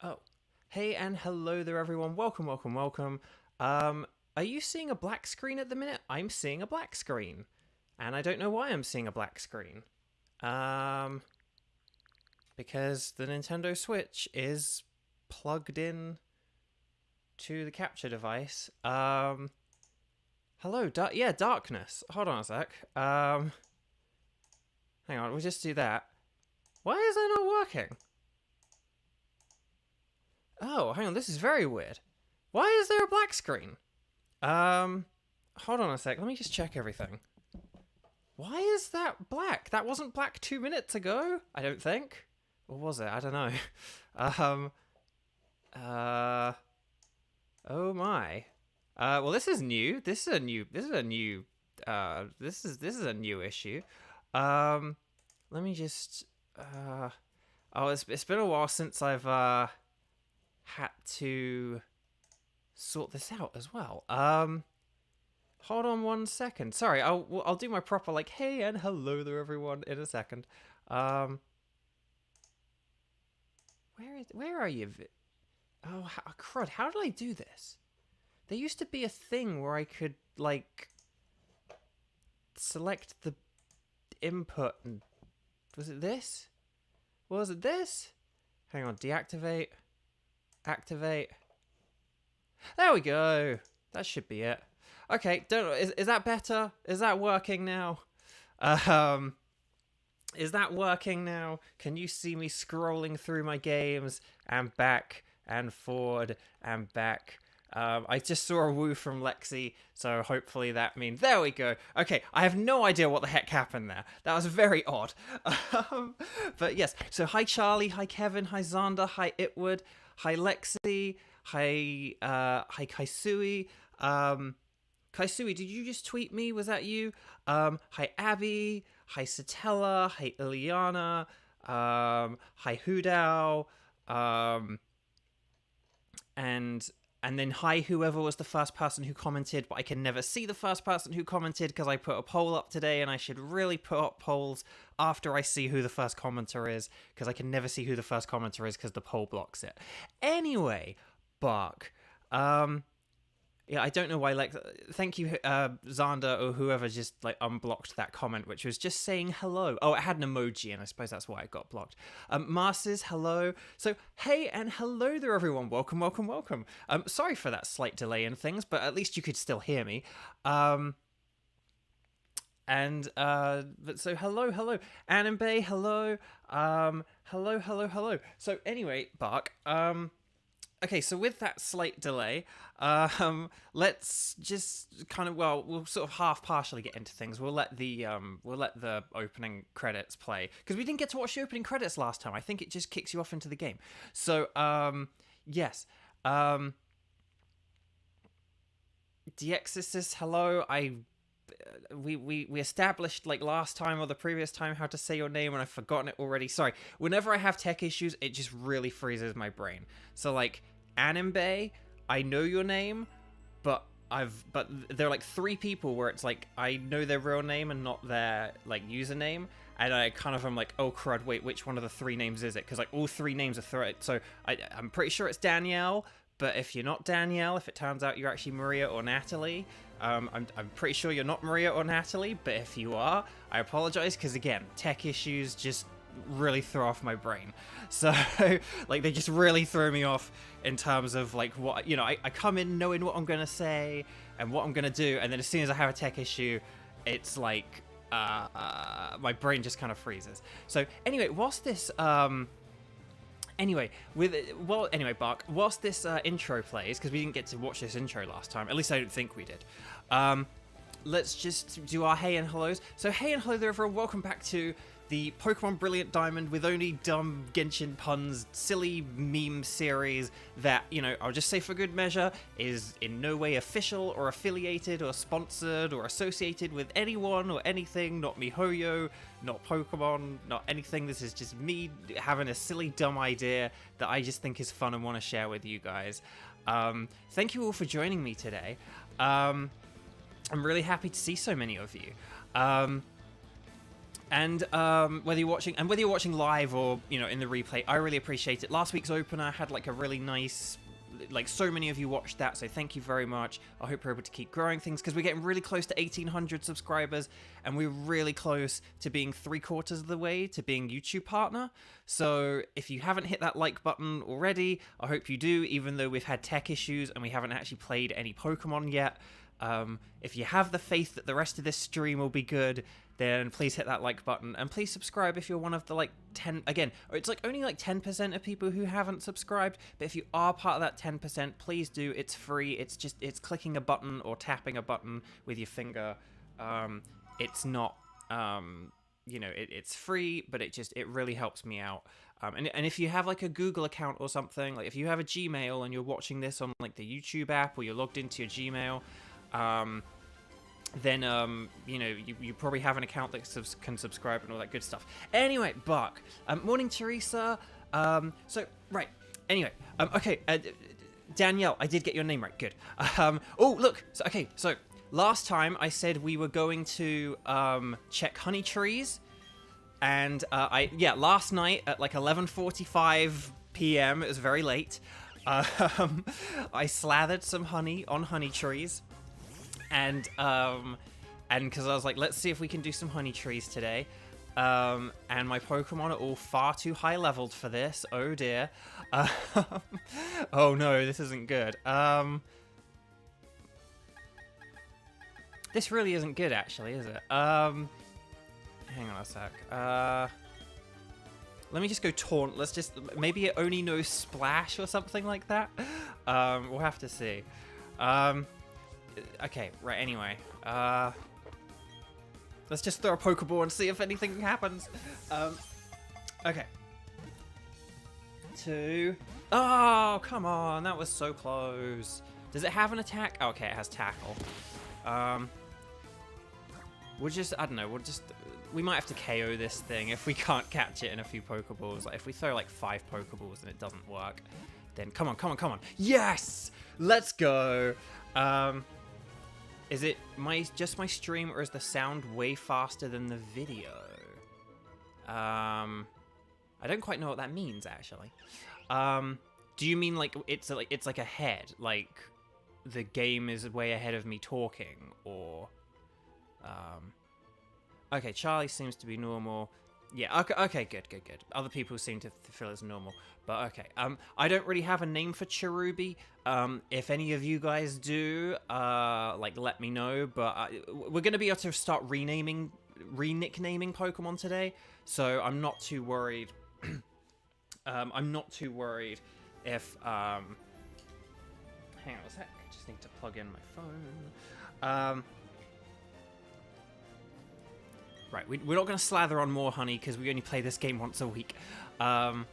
Oh, hey and hello there, everyone. Welcome, welcome, welcome. Are you seeing a black screen at the minute? I'm seeing a black screen, and I don't know why I'm seeing a black screen. Um, because the Nintendo Switch is plugged in to the capture device. Hello, yeah, darkness. Hold on a sec. Hang on, we'll just do that. Why is that not working? Oh, hang on, this is very weird. Why is there a black screen? Um, Hold on a sec. Let me just check everything. Why is that black? That wasn't black 2 minutes ago, I don't think. Or was it? I don't know. Um, uh, oh my. Well, this is new. This is a new. This is a new. This is a new issue. Um, Let me just. Oh, it's been a while since I've had to sort this out as well. Hold on 1 second. Sorry, I'll do my proper like hey and hello there everyone in a second. Um, where are you? Oh crud! How did I do this? There used to be a thing where I could like select the input and was it this? Was it this? Hang on, deactivate, activate. There we go. That should be it. Okay, don't. Is that better? Is that working now? Um, is that working now? Can you see me scrolling through my games and back and forward and back? I just saw a woo from Lexi, so hopefully that means... There we go. Okay, I have no idea what the heck happened there. That was very odd. But yes, so hi Charlie, hi Kevin, hi Xander, hi Itwood, hi Lexi, hi Kaisui. Kaisui, did you just tweet me? Was that you? Hi Abby, hi Satella, hi Ileana, hi Hudao, and then hi whoever was the first person who commented, but I can never see the first person who commented because I put a poll up today, and I should really put up polls after I see who the first commenter is, because I can never see who the first commenter is because the poll blocks it. Anyway, Bark. Yeah, I don't know why. Like, thank you, Xander or whoever just like unblocked that comment, which was just saying hello. Oh, it had an emoji, and I suppose that's why it got blocked. Marces, hello. So, hey and hello there, everyone. Welcome, welcome, welcome. Sorry for that slight delay in things, but at least you could still hear me. But so hello, hello, Annenbay, hello. Hello, hello, hello. So anyway, Bark. Okay, so with that slight delay, let's just kind of we'll sort of half partially get into things. We'll let the opening credits play because we didn't get to watch the opening credits last time. I think it just kicks you off into the game. So yes, the exorcist. Hello, we established like last time or the previous time how to say your name, and I've forgotten it already. Sorry. Whenever I have tech issues, it just really freezes my brain. So like Annenbay, I know your name, but there are like three people where it's like I know their real name and not their like username, and I kind of am like, oh crud, wait, which one of the three names is it? Because like all three names are threat. So I'm pretty sure it's Danielle. But if you're not Danielle, if it turns out you're actually Maria or Natalie, I'm pretty sure you're not Maria or Natalie, but if you are, I apologize, because again, tech issues just really throw off my brain. So, like, they just really throw me off in terms of, like, what, you know, I come in knowing what I'm going to say and what I'm going to do, and then as soon as I have a tech issue, it's like, my brain just kind of freezes. So, anyway, whilst this, Anyway, Bark, whilst this intro plays, because we didn't get to watch this intro last time, at least I don't think we did, let's just do our hey and hellos. So hey and hello there, everyone, welcome back to the Pokemon Brilliant Diamond with only dumb Genshin puns, silly meme series that, you know, I'll just say for good measure, is in no way official or affiliated or sponsored or associated with anyone or anything, not MiHoYo, not Pokemon, not anything. This is just me having a silly dumb idea that I just think is fun and want to share with you guys. Thank you all for joining me today. I'm really happy to see so many of you. And whether you're watching live or in the replay, I really appreciate it. Last week's opener had like a really nice, like so many of you watched that, so thank you very much. I hope we're able to keep growing things because we're getting really close to 1,800 subscribers, and we're really close to being 3/4 of the way to being YouTube partner. So if you haven't hit that like button already, I hope you do, even though we've had tech issues and we haven't actually played any Pokemon yet. If you have the faith that the rest of this stream will be good, then please hit that like button, and please subscribe if you're one of the like 10, again, it's like only like 10% of people who haven't subscribed, but if you are part of that 10%, please do. It's free. It's clicking a button or tapping a button with your finger. It's not, it's free, but it really helps me out. And if you have like a Google account or something, like if you have a Gmail and you're watching this on like the YouTube app, or you're logged into your Gmail, then you probably have an account that can subscribe and all that good stuff. Anyway, Buck, morning Teresa. Okay, Danielle, I did get your name right. Good. Oh look, so last time I said we were going to check honey trees, and last night at like 11:45 p.m. it was very late. I slathered some honey on honey trees. And because I was like, let's see if we can do some honey trees today. And my Pokemon are all far too high leveled for this. Oh dear. Oh no, this isn't good. This really isn't good, actually, is it? Hang on a sec. Let me just go taunt. Let's just, maybe it only knows splash or something like that. We'll have to see. Okay, right, anyway. Let's just throw a Pokeball and see if anything happens. Okay. 2. Oh, come on, that was so close. Does it have an attack? Oh, okay, it has tackle. We'll just, I don't know, we might have to KO this thing if we can't catch it in a few Pokeballs. Like, if we throw like 5 Pokeballs and it doesn't work, then come on. Yes! Let's go! Is it just my stream, or is the sound way faster than the video? I don't quite know what that means, actually. Do you mean like it's like ahead, like the game is way ahead of me talking, or okay, Charlie seems to be normal. Yeah, okay, good. Other people seem to feel it's normal, but okay. I don't really have a name for Cherubi. If any of you guys do, like, let me know. But we're gonna be able to start re-nicknaming Pokemon today, so I'm not too worried. I'm not too worried if hang on a sec. I just need to plug in my phone. Right, we're not going to slather on more honey because we only play this game once a week. But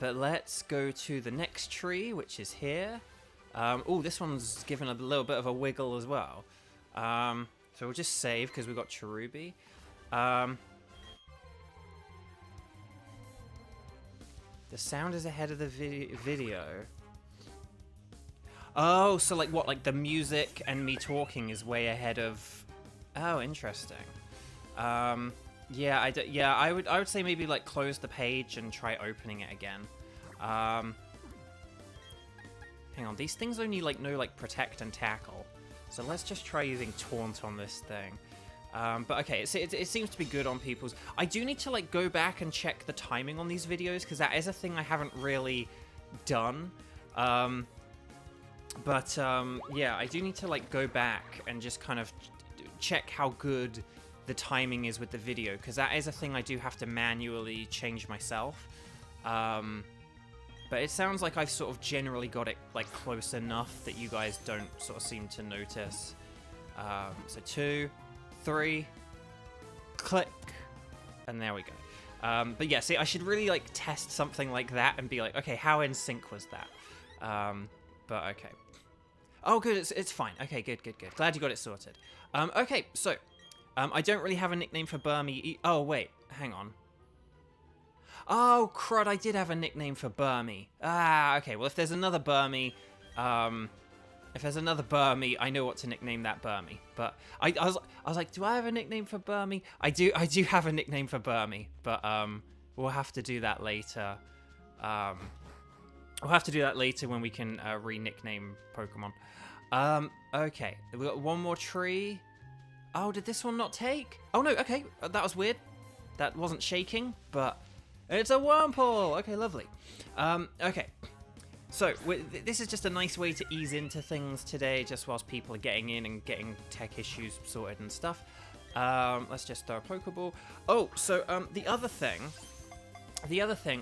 let's go to the next tree, which is here. Oh, this one's given a little bit of a wiggle as well. So we'll just save because we've got Cherubi. The sound is ahead of the video. Oh, so like what? Like the music and me talking is way ahead of... Oh, interesting. Yeah, I would say maybe like close the page and try opening it again. Hang on, these things only like know like protect and tackle, so let's just try using taunt on this thing. But okay, it seems to be good on people's. I do need to like go back and check the timing on these videos because that is a thing I haven't really done. Yeah, I do need to like go back and just kind of check how good the timing is with the video, because that is a thing I do have to manually change myself. But it sounds like I've sort of generally got it like close enough that you guys don't sort of seem to notice. So 2, 3, click, and there we go. But yeah, see, I should really like test something like that and be like, okay, how in sync was that? But okay. Oh, good, it's fine. Okay, good. Glad you got it sorted. Okay, so I don't really have a nickname for Burmy. Oh, wait, hang on. Oh, crud, I did have a nickname for Burmy. Ah, okay, well, if there's another Burmy, If there's another Burmy, I know what to nickname that Burmy. But I was like, do I have a nickname for Burmy? I do have a nickname for Burmy, but we'll have to do that later. We'll have to do that later when we can re-nickname Pokemon. Okay, we got one more tree. Oh, did this one not take? Oh no, okay, that was weird. That wasn't shaking, but it's a Wurmple. Okay, lovely. Okay. So, this is just a nice way to ease into things today, just whilst people are getting in and getting tech issues sorted and stuff. Let's just throw a Pokeball. Oh, so, the other thing,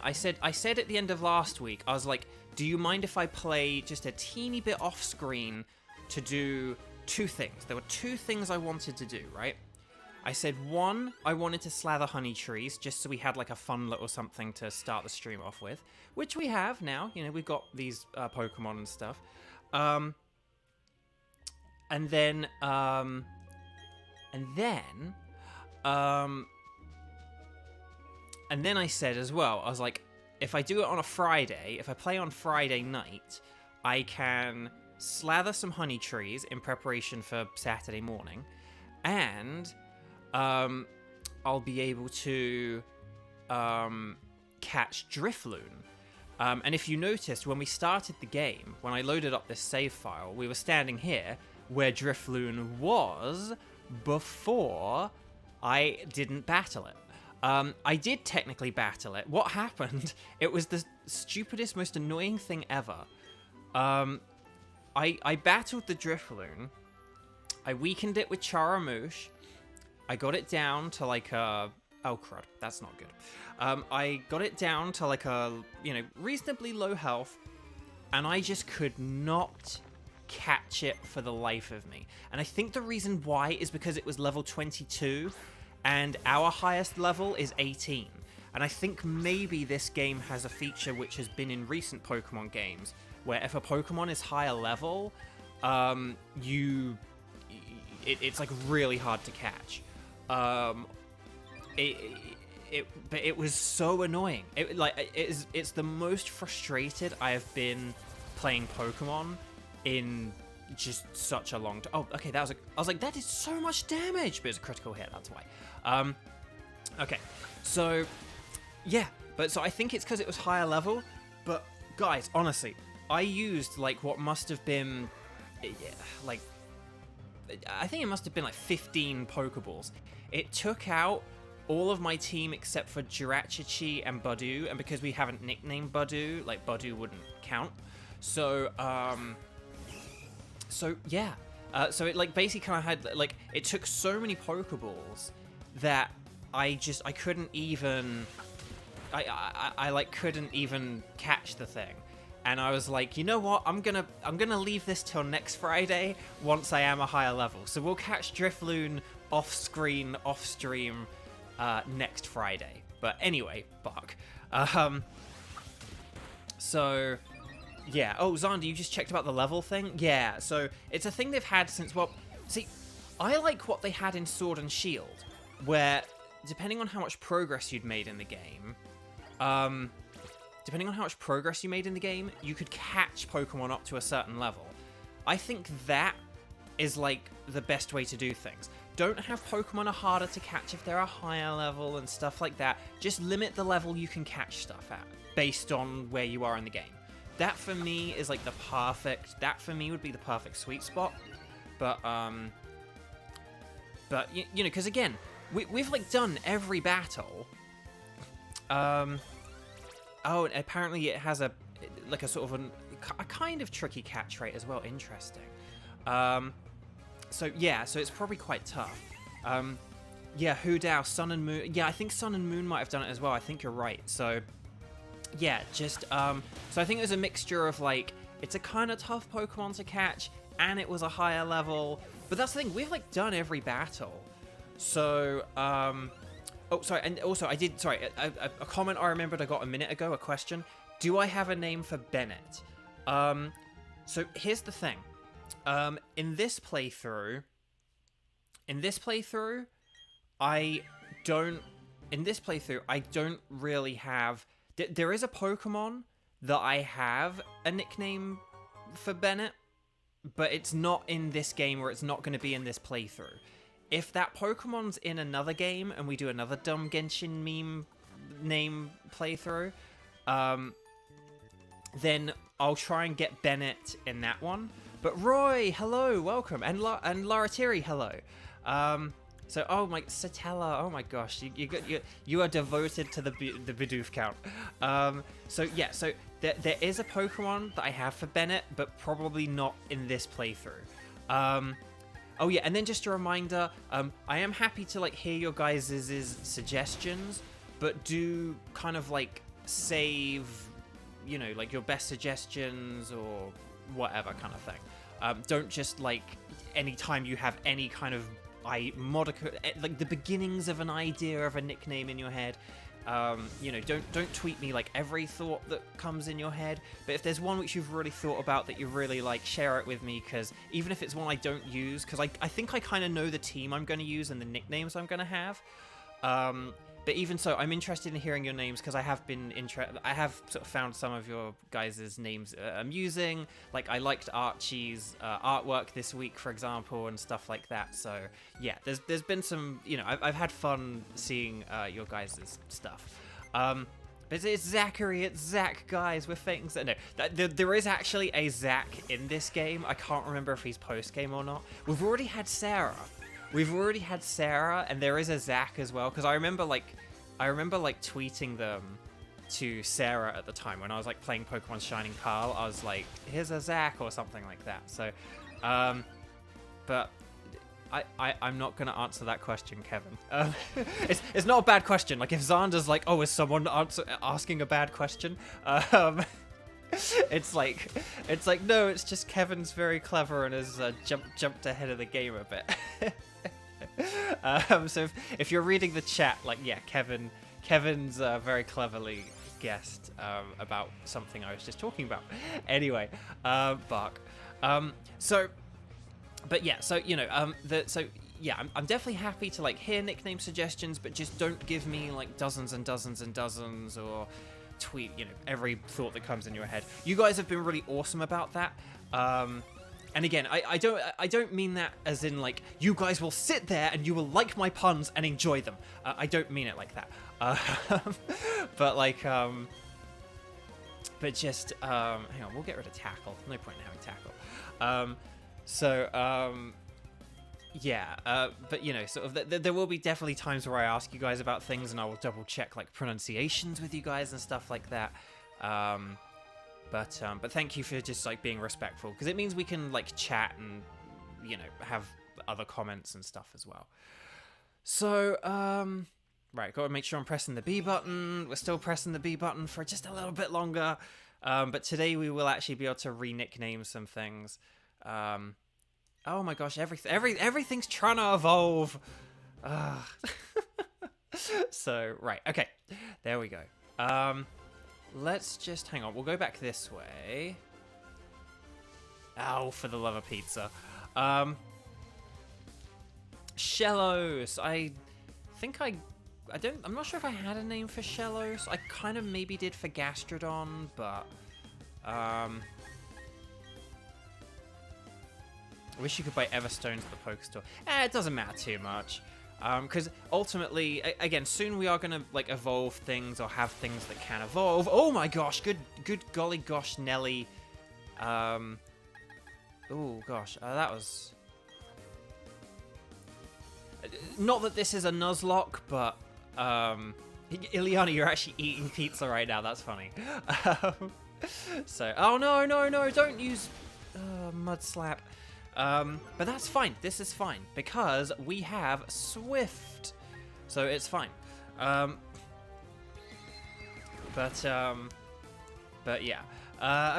I said at the end of last week, I was like, do you mind if I play just a teeny bit off screen to do two things? There were two things I wanted to do, right? I said, one, I wanted to slather honey trees, just so we had like a fun little something to start the stream off with, which we have now. You know, we've got these Pokemon and stuff. And then I said as well, I was like, if I do it on a Friday, if I play on Friday night, I can slather some honey trees in preparation for Saturday morning, and I'll be able to catch Drifloon. And if you noticed, when we started the game, when I loaded up this save file, we were standing here where Drifloon was before I didn't battle it. I did technically battle it. What happened? It was the stupidest, most annoying thing ever. I battled the Drifloon. I weakened it with Charamouche. I got it down to like a... Oh, crud. That's not good. I got it down to like a, you know, reasonably low health, and I just could not catch it for the life of me. And I think the reason why is because it was level 22, and our highest level is 18. And I think maybe this game has a feature which has been in recent Pokemon games, where if a Pokemon is higher level, it's like really hard to catch. But it was so annoying. It's the most frustrated I have been playing Pokemon in just such a long time. Oh, okay, I was like, that is so much damage, but it's a critical hit, that's why. Okay, so yeah, so I think it's because it was higher level. But guys, honestly, I used like what must have been like, I think it must have been like 15 Pokeballs. It took out all of my team except for Jiraqiqi and Beidouf, and because we haven't nicknamed Beidouf, like Beidouf wouldn't count. So yeah. So it like basically kind of had like, it took so many Pokeballs that I couldn't even I like couldn't even catch the thing. And I was like, you know what? I'm gonna leave this till next Friday once I am a higher level. So we'll catch Drifloon off screen, off stream next Friday. But anyway, bark. So yeah. Oh, Xander, you just checked about the level thing? Yeah. So it's a thing they've had since, well, see, I like what they had in Sword and Shield, where depending on how much progress you'd made in the game, you could catch Pokemon up to a certain level. I think that is like the best way to do things. Don't have Pokemon are harder to catch if they're a higher level and stuff like that. Just limit the level you can catch stuff at based on where you are in the game. That for me is like that for me would be the perfect sweet spot. But you know, because again, we've like done every battle. Oh, and apparently it has a like a sort of a kind of tricky catch rate as well. Interesting. So yeah, so it's probably quite tough. Yeah, Hoodao, Sun and Moon. Yeah, I think Sun and Moon might have done it as well. I think you're right. So yeah, just so I think it was a mixture of like, it's a kind of tough Pokemon to catch, and it was a higher level. But that's the thing, we've like done every battle. So oh, sorry, and also I did, sorry, a comment I remembered I got a minute ago, a question. Do I have a name for Bennett? So here's the thing. In this playthrough, I don't really have... There is a Pokemon that I have a nickname for Bennett, but it's not in this game, or it's not going to be in this playthrough. If that Pokemon's in another game and we do another dumb Genshin meme name playthrough, then I'll try and get Bennett in that one. But Roy, hello, welcome, and Laratiri, hello. So, oh my, Satella, oh my gosh, you are devoted to the Beidouf count. So yeah, so there is a Pokemon that I have for Bennett, but probably not in this playthrough. Oh yeah, and then just a reminder, I am happy to like hear your guys' suggestions, but do kind of like save, you know, like your best suggestions or whatever kind of thing. Don't just like anytime you have any kind of like the beginnings of an idea of a nickname in your head, you know, don't tweet me like every thought that comes in your head, but if there's one which you've really thought about that you really like, share it with me, because even if it's one I don't use, because I think I kind of know the team I'm going to use and the nicknames I'm going to have, but even so, I'm interested in hearing your names, because I have sort of found some of your guys' names amusing. Like, I liked Archie's artwork this week, for example, and stuff like that. So, yeah, there's been some, you know, I've had fun seeing your guys' stuff. But it's Zachary, it's Zach, guys, we're faking... No, there is actually a Zach in this game. I can't remember if he's post-game or not. We've already had Sarah. And there is a Zach as well, because I remember like tweeting them to Sarah at the time when I was like playing Pokemon Shining Pearl. I was like, here's a Zach or something like that. So, but I'm not gonna answer that question, Kevin. It's not a bad question. Like if Xander's like, oh, is someone asking a bad question? It's like no, it's just Kevin's very clever and has jumped ahead of the game a bit. So if you're reading the chat, like, yeah, Kevin's very cleverly guessed about something I was just talking about. Anyway, Bark. So, but yeah, so you know, I'm definitely happy to like hear nickname suggestions, but just don't give me like dozens and dozens and dozens, or tweet, you know, every thought that comes in your head. You guys have been really awesome about that. And again, I don't mean that as in like you guys will sit there and you will like my puns and enjoy them. I don't mean it like that. But like, but just hang on, we'll get rid of tackle. No point in having tackle. Yeah, but you know, sort of, there will be definitely times where I ask you guys about things and I will double check like pronunciations with you guys and stuff like that. But thank you for just like being respectful, because it means we can like chat and, you know, have other comments and stuff as well. So, right, gotta make sure I'm pressing the B button. We're still pressing the B button for just a little bit longer. But today we will actually be able to re-nickname some things. Oh my gosh, everything's trying to evolve. So, right, okay, there we go. Let's just, hang on, we'll go back this way. Oh, for the love of pizza. Shellos, I'm not sure if I had a name for Shellos. I kind of maybe did for Gastrodon, but, I wish you could buy Everstones at the Poke Store. It doesn't matter too much. Because ultimately, again, soon we are going to like evolve things or have things that can evolve. Oh my gosh, good golly gosh, Nelly. Oh gosh, that was... Not that this is a Nuzlocke, but, Ileana, you're actually eating pizza right now, that's funny. So, oh no, don't use Mud Slap. But that's fine. This is fine because we have Swift, so it's fine. But yeah.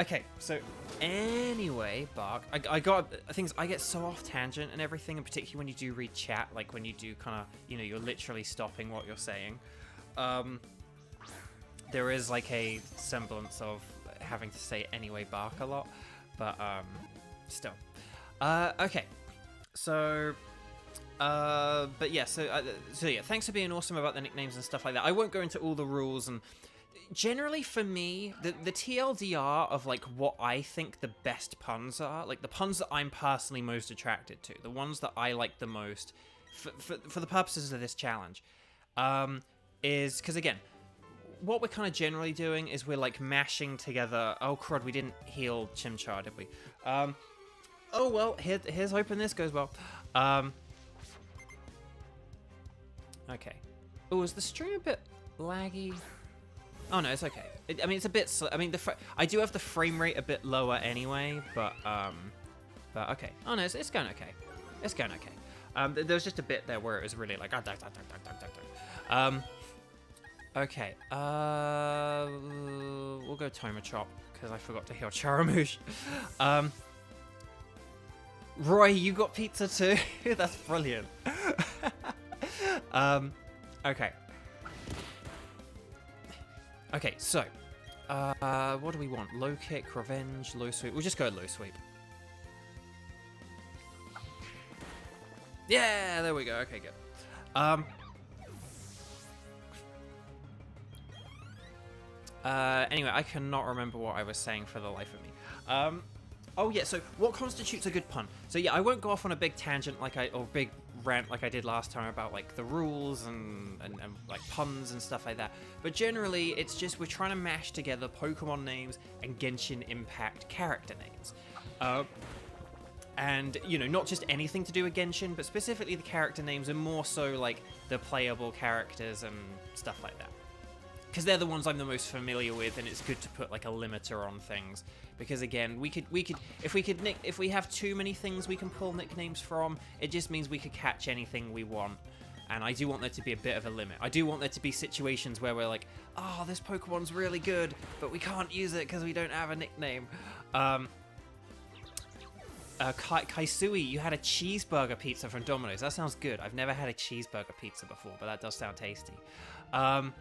Okay. So anyway, Bark, I got things. I get so off tangent and everything, and particularly when you do read chat, like when you do kind of, you know, you're literally stopping what you're saying. There is like a semblance of having to say anyway, Bark a lot, but still. Okay, so, but yeah, so yeah, thanks for being awesome about the nicknames and stuff like that. I won't go into all the rules and generally for me, the TLDR of like what I think the best puns are, like the puns that I'm personally most attracted to, the ones that I like the most, for the purposes of this challenge, is because again, what we're kind of generally doing is we're like mashing together. Oh crud, we didn't heal Chimchar, did we? Oh well, here's hoping this goes well. Okay. Oh, is the stream a bit laggy? Oh no, it's okay. I mean, it's a bit. I mean, I do have the frame rate a bit lower anyway, but okay. Oh no, it's going okay. It's going okay. There was just a bit there where it was really like okay. We'll go Thomachop because I forgot to heal Charamouche. Roy, you got pizza too? That's brilliant. Okay. Okay, so, what do we want? Low kick, revenge, low sweep. We'll just go low sweep. Yeah, there we go. Okay, good. Anyway, I cannot remember what I was saying for the life of me. Oh yeah, so what constitutes a good pun? So yeah, I won't go off on a big tangent or big rant like I did last time about like the rules and like puns and stuff like that. But generally, it's just we're trying to mash together Pokemon names and Genshin Impact character names. And, you know, not just anything to do with Genshin, but specifically the character names and more so like the playable characters and stuff like that. Because they're the ones I'm the most familiar with, and it's good to put like a limiter on things. Because again, if we have too many things we can pull nicknames from, it just means we could catch anything we want. And I do want there to be a bit of a limit. I do want there to be situations where we're like, oh, this Pokemon's really good, but we can't use it because we don't have a nickname. Kaisui, you had a cheeseburger pizza from Domino's. That sounds good. I've never had a cheeseburger pizza before, but that does sound tasty. But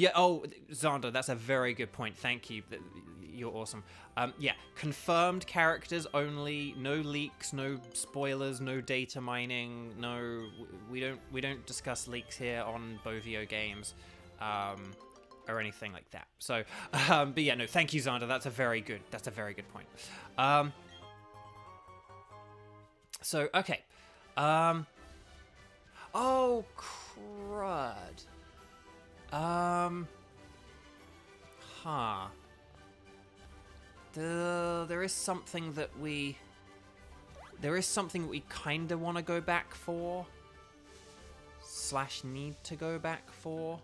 yeah, oh, Xander, that's a very good point. Thank you. You're awesome. Yeah, confirmed characters only. No leaks, no spoilers, no data mining. No, we don't discuss leaks here on Bovio games, or anything like that. So, but yeah, no, thank you, Xander. That's a very good point. So okay. Oh crud. There is something that we kind of want to go back for / need to go back for.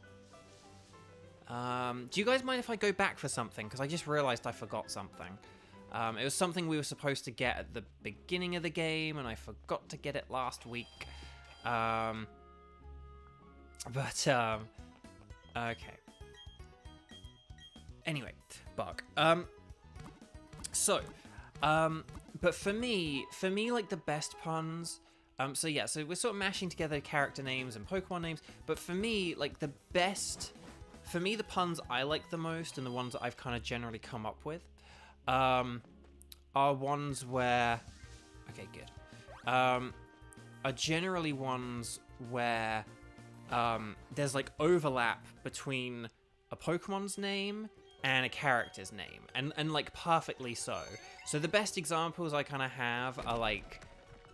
Do you guys mind if I go back for something? Because I just realized I forgot something. It was something we were supposed to get at the beginning of the game, and I forgot to get it last week. Okay. Anyway, Bark. But for me, like the best puns. So yeah, so we're sort of mashing together character names and Pokemon names. But for me, like the puns I like the most and the ones that I've kind of generally come up with, are ones where, okay, good. Are generally ones where there's like overlap between a Pokemon's name and a character's name, and like perfectly so. So the best examples I kind of have are like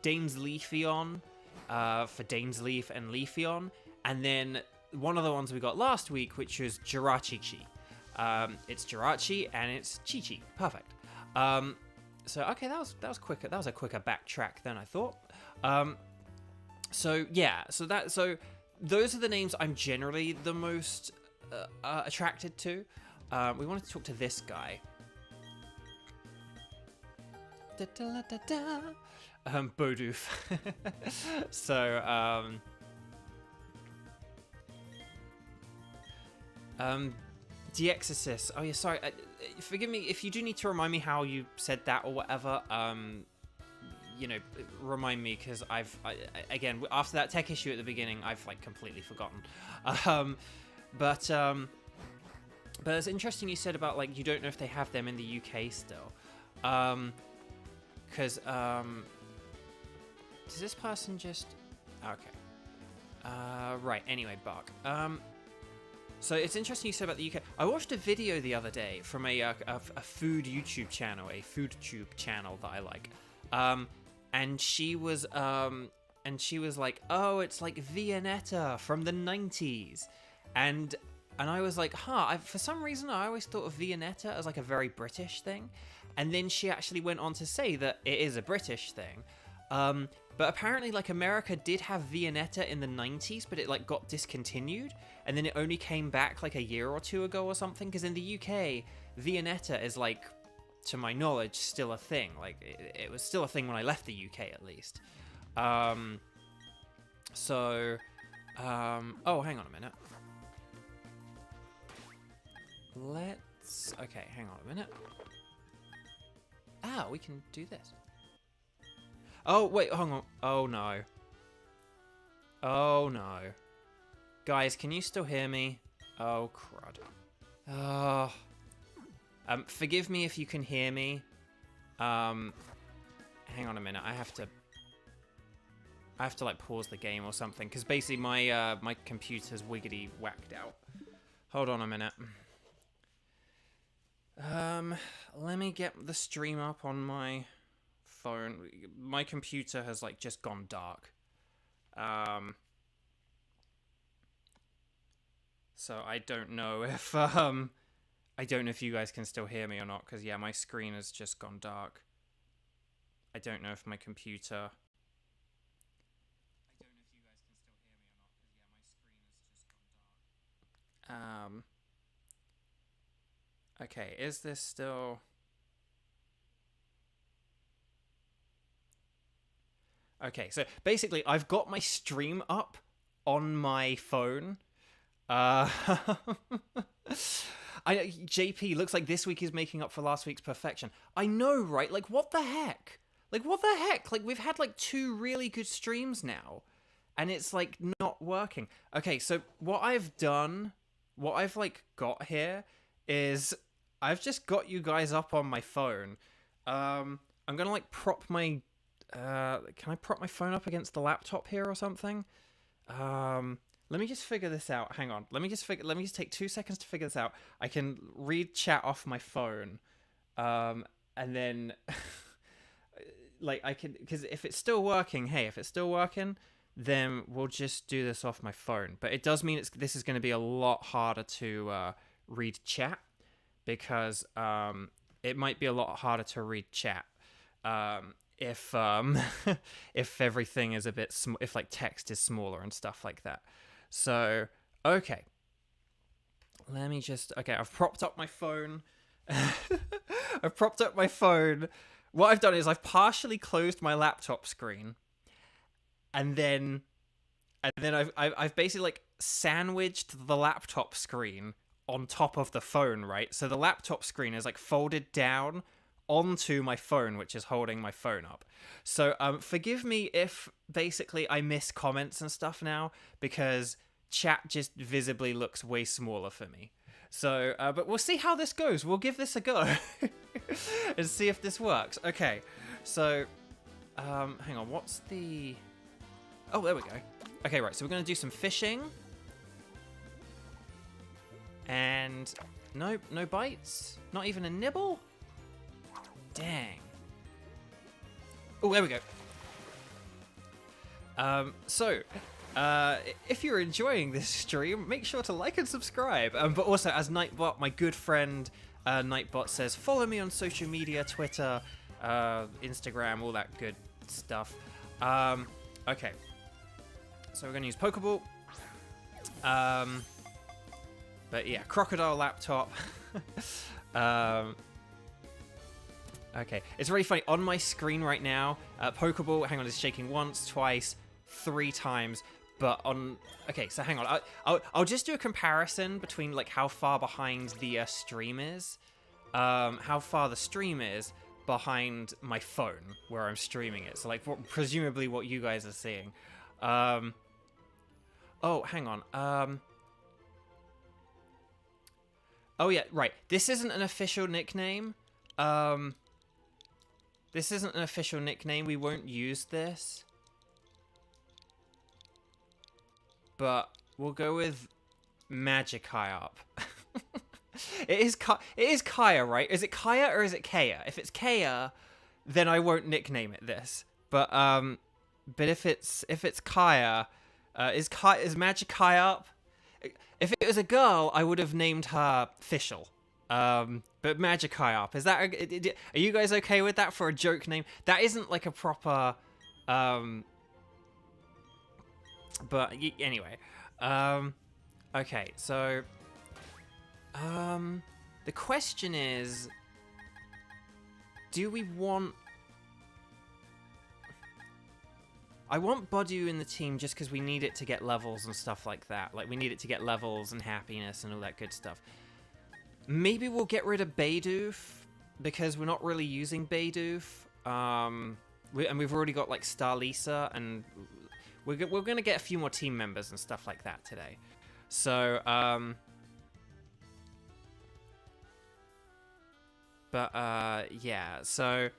Dainsleifeon for Dainsleif and Leafeon, and then one of the ones we got last week, which was Jiraqiqi. It's Jirachi and it's Chi-Chi. Perfect. So okay, that was quicker. That was a quicker backtrack than I thought. So yeah, so those are the names I'm generally the most attracted to. We wanted to talk to this guy. Beidouf. So, the exorcist. Oh yeah, sorry. Forgive me if you do need to remind me how you said that or whatever. You know, remind me, because again, after that tech issue at the beginning, I've like completely forgotten. But it's interesting you said about like you don't know if they have them in the UK still, because does this person just okay? Right, anyway, Buck. So it's interesting you said about the UK. I watched a video the other day from a food YouTube channel, a food tube channel that I like. And she was like, oh, it's like Viennetta from the 90s. And I was like, for some reason I always thought of Viennetta as like a very British thing. And then she actually went on to say that it is a British thing. But apparently, like, America did have Viennetta in the 90s, but it, like, got discontinued, and then it only came back, like, a year or two ago or something, because in the UK, Viennetta is, like, to my knowledge, still a thing. Like, it was still a thing when I left the UK, at least. Oh, hang on a minute. Okay, hang on a minute. We can do this. Oh, wait, hang on. Oh, no. Oh, no. Guys, can you still hear me? Oh, crud. Oh. Forgive me if you can hear me. Hang on a minute. I have to, like, pause the game or something, because basically my computer's wiggity whacked out. Hold on a minute. Let me get the stream up on my phone. My computer has like just gone dark. So I don't know if you guys can still hear me or not, because yeah, my screen has just gone dark. I don't know if my computer okay, is this still... Okay, so basically I've got my stream up on my phone. JP, looks like this week is making up for last week's perfection. I know, right? Like, what the heck? Like, what the heck? Like, we've had, like, 2 really good streams now, and it's, like, not working. Okay, so what I've done, what I've, like, got here is I've just got you guys up on my phone. I'm gonna, like, prop my... can I prop my phone up against the laptop here or something? Let me just figure this out. Hang on. Let me just take 2 seconds to figure this out. I can read chat off my phone. And then like I can, because if it's still working, hey, if it's still working, then we'll just do this off my phone. But it does mean this is going to be a lot harder to read chat, because it might be a lot harder to read chat. If if everything is a bit if like text is smaller and stuff like that. So okay, let me just I've propped up my phone. I've propped up my phone. What I've done is I've partially closed my laptop screen, and then I've basically like sandwiched the laptop screen on top of the phone, right? So the laptop screen is like folded down onto my phone, which is holding my phone up. So forgive me if basically I miss comments and stuff now, because chat just visibly looks way smaller for me. So but we'll see how this goes. We'll give this a go and see if this works. Okay, so hang on, what's the... Oh, there we go. Okay, right, so we're gonna do some fishing. And nope, no bites, not even a nibble. Dang. Oh, there we go. If you're enjoying this stream, make sure to like and subscribe. But also, as Nightbot, my good friend Nightbot says, follow me on social media, Twitter, Instagram, all that good stuff. Okay. So we're going to use Pokeball. But yeah, crocodile laptop. Okay, it's really funny. On my screen right now, Pokeball, hang on, is shaking once, twice, 3 times. But on... Okay, so hang on. I'll just do a comparison between, like, how far behind the stream is. How far the stream is behind my phone, where I'm streaming it. So, like, presumably what you guys are seeing. Oh, hang on. Oh, yeah, right. This isn't an official nickname. This isn't an official nickname. We won't use this. but we'll go with Magikarp. It is Kaya, right? Is it Kaya or is it Kaya? If it's Kaya, then I won't nickname it this. But if it's Kaya, is Magikarp? If it was a girl, I would have named her Fischl. But Magikarp, is that? Are you guys okay with that for a joke name? That isn't like a proper. But anyway, okay, so. The question is, do we want... I want Beidouf in the team just because we need it to get levels and stuff like that. Like, we need it to get levels and happiness and all that good stuff. Maybe we'll get rid of Beidouf, because we're not really using Beidouf. And we've already got, like, Starlisa, and we're going to get a few more team members and stuff like that today. So, yeah, so,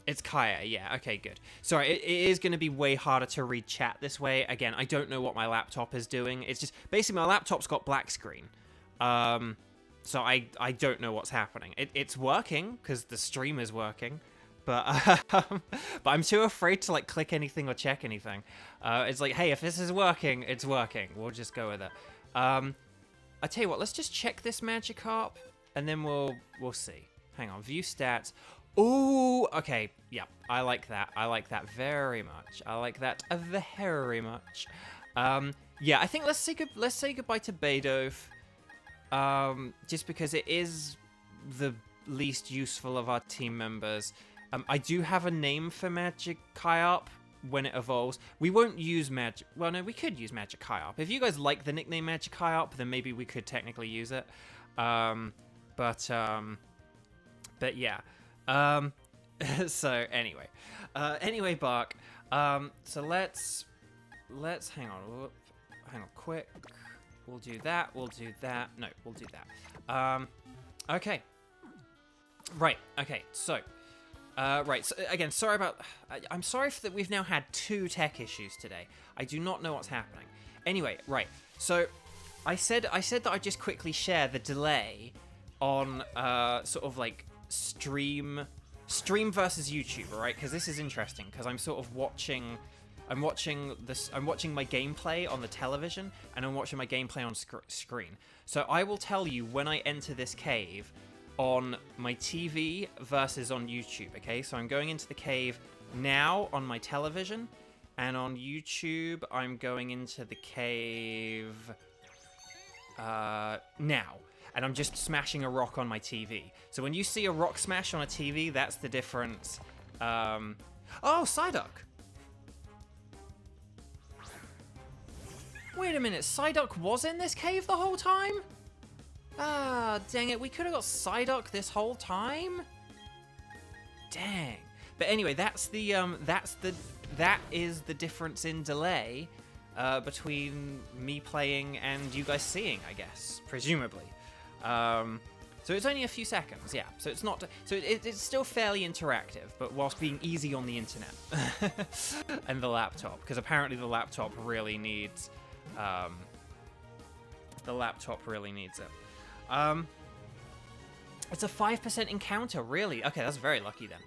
it's Kaya, yeah, okay, good. Sorry, it is going to be way harder to read chat this way. Again, I don't know what my laptop is doing. It's just, basically, my laptop's got black screen. So I don't know what's happening. It's working, because the stream is working, but I'm too afraid to, like, click anything or check anything. It's like, hey, if this is working, it's working. We'll just go with it. I tell you what, let's just check this Magikarp. And then we'll see. Hang on, view stats. Ooh, okay, yeah, I like that. I like that very much. I like that very much. Yeah, I think let's say goodbye to Beidouf. Just because it is the least useful of our team members. I do have a name for Magikarp when it evolves. We won't use well, no, we could use Magikarp. If you guys like the nickname Magikarp, then maybe we could technically use it. But yeah. So anyway, Bark. So let's hang on, quick. We'll do that. No, we'll do that. Okay. Right. Okay. So, right. So again, sorry about. I'm sorry that we've now had 2 tech issues today. I do not know what's happening. Anyway, right. So, I said that I'd just quickly share the delay on sort of like stream versus YouTube, right? Because this is interesting, because I'm sort of watching my gameplay on the television, and I'm watching my gameplay on screen. So I will tell you when I enter this cave on my TV versus on YouTube, okay? So I'm going into the cave now on my television, and on YouTube I'm going into the cave now. And I'm just smashing a rock on my TV. So when you see a rock smash on a TV, that's the difference. Oh, Psyduck! Wait a minute, Psyduck was in this cave the whole time? Ah, dang it, we could have got Psyduck this whole time? Dang. But anyway, that is the difference in delay between me playing and you guys seeing, I guess, presumably. So it's only a few seconds, yeah. So it's not. So it's still fairly interactive, but whilst being easy on the internet and the laptop, because apparently the laptop really needs. The laptop really needs it. It's a 5% encounter, really. Okay, that's very lucky then.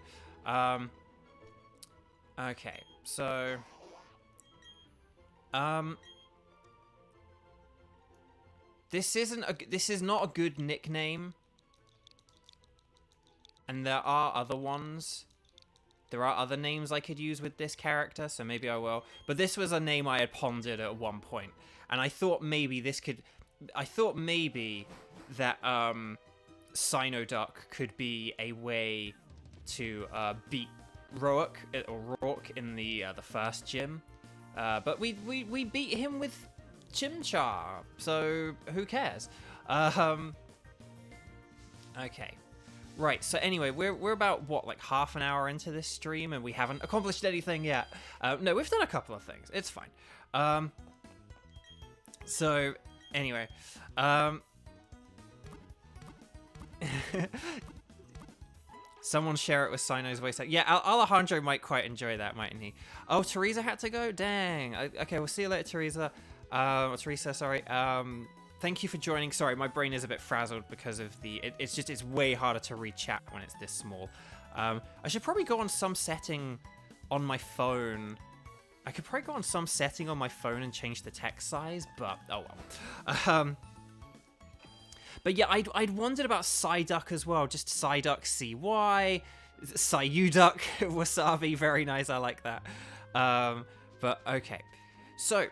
Okay, so. This is not a good nickname. And there are other ones. There are other names I could use with this character, so maybe I will. But this was a name I had pondered at one point. And I thought maybe this could... I thought maybe that Sinoduck could be a way to beat Rourke in the first gym. But we beat him with Chimchar, so who cares? Okay. Right, so anyway, we're about, what, like half an hour into this stream, and we haven't accomplished anything yet. No, we've done a couple of things. It's fine. So, anyway. Someone share it with Sino's voice. Yeah, Alejandro might quite enjoy that, mightn't he? Oh, Teresa had to go? Dang. Okay, we'll see you later, Teresa. Teresa, sorry. Thank you for joining. Sorry, my brain is a bit frazzled because of the... It's way harder to read chat when it's this small. I should probably go on some setting on my phone. I could probably go on some setting on my phone and change the text size, but oh well. But yeah, I'd wondered about Psyduck as well. Just Psyduck CY, Psyuduck, Wasabi, very nice. I like that. But okay, so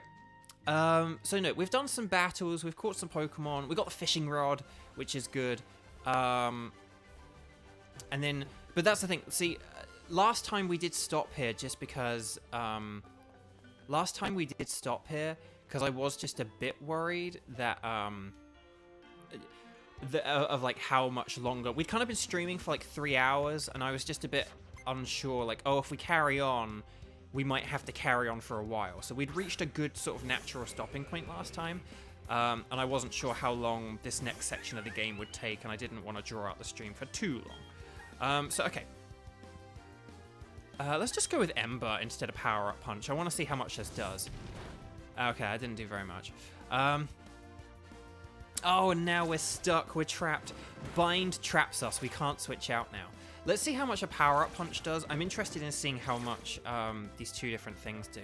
no, we've done some battles. We've caught some Pokemon. We got the fishing rod, which is good. And then, but that's the thing. See, last time we did stop here just because. Last time we did stop here because I was just a bit worried that of like how much longer we'd kind of been streaming for like 3 hours, and I was just a bit unsure, like, oh, if we carry on we might have to carry on for a while. So we'd reached a good sort of natural stopping point last time, and I wasn't sure how long this next section of the game would take, and I didn't want to draw out the stream for too long. So okay, let's just go with Ember instead of Power Up Punch. I want to see how much this does. Okay, I didn't do very much. Oh, and now we're stuck. We're trapped. Bind traps us. We can't switch out now. Let's see how much a power-up punch does. I'm interested in seeing how much these two different things do.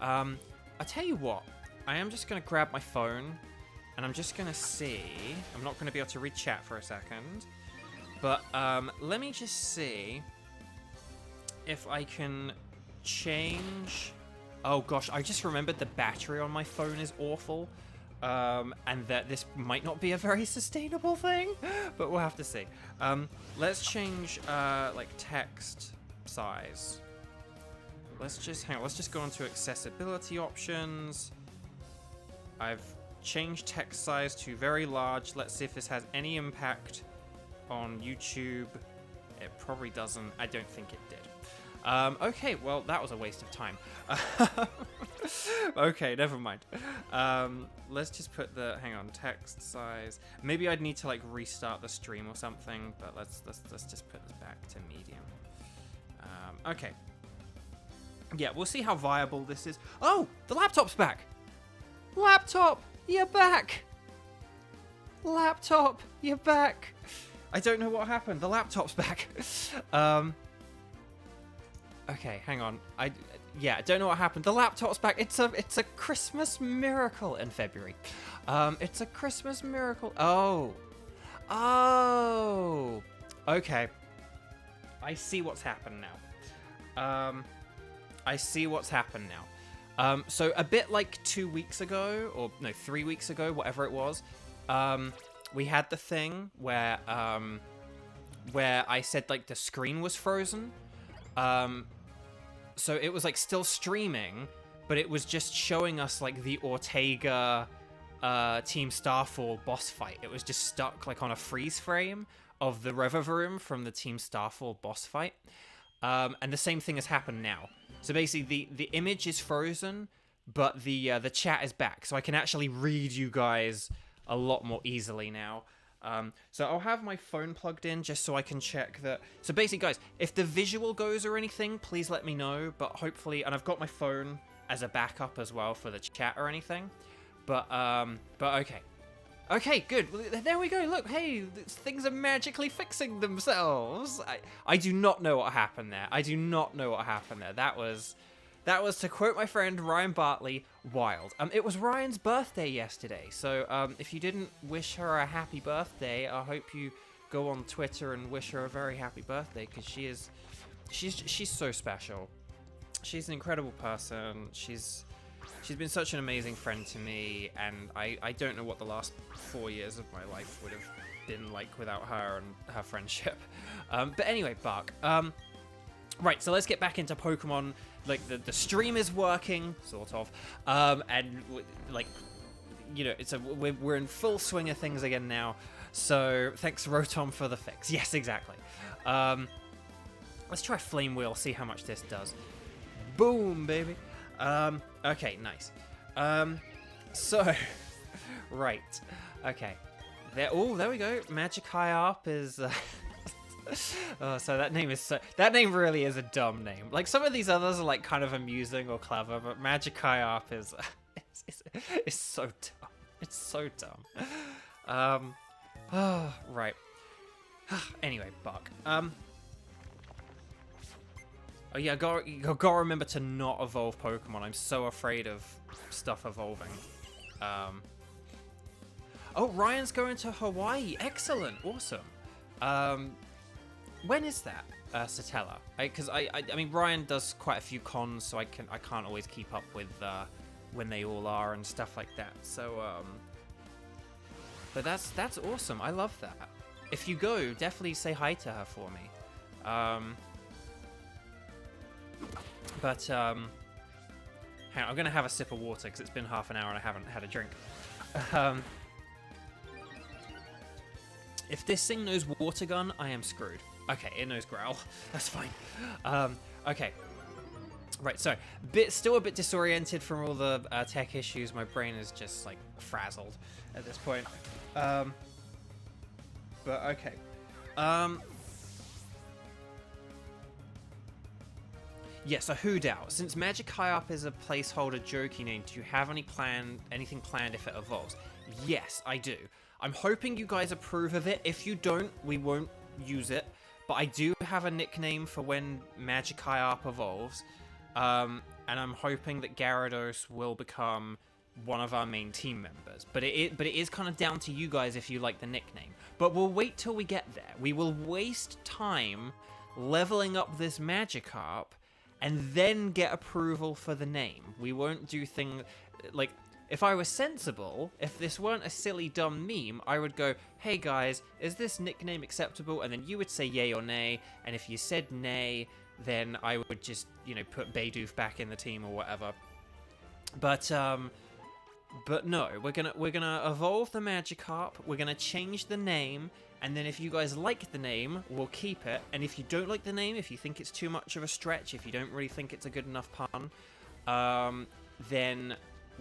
I'll tell you what. I am just going to grab my phone, and I'm just going to see. I'm not going to be able to read chat for a second. But let me just see if I can change... Oh, gosh. I just remembered the battery on my phone is awful. And that this might not be a very sustainable thing, but we'll have to see. Let's change, like, text size. Let's just, hang on, let's just go into accessibility options. I've changed text size to very large. Let's see if this has any impact on YouTube. It probably doesn't. I don't think it did. Okay, well, that was a waste of time. Okay, never mind. Let's just put the, hang on, text size. Maybe I'd need to like restart the stream or something, but let's just put this back to medium. Okay. Yeah, we'll see how viable this is. Oh, the laptop's back. Laptop, you're back. Laptop, you're back. I don't know what happened. The laptop's back. Okay, hang on. I don't know what happened. The laptop's back. It's a Christmas miracle in February. It's a Christmas miracle. Oh. Okay. I see what's happened now. I see what's happened now. So a bit like 2 weeks ago, or no, 3 weeks ago, whatever it was, we had the thing where I said like the screen was frozen. So it was like still streaming, but it was just showing us like the Ortega Team Starfall boss fight. It was just stuck like on a freeze frame of the Revavroom from the Team Starfall boss fight. And the same thing has happened now. So basically the image is frozen, but the chat is back. So I can actually read you guys a lot more easily now. So I'll have my phone plugged in just so I can check that. So basically, guys, if the visual goes or anything, please let me know. But hopefully, and I've got my phone as a backup as well for the chat or anything. But okay. Okay, good. There we go. Look, hey, things are magically fixing themselves. I do not know what happened there. I do not know what happened there. That was, to quote my friend Ryan Bartley, wild. It was Ryan's birthday yesterday, so if you didn't wish her a happy birthday, I hope you go on Twitter and wish her a very happy birthday, because she's so special. She's an incredible person. She's been such an amazing friend to me, and I don't know what the last 4 years of my life would have been like without her and her friendship. But anyway, Bark. Right, so let's get back into Pokemon. Like, the stream is working, sort of, and, like, you know, we're in full swing of things again now, so thanks, Rotom, for the fix. Yes, exactly. Let's try Flame Wheel, see how much this does. Boom, baby. Okay, nice. So, right, okay. There we go. Magikarp is, So that name really is a dumb name. Like some of these others are like kind of amusing or clever, but Magikarp is it's so dumb. It's so dumb. Right. Anyway, Buck. Oh yeah, gotta remember to not evolve Pokemon. I'm so afraid of stuff evolving. Oh, Ryan's going to Hawaii. Excellent, awesome. When is that, Satella? Because I mean, Ryan does quite a few cons, so I can't always keep up with when they all are and stuff like that. So, but that's awesome. I love that. If you go, definitely say hi to her for me. Hang on, I'm gonna have a sip of water because it's been half an hour and I haven't had a drink. If this thing knows water gun, I am screwed. Okay, it knows growl. That's fine. Okay. Right, so still a bit disoriented from all the tech issues. My brain is just like frazzled at this point. But okay. Yeah, so who doubt? Since Magikarp is a placeholder jokey name, do you have anything planned if it evolves? Yes, I do. I'm hoping you guys approve of it. If you don't, we won't use it. But I do have a nickname for when Magikarp evolves. And I'm hoping that Gyarados will become one of our main team members. But it is kind of down to you guys if you like the nickname. But we'll wait till we get there. We will waste time leveling up this Magikarp and then get approval for the name. We won't do things like, if I was sensible, if this weren't a silly dumb meme, I would go, hey guys, is this nickname acceptable? And then you would say yay or nay, and if you said nay, then I would just, you know, put Beidouf back in the team or whatever. But no, we're gonna evolve the Magikarp, we're gonna change the name, and then if you guys like the name, we'll keep it. And if you don't like the name, if you think it's too much of a stretch, if you don't really think it's a good enough pun, then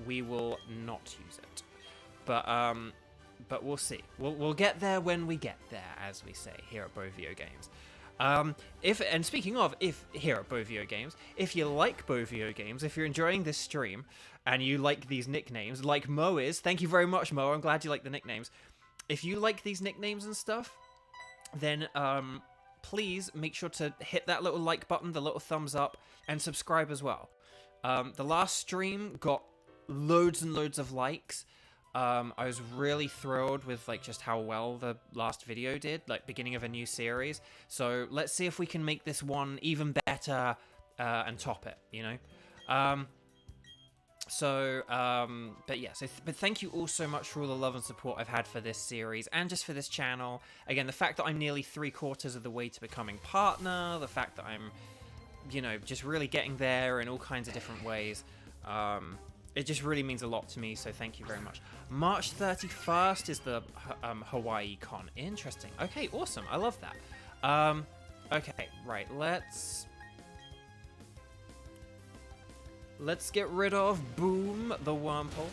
we will not use it. But we'll see. We'll get there when we get there, as we say here at Bovio Games. And speaking of, if here at Bovio Games, if you like Bovio Games, if you're enjoying this stream and you like these nicknames, like Mo is, thank you very much, Mo. I'm glad you like the nicknames. If you like these nicknames and stuff, then please make sure to hit that little like button, the little thumbs up, and subscribe as well. The last stream got loads and loads of likes. I was really thrilled with like just how well the last video did, like beginning of a new series. So let's see if we can make this one even better and top it, you know. But thank you all so much for all the love and support I've had for this series and just for this channel. Again, the fact that I'm nearly 3/4 of the way to becoming partner, the fact that I'm, you know, just really getting there in all kinds of different ways. It just really means a lot to me, so thank you very much. March 31st is the Hawaii Con. Interesting. Okay, awesome. I love that. Okay, right. Let's get rid of Boom, the Wurmple.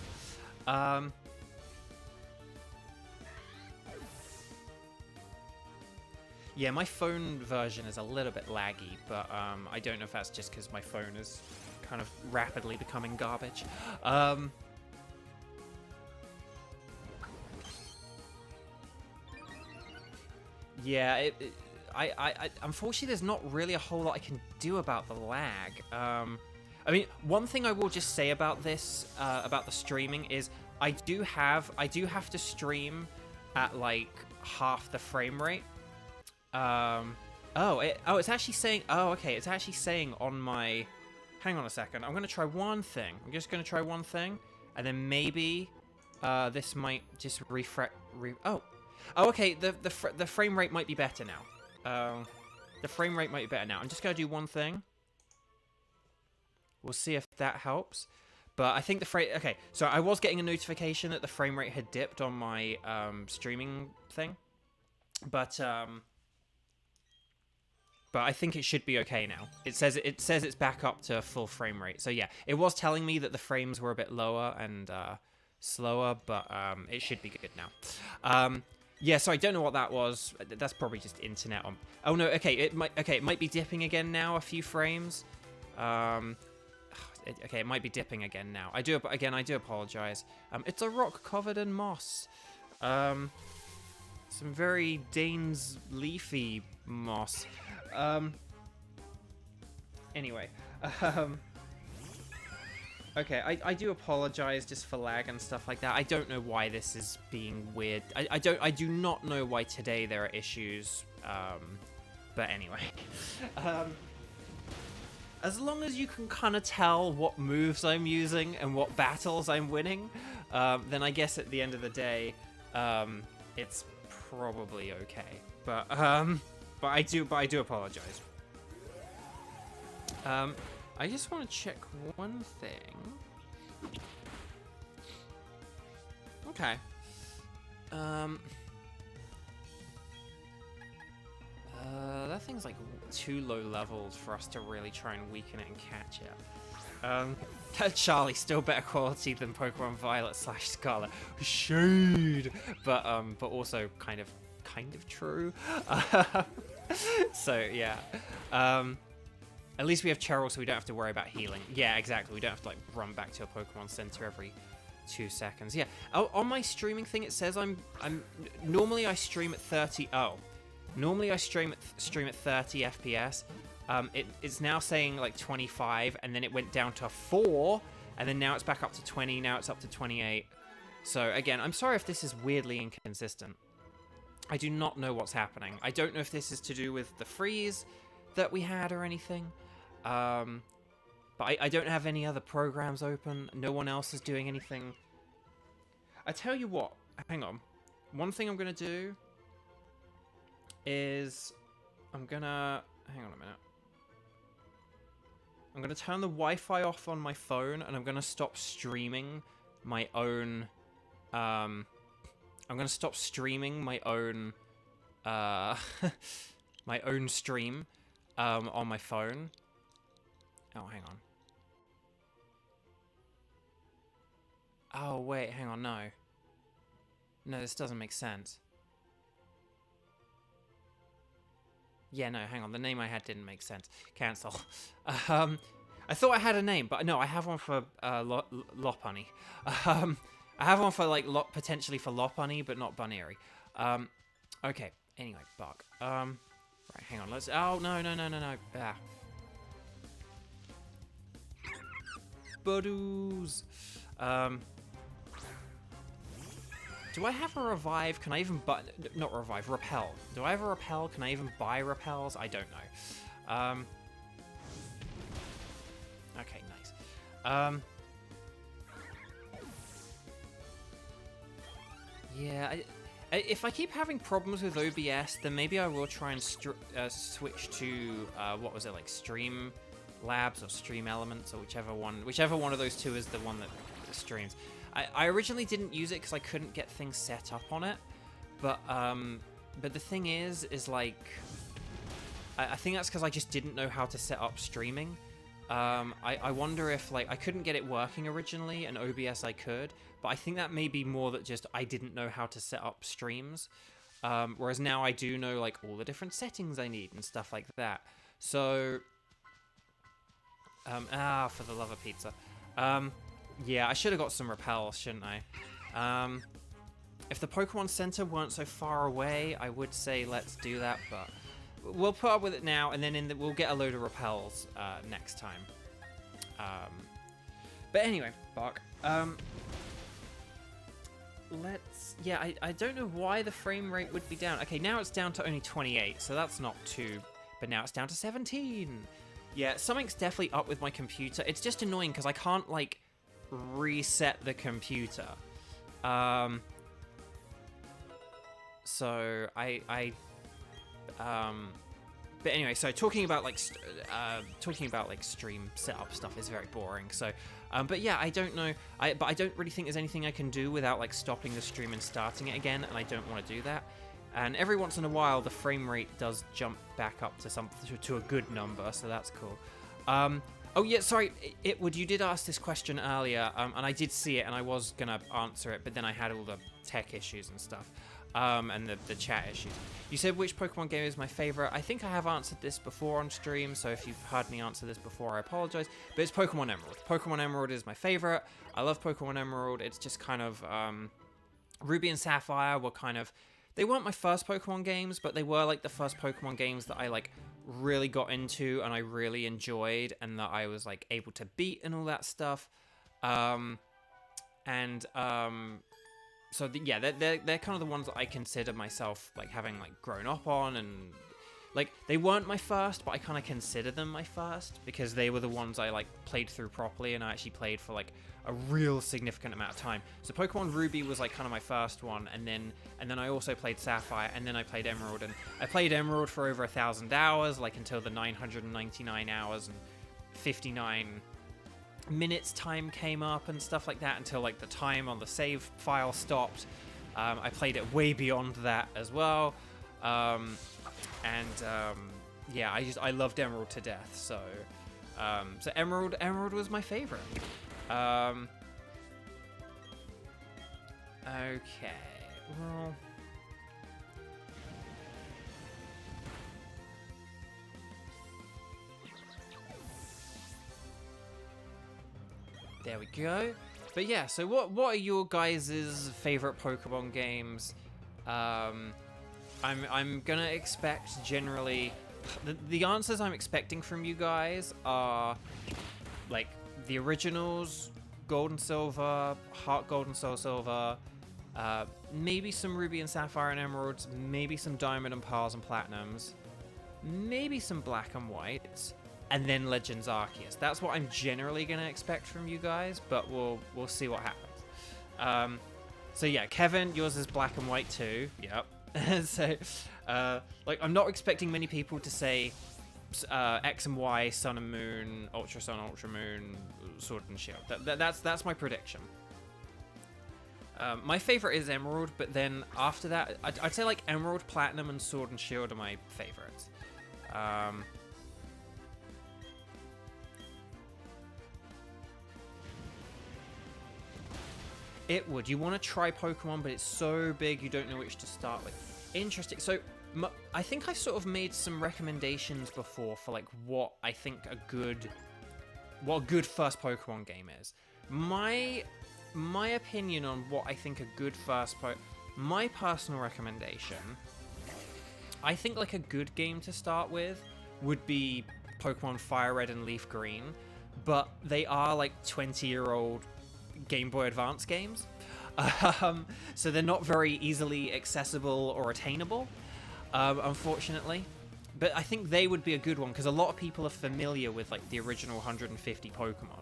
Yeah, my phone version is a little bit laggy, but I don't know if that's just because my phone is kind of rapidly becoming garbage. Yeah, I unfortunately there's not really a whole lot I can do about the lag. I mean, one thing I will just say about this, about the streaming, is I do have to stream at like half the frame rate. It's actually saying, okay, it's actually saying on my. Hang on a second. I'm going to try one thing. I'm just going to try one thing. And then maybe this might just refresh. Okay. The frame rate might be better now. The frame rate might be better now. I'm just going to do one thing. We'll see if that helps. But I think the frame... Okay, so I was getting a notification that the frame rate had dipped on my streaming thing. But I think it should be okay now. It says it's back up to full frame rate. So yeah, it was telling me that the frames were a bit lower and slower, but it should be good now. Yeah, so I don't know what that was. That's probably just internet on. Oh no, okay, it might be dipping again now. A few frames. Okay, it might be dipping again now. I do apologize. It's a rock covered in moss. Some very Dainsleify moss. Anyway, okay, I do apologize just for lag and stuff like that. I don't know why this is being weird. I do not know why today there are issues. But anyway, as long as you can kind of tell what moves I'm using and what battles I'm winning, then I guess at the end of the day, it's probably okay. But I do apologize. I just want to check one thing. Okay. That thing's like too low leveled for us to really try and weaken it and catch it. Charlie, still better quality than Pokemon Violet / Scarlet. Shade! But also kind of true. So, yeah. At least we have Cheryl, so we don't have to worry about healing. Yeah, exactly. We don't have to, like, run back to a Pokemon Center every 2 seconds. Yeah. Oh, on my streaming thing, it says normally I stream at 30... Oh. Normally I stream at 30 FPS. It's now saying, like, 25, and then it went down to 4, and then now it's back up to 20, now it's up to 28. So, again, I'm sorry if this is weirdly inconsistent. I do not know what's happening. I don't know if this is to do with the freeze that we had or anything. But I don't have any other programs open. No one else is doing anything. I tell you what. Hang on. One thing I'm going to do is I'm going to... Hang on a minute. I'm going to turn the Wi-Fi off on my phone, and I'm going to stop streaming my own... I'm going to stop streaming my own... my own stream on my phone. Oh, hang on. Oh, wait, hang on, no. No, this doesn't make sense. Yeah, no, hang on. The name I had didn't make sense. Cancel. I thought I had a name, but no, I have one for Lopunny. I have one for, like, potentially for Lopunny, but not Bunnery. Okay, anyway, Buck. Right, hang on, let's... Oh, no. Ah. Budoos. Do I have a revive? Can I even buy... Not revive, repel. Do I have a repel? Can I even buy repels? I don't know. Okay, nice. Yeah, if I keep having problems with OBS, then maybe I will try and switch to, what was it, like Stream Labs or Stream Elements, or whichever one of those two is the one that streams. I originally didn't use it because I couldn't get things set up on it, but the thing is like, I think that's because I just didn't know how to set up streaming. I wonder if, like, I couldn't get it working originally, and OBS I could, but I think that may be more that just I didn't know how to set up streams, whereas now I do know, like, all the different settings I need and stuff like that. So, for the love of pizza. Yeah, I should have got some repels, shouldn't I? If the Pokemon Center weren't so far away, I would say let's do that, but we'll put up with it now, and then we'll get a load of repels next time. But anyway, Bark. Yeah, I don't know why the frame rate would be down. Okay, now it's down to only 28, so that's not too... But now it's down to 17. Yeah, something's definitely up with my computer. It's just annoying because I can't, like, reset the computer. So but anyway, so talking about like stream setup stuff is very boring. So, but yeah, I don't know. But I don't really think there's anything I can do without like stopping the stream and starting it again, and I don't want to do that. And every once in a while, the frame rate does jump back up to a good number, so that's cool. Oh yeah, sorry, Itwood, you did ask this question earlier, and I did see it, and I was gonna answer it, but then I had all the tech issues and stuff. and the chat issues. You said which Pokemon game is my favorite. I think I have answered this before on stream, so if you've heard me answer this before, I apologize. But it's Pokemon Emerald. Pokemon Emerald is my favorite. I love Pokemon Emerald. It's just kind of Ruby and Sapphire were kind of, they weren't my first Pokemon games, but they were like the first Pokemon games that I like really got into and I really enjoyed and that I was like able to beat and all that stuff. So yeah, they're kind of the ones that I consider myself like having like grown up on, and like they weren't my first, but I kind of consider them my first because they were the ones I like played through properly, and I actually played for like a real significant amount of time. So Pokemon Ruby was like kind of my first one, and then I also played Sapphire, and then I played Emerald, and I played Emerald for over 1,000 hours, like until the 999 hours and 59 minutes time came up and stuff like that, until like the time on the save file stopped. I played it way beyond that as well, yeah, I loved Emerald to death. So Emerald was my favorite. Okay, well, there we go. But yeah, so what are your guys' favorite Pokemon games? I'm gonna expect generally the answers I'm expecting from you guys are like the originals, Gold and Silver, Heart Gold and Soul Silver, maybe some Ruby and Sapphire and Emeralds, maybe some Diamond and Pearls and Platinums, maybe some Black and Whites, and then Legends Arceus. That's what I'm generally going to expect from you guys, but we'll see what happens. So yeah, Kevin, yours is Black and White too. Yep. So, like, I'm not expecting many people to say X and Y, Sun and Moon, Ultra Sun, Ultra Moon, Sword and Shield. That's my prediction. My favorite is Emerald, but then after that, I'd say like Emerald, Platinum, and Sword and Shield are my favorites. It would. You want to try Pokemon, but it's so big you don't know which to start with. Interesting. So I think I've sort of made some recommendations before for like what I think a good first Pokemon game is. My opinion on what I think a good first my personal recommendation, I think like a good game to start with would be Pokemon Fire Red and Leaf Green, but they are like 20-year-old Game Boy Advance games, so they're not very easily accessible or attainable, unfortunately. But I think they would be a good one because a lot of people are familiar with like the original 150 Pokemon.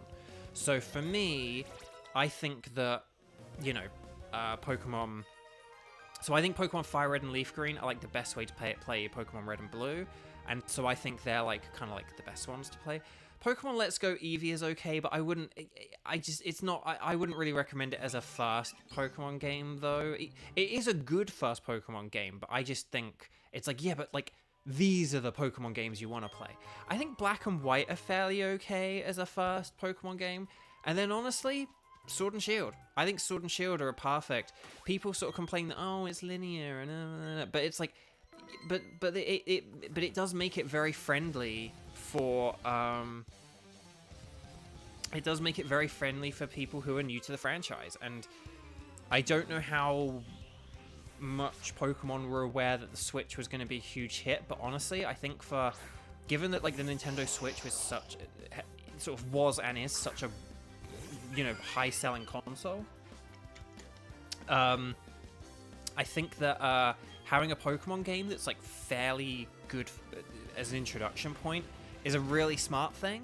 So for me, I think that, you know, Pokemon. So I think Pokemon Fire Red and Leaf Green are like the best way to play Pokemon Red and Blue, and so I think they're like kind of like the best ones to play. Pokemon Let's Go Eevee is okay, but I wouldn't. I wouldn't really recommend it as a first Pokemon game, though. It is a good first Pokemon game, but I just think it's like, yeah, but like these are the Pokemon games you want to play. I think Black and White are fairly okay as a first Pokemon game, and then honestly, Sword and Shield. I think Sword and Shield are perfect. People sort of complain that it's linear and but it's like, but it does make it very friendly for it does make it very friendly for people who are new to the franchise. And I don't know how much Pokemon were aware that the Switch was going to be a huge hit, but honestly, I think given that like the Nintendo Switch was sort of was and is such a, you know, high selling console, I think that having a Pokemon game that's like fairly good as an introduction point is a really smart thing.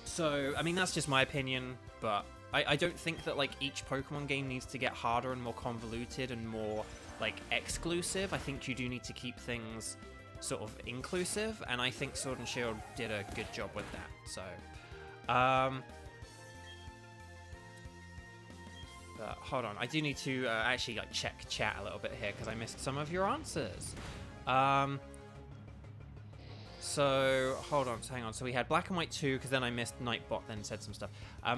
So, I mean, that's just my opinion, but I don't think that like each Pokemon game needs to get harder and more convoluted and more like exclusive. I think you do need to keep things sort of inclusive, and I think Sword and Shield did a good job with that. So, hold on, I do need to actually like check chat a little bit here because I missed some of your answers. So, hold on, so hang on. So we had Black and White 2, because then I missed Nightbot, then said some stuff.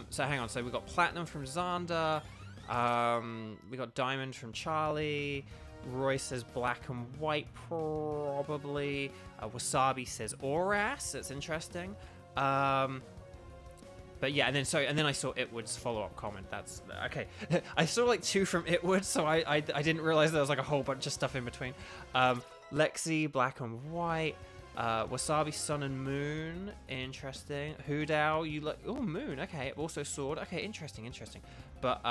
So hang on, so we got Platinum from Xander, We got Diamond from Charlie. Roy says black and white, probably. Wasabi says Oras. That's interesting. But yeah, and then I saw Itwood's follow-up comment. That's okay. I saw like 2 from Itwood, so I didn't realize there was like a whole bunch of stuff in between. Lexi, black and white. Wasabi, sun and moon. Interesting. Hoodao, you like? Oh, moon. Okay. Also sword. Okay, interesting. But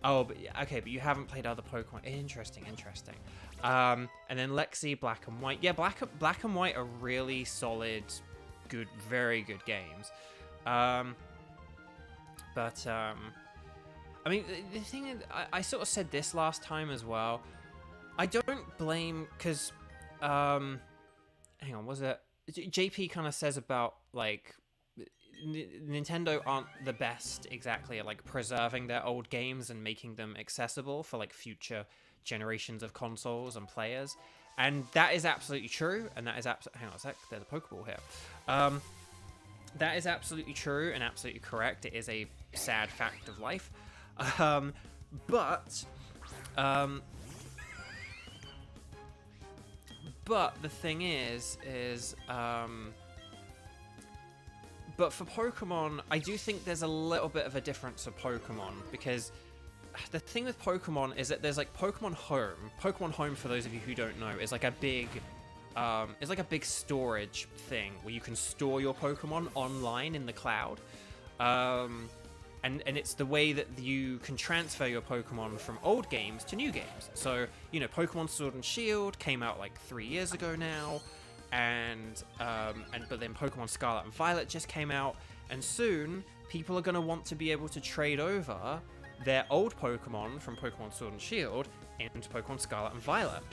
but you haven't played other Pokemon. Interesting. And then Lexi, black and white. Yeah, black and white are really solid, good, very good games. I mean, the thing is, I sort of said this last time as well. I don't blame, because, hang on, was it? JP kind of says about, like, Nintendo aren't the best exactly at, like, preserving their old games and making them accessible for, like, future generations of consoles and players. And that is absolutely true, and that is hang on a sec, there's a Pokeball here. That is absolutely true and absolutely correct. It is a sad fact of life. But the thing is, but for Pokemon, I do think there's a little bit of a difference of Pokemon, because the thing with Pokemon is that there's like Pokemon Home. Pokemon Home, for those of you who don't know, is like a big it's like a big storage thing where you can store your Pokemon online in the cloud. And it's the way that you can transfer your Pokemon from old games to new games. So, you know, Pokemon Sword and Shield came out like 3 years ago now, but then Pokemon Scarlet and Violet just came out, and soon people are going to want to be able to trade over their old Pokemon from Pokemon Sword and Shield into Pokemon Scarlet and Violet.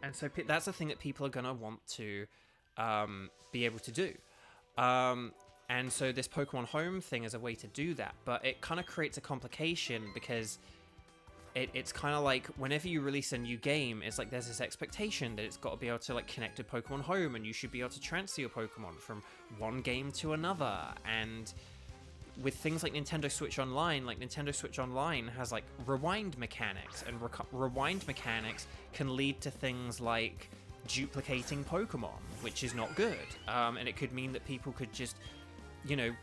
And so that's the thing that people are going to want to be able to do. And so this Pokemon Home thing is a way to do that. But it kind of creates a complication, because it's kind of like whenever you release a new game, it's like there's this expectation that it's got to be able to like connect to Pokemon Home, and you should be able to transfer your Pokemon from one game to another. And with things like Nintendo Switch Online, like Nintendo Switch Online has like rewind mechanics, and rewind mechanics can lead to things like duplicating Pokemon, which is not good. And it could mean that people could just, you know,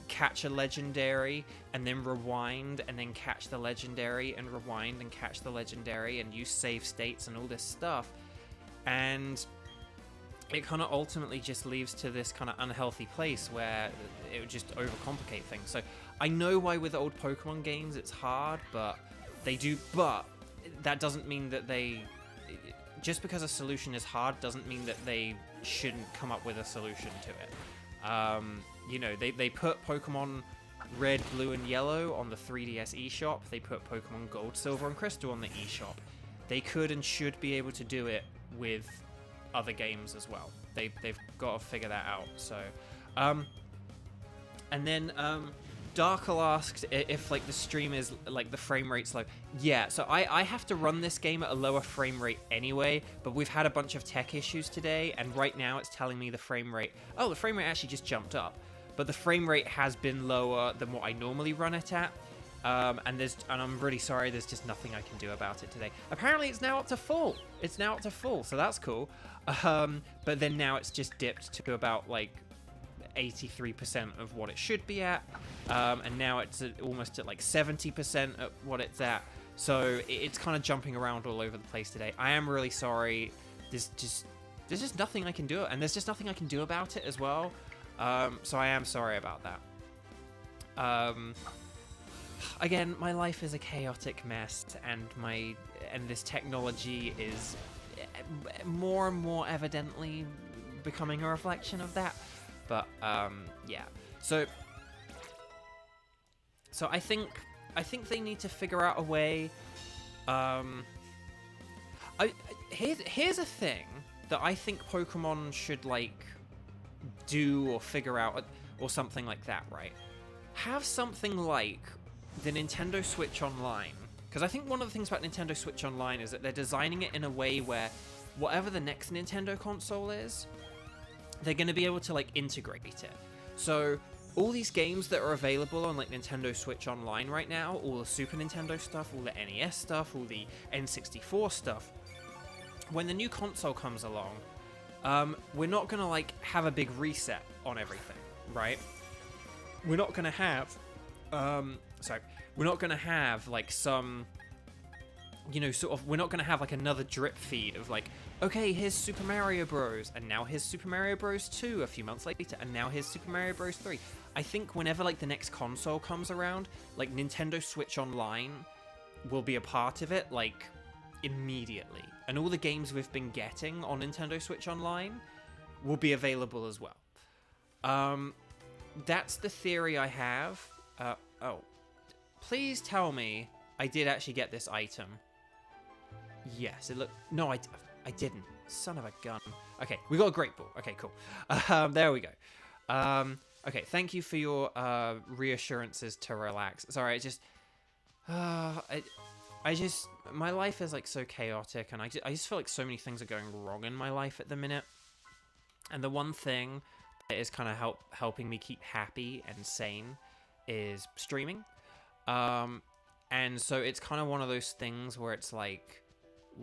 catch a legendary and then rewind and then catch the legendary and rewind and catch the legendary and use save states and all this stuff. And it kind of ultimately just leads to this kind of unhealthy place where it would just overcomplicate things. So I know why with old Pokemon games it's hard, but that doesn't mean that just because a solution is hard doesn't mean that they shouldn't come up with a solution to it. You know, they put Pokemon Red, Blue, and Yellow on the 3DS eShop. They put Pokemon Gold, Silver, and Crystal on the eShop. They could and should be able to do it with other games as well. They've got to figure that out. So, and then Darkle asked if like the stream is like the frame rate's low. Yeah, so I have to run this game at a lower frame rate anyway, but we've had a bunch of tech issues today, and right now it's telling me the frame rate actually just jumped up, but the frame rate has been lower than what I normally run it at. And I'm really sorry, there's just nothing I can do about it today. Apparently it's now up to full. So that's cool. But then now it's just dipped to about like 83% of what it should be at. And now it's almost at like 70% at what it's at. So it's kind of jumping around all over the place today. I am really sorry. There's just nothing I can do, and there's just nothing I can do about it as well. So I am sorry about that. Again, my life is a chaotic mess, and this technology is more and more evidently becoming a reflection of that. But yeah. So I think they need to figure out a way. Here's a thing that I think Pokemon should like do or figure out, or something like that, right? Have something like the Nintendo Switch Online, because I think one of the things about Nintendo Switch Online is that they're designing it in a way where whatever the next Nintendo console is, they're going to be able to like integrate it. So all these games that are available on like Nintendo Switch Online right now, all the Super Nintendo stuff, all the NES stuff, all the N64 stuff, when the new console comes along, we're not going to like have a big reset on everything, right? We're not going to have, we're not going to have like some, you know, sort of, we're not going to have like another drip feed of like, okay, here's Super Mario Bros. And now here's Super Mario Bros. 2 a few months later. And now here's Super Mario Bros. 3. I think whenever like the next console comes around, like Nintendo Switch Online will be a part of it, like immediately. And all the games we've been getting on Nintendo Switch Online will be available as well. That's the theory I have. Oh, please tell me I did actually get this item. Yes, it looked... No, I didn't. Son of a gun. Okay, we got a Great Ball. Okay, cool. There we go. Okay, thank you for your reassurances to relax. Sorry, it just... I just... My life is, like, so chaotic, and I just feel like so many things are going wrong in my life at the minute. And the one thing that is kind of helping me keep happy and sane is streaming. And so it's kind of one of those things where it's like...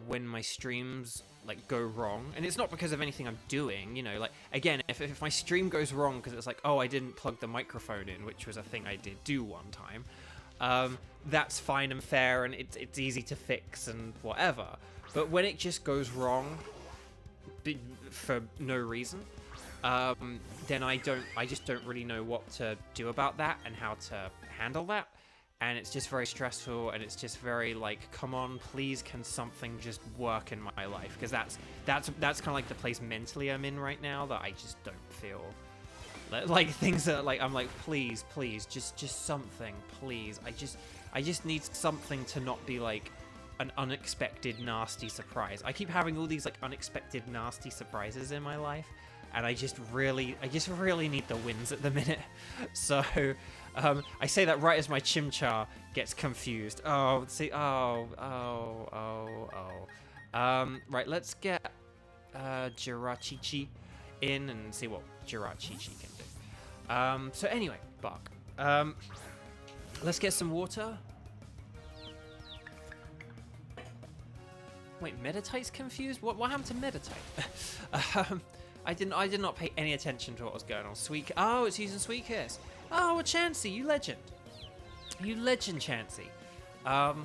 when my streams like go wrong, and it's not because of anything I'm doing, you know, like again, if my stream goes wrong because it's like, oh, I didn't plug the microphone in, which was a thing I did do one time, that's fine and fair, and it's easy to fix and whatever. But when it just goes wrong for no reason, then I just don't really know what to do about that and how to handle that. And it's just very stressful, and it's just very like, come on, please, can something just work in my life? Because that's kind of like the place mentally I'm in right now, that I just don't feel like things are like, I'm like, please, just something, please. I just need something to not be like an unexpected nasty surprise. I keep having all these like unexpected nasty surprises in my life, and I just really need the wins at the minute. So I say that right as my Chimchar gets confused. Oh, see, oh. Right, let's get Jiraqiqi in and see what Jiraqiqi can do. So anyway, Bark. Let's get some water. Wait, Meditate's confused? What happened to Meditate? I did not pay any attention to what was going on. Oh, it's using Sweet Kiss. Oh, well, Chansey, you legend. You legend, Chansey. But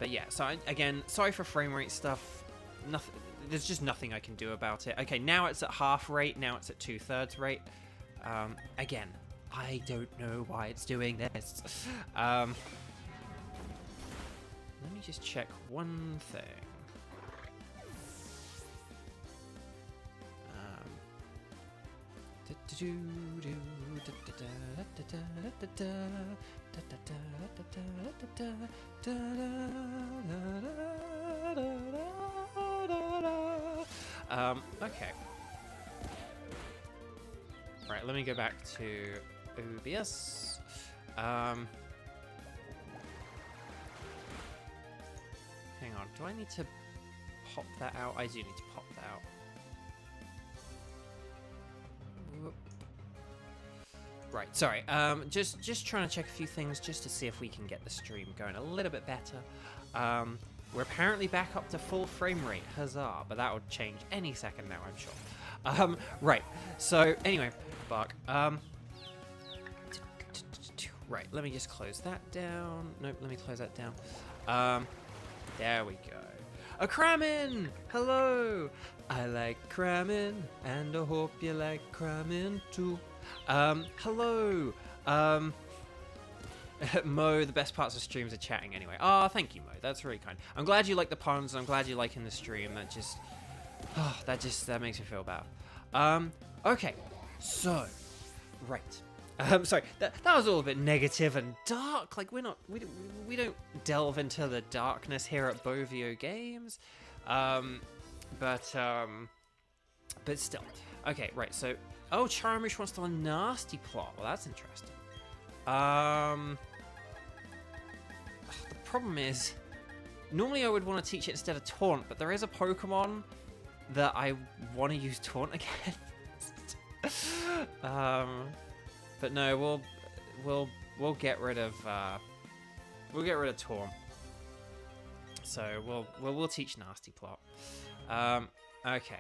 yeah, so again, sorry for frame rate stuff. Nothing. There's just nothing I can do about it. Okay, now it's at half rate. Now it's at 2/3 rate. Again, I don't know why it's doing this. Let me just check one thing. Okay. Right, let me go back to OBS. Hang on, do I need to pop that out? I do need to pop that out. Whoop. Right, sorry. Just trying to check a few things just to see if we can get the stream going a little bit better. We're apparently back up to full frame rate, huzzah! But that would change any second now, I'm sure. Right. So anyway, Bark. Right. Let me just close that down. Nope. Let me close that down. There we go. A Kramin! Hello! I like Kramin, and I hope you like Kramin too. Hello! Mo, the best parts of streams are chatting anyway. Oh, thank you, Mo. That's really kind. I'm glad you like the puns, and I'm glad you're liking the stream. That makes me feel bad. Okay. So, right. Sorry, that was all a bit negative and dark. Like, we don't delve into the darkness here at Bovio Games. But still. Okay, right, so... Oh, Charamouche wants to learn nasty plot. Well, that's interesting. The problem is... Normally I would want to teach it instead of taunt, but there is a Pokemon that I want to use Taunt again. But no, we'll get rid of Taunt. So we'll teach Nasty Plot. Okay.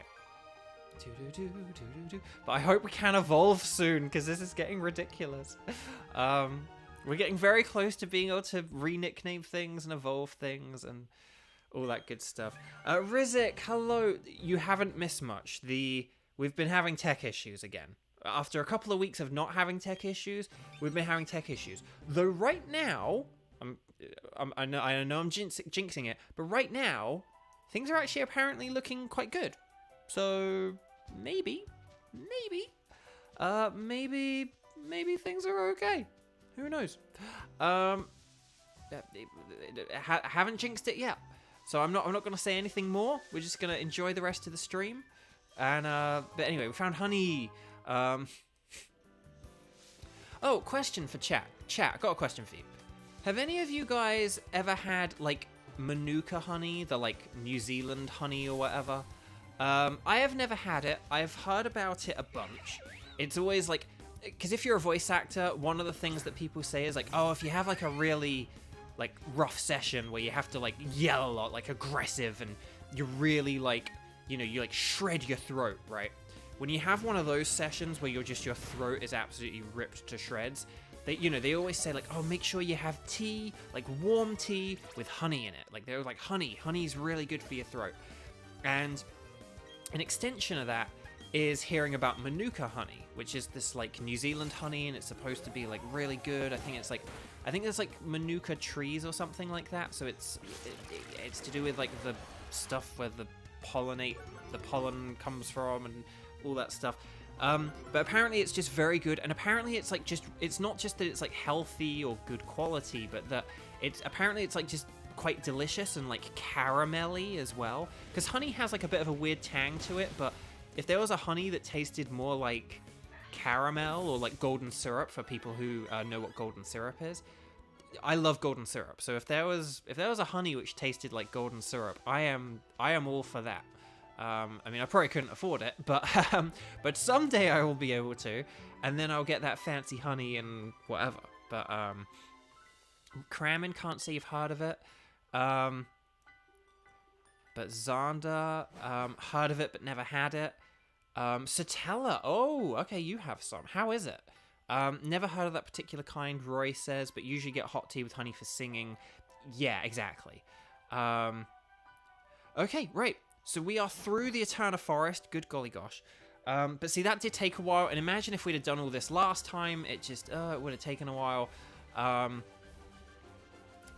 But I hope we can evolve soon, because this is getting ridiculous. We're getting very close to being able to re-nickname things and evolve things and all that good stuff. Rizik, hello. You haven't missed much. We've been having tech issues again. After a couple of weeks of not having tech issues, we've been having tech issues. Though right now, I know I'm jinxing it, but right now, things are actually apparently looking quite good. So maybe things are okay. Who knows? Haven't jinxed it yet. So I'm not going to say anything more. We're just going to enjoy the rest of the stream. And but anyway, we found honey. Oh, question for chat. Chat, I got a question for you. Have any of you guys ever had like Manuka honey, the like New Zealand honey or whatever? I have never had it. I've heard about it a bunch. It's always like, because if you're a voice actor, one of the things that people say is like, oh, if you have like a really like rough session where you have to like yell a lot, like aggressive, and you really like, you know, you like shred your throat, right? When you have one of those sessions where your throat is absolutely ripped to shreds, they always say like, oh, make sure you have tea, like warm tea with honey in it. Like they're like, honey's really good for your throat. And an extension of that is hearing about Manuka honey, which is this like New Zealand honey, and it's supposed to be like really good. I think there's like Manuka trees or something like that. So it's to do with like the stuff where the pollen comes from and all that stuff. But apparently it's just very good, and apparently it's like it's not just that it's like healthy or good quality, but that it's like just quite delicious and like caramelly as well. Because honey has like a bit of a weird tang to it, but if there was a honey that tasted more like caramel or like golden syrup, for people who know what golden syrup is, I love golden syrup. So if there was a honey which tasted like golden syrup, I am all for that. I mean, I probably couldn't afford it, but someday I will be able to, and then I'll get that fancy honey and whatever. But Kramen, can't say you've heard of it. But Xander, heard of it but never had it. Satella, oh, okay, you have some. How is it? Never heard of that particular kind, Roy says, but usually get hot tea with honey for singing. Yeah, exactly. Okay, right. So we are through the Eterna Forest. Good golly gosh. But see, that did take a while. And imagine if we'd have done all this last time. It just, it would have taken a while.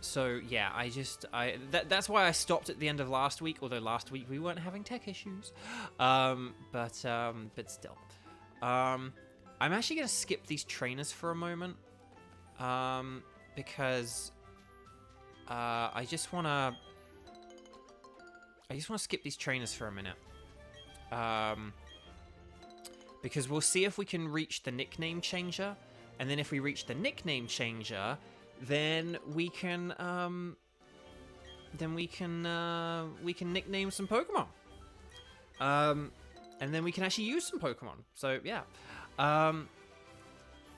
So yeah, that's why I stopped at the end of last week. Although last week we weren't having tech issues. But still. I'm actually going to skip these trainers for a moment. Because I just want to skip these trainers for a minute. Because we'll see if we can reach the nickname changer, and then if we reach the nickname changer, then we can nickname some Pokemon. And then we can actually use some Pokemon. So yeah.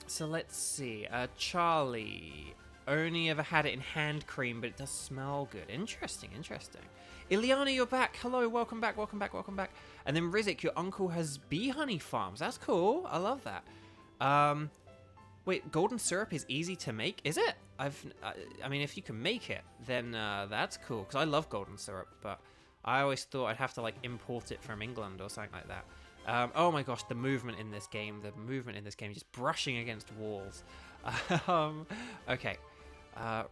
So let's see. Charlie. Only ever had it in hand cream, but it does smell good. Interesting. Ileana, you're back. Hello, welcome back. And then Rizik, your uncle has bee honey farms. That's cool. I love that. Wait, golden syrup is easy to make? Is it? I mean, if you can make it, then that's cool. Because I love golden syrup, but I always thought I'd have to like import it from England or something like that. Oh my gosh, the movement in this game, just brushing against walls. Okay.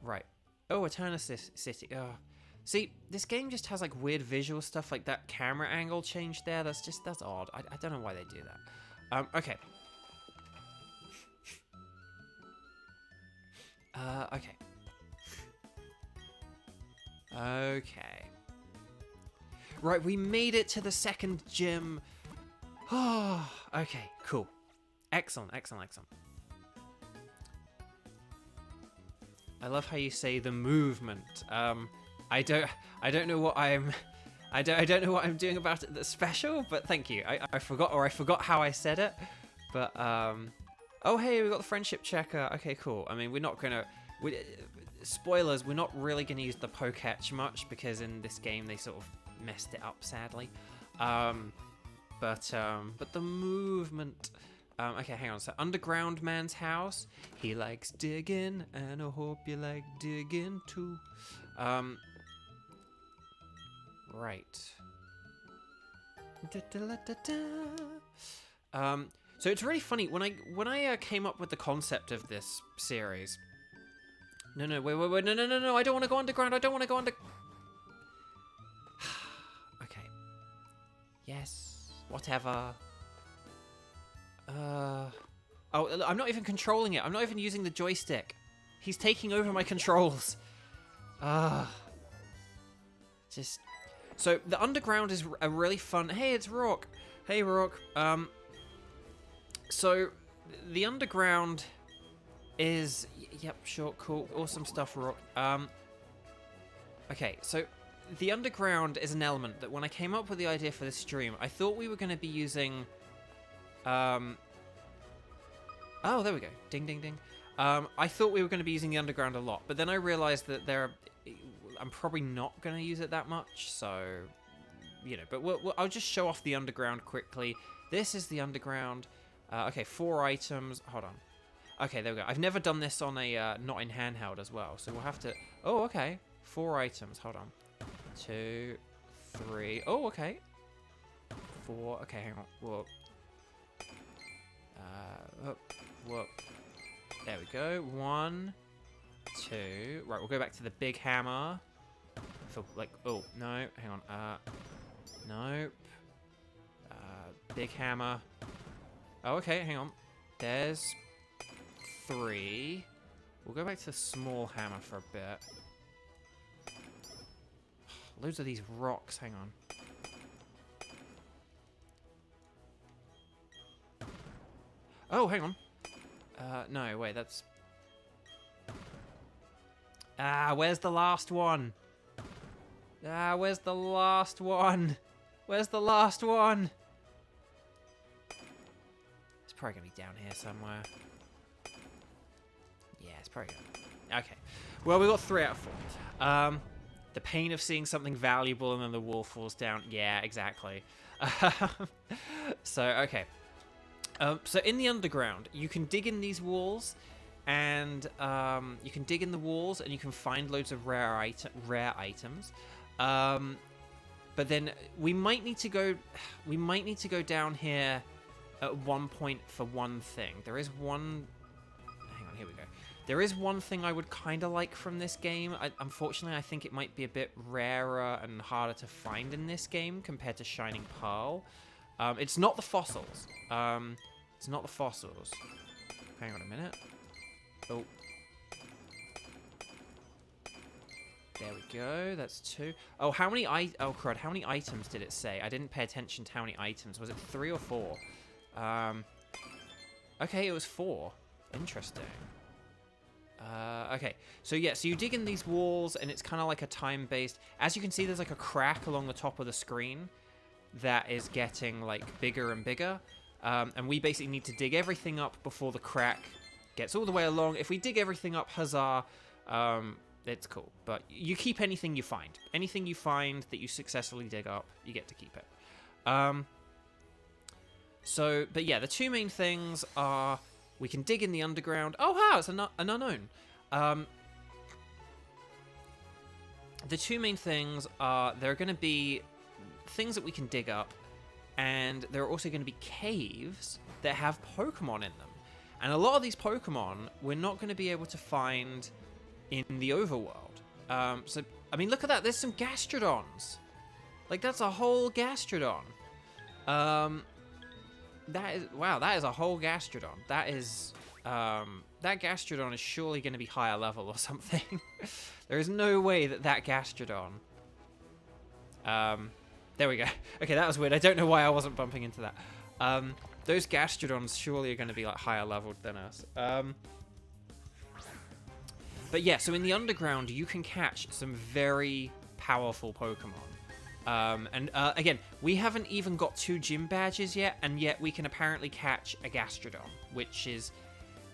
Right. Oh, Eterna City. Oh. See, this game just has like weird visual stuff, like that camera angle change there. That's odd. I don't know why they do that. Okay. Okay. Okay. Right, we made it to the second gym. Oh, okay, cool. Excellent. I love how you say the movement. I don't know what I'm I don't know what I'm doing about it that's special, but thank you. I forgot how I said it. But oh hey, we got the friendship checker. Okay, cool. I mean, we're not gonna. Spoilers. We're not really gonna use the Poketch much because in this game they sort of messed it up, sadly. But the movement. Okay, hang on. So, underground man's house. He likes digging, and I hope you like digging too. Right. So it's really funny when I came up with the concept of this series. No, wait, no! I don't want to go underground. I don't want to go under. Okay. Yes. Whatever. Oh, I'm not even controlling it. I'm not even using the joystick. He's taking over my controls. Just. So the underground is a really fun. Hey, it's Rock. Hey, Rock. So the underground is. Yep, sure, cool, awesome stuff, Rock. Okay, so the underground is an element that when I came up with the idea for this stream, I thought we were going to be using. Oh, there we go. Ding, ding, ding. I thought we were going to be using the underground a lot, but then I realized that I'm probably not going to use it that much, so, you know, but I'll just show off the underground quickly. This is the underground. Okay, 4 items. Hold on. Okay, there we go. I've never done this on a not in handheld as well, so we'll have to. Oh, okay. 4 items. Hold on. 2, 3. Oh, okay. 4. Okay, hang on. Whoa. Whoa. There we go. 1, 2. Right, we'll go back to the big hammer. So, like, oh, no. Hang on. Nope. Big hammer. Oh, okay, hang on. There's 3. We'll go back to the small hammer for a bit. Loads of these rocks, hang on. Oh, hang on. No, wait, that's... where's the last one? Where's the last one? Where's the last one? It's probably gonna be down here somewhere. Yeah, it's probably gonna... Okay. Well, we got 3 out of 4. The pain of seeing something valuable and then the wall falls down. Yeah, exactly. So, okay. So in the underground, you can dig in these walls, and you can dig in the walls, and you can find loads of rare items. But then we might need to go down here at one point for one thing. There is one. Hang on, here we go. There is one thing I would kind of like from this game. Unfortunately, I think it might be a bit rarer and harder to find in this game compared to Shining Pearl. It's not the fossils. It's not the fossils. Hang on a minute. Oh. There we go. That's 2. Oh, how many oh crud, how many items did it say? I didn't pay attention to how many items. Was it 3 or 4? Okay, it was 4. Interesting. Okay, so yeah, so you dig in these walls, and it's kind of like a time-based... As you can see, there's like a crack along the top of the screen that is getting like bigger and bigger. And we basically need to dig everything up before the crack gets all the way along. If we dig everything up, huzzah, it's cool. But you keep anything you find. Anything you find that you successfully dig up, you get to keep it. But yeah, the 2 main things are we can dig in the underground. Oh, wow, it's an unknown. The 2 main things are there are going to be things that we can dig up, and there are also going to be caves that have Pokemon in them. And a lot of these Pokemon we're not going to be able to find in the overworld. So, I mean, look at that. There's some Gastrodons. Like, that's a whole Gastrodon. That is... Wow, that is a whole Gastrodon. That is... that Gastrodon is surely going to be higher level or something. There is no way that Gastrodon... there we go. Okay, that was weird. I don't know why I wasn't bumping into that. Those Gastrodons surely are going to be like higher leveled than us. But yeah, so in the underground, you can catch some very powerful Pokemon. Again, we haven't even got 2 gym badges yet, and yet we can apparently catch a Gastrodon, which is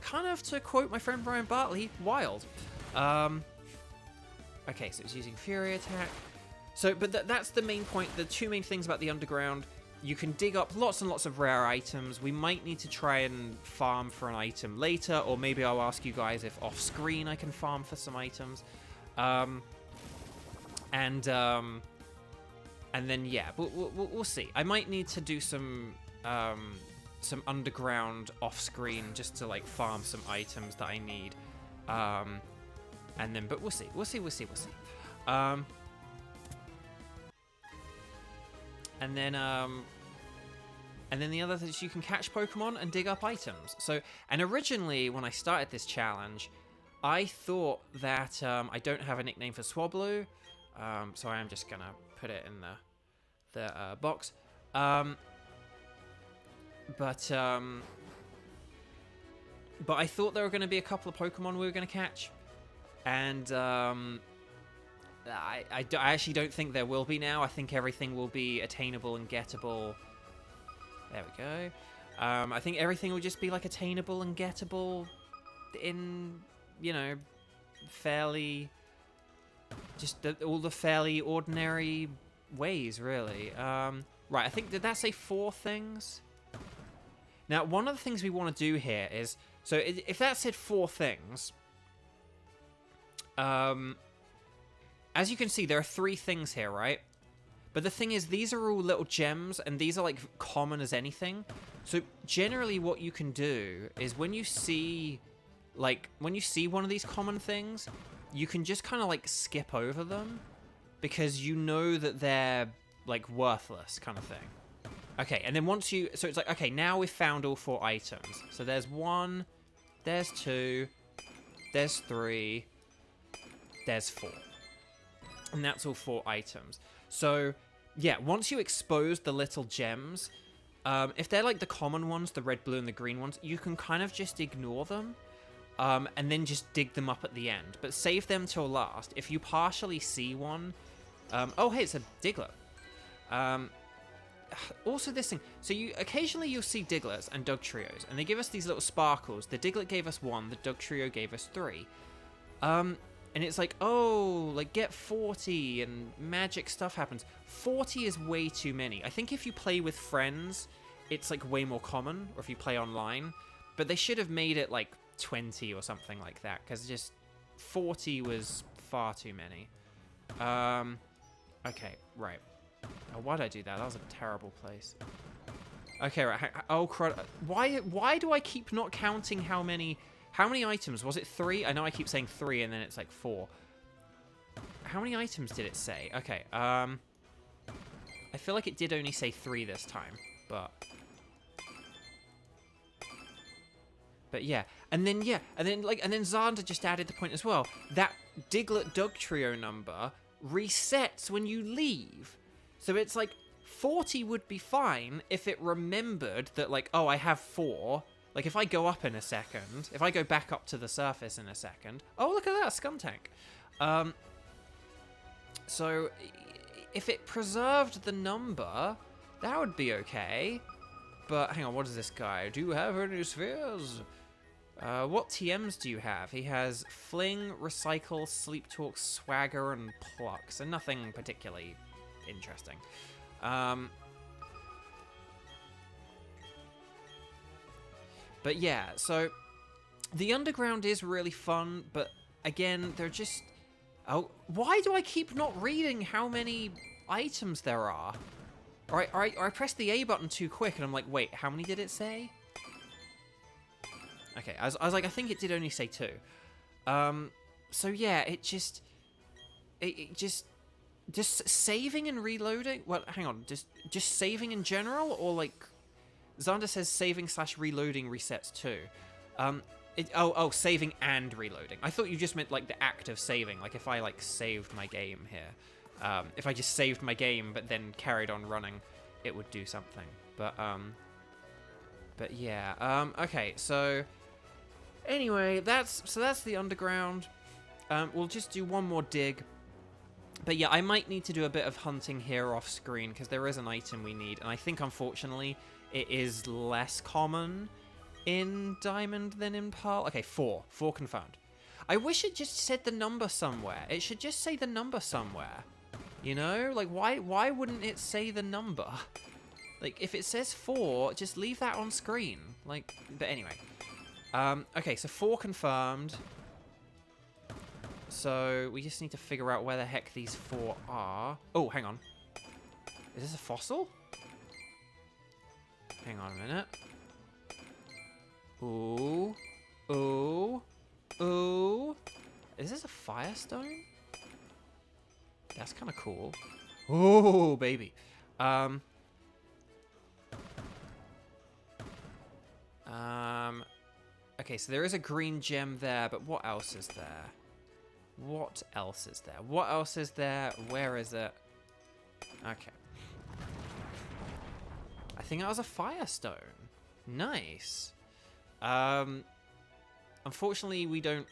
kind of, to quote my friend Brian Bartley, wild. Okay, so it's using Fury Attack. So, but that's the main point. The 2 main things about the underground: you can dig up lots and lots of rare items. We might need to try and farm for an item later, or maybe I'll ask you guys if off-screen I can farm for some items. And then yeah, we'll see. I might need to do some underground off-screen just to like farm some items that I need. And then, but we'll see. And then the other thing is you can catch Pokemon and dig up items. So, and originally when I started this challenge, I thought that I don't have a nickname for Swablu, so I am just gonna put it in the box. But I thought there were going to be a couple of Pokemon we were going to catch, and I actually don't think there will be now. I think everything will be attainable and gettable. There we go. I think everything will just be like attainable and gettable in, you know, fairly, just all the fairly ordinary ways, really. Right, I think, did that say 4 things? Now, one of the things we want to do here is, so if that said 4 things, as you can see, there are 3 things here, right? But the thing is, these are all little gems, and these are like common as anything. So generally what you can do is when you see one of these common things, you can just kind of like skip over them, because you know that they're like worthless kind of thing. Okay, and then once you, so it's like, okay, now we've found all 4 items. So there's 1, there's 2, there's 3, there's 4. And that's all 4 items. So yeah, once you expose the little gems, if they're like the common ones, the red, blue, and the green ones, you can kind of just ignore them. And then just dig them up at the end. But save them till last. If you partially see one... oh, hey, it's a Diglett. Also this thing. So occasionally you'll see Digletts and Dugtrios. And they give us these little sparkles. The Diglett gave us 1. The Dugtrio gave us 3. And it's like, oh, like get 40 and magic stuff happens. 40 is way too many. I think if you play with friends, it's like way more common. Or if you play online. But they should have made it like 20 or something like that, because just 40 was far too many. Okay, right. Oh, why'd I do that? That was a terrible place. Okay, right. Oh, crud. Why do I keep not counting how many items? Was it 3? I know I keep saying 3 and then it's like 4. How many items did it say? Okay, I feel like it did only say 3 this time, but yeah, and then Xander just added the point as well. That Diglett Dugtrio number resets when you leave. So it's like 40 would be fine if it remembered that, like, oh, I have 4. Like if I go up in a second, if I go back up to the surface in a second, oh, look at that, Skuntank. So if it preserved the number, that would be okay. But hang on, what does this guy? Do you have any spheres? What TMs do you have? He has Fling, Recycle, Sleep Talk, Swagger, and Pluck. So nothing particularly interesting. But yeah, so the underground is really fun, but again, they're just... Oh, why do I keep not reading how many items there are? Or I pressed the A button too quick, and I'm like, wait, how many did it say? Okay, I was like, I think it did only say 2. So yeah, it just saving and reloading. Well, hang on, just saving in general, or like Xander says saving / reloading resets too. Oh, saving and reloading. I thought you just meant like the act of saving. Like if I like saved my game here, if I just saved my game but then carried on running, it would do something. But yeah. Okay, so. Anyway, that's the underground. We'll just do one more dig, But yeah, I might need to do a bit of hunting here off screen because there is an item we need. And I think, unfortunately, it is less common in Diamond than in Pearl. Okay, 4. 4 confirmed. I wish it just said the number somewhere. It should just say the number somewhere. You know? Like, why wouldn't it say the number? Like, if it says 4, just leave that on screen. Like, but anyway. Okay, so 4 confirmed. So, we just need to figure out where the heck these 4 are. Oh, hang on. Is this a fossil? Hang on a minute. Ooh. Ooh. Ooh. Is this a firestone? That's kind of cool. Oh, baby. Okay, so there is a green gem there, but what else is there? What else is there? What else is there? Where is it? Okay. I think that was a firestone. Nice. Unfortunately, we don't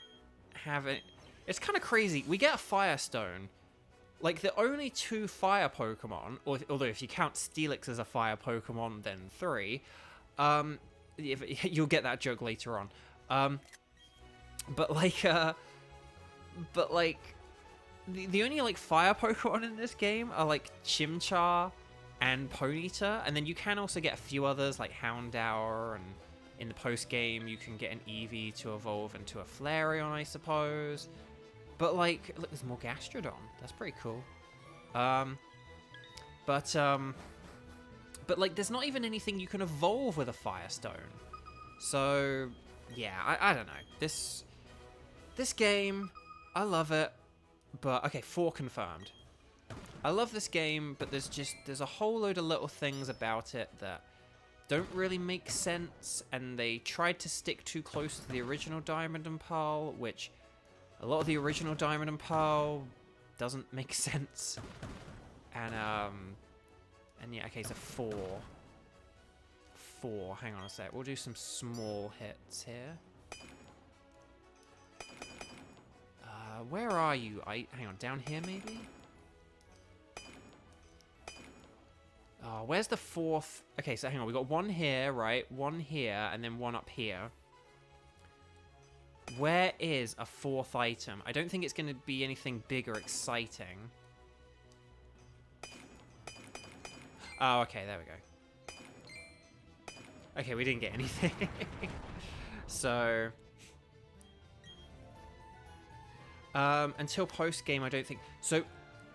have it. It's kind of crazy. We get a firestone. Like, the only 2 fire Pokemon, although if you count Steelix as a fire Pokemon, then 3. You'll get that joke later on. But the only like fire Pokemon in this game are like Chimchar and Ponyta, and then you can also get a few others like Houndour, and in the post game you can get an Eevee to evolve into a Flareon, I suppose. But like, look, there's more Gastrodon. That's pretty cool. But like, there's not even anything you can evolve with a Firestone. So yeah, I don't know. This game, I love it. But okay, 4 confirmed. I love this game, but there's a whole load of little things about it that don't really make sense, and they tried to stick too close to the original Diamond and Pearl, which a lot of the original Diamond and Pearl doesn't make sense. And yeah, okay, so 4. Hang on a sec. We'll do some small hits here. Where are you? Hang on, down here maybe? Oh, where's the 4th? Okay, so hang on, we got 1 here, right? 1 here, and then 1 up here. Where is a 4th item? I don't think it's going to be anything big or exciting. Oh, okay, there we go. Okay, we didn't get anything. So... until post-game, I don't think... So,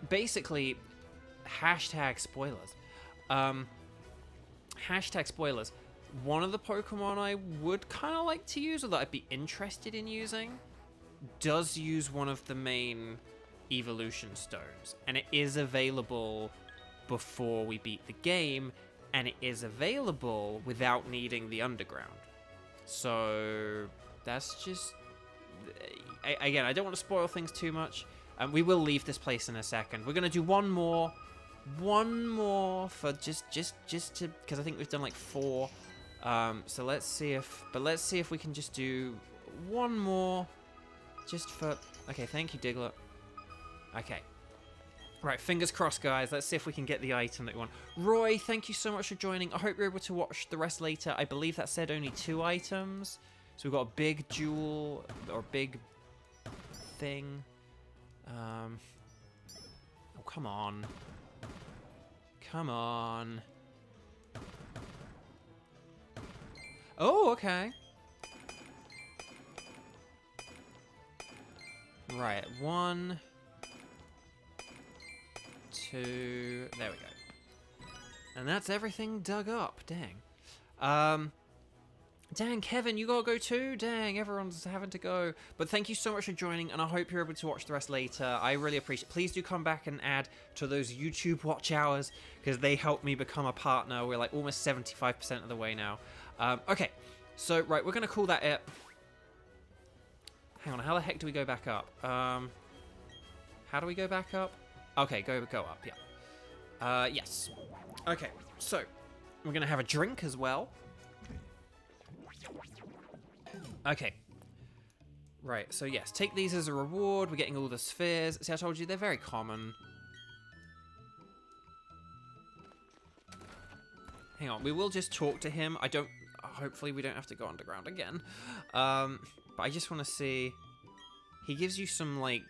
basically, hashtag spoilers. Hashtag spoilers. One of the Pokemon I would kind of like to use, or that I'd be interested in using, does use one of the main evolution stones. And it is available before we beat the game, and it is available without needing the underground. So, that's just... Again, I don't want to spoil things too much. We will leave this place in a second. We're going to do one more for just to, because I think we've done like 4. So let's see if we can just do one more, just for. Okay, thank you, Diglett. Okay, right, fingers crossed, guys. Let's see if we can get the item that we want. Roy, thank you so much for joining. I hope you're able to watch the rest later. I believe that said only 2 items, so we've got a big jewel or big thing. Oh, come on. Come on. Oh, okay. Right, 1, 2, there we go. And that's everything dug up, dang. Dang, Kevin, you gotta go too? Dang, everyone's having to go. But thank you so much for joining, and I hope you're able to watch the rest later. I really appreciate it. Please do come back and add to those YouTube watch hours, because they help me become a partner. We're like almost 75% of the way now. Okay, so, right, we're gonna call that it. Hang on, how the heck do we go back up? How do we go back up? Okay, go up, yeah. Yes. Okay, so, we're gonna have a drink as well. Okay. Right, so yes, take these as a reward. We're getting all the spheres. See, I told you, they're very common. Hang on, we will just talk to him. Hopefully we don't have to go underground again. But I just want to see... He gives you some, like...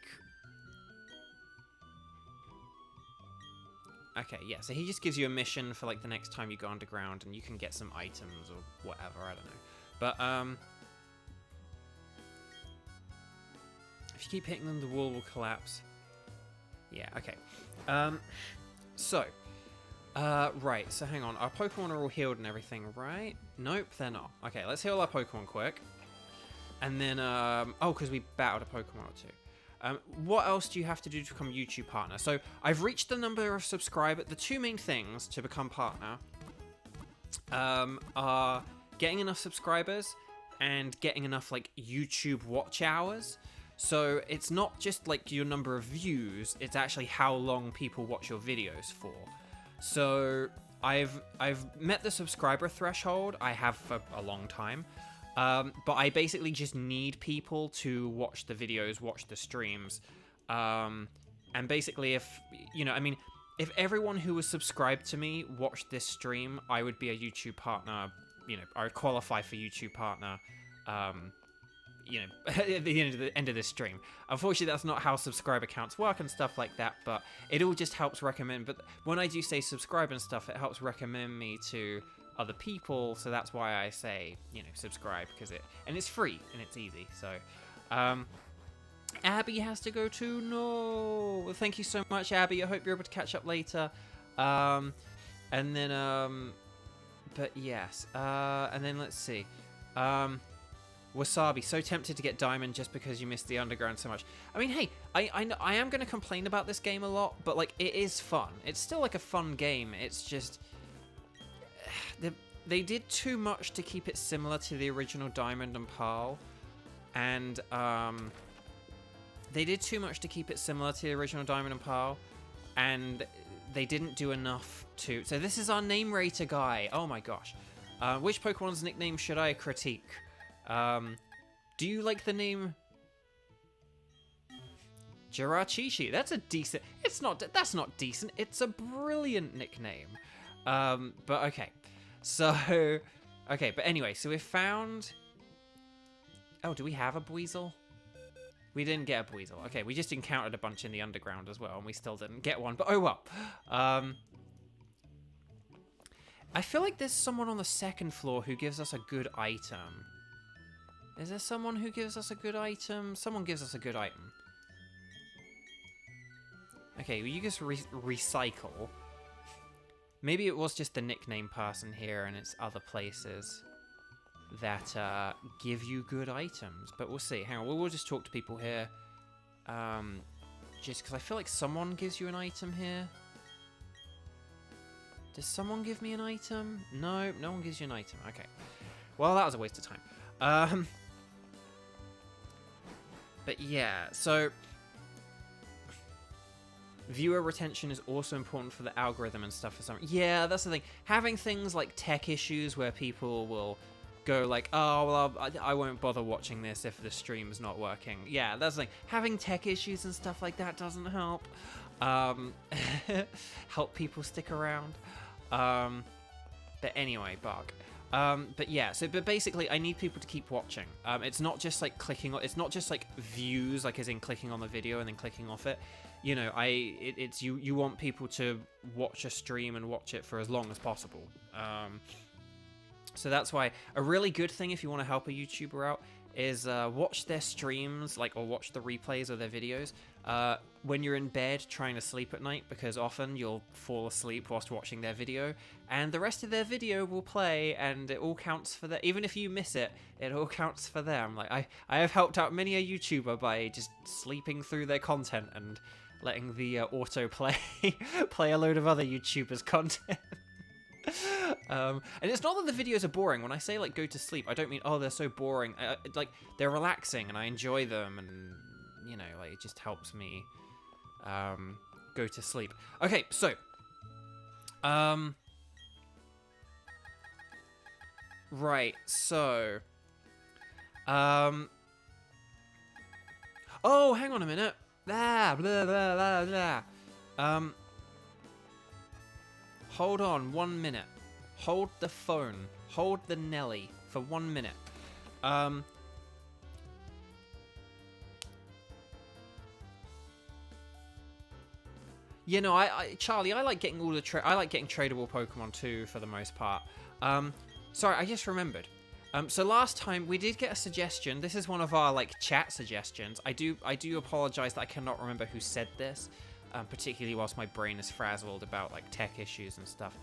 Okay, yeah, so he just gives you a mission for, like, the next time you go underground, and you can get some items or whatever, I don't know. But, if you keep hitting them, the wall will collapse. Yeah, okay. Right, so hang on. Our Pokemon are all healed and everything, right? Nope, they're not. Okay, let's heal our Pokemon quick. And then, oh, because we battled a Pokemon or two. What else do you have to do to become a YouTube partner? So, I've reached the number of subscribers. The two main things to become partner are getting enough subscribers and getting enough, like, YouTube watch hours. So, it's not just, like, your number of views. It's actually how long people watch your videos for. So, I've met the subscriber threshold. I have for a long time. But I basically just need people to watch the videos, watch the streams. And basically if, you know, I mean, if everyone who was subscribed to me watched this stream, I would be a YouTube partner, you know, I would qualify for YouTube partner, you know, at the end of this stream. Unfortunately, that's not how subscriber counts work and stuff like that, but it all just helps recommend. But when I do say subscribe and stuff, it helps recommend me to other people, so that's why I say, you know, subscribe, because it's free and it's easy. So Abby has to go too. No, well, thank you so much, Abby. I hope you're able to catch up later. And then but yes, and then let's see. Wasabi, so tempted to get Diamond just because you missed the underground so much. I mean, hey, I am going to complain about this game a lot, but like, it is fun. It's still like a fun game. It's just they did too much to keep it similar to the original Diamond and Pearl, and they did too much to keep it similar to the original Diamond and Pearl, and they didn't do enough to... So this is our name rater guy. Oh my gosh. Which Pokemon's nickname should I critique? Do you like the name Jiraqiqi? That's a decent... That's not decent. It's a brilliant nickname. But okay. So, okay, but anyway, so we found... Oh, do we have a Buizel? We didn't get a Buizel. Okay, we just encountered a bunch in the underground as well, and we still didn't get one, but oh well. I feel like there's someone on the second floor who gives us a good item. Is there someone who gives us a good item? Someone gives us a good item. Okay, well, you just recycle. Maybe it was just the nickname person here and it's other places that give you good items. But we'll see. Hang on, we'll just talk to people here. Just because I feel like someone gives you an item here. Does someone give me an item? No, no one gives you an item. Okay. Well, that was a waste of time. But yeah, so... Viewer retention is also important for the algorithm and stuff for some... Yeah, that's the thing. Having things like tech issues where people will go like, oh, well, I won't bother watching this if the stream's not working. Yeah, that's the thing. Having tech issues and stuff like that doesn't help. Help people stick around. But anyway, Bug. But yeah, but basically I need people to keep watching. It's not just like clicking on... It's not just like views, like as in clicking on the video and then clicking off it. You know, it's you want people to watch a stream and watch it for as long as possible. So that's why a really good thing if you want to help a YouTuber out is watch their streams, like, or watch the replays of their videos when you're in bed trying to sleep at night, because often you'll fall asleep whilst watching their video, and the rest of their video will play, and it all counts for them. Even if you miss it, it all counts for them. Like, I have helped out many a YouTuber by just sleeping through their content and letting the autoplay play a load of other YouTubers' content. And it's not that the videos are boring. When I say, like, go to sleep, I don't mean, oh, they're so boring. Like, they're relaxing and I enjoy them, and, you know, like, it just helps me go to sleep. Okay, so right, so Oh, hang on a minute. Blah, blah, blah, blah, blah. Hold on 1 minute. Hold the phone. Hold the Nelly for 1 minute. You know, Charlie, I like getting all the I like getting tradable Pokemon too for the most part. Sorry, I just remembered. So last time we did get a suggestion. This is one of our like chat suggestions. I do apologize that I cannot remember who said this, particularly whilst my brain is frazzled about like tech issues and stuff.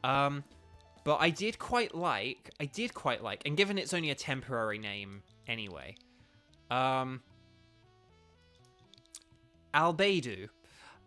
But I did quite like, and given it's only a temporary name anyway, Albedo.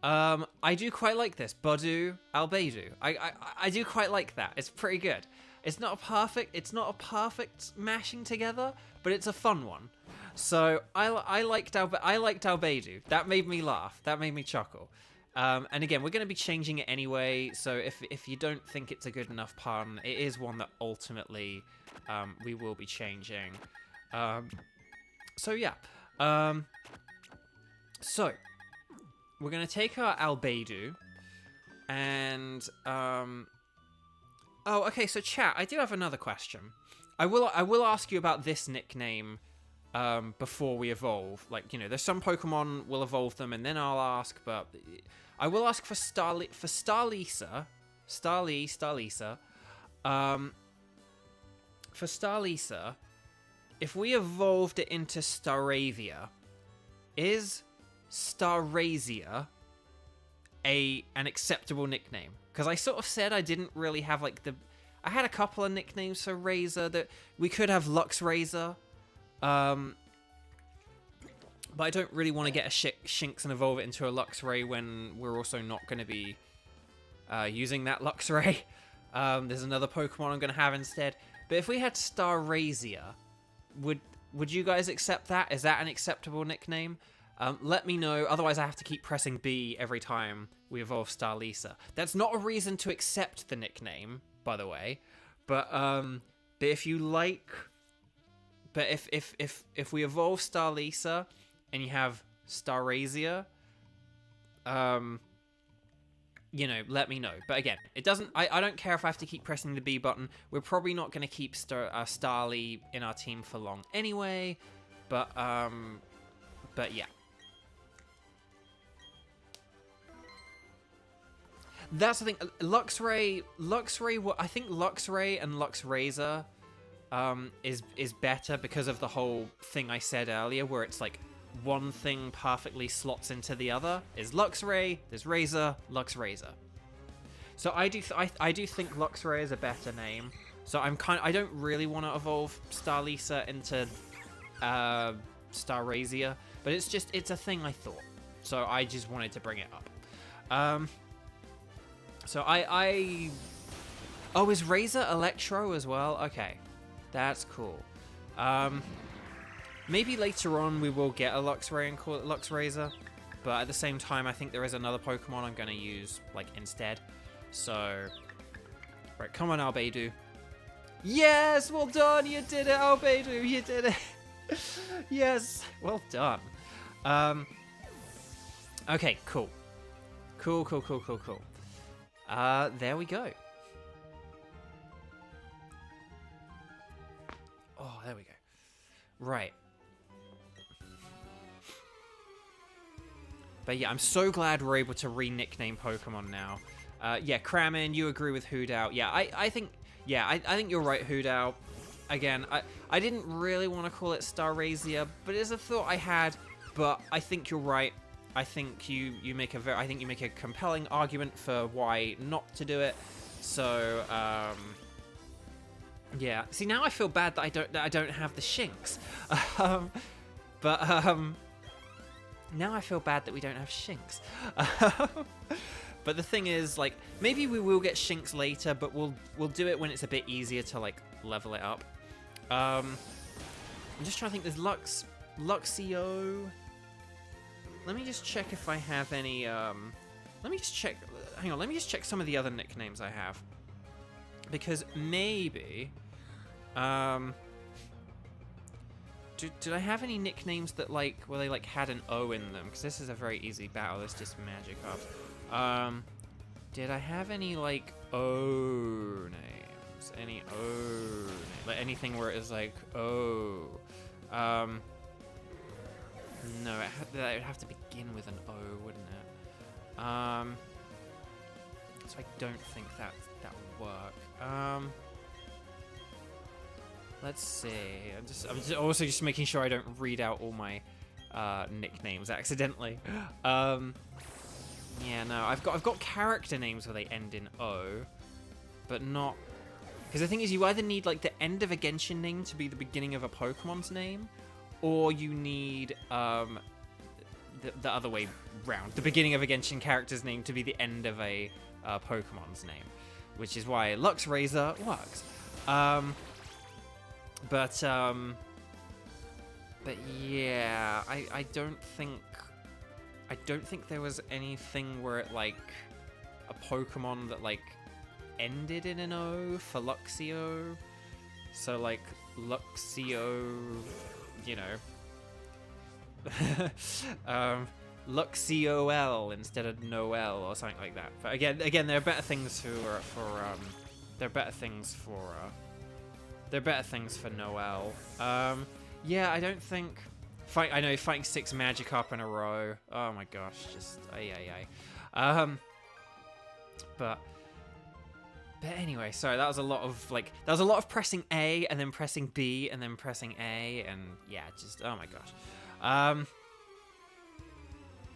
I do quite like this. Budu, Albedo. I do quite like that. It's pretty good. It's not a perfect mashing together, but it's a fun one. So I liked Albedo. That made me laugh. That made me chuckle. And again, we're going to be changing it anyway. So if you don't think it's a good enough pun, it is one that ultimately we will be changing. So yeah. So we're going to take our Albedo and oh, okay, so chat, I do have another question. I will ask you about this nickname before we evolve. Like, you know, there's some Pokemon we'll evolve them and then I'll ask, but I will ask for Starlisa. For Starlisa, if we evolved it into Staravia, is Starazia an acceptable nickname? Because I sort of said I didn't really have like I had a couple of nicknames for Razor that we could have Luxrazor, but I don't really want to get a Shinx and evolve it into a Luxray when we're also not going to be using that Luxray. There's another Pokemon I'm going to have instead. But if we had Starazia, would you guys accept that? Is that an acceptable nickname? Let me know, otherwise I have to keep pressing B every time we evolve Starlisa. That's not a reason to accept the nickname, by the way, but if you like, but if we evolve Starlisa and you have Starazia, you know, let me know. But again, it doesn't, I don't care if I have to keep pressing the B button. We're probably not going to keep Starly in our team for long anyway, but yeah. That's the thing. Luxray. I think Luxray and Luxrazor is better because of the whole thing I said earlier, where it's like one thing perfectly slots into the other. Is Luxray, there's Razor, Luxrazor. So I do think Luxray is a better name. So I don't really want to evolve Starlisa into Starazia, but it's a thing I thought. So I just wanted to bring it up. So oh, is Razor Electro as well? Okay, that's cool. Maybe later on we will get a Luxray and call it Luxrazor, but at the same time I think there is another Pokemon I'm going to use like instead. So, right, come on Albedo. Yes, well done, you did it, Albedo, you did it. Yes, well done. Okay, cool. Cool. There we go. Oh, there we go. Right. But yeah, I'm so glad we're able to re-nickname Pokemon now. Yeah, Kramen, you agree with Hoodao. Yeah, I think you're right, Hoodao. Again, I didn't really want to call it Starazia, but it's a thought I had, but I think you're right. I think you make a compelling argument for why not to do it. So yeah. See, now I feel bad that I don't have the Shinx. Now I feel bad that we don't have Shinx. But the thing is, like, maybe we will get Shinx later, but we'll do it when it's a bit easier to like level it up. I'm just trying to think. There's Luxio. Let me just check if I have any, let me just check, hang on, let me just check some of the other nicknames I have. Because maybe, did I have any nicknames that like where they like had an O in them? Because this is a very easy battle. It's just Magikarp. Did I have any like O names? Any O names? Like anything where it was like O? No, it would have to begin with an O, wouldn't it? So I don't think that would work. Let's see. I'm just also just making sure I don't read out all my nicknames accidentally. Yeah, no, I've got character names where they end in O, but not. Because the thing is, you either need like the end of a Genshin name to be the beginning of a Pokemon's name, or you need the other way round, the beginning of a Genshin character's name to be the end of a Pokemon's name, which is why Luxrazor works. But yeah, I don't think there was anything where it like a Pokemon that like ended in an O for Luxio. So like Luxio, you know, Luxiol instead of Noel or something like that. But again, there are better things there are better things for Noel. Yeah, I don't think. I know fighting 6 Magikarp in a row. Oh my gosh, just ay. But anyway, sorry, that was a lot of pressing A and then pressing B and then pressing A and yeah, just oh my gosh.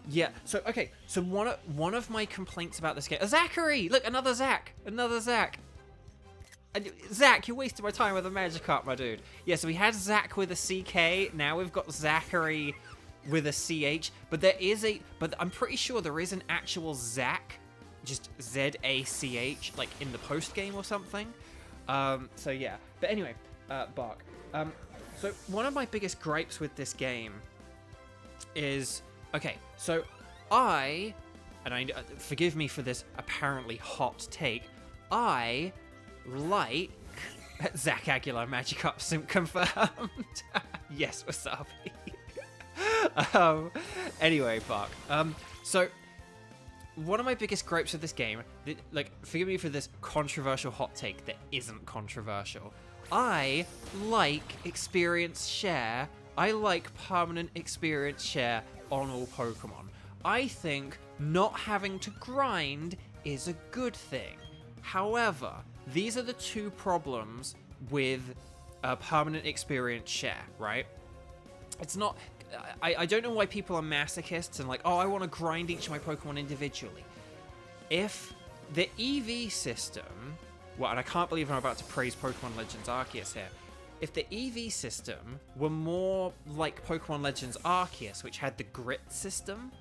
Yeah, so okay, so one of my complaints about this game, Zachary, look, another Zach. Zach, you wasted my time with a Magikarp, my dude. Yeah, so we had Zach with a CK, now we've got Zachary with a CH, but I'm pretty sure there is an actual Zach, just Z-A-C-H, like in the post game or something. So yeah, but anyway, Bark. So one of my biggest gripes with this game is, okay, so forgive me for this apparently hot take, I like Zach Aguilar Magikarp Sim confirmed. Yes, Wasabi. Anyway, Bark. So one of my biggest gripes with this game, like, forgive me for this controversial hot take that isn't controversial. I like experience share. I like permanent experience share on all Pokemon. I think not having to grind is a good thing. However, these are the two problems with permanent experience share, right? It's not. I don't know why people are masochists and like, oh, I want to grind each of my Pokemon individually. If the EV system, well, and I can't believe I'm about to praise Pokemon Legends Arceus here. If the EV system were more like Pokemon Legends Arceus, which had the grit system,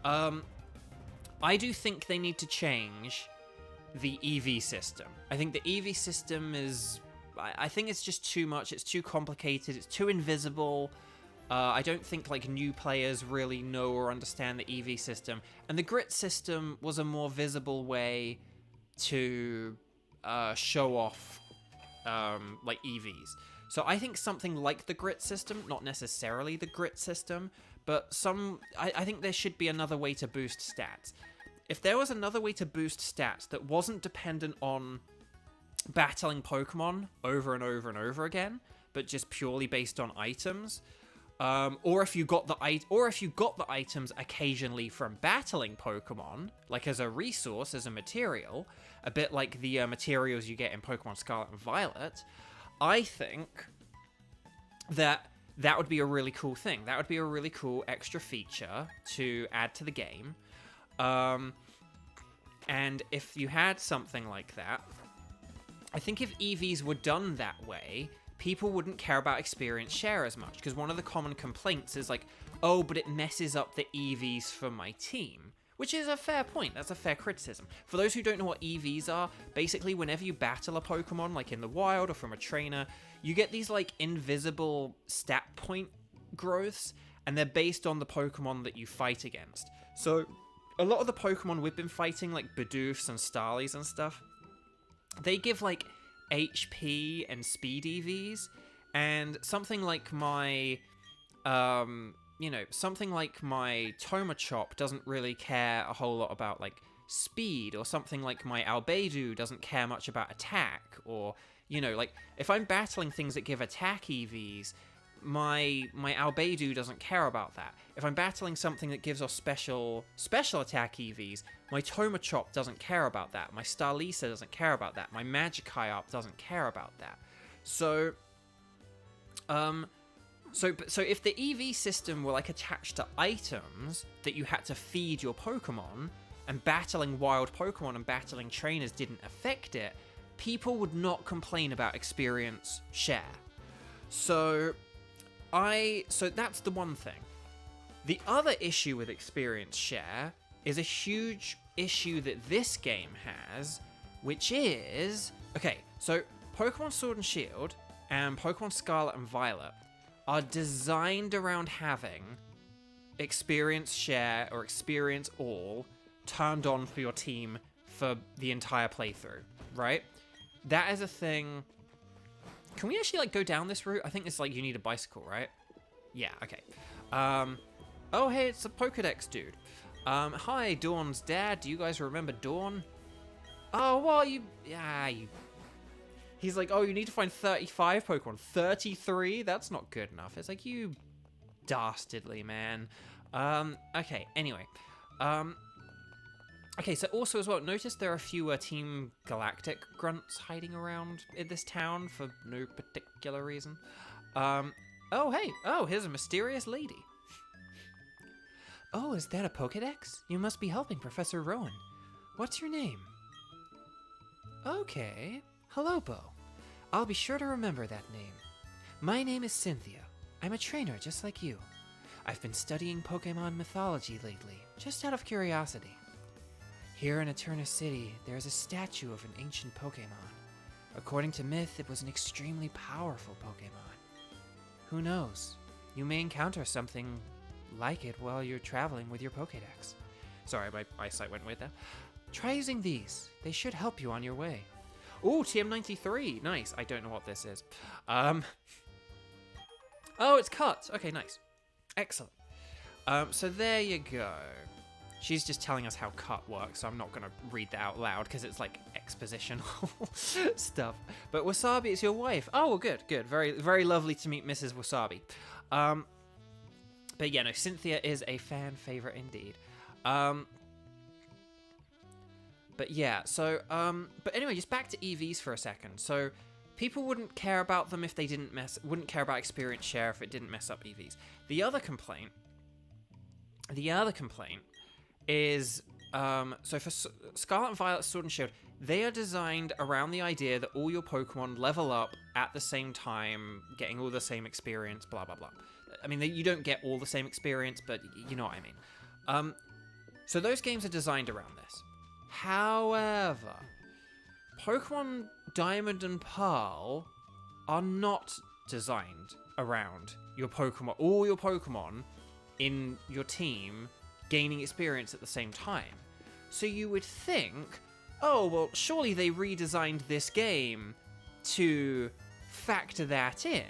I do think they need to change the EV system. I think the EV system is... I think it's just too much. It's too complicated. It's too invisible. I don't think like new players really know or understand the EV system. And the grit system was a more visible way to show off like EVs. So I think something like the grit system, not necessarily the grit system, but I think there should be another way to boost stats. If there was another way to boost stats that wasn't dependent on battling Pokemon over and over and over again, but just purely based on items, or if you got the items occasionally from battling Pokemon, like as a resource, as a material, a bit like the materials you get in Pokemon Scarlet and Violet, I think that would be a really cool thing. That would be a really cool extra feature to add to the game. And if you had something like that, I think if EVs were done that way, people wouldn't care about experience share as much, because one of the common complaints is like, oh, but it messes up the EVs for my team, which is a fair point. That's a fair criticism. For those who don't know what EVs are, basically whenever you battle a Pokemon, like in the wild or from a trainer, you get these like invisible stat point growths, and they're based on the Pokemon that you fight against. So a lot of the Pokemon we've been fighting, like Beidoufs and Starlisa and stuff, they give like HP and speed EVs, And something like my, something like my Thomachop doesn't really care a whole lot about, like, speed, or something like my Beidouf doesn't care much about attack, or, like, if I'm battling things that give attack EVs, my Beidouf doesn't care about that. If I'm battling something that gives off special attack EVs, my Thomachop doesn't care about that. My Starlisa doesn't care about that. My Magikarp doesn't care about that. So, so if the EV system were, like, attached to items that you had to feed your Pokemon, and battling wild Pokemon and battling trainers didn't affect it, people would not complain about experience share. So that's the one thing. The other issue with experience share is a huge issue that this game has, which is... Okay, so Pokemon Sword and Shield and Pokemon Scarlet and Violet are designed around having experience share or experience all turned on for your team for the entire playthrough, right? That is a thing. Can we actually, like, go down this route? I think it's like you need a bicycle, right? Yeah, okay. Oh, hey, it's a Pokedex dude. Hi, Dawn's dad. Do you guys remember Dawn? Oh, well, He's like, oh, you need to find 35 Pokemon. 33? That's not good enough. It's like, you dastardly man. Okay, anyway. Okay, so also as well, notice there are fewer Team Galactic grunts hiding around in this town for no particular reason. Oh, hey. Oh, here's a mysterious lady. Oh, is that a Pokedex? You must be helping Professor Rowan. What's your name? Okay. Hello, Bo. I'll be sure to remember that name. My name is Cynthia. I'm a trainer just like you. I've been studying Pokemon mythology lately, just out of curiosity. Here in Eterna City, there is a statue of an ancient Pokemon. According to myth, it was an extremely powerful Pokemon. Who knows? You may encounter something like it while you're traveling with your Pokédex. Sorry, my eyesight went weird there. Try using these. They should help you on your way. Ooh, TM93. Nice. I don't know what this is. Oh, it's cut. Okay, nice. Excellent. So there you go. She's just telling us how cut works, so I'm not going to read that out loud because it's like expositional stuff. But Wasabi is your wife. Oh, well, good, good. Very, very lovely to meet Mrs. Wasabi. But yeah, no, Cynthia is a fan favorite indeed. But yeah, so, but anyway, just back to EVs for a second. So people wouldn't care about them if they wouldn't care about experience share if it didn't mess up EVs. The other complaint is, so for Scarlet and Violet Sword and Shield, they are designed around the idea that all your Pokemon level up at the same time, getting all the same experience, blah, blah, blah. I mean, you don't get all the same experience, but you know what I mean. So those games are designed around this. However, Pokemon Diamond and Pearl are not designed around your Pokemon, all your Pokemon in your team gaining experience at the same time. So you would think, oh, well, surely they redesigned this game to factor that in.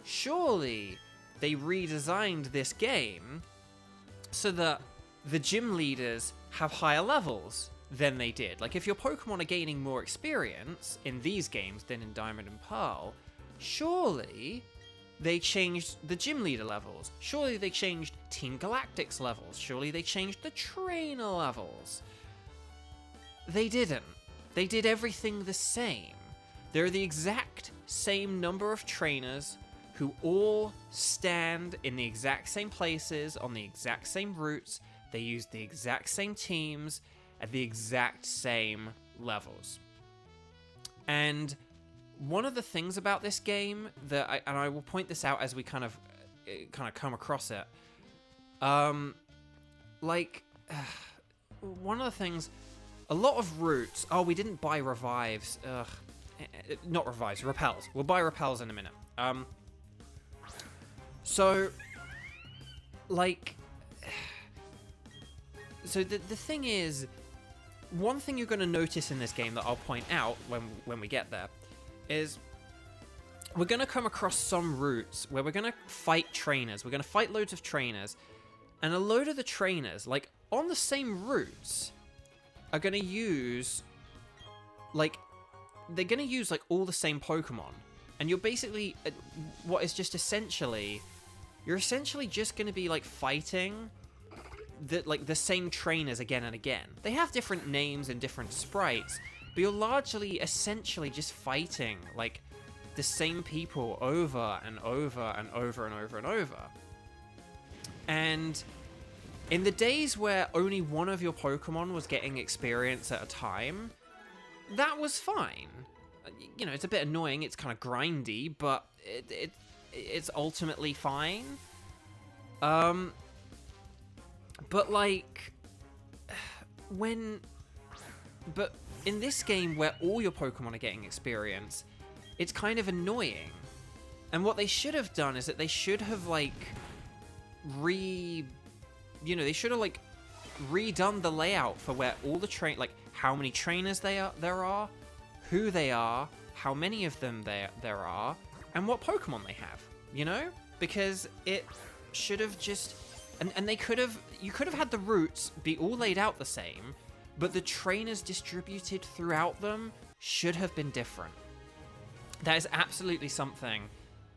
Surely they redesigned this game so that the gym leaders have higher levels than they did. Like, if your Pokemon are gaining more experience in these games than in Diamond and Pearl, surely they changed the gym leader levels. Surely they changed Team Galactic's levels. Surely they changed the trainer levels. They didn't. They did everything the same. They're the exact same number of trainers who all stand in the exact same places, on the exact same routes. They use the exact same teams at the exact same levels. And one of the things about this game that I will point this out as we kind of come across it, one of the things, a lot of routes. Oh, we didn't buy revives. Not revives, repels. We'll buy repels in a minute. So the thing is, one thing you're going to notice in this game that I'll point out when we get there is we're going to come across some routes where we're going to fight trainers. We're going to fight loads of trainers. And a load of the trainers, like, on the same routes, are going to use, like, they're going to use, like, all the same Pokemon. And you're basically, what is just essentially, you're essentially just going to be, like, fighting the same trainers again and again. They have different names and different sprites, but you're largely, essentially just fighting, like, the same people over and over and over and over and over. And in the days where only one of your Pokemon was getting experience at a time, that was fine. You know, it's a bit annoying, it's kind of grindy, but it's ultimately fine. But like, but in this game where all your Pokemon are getting experience, it's kind of annoying. And what they should have done is that they should have, like, they should have, like, redone the layout for where all the like, how many trainers there are, who they are, how many of them there are, and what Pokemon they have, you know? Because it should have just, and you could have had the routes be all laid out the same, but the trainers distributed throughout them should have been different. That is absolutely something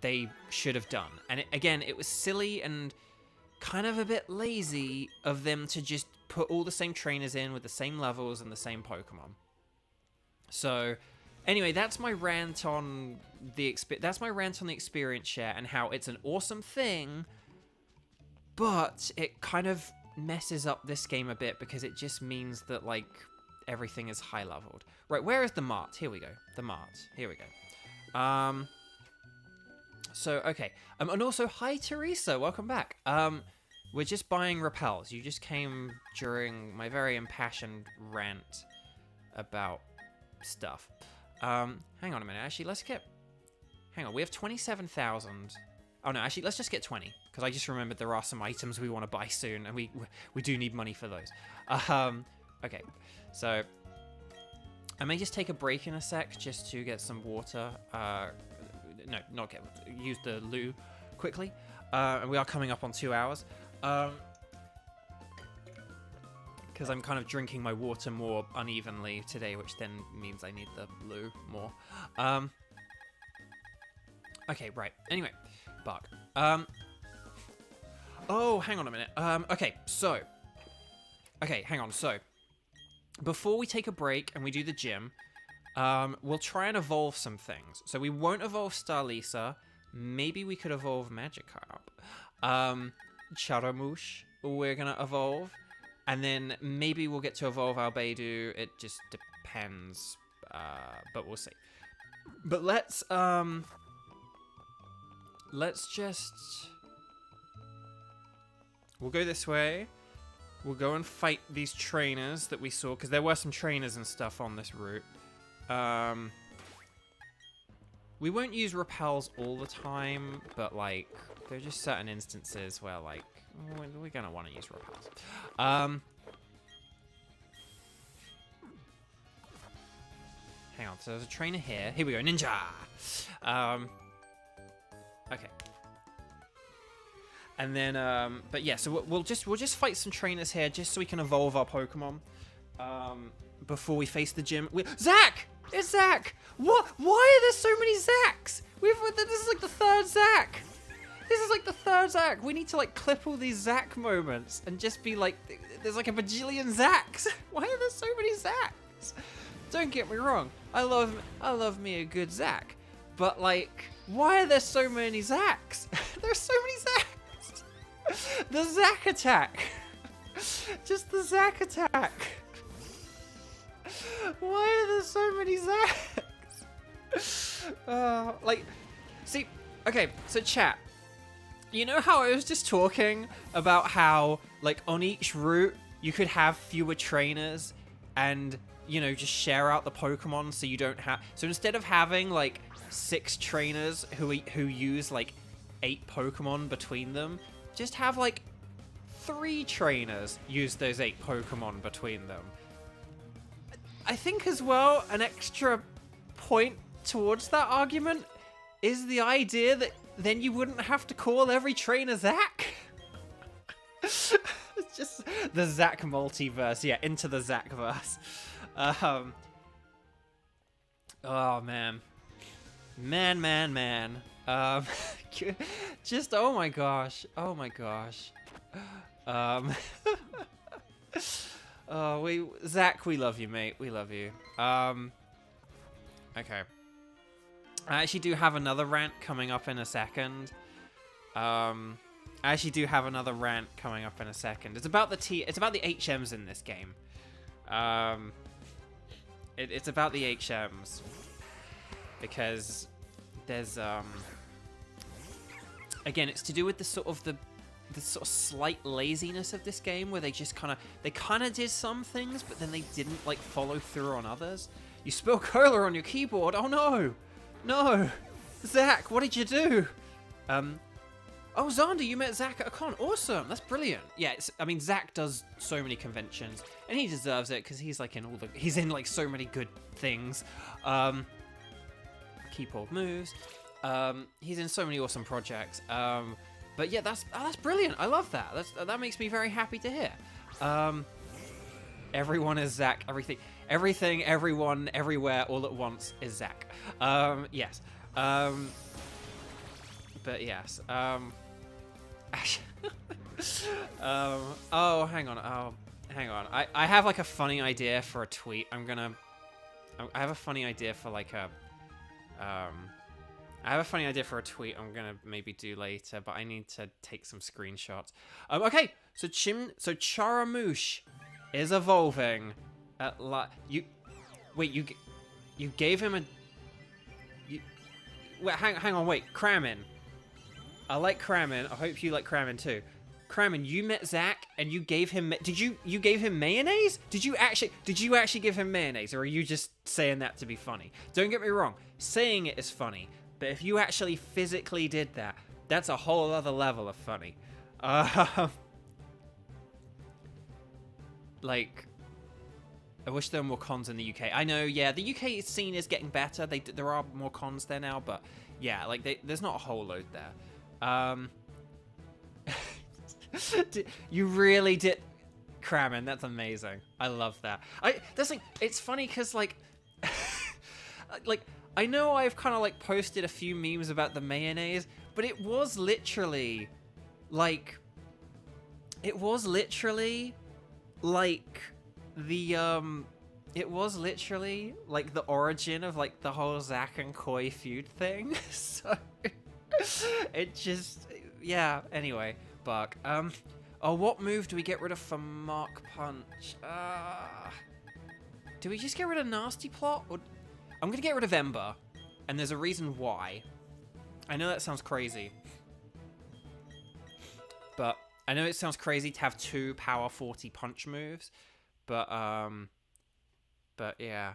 they should have done. And again, it was silly and kind of a bit lazy of them to just put all the same trainers in with the same levels and the same Pokemon. So, anyway, that's my rant on the experience share and how it's an awesome thing, but it kind of messes up this game a bit because it just means that, like, everything is high leveled. Right, where is the mart? Here we go. The mart. Here we go. So, okay. And also, hi, Teresa. Welcome back. We're just buying repels. You just came during my very impassioned rant about stuff. Hang on a minute. Actually, hang on. We have 27,000. Oh, no. Actually, let's just get 20. Because I just remembered there are some items we want to buy soon. And we do need money for those. Okay. So, I may just take a break in a sec just to get some water. No, use the loo quickly. And we are coming up on 2 hours. Because I'm kind of drinking my water more unevenly today, which then means I need the loo more. Okay, right. Anyway, Bark. Oh, hang on a minute. Okay, hang on. So, before we take a break and we do the gym, we'll try and evolve some things. So we won't evolve Starlisa. Maybe we could evolve Magikarp. Charamouche, we're gonna evolve. And then maybe we'll get to evolve our Beidouf. It just depends. But we'll see. But let's just... We'll go this way. We'll go and fight these trainers that we saw, because there were some trainers and stuff on this route. We won't use repels all the time, but, like, there are just certain instances where, like, we're gonna want to use repels. Hang on, so there's a trainer here. Here we go, Ninja! Okay. And then, but yeah, so we'll just fight some trainers here, just so we can evolve our Pokemon, before we face the gym. Zach! It's Zach! What? Why are there so many Zachs? This is like the third Zach! This is like the third Zach! We need to, like, clip all these Zach moments and just be like, there's like a bajillion Zachs! Why are there so many Zachs? Don't get me wrong, I love me a good Zach, but, like, why are there so many Zachs? There's so many Zachs! The Zach attack! Just the Zach attack! Why are there so many Zachs? Like, see, okay, so chat. You know how I was just talking about how, like, on each route, you could have fewer trainers and, you know, just share out the Pokemon so you don't have... So instead of having, like, 6 trainers who use, like, 8 Pokemon between them, just have, like, 3 trainers use those 8 Pokemon between them. I think as well, an extra point towards that argument is the idea that then you wouldn't have to call every trainer Zach. It's just the Zach multiverse. Yeah, into the Zach-verse. Oh, man. Man. Just, oh my gosh. Oh my gosh. Oh, Zach, we love you, mate. We love you. Okay. I actually do have another rant coming up in a second. It's about the HMs in this game. It's about the HMs because there's again, it's to do with the sort of slight laziness of this game, where they kind of did some things, but then they didn't like follow through on others. You spill cola on your keyboard. Oh no, Zach, what did you do? Oh, Xander, you met Zach at a con. Awesome, that's brilliant. Yeah, I mean, Zach does so many conventions, and he deserves it because he's like he's in like so many good things. Keyboard moves. He's in so many awesome projects. But yeah, that's brilliant. I love that. That makes me very happy to hear. Everyone is Zach. Everything, everyone, everywhere, all at once is Zach. Yes. But yes. Oh, hang on. I have like a funny idea for a tweet. I have a funny idea for like a I have a funny idea for a tweet I'm gonna maybe do later, but I need to take some screenshots. Okay, so Charamouche is evolving at you gave him a hang on, wait, Kramen. I like Kramen. I hope you like Kramen too. Kramen, you met Zach and you gave him you gave him mayonnaise? Did you actually give him mayonnaise, or are you just saying that to be funny? Don't get me wrong, saying it is funny, but if you actually physically did that, that's a whole other level of funny. Like, I wish there were more cons in the UK. I know, yeah, the UK scene is getting better. There are more cons there now, but yeah, like there's not a whole load there. You really did, Kramen. That's amazing. I love that. It's funny because like, I know I've kind of like posted a few memes about the mayonnaise, but it was literally like the origin of like the whole Zack and Koi feud thing. So it just, yeah, anyway, Buck. Oh, what move do we get rid of for Mark Punch? Do we just get rid of Nasty Plot? Or I'm gonna get rid of Ember, and there's a reason why. I know that sounds crazy, but I know it sounds crazy to have 2 power 40 punch moves, but yeah,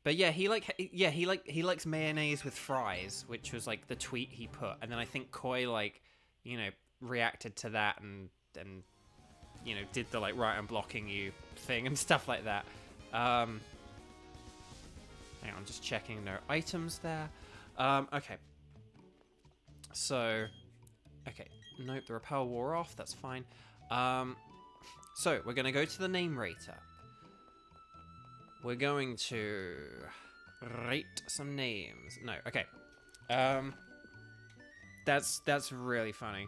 he likes mayonnaise with fries, which was like the tweet he put, and then I think Koi reacted to that and did the like, right, I'm blocking you thing and stuff like that. Hang on, I'm just checking no items there. Okay. So, okay. Nope, the repel wore off. That's fine. So, we're going to go to the name rater. We're going to rate some names. No, okay. That's really funny.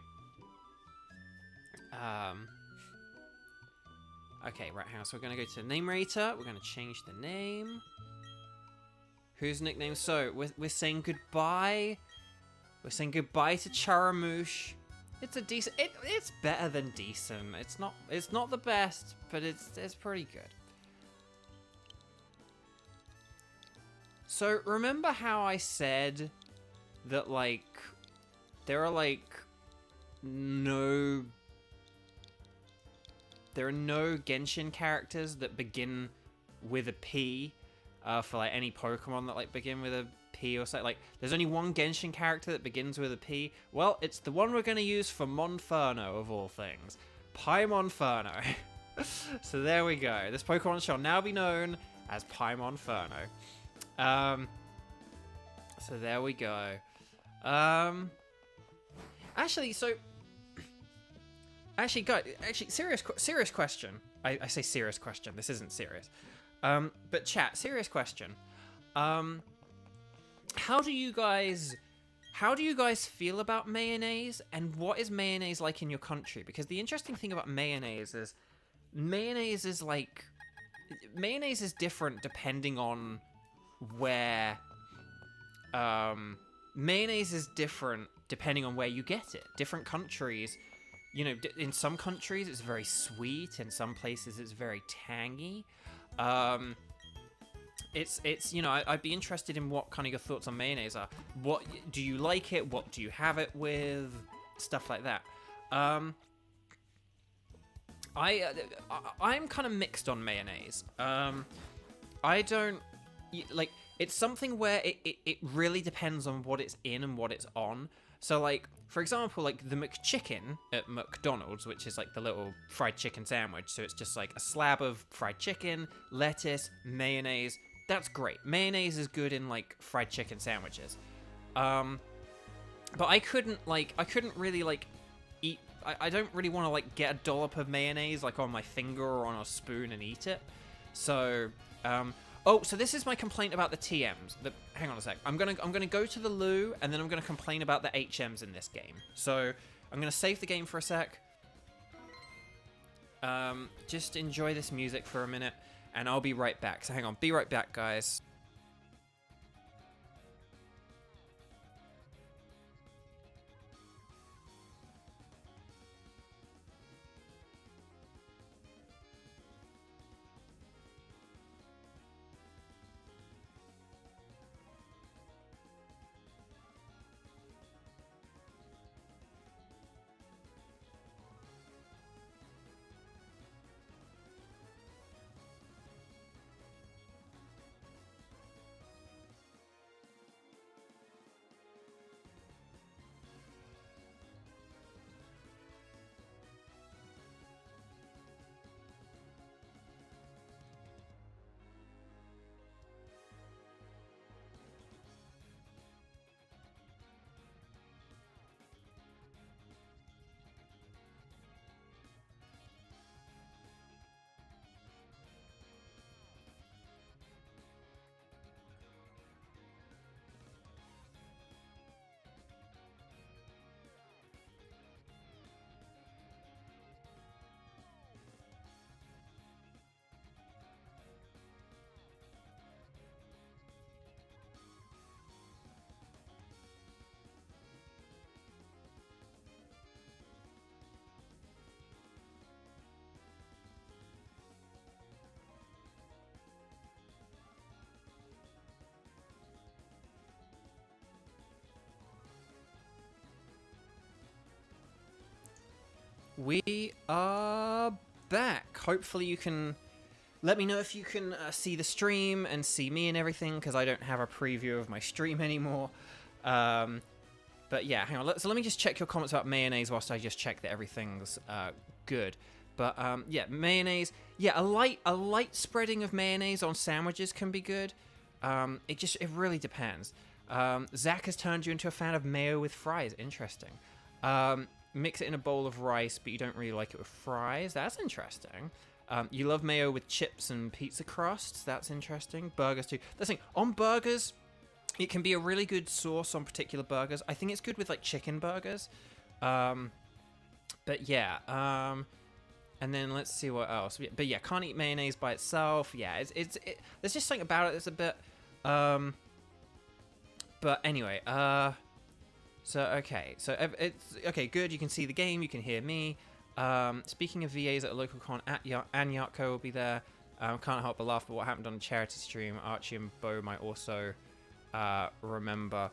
Okay, right, hang on. So we're going to go to the name rater. We're going to change the name. Whose nickname? So, we're saying goodbye. We're saying goodbye to Charamouche. It's a decent... It's better than decent. It's not the best, but it's pretty good. So, remember how I said that, like, there are no Genshin characters that begin with a P for, like, any Pokemon that, like, begin with a P or something. Like, there's only one Genshin character that begins with a P. Well, it's the one we're going to use for Monferno, of all things. Paimonferno. So there we go. This Pokemon shall now be known as Paimonferno. So there we go. Actually, serious question. I say serious question. This isn't serious. But chat, serious question. How do you guys feel about mayonnaise, and what is mayonnaise like in your country? Because the interesting thing about mayonnaise is different depending on where. Mayonnaise is different depending on where you get it. Different countries, you know, in some countries it's very sweet, in some places it's very tangy. It's you know, I'd be interested in what kind of your thoughts on mayonnaise are. What do you like it? What do you have it with? Stuff like that. I'm kind of mixed on mayonnaise. I don't like. It's something where it really depends on what it's in and what it's on. So, like, for example, like the McChicken at McDonald's, which is like the little fried chicken sandwich. So it's just like a slab of fried chicken, lettuce, mayonnaise. That's great. Mayonnaise is good in like fried chicken sandwiches. But I couldn't really like eat. I don't really want to like get a dollop of mayonnaise like on my finger or on a spoon and eat it. So, oh, so this is my complaint about the TMs. Hang on a sec. I'm gonna go to the loo, and then I'm gonna complain about the HMs in this game. So I'm gonna save the game for a sec. Just enjoy this music for a minute, and I'll be right back. So hang on. Be right back, guys. We are back. Hopefully you can let me know if you can see the stream and see me and everything, because I don't have a preview of my stream anymore. But yeah, hang on. So let me just check your comments about mayonnaise whilst I just check that everything's good. But yeah, mayonnaise. Yeah, a light spreading of mayonnaise on sandwiches can be good. It really depends. Zach has turned you into a fan of mayo with fries. Interesting. Mix it in a bowl of rice, but you don't really like it with fries. That's interesting. You love mayo with chips and pizza crusts. That's interesting. Burgers too. That's the thing. On burgers, it can be a really good sauce on particular burgers. I think it's good with like chicken burgers. But yeah. And then let's see what else. But yeah, can't eat mayonnaise by itself. Yeah, there's just something about it that's a bit. But anyway. So, okay. So, it's... Okay, good. You can see the game. You can hear me. Speaking of VAs at a local con, Anyatko will be there. Can't help but laugh at what happened on a charity stream. Archie and Bo might also remember.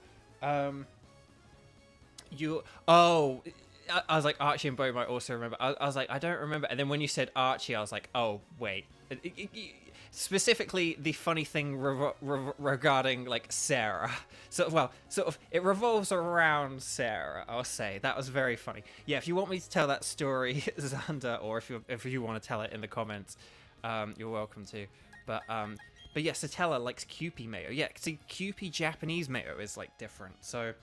Oh... I was like, Archie and Bo might also remember. I was like, I don't remember. And then when you said Archie, I was like, oh, wait. Specifically, the funny thing regarding, like, Sarah. Sort of, it revolves around Sarah, I'll say. That was very funny. Yeah, if you want me to tell that story, Xander, or if you want to tell it in the comments, you're welcome to. But, But yeah, Satella likes Kewpie mayo. Yeah, see, Kewpie Japanese mayo is like different. So,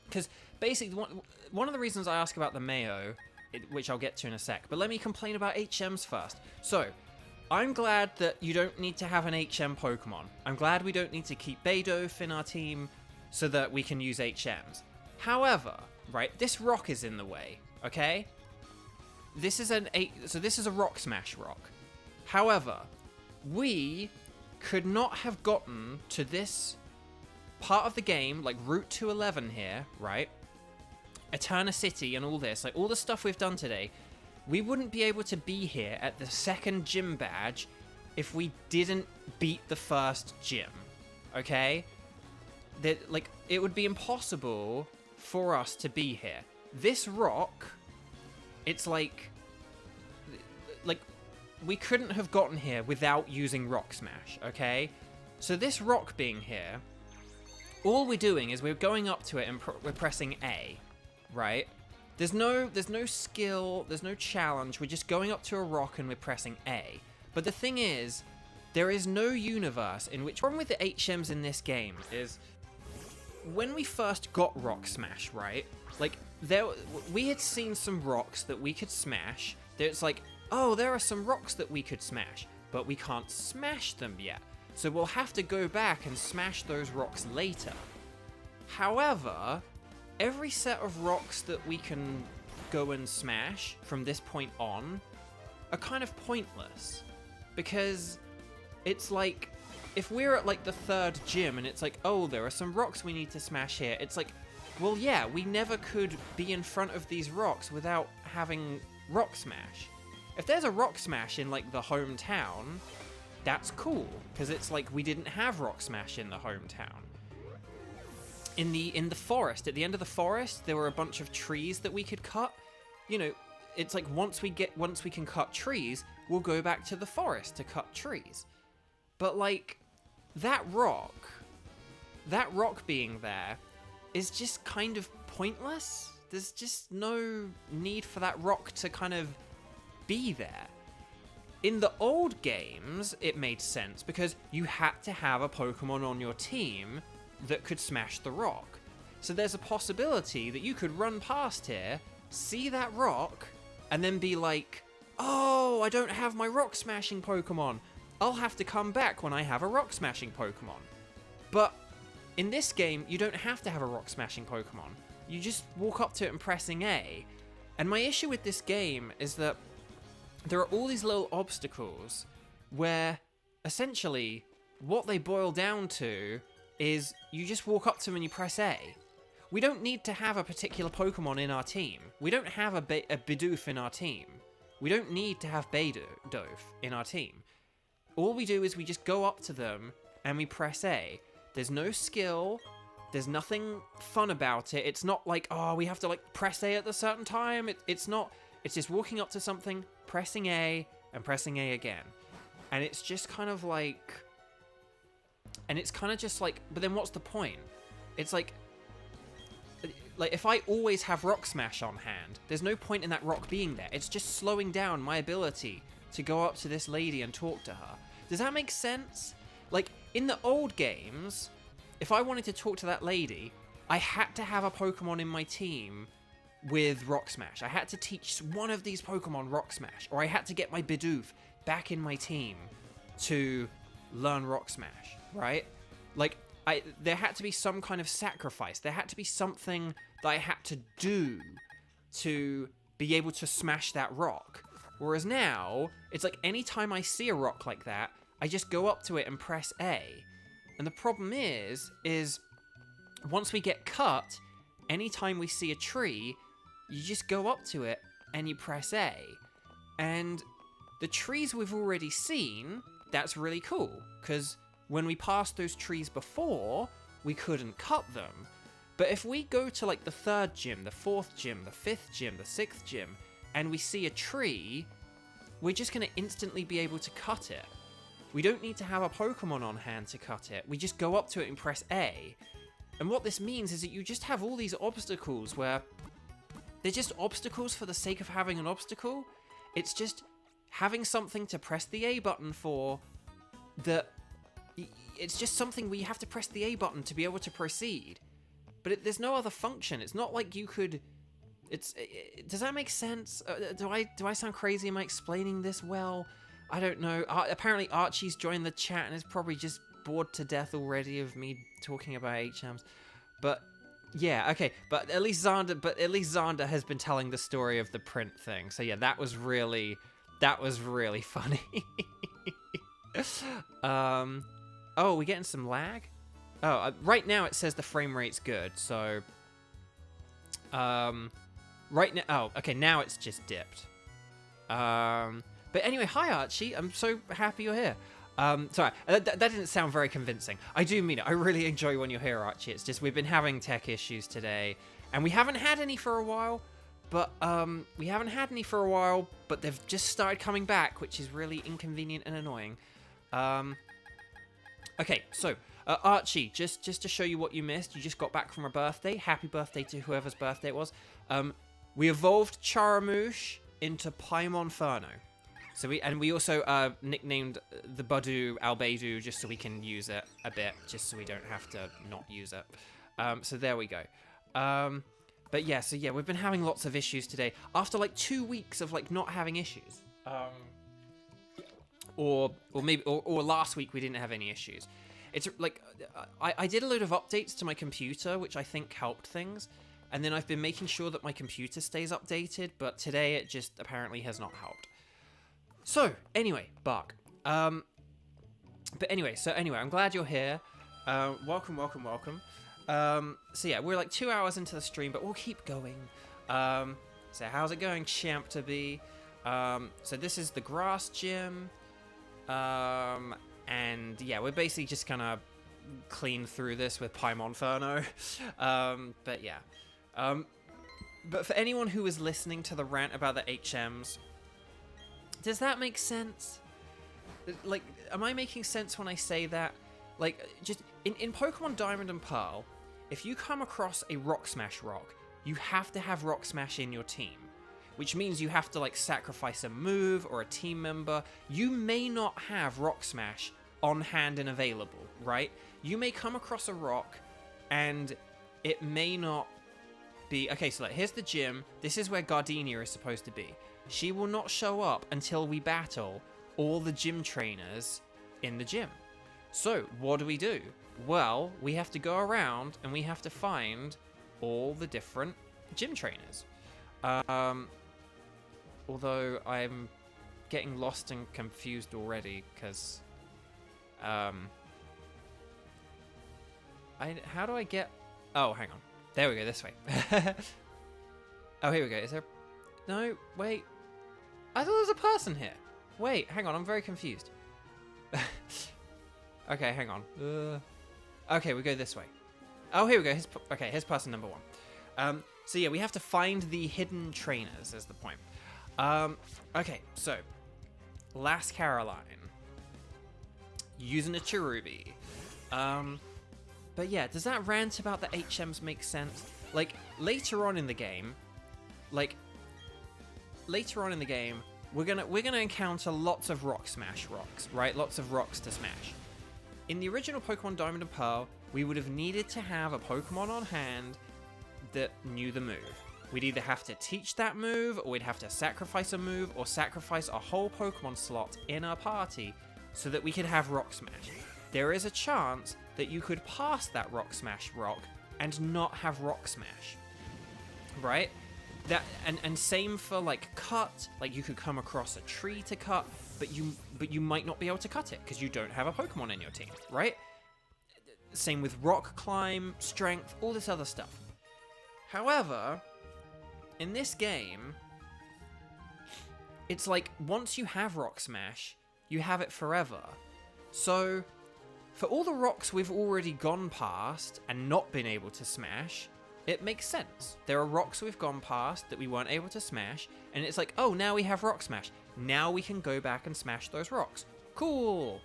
because basically one of the reasons I ask about the mayo, which I'll get to in a sec, but let me complain about HMs first. So, I'm glad that you don't need to have an HM Pokemon. I'm glad we don't need to keep Beidouf in our team so that we can use HMs. However, right, this rock is in the way, okay? This is this is a Rock Smash rock. However, we could not have gotten to this part of the game, like Route 211 here, right? Heartome City and all this, like all the stuff we've done today, we wouldn't be able to be here at the second gym badge if we didn't beat the first gym, okay? That, like, it would be impossible for us to be here. This rock, it's like we couldn't have gotten here without using Rock Smash, okay? So this rock being here, all we're doing is we're going up to it and we're pressing A, right? There's no skill, there's no challenge, we're just going up to a rock and we're pressing A. But the thing is, there is no universe in which... The problem with the HMs in this game is, when we first got Rock Smash, right? Like, we had seen some rocks that we could smash. It's like, oh, there are some rocks that we could smash, but we can't smash them yet. So we'll have to go back and smash those rocks later. However, every set of rocks that we can go and smash from this point on are kind of pointless. Because it's like, if we're at like the third gym and it's like, oh, there are some rocks we need to smash here, it's like, well, yeah, we never could be in front of these rocks without having Rock Smash. If there's a Rock Smash in like the hometown, that's cool, because it's like we didn't have Rock Smash in the hometown. In the forest, at the end of the forest, there were a bunch of trees that we could cut. You know, it's like once we can cut trees, we'll go back to the forest to cut trees. But like that rock being there is just kind of pointless. There's just no need for that rock to kind of be there. In the old games, it made sense because you had to have a Pokemon on your team that could smash the rock. So there's a possibility that you could run past here, see that rock, and then be like, oh, I don't have my rock smashing Pokemon. I'll have to come back when I have a rock smashing Pokemon. But in this game, you don't have to have a rock smashing Pokemon. You just walk up to it and pressing A. And my issue with this game is that there are all these little obstacles where essentially what they boil down to is you just walk up to them and you press A. We don't need to have a particular Pokemon in our team. We don't have a Beidouf in our team. We don't need to have Beidouf in our team. All we do is we just go up to them and we press A. There's no skill. There's nothing fun about it. It's not like, oh, we have to like press A at a certain time. It's not. It's just walking up to something, pressing A, and pressing A again. And it's just kind of like... And it's kind of just like... But then what's the point? It's like if I always have Rock Smash on hand, there's no point in that rock being there. It's just slowing down my ability to go up to this lady and talk to her. Does that make sense? Like, in the old games, if I wanted to talk to that lady, I had to have a Pokemon in my team with Rock Smash. I had to teach one of these Pokemon Rock Smash, or I had to get my Beidouf back in my team to learn Rock Smash, right? Like, there had to be some kind of sacrifice. There had to be something that I had to do to be able to smash that rock. Whereas now, it's like anytime I see a rock like that, I just go up to it and press A. And the problem is once we get cut, anytime we see a tree, you just go up to it and you press A. And the trees we've already seen, that's really cool, because when we passed those trees before, we couldn't cut them. But if we go to like the third gym, the fourth gym, the fifth gym, the sixth gym, and we see a tree, we're just going to instantly be able to cut it. We don't need to have a Pokemon on hand to cut it. We just go up to it and press A. And what this means is that you just have all these obstacles where they're just obstacles for the sake of having an obstacle. It's just having something to press the A button for that it's just something where you have to press the A button to be able to proceed. But there's no other function. It's not like you could... does that make sense? Do I sound crazy? Am I explaining this well? I don't know. Apparently Archie's joined the chat and is probably just bored to death already of me talking about HMs. But yeah, okay. But at least Xander has been telling the story of the print thing. So yeah, that was really funny. Oh, we getting some lag? Oh, right now it says the frame rate's good. So right now, oh, okay, now it's just dipped. But anyway, hi Archie, I'm so happy you're here. Sorry, that didn't sound very convincing. I do mean it. I really enjoy when you're here, Archie. It's just we've been having tech issues today, and we haven't had any for a while. But they've just started coming back, which is really inconvenient and annoying. Okay, so Archie, just to show you what you missed, you just got back from a birthday. Happy birthday to whoever's birthday it was. We evolved Charamouche into Portmanteau. So we also nicknamed the Beidouf Albedo just so we can use it a bit, just so we don't have to not use it. So there we go. But yeah, so yeah, we've been having lots of issues today after like 2 weeks of like not having issues. Or last week we didn't have any issues. It's like I did a load of updates to my computer, which I think helped things. And then I've been making sure that my computer stays updated, but today it just apparently has not helped. So, anyway, Bark. But anyway, I'm glad you're here. Welcome. So yeah, we're like 2 hours into the stream, but we'll keep going. So how's it going, champ to be? So this is the grass gym. And yeah, we're basically just gonna clean through this with Portmanteau. But yeah. But for anyone who is listening to the rant about the HMs, does that make sense? Like, am I making sense when I say that? Like, just in Pokemon Diamond and Pearl, if you come across a Rock Smash rock, you have to have Rock Smash in your team, which means you have to like sacrifice a move or a team member. You may not have Rock Smash on hand and available, right? You may come across a rock and it may not be... Okay, so like, here's the gym. This is where Gardenia is supposed to be. She will not show up until we battle all the gym trainers in the gym. So, what do? Well, we have to go around and we have to find all the different gym trainers. Although I'm getting lost and confused already because... how do I get... Oh, hang on. There we go, this way. Oh, here we go. Is there... No, wait. I thought there was a person here. Wait, hang on. I'm very confused. Okay, hang on. Okay, we go this way. Oh, here we go. Here's person number 1. So yeah, we have to find the hidden trainers is the point. Okay, so Lass Caroline using a Cherubi. But yeah, does that rant about the HMs make sense? Like later on in the game, we're gonna encounter lots of Rock Smash rocks, right? Lots of rocks to smash. In the original Pokemon Diamond and Pearl, we would have needed to have a Pokemon on hand that knew the move. We'd either have to teach that move, or we'd have to sacrifice a move, or sacrifice a whole Pokemon slot in our party so that we could have Rock Smash. There is a chance that you could pass that Rock Smash rock and not have Rock Smash, right? That and same for like cut. Like you could come across a tree to cut, but you might not be able to cut it because you don't have a Pokemon in your team, right? Same with rock climb, strength, all this other stuff. However, in this game, it's like once you have Rock Smash, you have it forever. So for all the rocks we've already gone past and not been able to smash, it makes sense. There are rocks we've gone past that we weren't able to smash, and it's like, oh, now we have Rock Smash. Now we can go back and smash those rocks. Cool.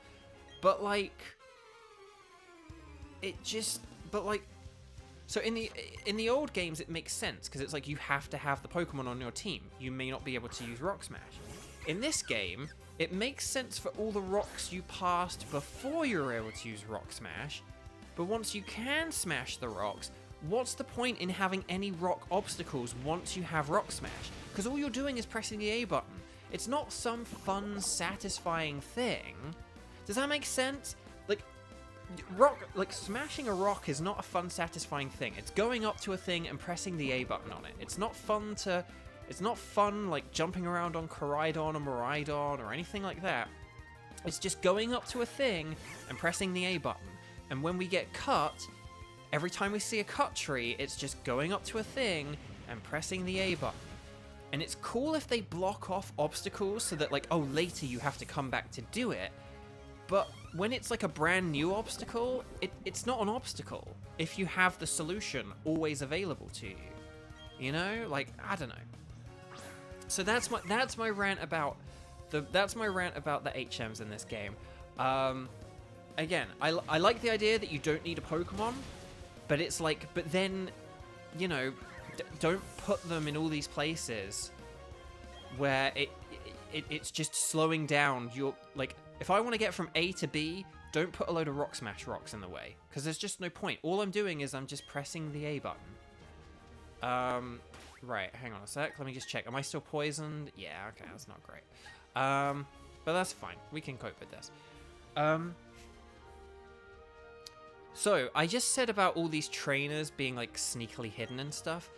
But like, so in the old games it makes sense because it's like you have to have the Pokemon on your team. You may not be able to use Rock Smash. In this game, it makes sense for all the rocks you passed before you were able to use Rock Smash, but once you can smash the rocks, what's the point in having any rock obstacles once you have Rock Smash? Because all you're doing is pressing the A button. It's not some fun, satisfying thing. Does that make sense? Like smashing a rock is not a fun, satisfying thing. It's going up to a thing and pressing the A button on it. It's not fun like jumping around on Koraidon or Miraidon or anything like that. It's just going up to a thing and pressing the A button. And when we get cut, every time we see a cut tree, it's just going up to a thing and pressing the A button. And it's cool if they block off obstacles so that, like, oh, later you have to come back to do it. But when it's like a brand new obstacle, it's not an obstacle if you have the solution always available to you. You know? Like, I don't know. So that's my rant about the HMs in this game. Again, I like the idea that you don't need a Pokemon, but it's like, but then, you know, don't put them in all these places where it's just slowing down your, like, if I want to get from A to B, don't put a load of Rock Smash rocks in the way, because there's just no point. All I'm doing is I'm just pressing the A button. Right, hang on a sec. Let me just check. Am I still poisoned? Yeah, okay, that's not great. But that's fine. We can cope with this. So, I just said about all these trainers being, like, sneakily hidden and stuff.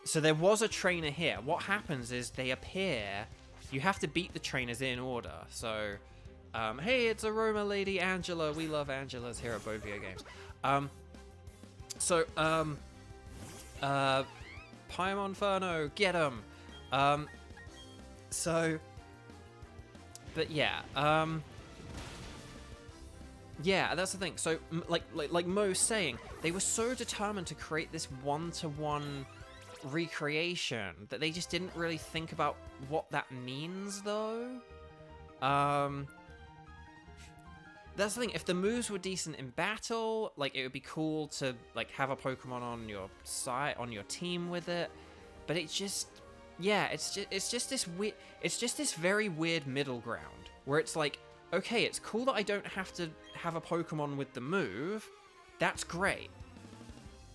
So there was a trainer here. What happens is they appear. You have to beat the trainers in order. So, hey, it's Aroma Lady Angela. We love Angelas here at Bovio Games. Paimon Inferno, get him. But yeah, yeah, that's the thing. So, like Mo's saying, they were so determined to create this one-to-one recreation that they just didn't really think about what that means, though. That's the thing. If the moves were decent in battle, like, it would be cool to, like, have a Pokemon on your side, on your team with it. But it's just, yeah, it's just this weird, it's just this very weird middle ground where it's like, okay, it's cool that I don't have to have a Pokemon with the move. That's great.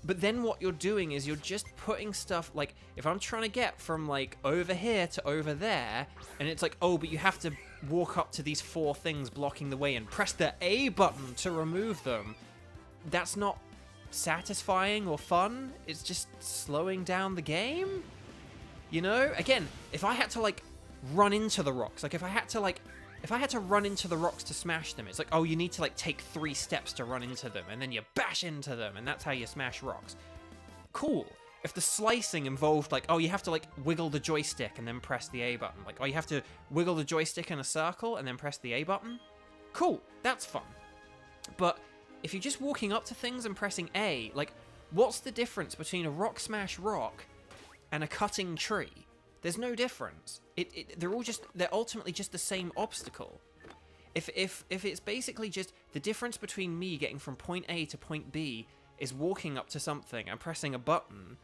But then what you're doing is you're just putting stuff, like, if I'm trying to get from, like, over here to over there, and it's like, oh, but you have to walk up to these 4 things blocking the way and press the A button to remove them, that's not satisfying or fun. It's just slowing down the game, you know? Again, if I had to, like, run into the rocks, like, if I had to run into the rocks to smash them, it's like, oh, you need to, like, take 3 steps to run into them, and then you bash into them, and that's how you smash rocks. Cool. If the slicing involved, like, oh, you have to, like, wiggle the joystick and then press the A button. Like, oh, you have to wiggle the joystick in a circle and then press the A button. Cool. That's fun. But if you're just walking up to things and pressing A, like, what's the difference between a rock smash rock and a cutting tree? There's no difference. They're ultimately just the same obstacle. If it's basically just the difference between me getting from point A to point B is walking up to something and pressing a button,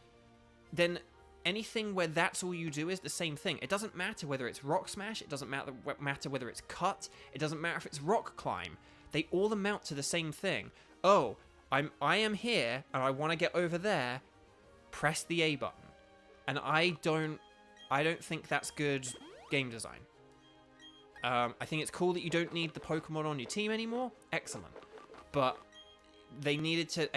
then anything where that's all you do is the same thing. It doesn't matter whether it's rock smash, it doesn't matter whether it's cut, it doesn't matter if it's rock climb. They all amount to the same thing. Oh, I am here and I want to get over there, press the A button. And I don't think that's good game design. I think it's cool that you don't need the Pokemon on your team anymore. Excellent. But they needed to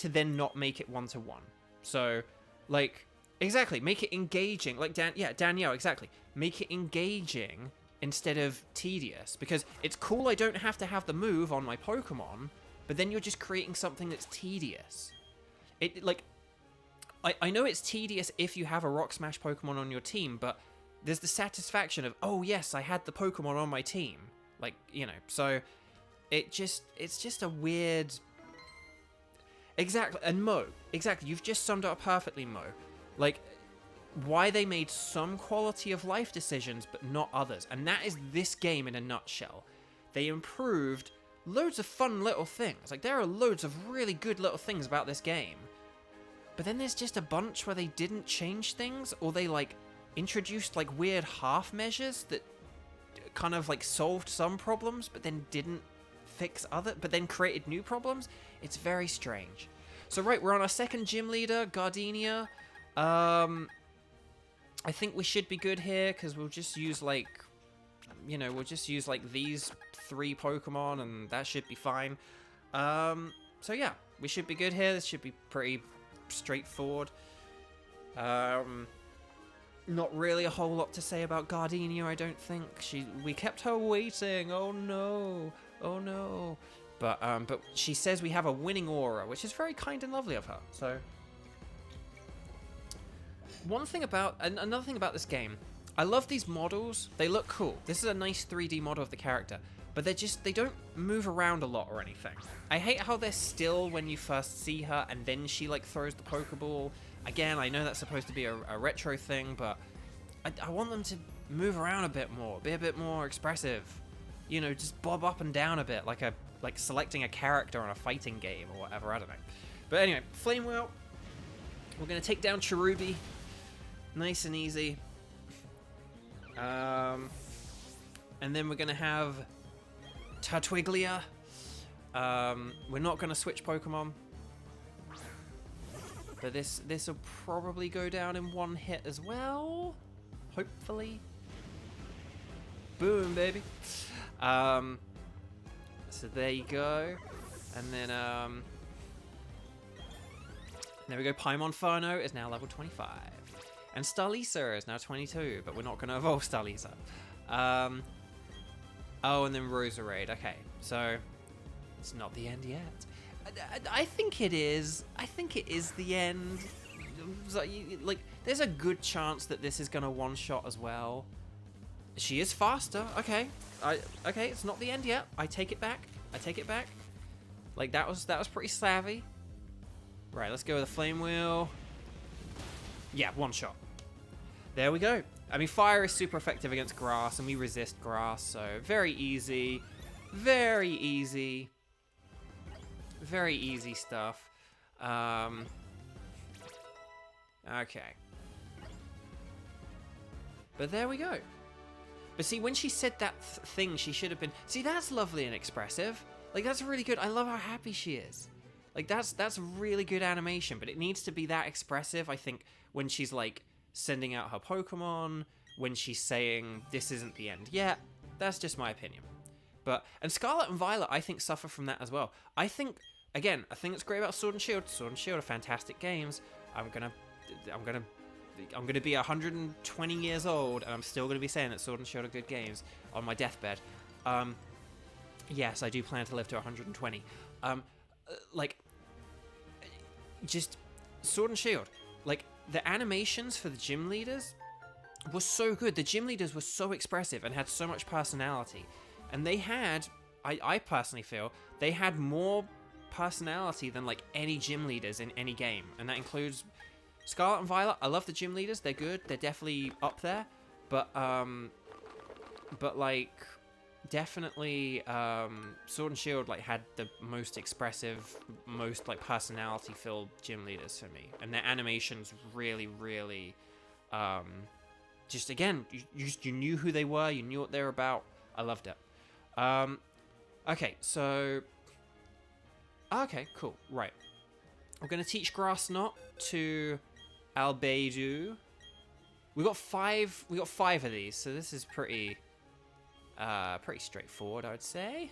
then not make it one-to-one. So, like, exactly, make it engaging. Like, Danielle, exactly. Make it engaging instead of tedious. Because it's cool I don't have to have the move on my Pokemon, but then you're just creating something that's tedious. I know it's tedious if you have a Rock Smash Pokemon on your team, but there's the satisfaction of, oh yes, I had the Pokemon on my team. Like, you know, so it's just a weird... Exactly, and Mo, exactly, you've just summed it up perfectly, Mo. Like, why they made some quality of life decisions, but not others. And that is this game in a nutshell. They improved loads of fun little things. Like, there are loads of really good little things about this game. But then there's just a bunch where they didn't change things, or they, like, introduced, like, weird half measures that kind of like solved some problems, but then didn't fix but then created new problems. It's very strange. So right, we're on our second gym leader, Gardenia. I think we should be good here because we'll just use like, you know, we'll just use like these 3 Pokemon and that should be fine. So yeah, we should be good here. This should be pretty straightforward. Not really a whole lot to say about Gardenia, I don't think. We kept her waiting. Oh no. Oh no. But she says we have a winning aura, which is very kind and lovely of her. So another thing about this game, I love these models. They look cool. This is a nice 3D model of the character, but they don't move around a lot or anything. I hate how they're still when you first see her, and then she like throws the Pokeball. Again, I know that's supposed to be a retro thing, but I want them to move around a bit more, be a bit more expressive. You know, just bob up and down a bit, like selecting a character on a fighting game or whatever. I don't know. But anyway, Flame Wheel. We're gonna take down Cherubi, nice and easy. And then we're gonna have Tartwiglia. We're not gonna switch Pokemon, but this will probably go down in 1 hit as well, hopefully. Boom, baby. So there you go, and then there we go. Paimonferno is now level 25, and Starlisa is now 22, but we're not going to evolve Starlisa. Oh, and then Roserade. Okay, so it's not the end yet. I think it is. I think it is the end. Like, there's a good chance that this is going to one-shot as well. She is faster. Okay. Okay, it's not the end yet. I take it back. I take it back. Like, that was pretty savvy. Right, let's go with the Flame Wheel. Yeah, one shot. There we go. I mean, fire is super effective against grass, and we resist grass, so very easy. Very easy. Very easy stuff. Okay. But there we go. But see, when she said that thing, she should have been... See, that's lovely and expressive. Like, that's really good. I love how happy she is. Like, that's really good animation, but it needs to be that expressive, I think, when she's, like, sending out her Pokemon, when she's saying, this isn't the end yet. That's just my opinion. And Scarlet and Violet, I think, suffer from that as well. I think, again, a thing that's great about Sword and Shield are fantastic games. I'm gonna be 120 years old, and I'm still gonna be saying that Sword and Shield are good games on my deathbed. Yes, I do plan to live to 120. Like, just Sword and Shield. Like, the animations for the gym leaders were so good. The gym leaders were so expressive and had so much personality. And they had, I personally feel, they had more personality than, like, any gym leaders in any game. And that includes Scarlet and Violet. I love the gym leaders. They're good. They're definitely up there. But like, definitely, Sword and Shield, like, had the most expressive, most, like, personality-filled gym leaders for me. And their animations really, really, just, again, you knew who they were. You knew what they were about. I loved it. Okay, so... Okay, cool. Right. We're going to teach Grass Knot to Albedo. We got five of these, so this is pretty straightforward, I would say.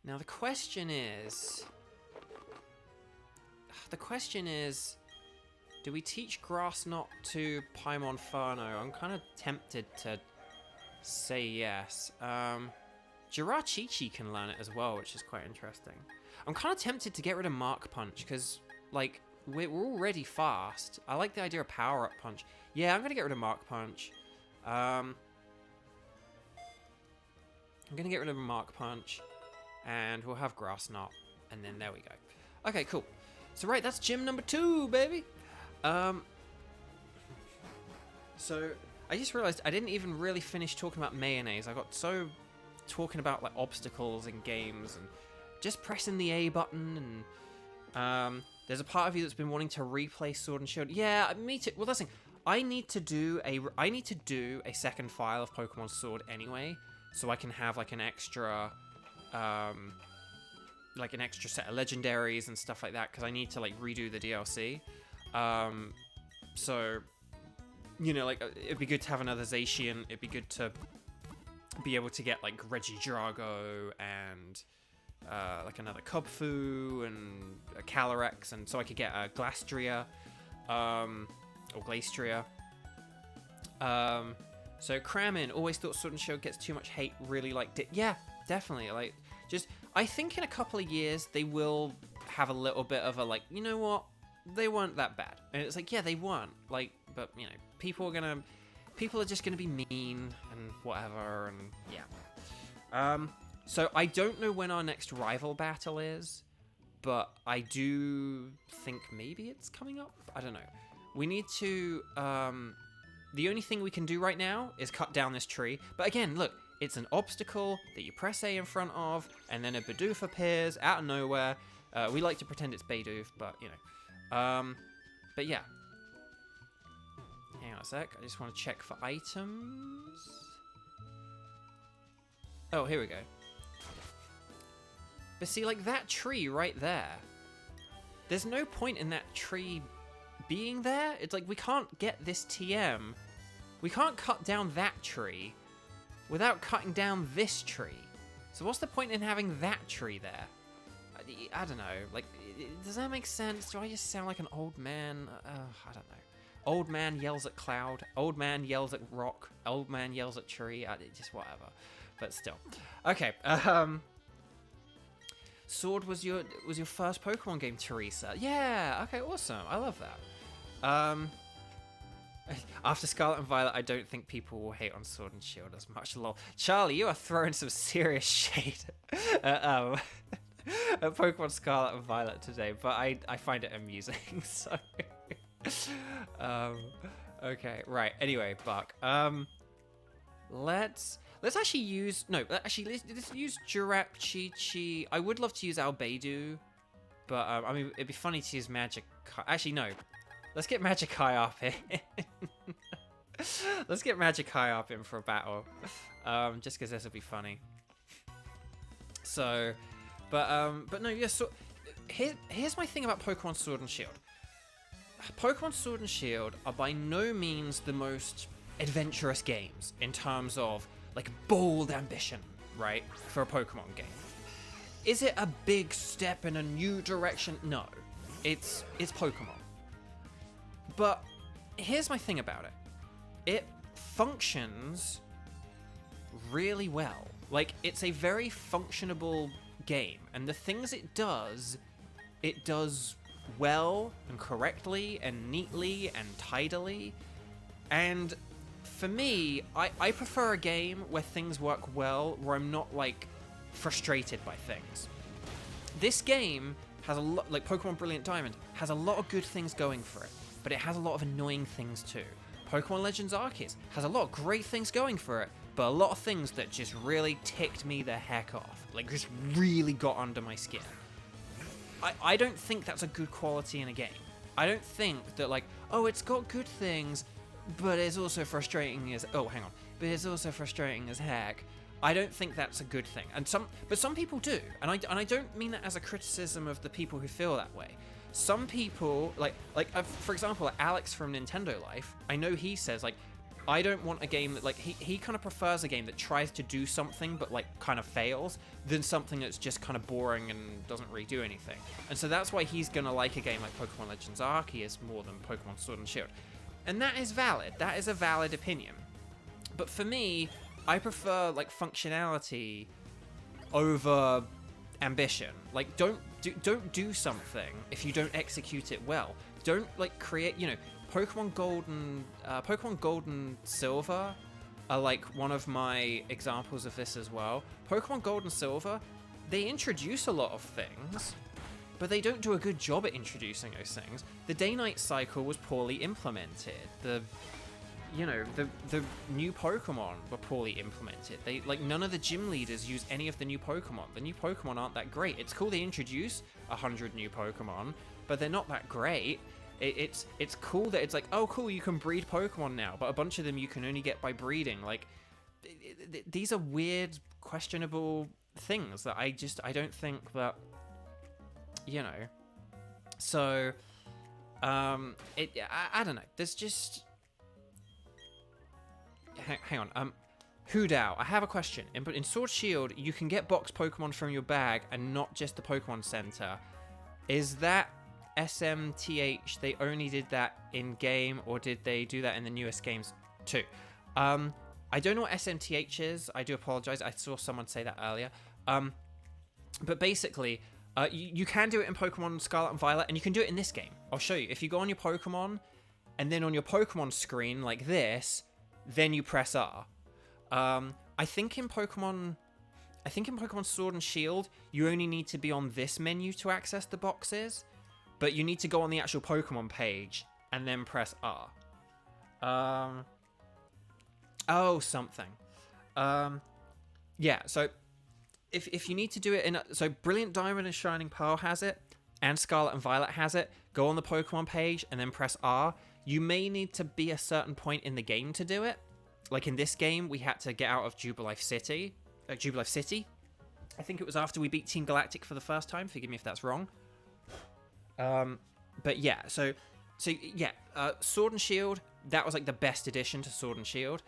Now the question is, do we teach Grass Knot to Paimonferno? I'm kind of tempted to say yes. Jiraqiqi can learn it as well, which is quite interesting. I'm kind of tempted to get rid of Mark Punch, because, like, we're already fast. I like the idea of Power Up Punch. Yeah, I'm going to get rid of Mark Punch. I'm going to get rid of Mark Punch, and we'll have Grass Knot, and then there we go. Okay, cool. So, right, that's gym number 2, baby. So, I just realized I didn't even really finish talking about mayonnaise. I got so talking about, like, obstacles in games and just pressing the A button, and there's a part of you that's been wanting to replay Sword and Shield. Yeah, me too. Well, that's the thing. I need to do a second file of Pokemon Sword anyway, so I can have like an extra set of legendaries and stuff like that, because I need to like redo the DLC. So, you know, like it'd be good to have another Zacian. It'd be good to be able to get like Regidrago and like another Kubfu and a Calyrex, and so I could get a Glastria or Glastria. So Kramin, always thought Sword and Shield gets too much hate, really liked it. Yeah, definitely. Like, just, I think in a couple of years they will have a little bit of a like, you know what, they weren't that bad. And it's like, yeah, they weren't. Like, but you know, people are just gonna be mean and whatever, and yeah. So I don't know when our next rival battle is, but I do think maybe it's coming up. I don't know. We need to, the only thing we can do right now is cut down this tree. But again, look, it's an obstacle that you press A in front of, and then a Beidouf appears out of nowhere. We like to pretend it's Beidouf, but you know. But yeah. Hang on a sec, I just want to check for items. Oh, here we go. But see, like that tree right there, there's no point in that tree being there. It's like we can't get this TM. We can't cut down that tree without cutting down this tree. So what's the point in having that tree there? I don't know. Like, does that make sense? Do I just sound like an old man? I don't know. Old man yells at cloud. Old man yells at rock. Old man yells at tree. Just whatever. But still. Okay. Sword was your first Pokemon game, Teresa. Yeah, okay, awesome. I love that. After Scarlet and Violet, I don't think people will hate on Sword and Shield as much. Lol. Charlie, you are throwing some serious shade at Pokemon Scarlet and Violet today, but I find it amusing, so... okay, right, anyway, Buck. Let's actually use... No, actually, let's use Jiraqiqi. I would love to use Albedo, but, I mean, it'd be funny to use Magic... Actually, no. Let's get Magikarp in. Let's get Magikarp in for a battle. Just because this would be funny. So... But no, yeah, so... Here's my thing about Pokemon Sword and Shield. Pokemon Sword and Shield are by no means the most adventurous games in terms of... like bold ambition, right, for a Pokemon game. Is it a big step in a new direction? No, it's Pokemon. But here's my thing about it. It functions really well. Like, it's a very functionable game, and the things it does well and correctly and neatly and tidily. And for me, I prefer a game where things work well, where I'm not, like, frustrated by things. This game has a lot, like Pokemon Brilliant Diamond, has a lot of good things going for it, but it has a lot of annoying things too. Pokemon Legends Arceus has a lot of great things going for it, but a lot of things that just really ticked me the heck off. Like, just really got under my skin. I don't think that's a good quality in a game. I don't think that, like, oh, it's got good things, but it's also frustrating as... Oh, hang on. But it's also frustrating as heck. I don't think that's a good thing. But some people do. And I don't mean that as a criticism of the people who feel that way. Some people, for example, Alex from Nintendo Life, I know he says, like, I don't want a game that, like, he kind of prefers a game that tries to do something but, like, kind of fails than something that's just kind of boring and doesn't really do anything. And so that's why he's going to like a game like Pokemon Legends Arceus more than Pokemon Sword and Shield. And that is valid. That is a valid opinion. But for me, I prefer, like, functionality over ambition. Like, don't do something if you don't execute it well. Don't, like, create, you know, Pokemon Gold and Silver are, like, one of my examples of this as well. Pokemon Gold and Silver, they introduce a lot of things, but they don't do a good job at introducing those things. The day-night cycle was poorly implemented. The new Pokemon were poorly implemented. None of the gym leaders use any of the new Pokemon. The new Pokemon aren't that great. It's cool they introduce 100 new Pokemon, but they're not that great. it's cool that it's like, oh cool, you can breed Pokemon now, but a bunch of them you can only get by breeding. Like, these are weird, questionable things that I don't think that, you know. So, I don't know. There's just... Hang on. Hudao, I have a question. In Sword Shield, you can get box Pokemon from your bag and not just the Pokemon Center. Is that SMTH? They only did that in-game, or did they do that in the newest games too? I don't know what SMTH is. I do apologize. I saw someone say that earlier. But basically, you can do it in Pokemon Scarlet and Violet, and you can do it in this game. I'll show you. If you go on your Pokemon, and then on your Pokemon screen, like this, then you press R. I think in Pokemon Sword and Shield, you only need to be on this menu to access the boxes, but you need to go on the actual Pokemon page and then press R. Oh, something. Yeah, so if you need to do it so Brilliant Diamond and Shining Pearl has it, and Scarlet and Violet has it, go on the Pokemon page and then press R. You may need to be a certain point in the game to do it. Like in this game, we had to get out of Jubilife City. I think it was after we beat Team Galactic for the first time. Forgive me if that's wrong. But yeah, so yeah, Sword and Shield, that was like the best addition to Sword and Shield.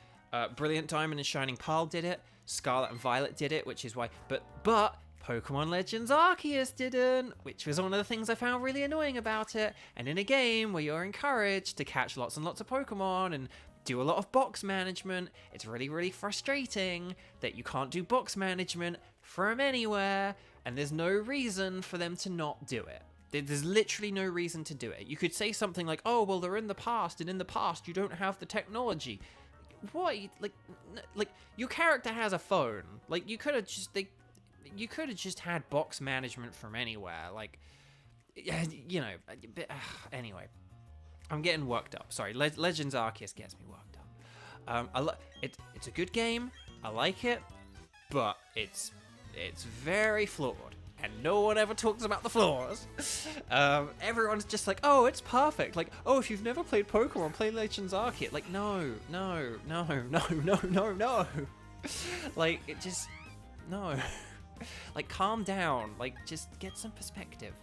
Brilliant Diamond and Shining Pearl did it. Scarlet and Violet did it, which is why... But Pokemon Legends Arceus didn't, which was one of the things I found really annoying about it. And in a game where you're encouraged to catch lots and lots of Pokemon and do a lot of box management, it's really, really frustrating that you can't do box management from anywhere, and there's no reason for them to not do it. There's literally no reason to do it. You could say something like, oh, well, they're in the past, and in the past you don't have the technology. What? Like your character has a phone. Like, you could have just had box management from anywhere. Like, you know, anyway. I'm getting worked up. Sorry, Legends Arceus gets me worked up. It's a good game. I like it, but it's very flawed, and no one ever talks about the flaws. Everyone's just like, oh, it's perfect. Like, oh, if you've never played Pokemon, play Legends Arceus. Like, no. Like, it just no. Like, calm down. Like, just get some perspective.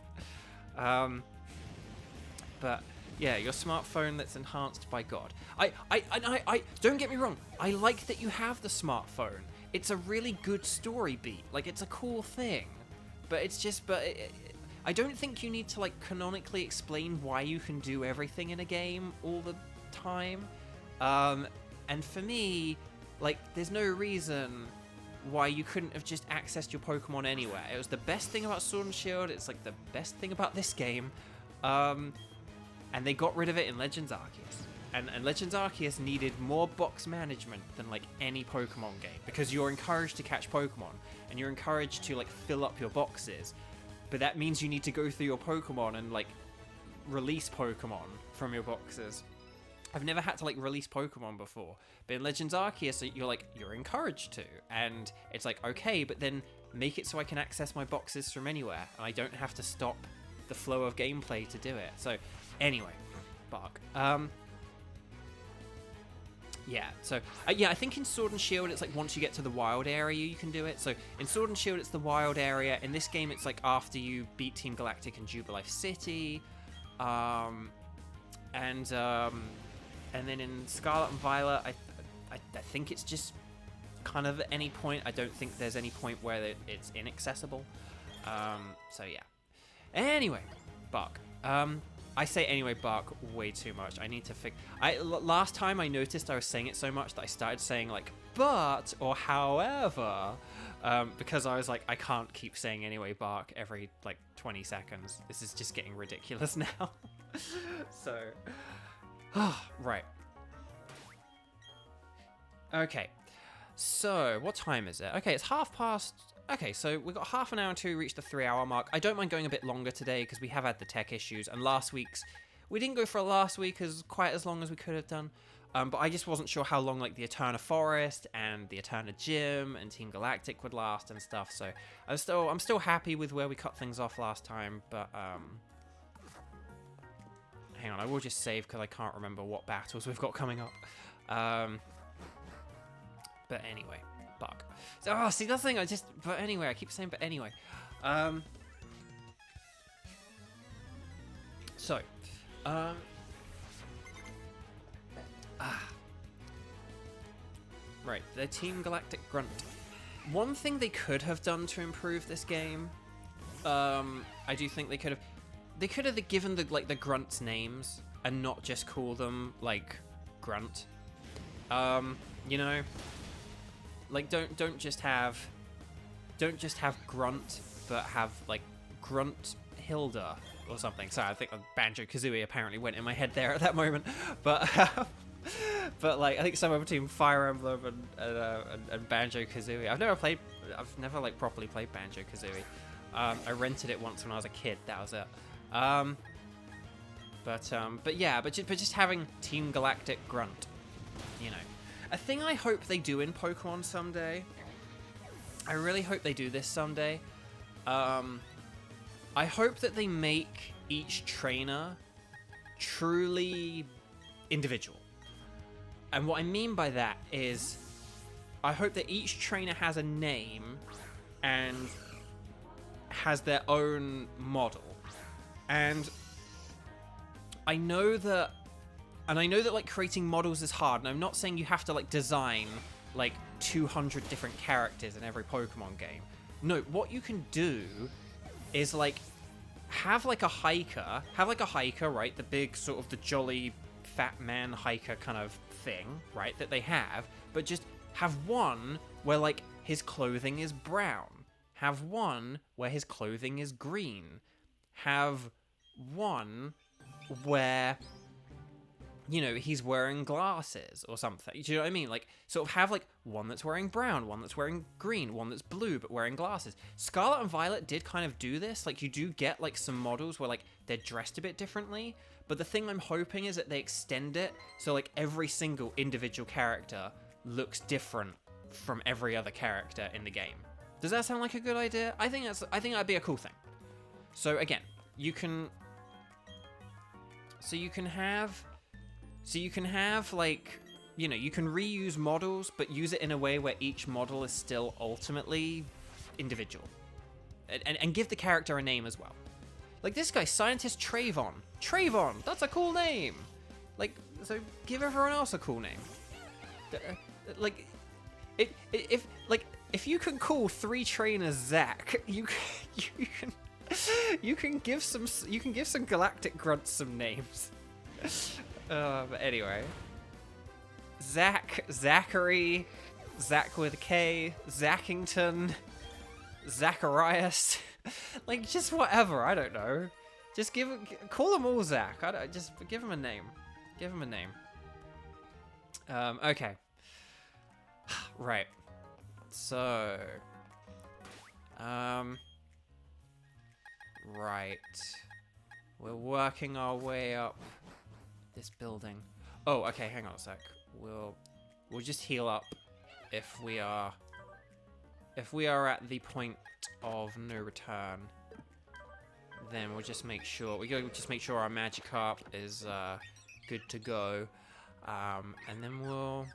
But. Yeah, your smartphone that's enhanced by God. I don't get me wrong. I like that you have the smartphone. It's a really good story beat. Like, it's a cool thing. But it's just, I don't think you need to, like, canonically explain why you can do everything in a game all the time. And for me, like, there's no reason why you couldn't have just accessed your Pokemon anywhere. It was the best thing about Sword and Shield. It's, like, the best thing about this game. And they got rid of it in Legends Arceus. And Legends Arceus needed more box management than, like, any Pokemon game. Because you're encouraged to catch Pokemon. And you're encouraged to, like, fill up your boxes. But that means you need to go through your Pokemon and, like, release Pokemon from your boxes. I've never had to, like, release Pokemon before. But in Legends Arceus, you're encouraged to. And it's like, okay, but then make it so I can access my boxes from anywhere. And I don't have to stop the flow of gameplay to do it. So... Anyway, Bark. Yeah, so, yeah, I think in Sword and Shield, it's like once you get to the wild area, you can do it. So, in Sword and Shield, it's the wild area. In this game, it's like after you beat Team Galactic and Jubilife City. And then in Scarlet and Violet, I think it's just kind of at any point. I don't think there's any point where it's inaccessible. So, yeah. Anyway, Bark. I say anyway, Bark, way too much. I need to last time I noticed I was saying it so much that I started saying, like, but, or however, because I was like, I can't keep saying anyway, Bark, every, like, 20 seconds. This is just getting ridiculous now. So, right. Okay. So, what time is it? Okay, it's 1:30. Okay, so we've got half an hour until we reach the 3-hour mark. I don't mind going a bit longer today because we have had the tech issues, and we didn't go for last week as quite as long as we could have done. But I just wasn't sure how long, like, the Eterna Forest and the Eterna Gym and Team Galactic would last and stuff. So I'm still happy with where we cut things off last time. But hang on, I will just save because I can't remember what battles we've got coming up. But anyway, bug. So, oh, see, that's the thing, but anyway, I keep saying but anyway. Right, the Team Galactic Grunt. One thing they could have done to improve this game, I do think they could have given the grunts names and not just call them like Grunt. You know, like don't just have Grunt, but have like Grunt Hilda or something. Sorry, I think Banjo-Kazooie apparently went in my head there at that moment, but. But like I think somewhere between Fire Emblem and Banjo-Kazooie. I've never like properly played Banjo-Kazooie. I rented it once when I was a kid. That was it. But just having Team Galactic Grunt, you know, a thing I hope they do in Pokemon someday. I really hope they do this someday. I hope that they make each trainer truly individual. And what I mean by that is, I hope that each trainer has a name and has their own model. And I know that like creating models is hard, and I'm not saying you have to like design like 200 different characters in every Pokemon game. No, what you can do is like have like a hiker, right? The big sort of the jolly fat man hiker kind of thing, right, that they have, but just have one where like his clothing is brown, have one where his clothing is green, have one where, you know, he's wearing glasses or something. Do you know what I mean? Like, sort of have like one that's wearing brown, one that's wearing green, one that's blue but wearing glasses. Scarlet and Violet did kind of do this. Like, you do get like some models where like they're dressed a bit differently. But the thing I'm hoping is that they extend it so like every single individual character looks different from every other character in the game. Does that sound like a good idea? I think that'd be a cool thing. So again, you can have like, you know, you can reuse models, but use it in a way where each model is still ultimately individual. And give the character a name as well. Like this guy, Scientist Trayvon. Trayvon, that's a cool name. Like, so give everyone else a cool name. Like, if you can call 3 trainers Zach, you can give some Galactic Grunts some names. But anyway, Zachary, Zach with a K, Zackington, Zacharias. Like, just whatever, I don't know. Just call them all Zach. Just give him a name. Give him a name. Okay. Right. So. Right. We're working our way up this building. Oh, okay, hang on a sec. We'll just heal up if we are at the point of no return. Then we'll just make sure our Magikarp is good to go, and then we'll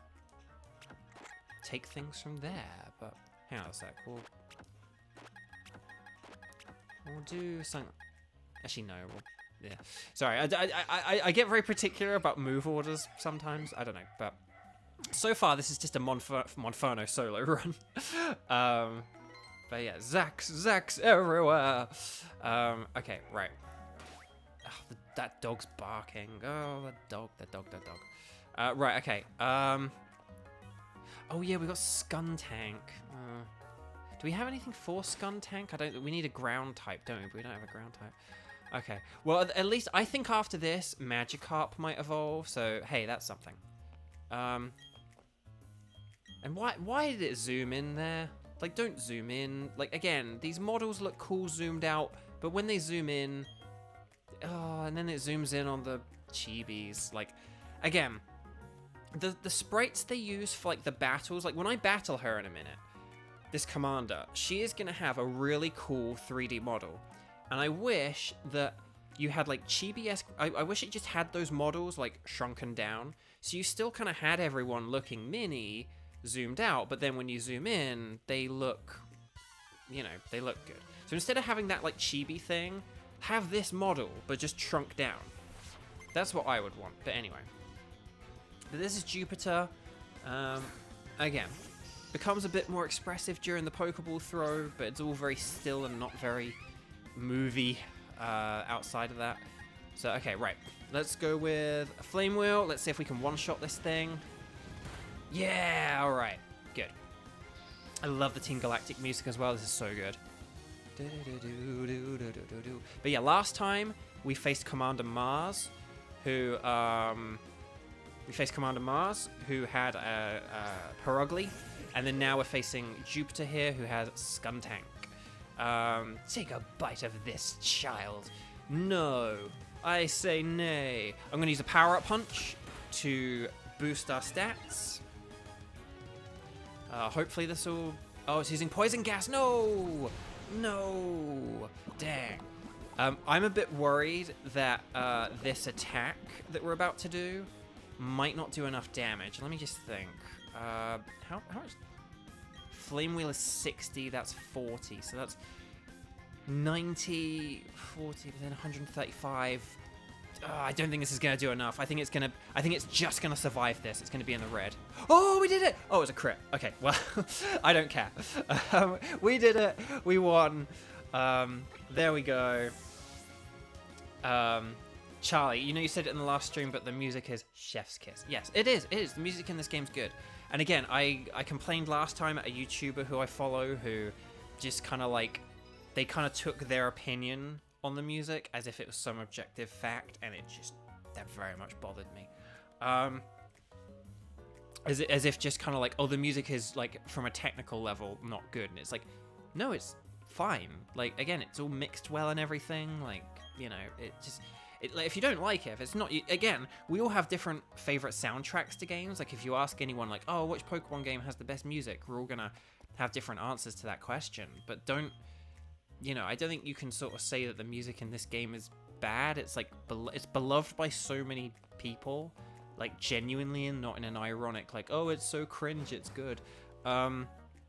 take things from there. But hang on a sec, we'll do something. Actually, no. Yeah. Sorry, I get very particular about move orders sometimes. I don't know, but so far this is just a Monferno solo run. But yeah, Zach's everywhere. Okay, right. Oh, that dog's barking. Oh, that dog. Right, okay. Oh yeah, we got Skuntank. Do we have anything for Skuntank? We need a ground type, don't we? But we don't have a ground type. Okay. Well, at least I think after this, Magikarp might evolve. So hey, that's something. And why did it zoom in there? Like, don't zoom in. Like, again, these models look cool zoomed out, but when they zoom in, oh, and then it zooms in on the chibis. Like, again, the sprites they use for like the battles, like when I battle her in a minute, this commander, she is gonna have a really cool 3D model, and I wish that you had like chibi-esque. I wish it just had those models like shrunken down, so you still kind of had everyone looking mini, zoomed out, but then when you zoom in, they look, they look good. So instead of having that like chibi thing, have this model but just shrunk down. That's what I would want. But anyway, but this is Jupiter. Again, becomes a bit more expressive during the Pokeball throw, but it's all very still and not very movie outside of that. So, okay, right. Let's go with a Flame Wheel. Let's see if we can one-shot this thing. Yeah, all right. Good. I love the Team Galactic music as well. This is so good. But yeah, last time we faced Commander Mars, who had a Perugly, and then now we're facing Jupiter here, who has Skuntank. Take a bite of this, child. No, I say nay. I'm going to use a power-up punch to boost our stats. Hopefully this will... Oh, it's using poison gas. No! No! Dang. I'm a bit worried that this attack that we're about to do might not do enough damage. Let me just think. How much? Flame Wheel is 60, that's 40, so that's 90, 40, but then 135. I don't think this is gonna do enough. I think it's just gonna survive this. It's gonna be in the red. Oh, we did it! Oh, it was a crit. Okay, well, I don't care. We did it. We won. There we go. Charlie, you said it in the last stream, but the music is chef's kiss. Yes, it is. It is. The music in this game's good. And again, I complained last time at a YouTuber who I follow who just kind of like, they kind of took their opinion on the music as if it was some objective fact, and that very much bothered me. As if just kind of like, oh, the music is like from a technical level not good, and it's like, no, it's fine. Like, again, it's all mixed well and everything. Like, like, if you don't like it, if it's not, again, we all have different favorite soundtracks to games. Like, if you ask anyone, like, oh, which Pokemon game has the best music, we're all gonna have different answers to that question. But I don't think you can sort of say that the music in this game is bad. It's like, it's beloved by so many people, like, genuinely, and not in an ironic, like, oh, it's so cringe, it's good.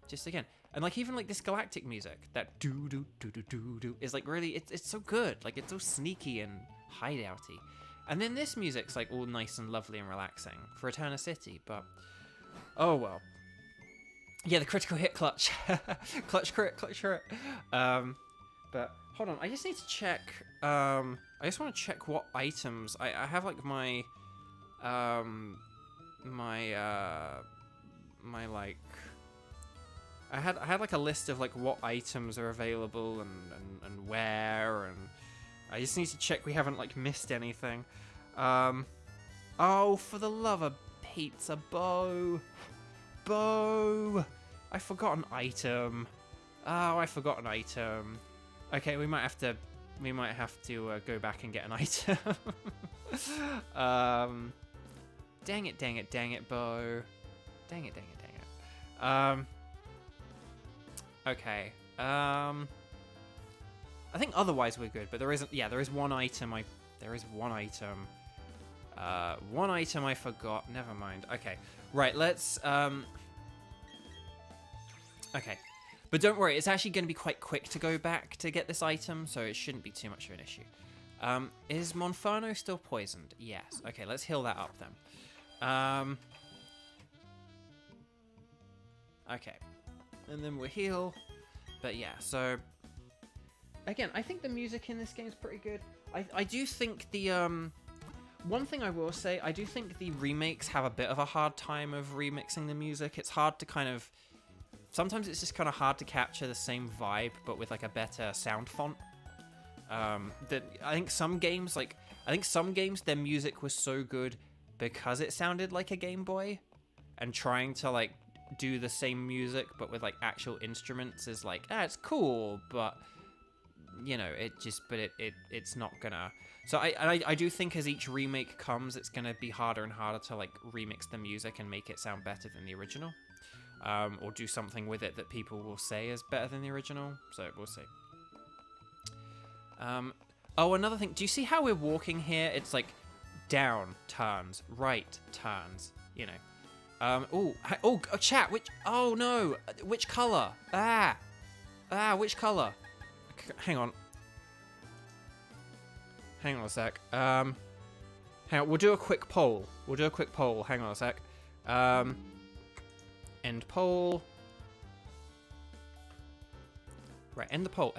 Just again, and like, even like this galactic music, that do do do do do do, is like really, it's so good. Like, it's so sneaky and hideouty. And then this music's like all nice and lovely and relaxing for Heartome City, but oh well. Yeah, the critical hit clutch. Clutch crit. But hold on, I just need to check. I just want to check what items I have. Like my like, I had like a list of like what items are available and where, and I just need to check we haven't like missed anything. Oh, for the love of pizza, Bo, I forgot an item. Oh, I forgot an item. Okay, we might have to go back and get an item. Dang it, Bo. Dang it. Okay. I think otherwise we're good, but there isn't. Yeah, there is one item. One item I forgot. Never mind. Okay. Right. Let's. Okay. But don't worry, it's actually going to be quite quick to go back to get this item, so it shouldn't be too much of an issue. Is Monferno still poisoned? Yes. Okay, let's heal that up then. Okay. And then we'll heal. But yeah, so... Again, I think the music in this game is pretty good. I do think the... One thing I will say, I do think the remakes have a bit of a hard time of remixing the music. It's hard to kind of... Sometimes it's just kind of hard to capture the same vibe, but with like a better sound font. I think some games, their music was so good because it sounded like a Game Boy, and trying to like do the same music but with like actual instruments is like, it's cool, but it's not gonna. So I do think as each remake comes, it's gonna be harder and harder to like remix the music and make it sound better than the original. Or do something with it that people will say is better than the original. So we'll see. Oh, another thing. Do you see how we're walking here? It's like down turns, right turns, you know. Oh, chat, which, oh no, which color? Which color? Hang on. Hang on a sec. Hang on, we'll do a quick poll. Hang on a sec. End poll. Right, end the poll.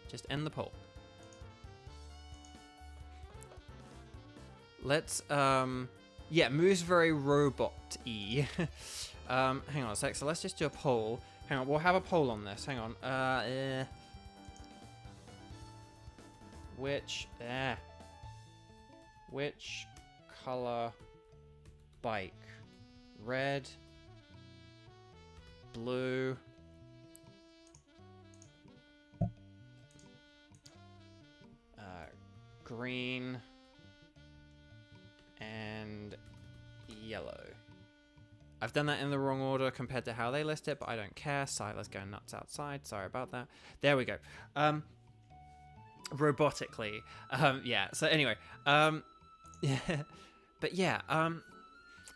Just end the poll. Let's, yeah, moves very robot-y. Hang on a sec, so let's just do a poll. Hang on, we'll have a poll on this. Hang on. Which color bike? Red, blue, green, and yellow. I've done that in the wrong order compared to how they list it, but I don't care. Siler's going nuts outside. Sorry about that. There we go. Robotically. Yeah, so anyway. Yeah. But yeah,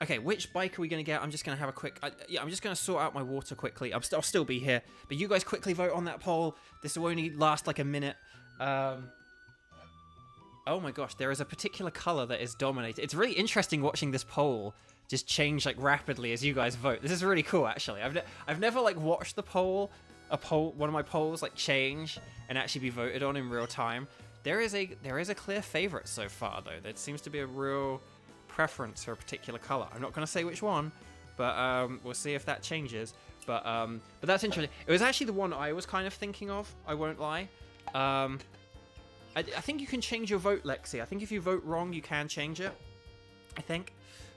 okay, which bike are we going to get? I'm just going to have a quick... I'm just going to sort out my water quickly. I'll still be here. But you guys quickly vote on that poll. This will only last like a minute. Oh my gosh, there is a particular color that is dominated. It's really interesting watching this poll just change like rapidly as you guys vote. This is really cool, actually. I've never like watched one of my polls like change and actually be voted on in real time. There is a clear favorite so far though. There seems to be a real preference for a particular color. I'm not going to say which one, but we'll see if that changes. But that's interesting. It was actually the one I was kind of thinking of. I won't lie. I think you can change your vote, Lexi. I think if you vote wrong, you can change it. I think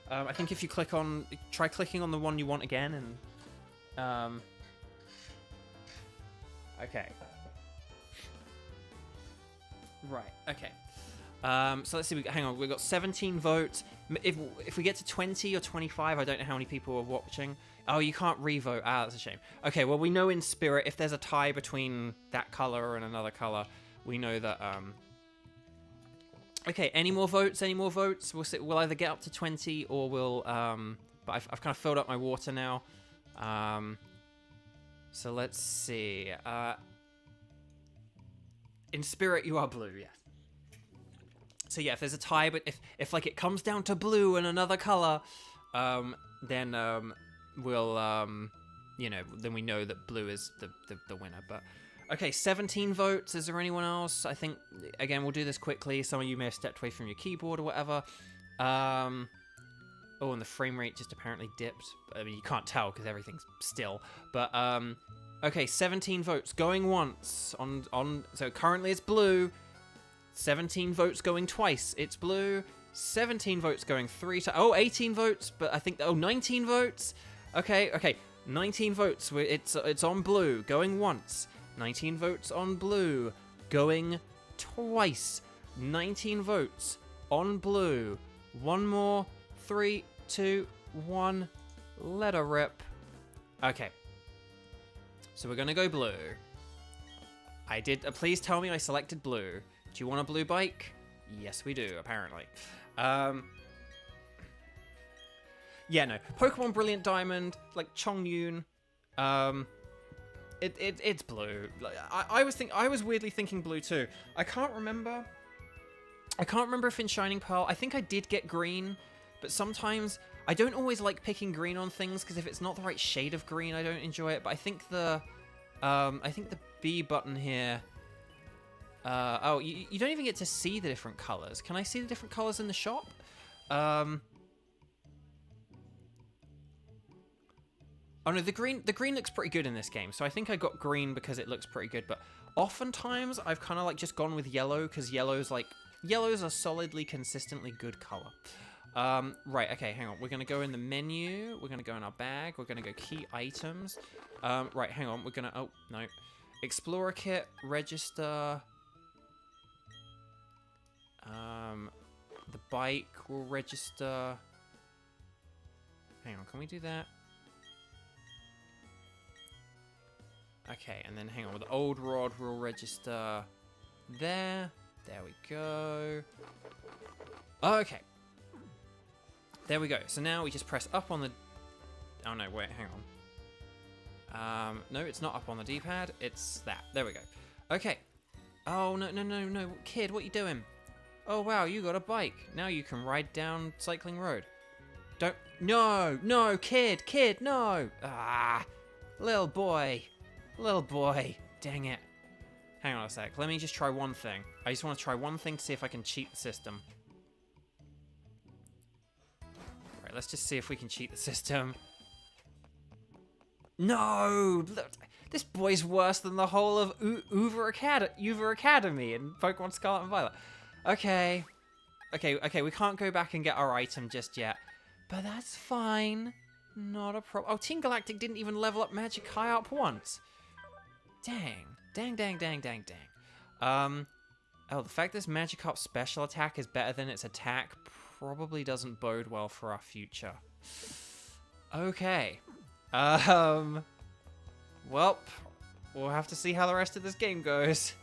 if you try clicking on the one you want again, and okay, right, okay. So let's see. Hang on, we've got 17 votes. If we get to 20 or 25, I don't know how many people are watching. Oh, you can't re-vote. Ah, that's a shame. Okay, well we know in spirit if there's a tie between that color and another color. We know that, okay, any more votes? We'll either get up to 20 or we'll, but I've kind of filled up my water now. So let's see. In spirit, you are blue, yeah. So yeah, if there's a tie, but if like it comes down to blue and another color, then, we'll, you know, then we know that blue is the winner, but... Okay, 17 votes. Is there anyone else? I think, again, we'll do this quickly. Some of you may have stepped away from your keyboard or whatever. Oh, and the frame rate just apparently dipped. I mean, you can't tell because everything's still. But, okay, 17 votes. Going once. So currently it's blue. 17 votes going twice. It's blue. 17 votes going 3 times. Oh, 18 votes. But I think, 19 votes. Okay. 19 votes. It's on blue. Going once. 19 votes on blue, going twice. 19 votes on blue. One more. 3, 2, 1. Let her rip. Okay. So we're gonna go blue. I did. Please tell me I selected blue. Do you want a blue bike? Yes, we do, apparently. Yeah, no. Pokemon Brilliant Diamond, like Chongyun. It's blue. I was weirdly thinking blue too. I can't remember if in Shining Pearl, I think I did get green, but sometimes I don't always like picking green on things because if it's not the right shade of green, I don't enjoy it. But I think the B button here. Oh, you don't even get to see the different colors. Can I see the different colors in the shop? Oh no, the green looks pretty good in this game, so I think I got green because it looks pretty good, but oftentimes I've kind of like just gone with yellow because yellow's a solidly, consistently good color. Right, okay, hang on. We're gonna go in the menu, we're gonna go in our bag, we're gonna go key items. Right, hang on, we're gonna, oh, no. Explorer kit, register. The bike will register. Hang on, can we do that? Okay, and then hang on, with the old rod, we'll register there. There we go. Okay. There we go. So now we just press up on the... Oh, no, wait, hang on. No, it's not up on the D-pad. It's that. There we go. Okay. Oh, no, no, no, no. Kid, what you doing? Oh, wow, you got a bike. Now you can ride down Cycling Road. Don't... No, no, kid, no. Ah, little boy. Little boy. Dang it. Hang on a sec. Let me just try one thing. I just want to try one thing to see if I can cheat the system. Right, let's just see if we can cheat the system. No! Look, this boy's worse than the whole of Uber Academy in Pokemon Scarlet and Violet. Okay. Okay, we can't go back and get our item just yet. But that's fine. Not a problem. Oh, Team Galactic didn't even level up Magic high up once. Dang. Dang. Oh, the fact this Magikarp's special attack is better than its attack probably doesn't bode well for our future. Okay. Well, we'll have to see how the rest of this game goes.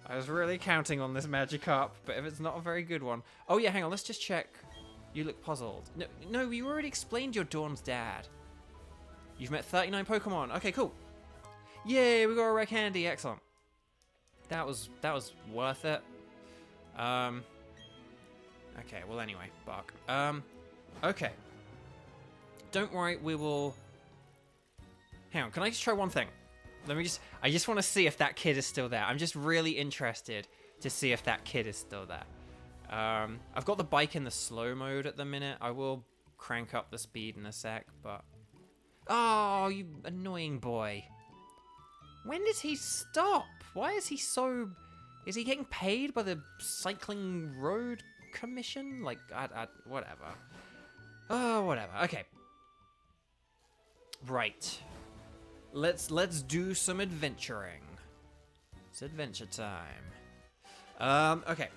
I was really counting on this Magikarp, but if it's not a very good one... Oh yeah, hang on, let's just check. You look puzzled. No, you already explained your Dawn's dad. You've met 39 Pokemon. Okay, cool. Yay, we got a rare candy. Excellent. That was worth it. Okay, well anyway, bark. Okay. Don't worry, we will... Hang on, can I just try one thing? I just want to see if that kid is still there. I'm just really interested to see if that kid is still there. I've got the bike in the slow mode at the minute. I will crank up the speed in a sec, but... Oh, you annoying boy. When does he stop? Why is he so... Is he getting paid by the Cycling Road Commission? Like, whatever. Oh, whatever. Okay. Right. Let's do some adventuring. It's adventure time. Okay.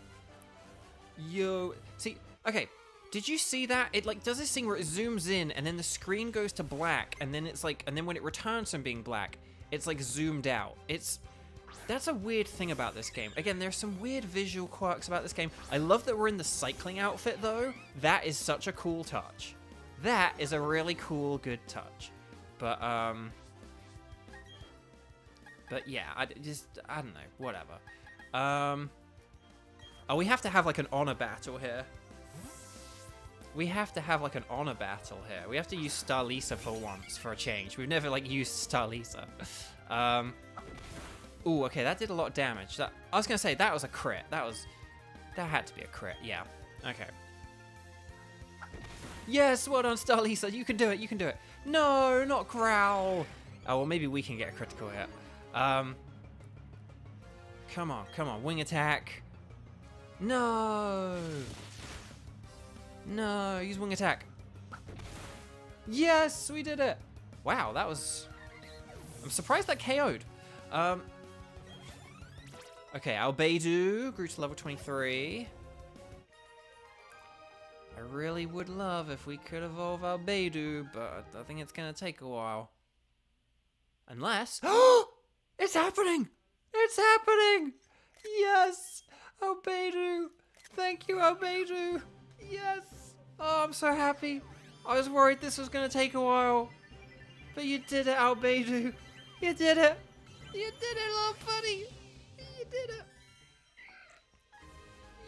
See, okay. Did you see that? It like does this thing where it zooms in and then the screen goes to black and then it's like, and then when it returns from being black, it's like zoomed out. That's a weird thing about this game. Again, there's some weird visual quirks about this game. I love that we're in the cycling outfit though. That is such a cool touch. That is a really cool, good touch. But yeah, I don't know, whatever. Oh, we have to have like an honor battle here. We have to have like an honor battle here. We have to use Starlisa for once, for a change. We've never like used Starlisa. Ooh, okay, that did a lot of damage. I was gonna say that was a crit. That had to be a crit. Yeah. Okay. Yes, well done, Starlisa. You can do it. You can do it. No, not Growl. Oh, well, maybe we can get a critical hit. Come on, wing attack. No, use wing attack. Yes, we did it. Wow, I'm surprised that KO'd. Okay, Albedo grew to level 23. I really would love if we could evolve Albedo, but I think it's gonna take a while. Unless... It's happening! It's happening! Yes! Albedo! Thank you, Albedo! Yes! Oh, I'm so happy. I was worried this was gonna take a while. But you did it, Albedo! You did it! You did it, little buddy! You did it!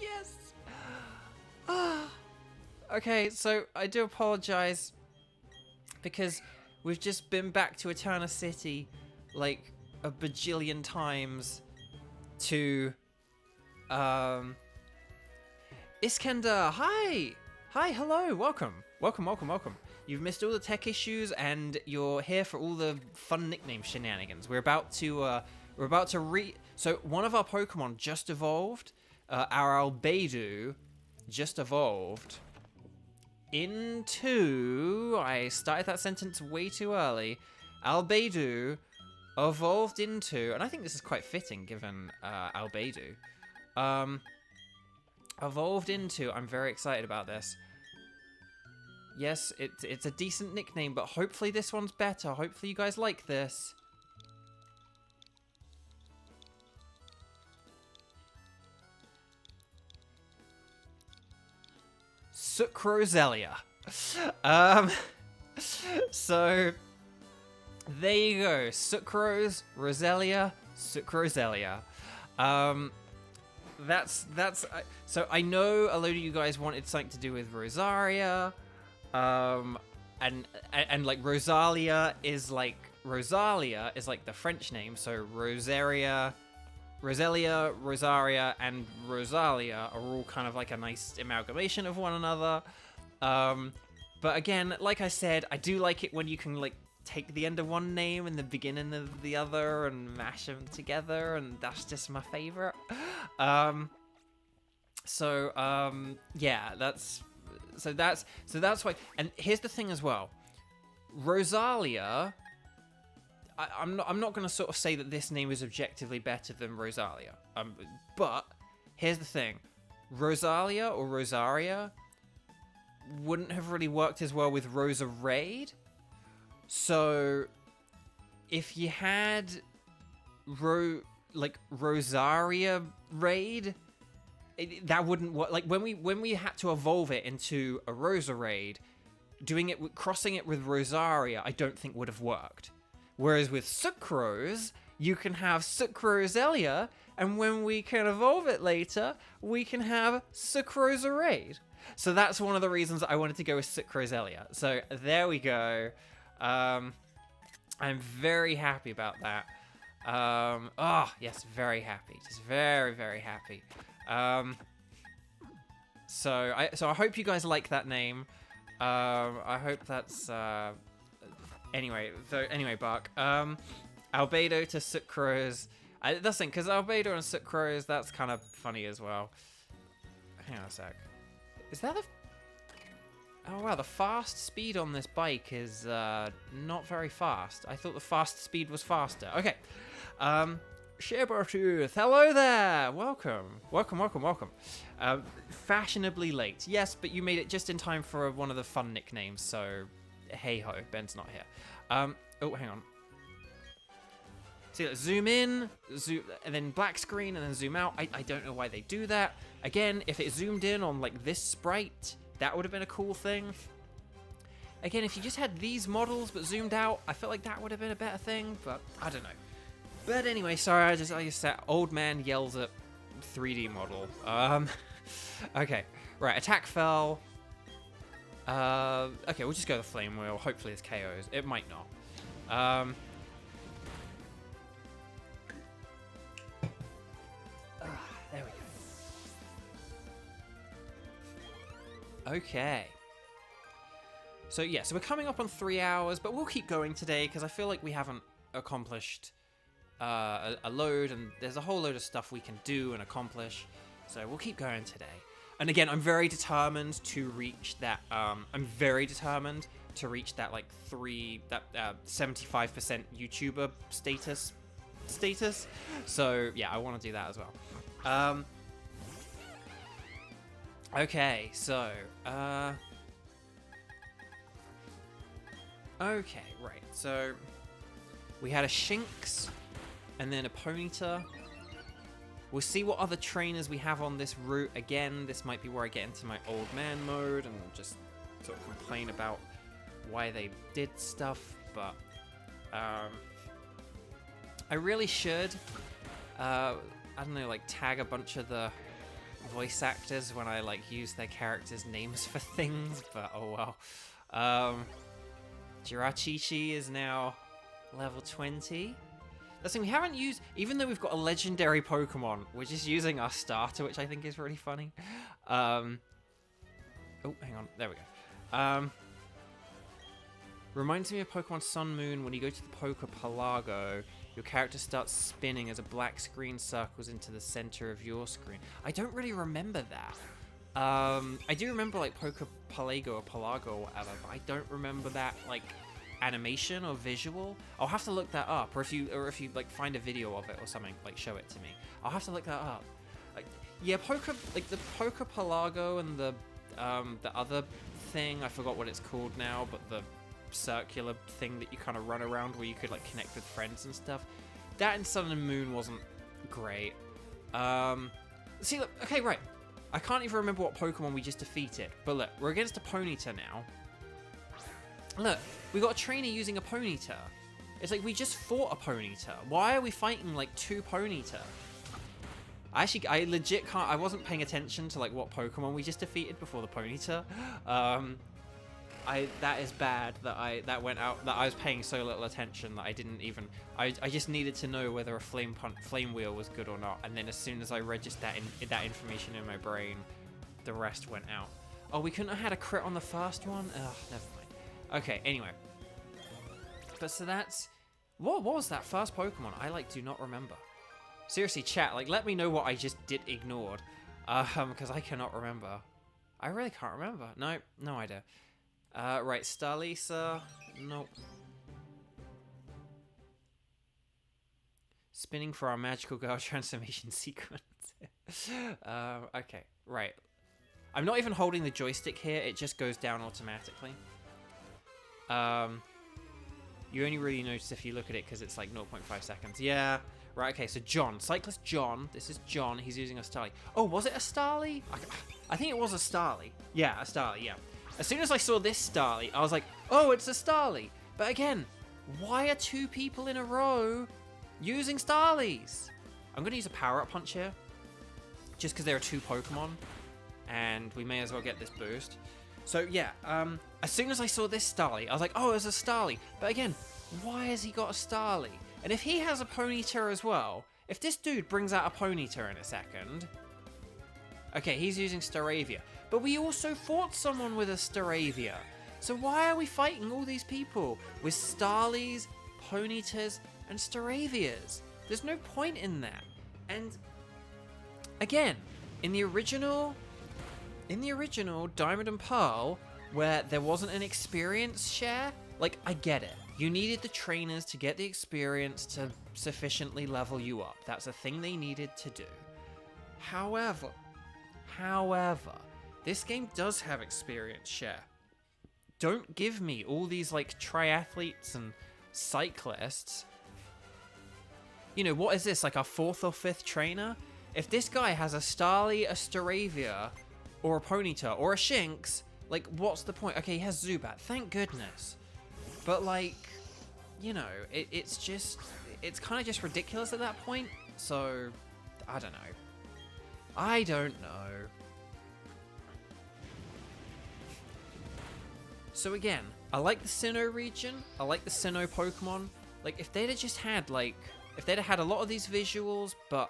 Yes! Okay, so I do apologize because we've just been back to Heartome City like a bajillion times to Iskandar. Hi, hello, welcome. You've missed all the tech issues and you're here for all the fun nickname shenanigans. We're about to so one of our Pokemon just evolved. Our Albedo just evolved into... I started that sentence way too early. Albedo evolved into... And I think this is quite fitting given Albedo. Evolved into... I'm very excited about this. Yes, it's a decent nickname, but hopefully this one's better. Hopefully you guys like this. Sucrozelia. So there you go. Sucrose, Roselia, Sucrozelia. That's so I know a load of you guys wanted something to do with Rosaria, and like Rosalia is like the French name, so Rosaria, Rosaria, and Rosalia are all kind of like a nice amalgamation of one another. But again, like I said, I do like it when you can like take the end of one name and the beginning of the other and mash them together, and that's just my favorite. Yeah, that's why. And here's the thing as well, Rosalia. I'm not going to sort of say that this name is objectively better than Rosalia. But here's the thing, Rosalia or Rosaria wouldn't have really worked as well with Rosa Raid. So if you had Rosaria Raid, that wouldn't work. Like when we had to evolve it into a Rosa Raid, crossing it with Rosaria, I don't think would have worked. Whereas with Sucrose, you can have Sucrozelia, and when we can evolve it later, we can have Sucrosa Raid. So that's one of the reasons I wanted to go with Sucrozelia. So there we go. I'm very happy about that. Oh, yes, very happy. Just very, very happy. So I hope you guys like that name. I hope that's... Anyway, Bark. Albedo to Sucrose. That's the thing, because Albedo and Sucrose, that's kind of funny as well. Hang on a sec. Is that the... Oh, wow, the fast speed on this bike is not very fast. I thought the fast speed was faster. Okay. Shabertooth, hello there! Welcome. Fashionably late. Yes, but you made it just in time for one of the fun nicknames, so... Hey-ho, Ben's not here. Oh, hang on. See, zoom in, zoom, and then black screen, and then zoom out. I don't know why they do that. Again, if it zoomed in on, like, this sprite, that would have been a cool thing. Again, if you just had these models but zoomed out, I feel like that would have been a better thing, but I don't know. But anyway, sorry, I just said old man yells at 3D model. Okay, right, attack fell. Okay, we'll just go the flame wheel. Hopefully it's KOs. It might not. There we go. Okay. So yeah, so we're coming up on 3 hours, but we'll keep going today because I feel like we haven't accomplished a load, and there's a whole load of stuff we can do and accomplish. So we'll keep going today. And again, I'm very determined to reach that. Like 75% YouTuber status. So yeah, I want to do that as well. Okay, so okay, right. So we had a Shinx, and then a Ponyta. We'll see what other trainers we have on this route. Again, this might be where I get into my old man mode and just sort of complain about why they did stuff, but I really should, I don't know, like tag a bunch of the voice actors when I like use their characters' names for things, but oh well. Jiraqiqi is now level 20. The thing we haven't used, even though we've got a legendary Pokemon, we're just using our starter, which I think is really funny. Oh, hang on, there we go. Reminds me of Pokemon Sun Moon. When you go to the Pokepalago, your character starts spinning as a black screen circles into the center of your screen. I don't really remember that. I do remember like Pokepalago or Palago or whatever, but I don't remember that like animation or visual. I'll have to look that up, or if you like find a video of it or something, like show it to me. I'll have to look that up. Like, yeah, the Pokepalago and the other thing, I forgot what it's called now, but the circular thing that you kind of run around where you could like connect with friends and stuff. That in Sun and Moon wasn't great. See, look, okay, right. I can't even remember what Pokemon we just defeated. But look, we're against a Ponyta now. Look, we got a trainer using a Ponyta. It's like we just fought a Ponyta. Why are we fighting like 2 Ponyta? I legit can't. I wasn't paying attention to like what Pokemon we just defeated before the Ponyta. That is bad that I was paying so little attention that I didn't even. I just needed to know whether a flame wheel was good or not, and then as soon as I registered that information in my brain, the rest went out. Oh, we couldn't have had a crit on the first one. Ugh, never mind. Okay, anyway. But so that's what was that first Pokemon? I like do not remember. Seriously, chat, like, let me know what I just ignored, because I cannot remember. I really can't remember. No idea. Right, Starlisa, nope. Spinning for our magical girl transformation sequence. Okay, right. I'm not even holding the joystick here, it just goes down automatically. You only really notice if you look at it because it's like 0.5 seconds. Yeah. Right, okay, so John. Cyclist John. This is John. He's using a Starly. Oh, was it a Starly? I think it was a Starly. Yeah, a Starly, yeah. As soon as I saw this Starly, I was like, oh, it's a Starly. But again, why are 2 people in a row using Starlies? I'm going to use a power-up punch here. Just because there are 2 Pokemon. And we may as well get this boost. So, yeah, as soon as I saw this Starly, I was like, oh, it's a Starly. But again, why has he got a Starly? And if he has a Ponyta as well, if this dude brings out a Ponyta in a second... Okay, he's using Staravia. But we also fought someone with a Staravia. So why are we fighting all these people with Starlies, Ponytas, and Staravias? There's no point in that. And again, in the original Diamond and Pearl, where there wasn't an experience share, like, I get it. You needed the trainers to get the experience to sufficiently level you up. That's a thing they needed to do. However, this game does have experience share. Don't give me all these, like, triathletes and cyclists. You know, what is this, like our 4th or 5th trainer? If this guy has a Starly, a Staravia, or a Ponyta, or a Shinx, like, what's the point? Okay, he has Zubat, thank goodness. But, like, you know, it's kind of just ridiculous at that point. So, I don't know. So again, I like the Sinnoh region. I like the Sinnoh Pokemon. Like, if they'd have just had, like, if they'd have had a lot of these visuals, but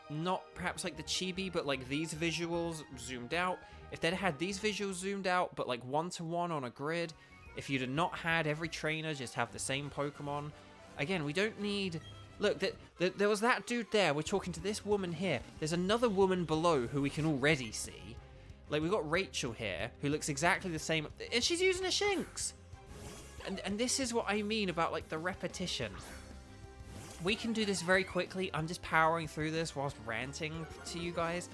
not perhaps like the Chibi, but like these visuals zoomed out. If they'd have had these visuals zoomed out, but like 1-to-1 on a grid. If you'd have not had every trainer just have the same Pokemon. Again, we don't need... Look, there was that dude there. We're talking to this woman here. There's another woman below who we can already see. Like, we've got Rachel here, who looks exactly the same. And she's using a Shinx. And this is what I mean about, like, the repetition. We can do this very quickly. I'm just powering through this whilst ranting to you guys.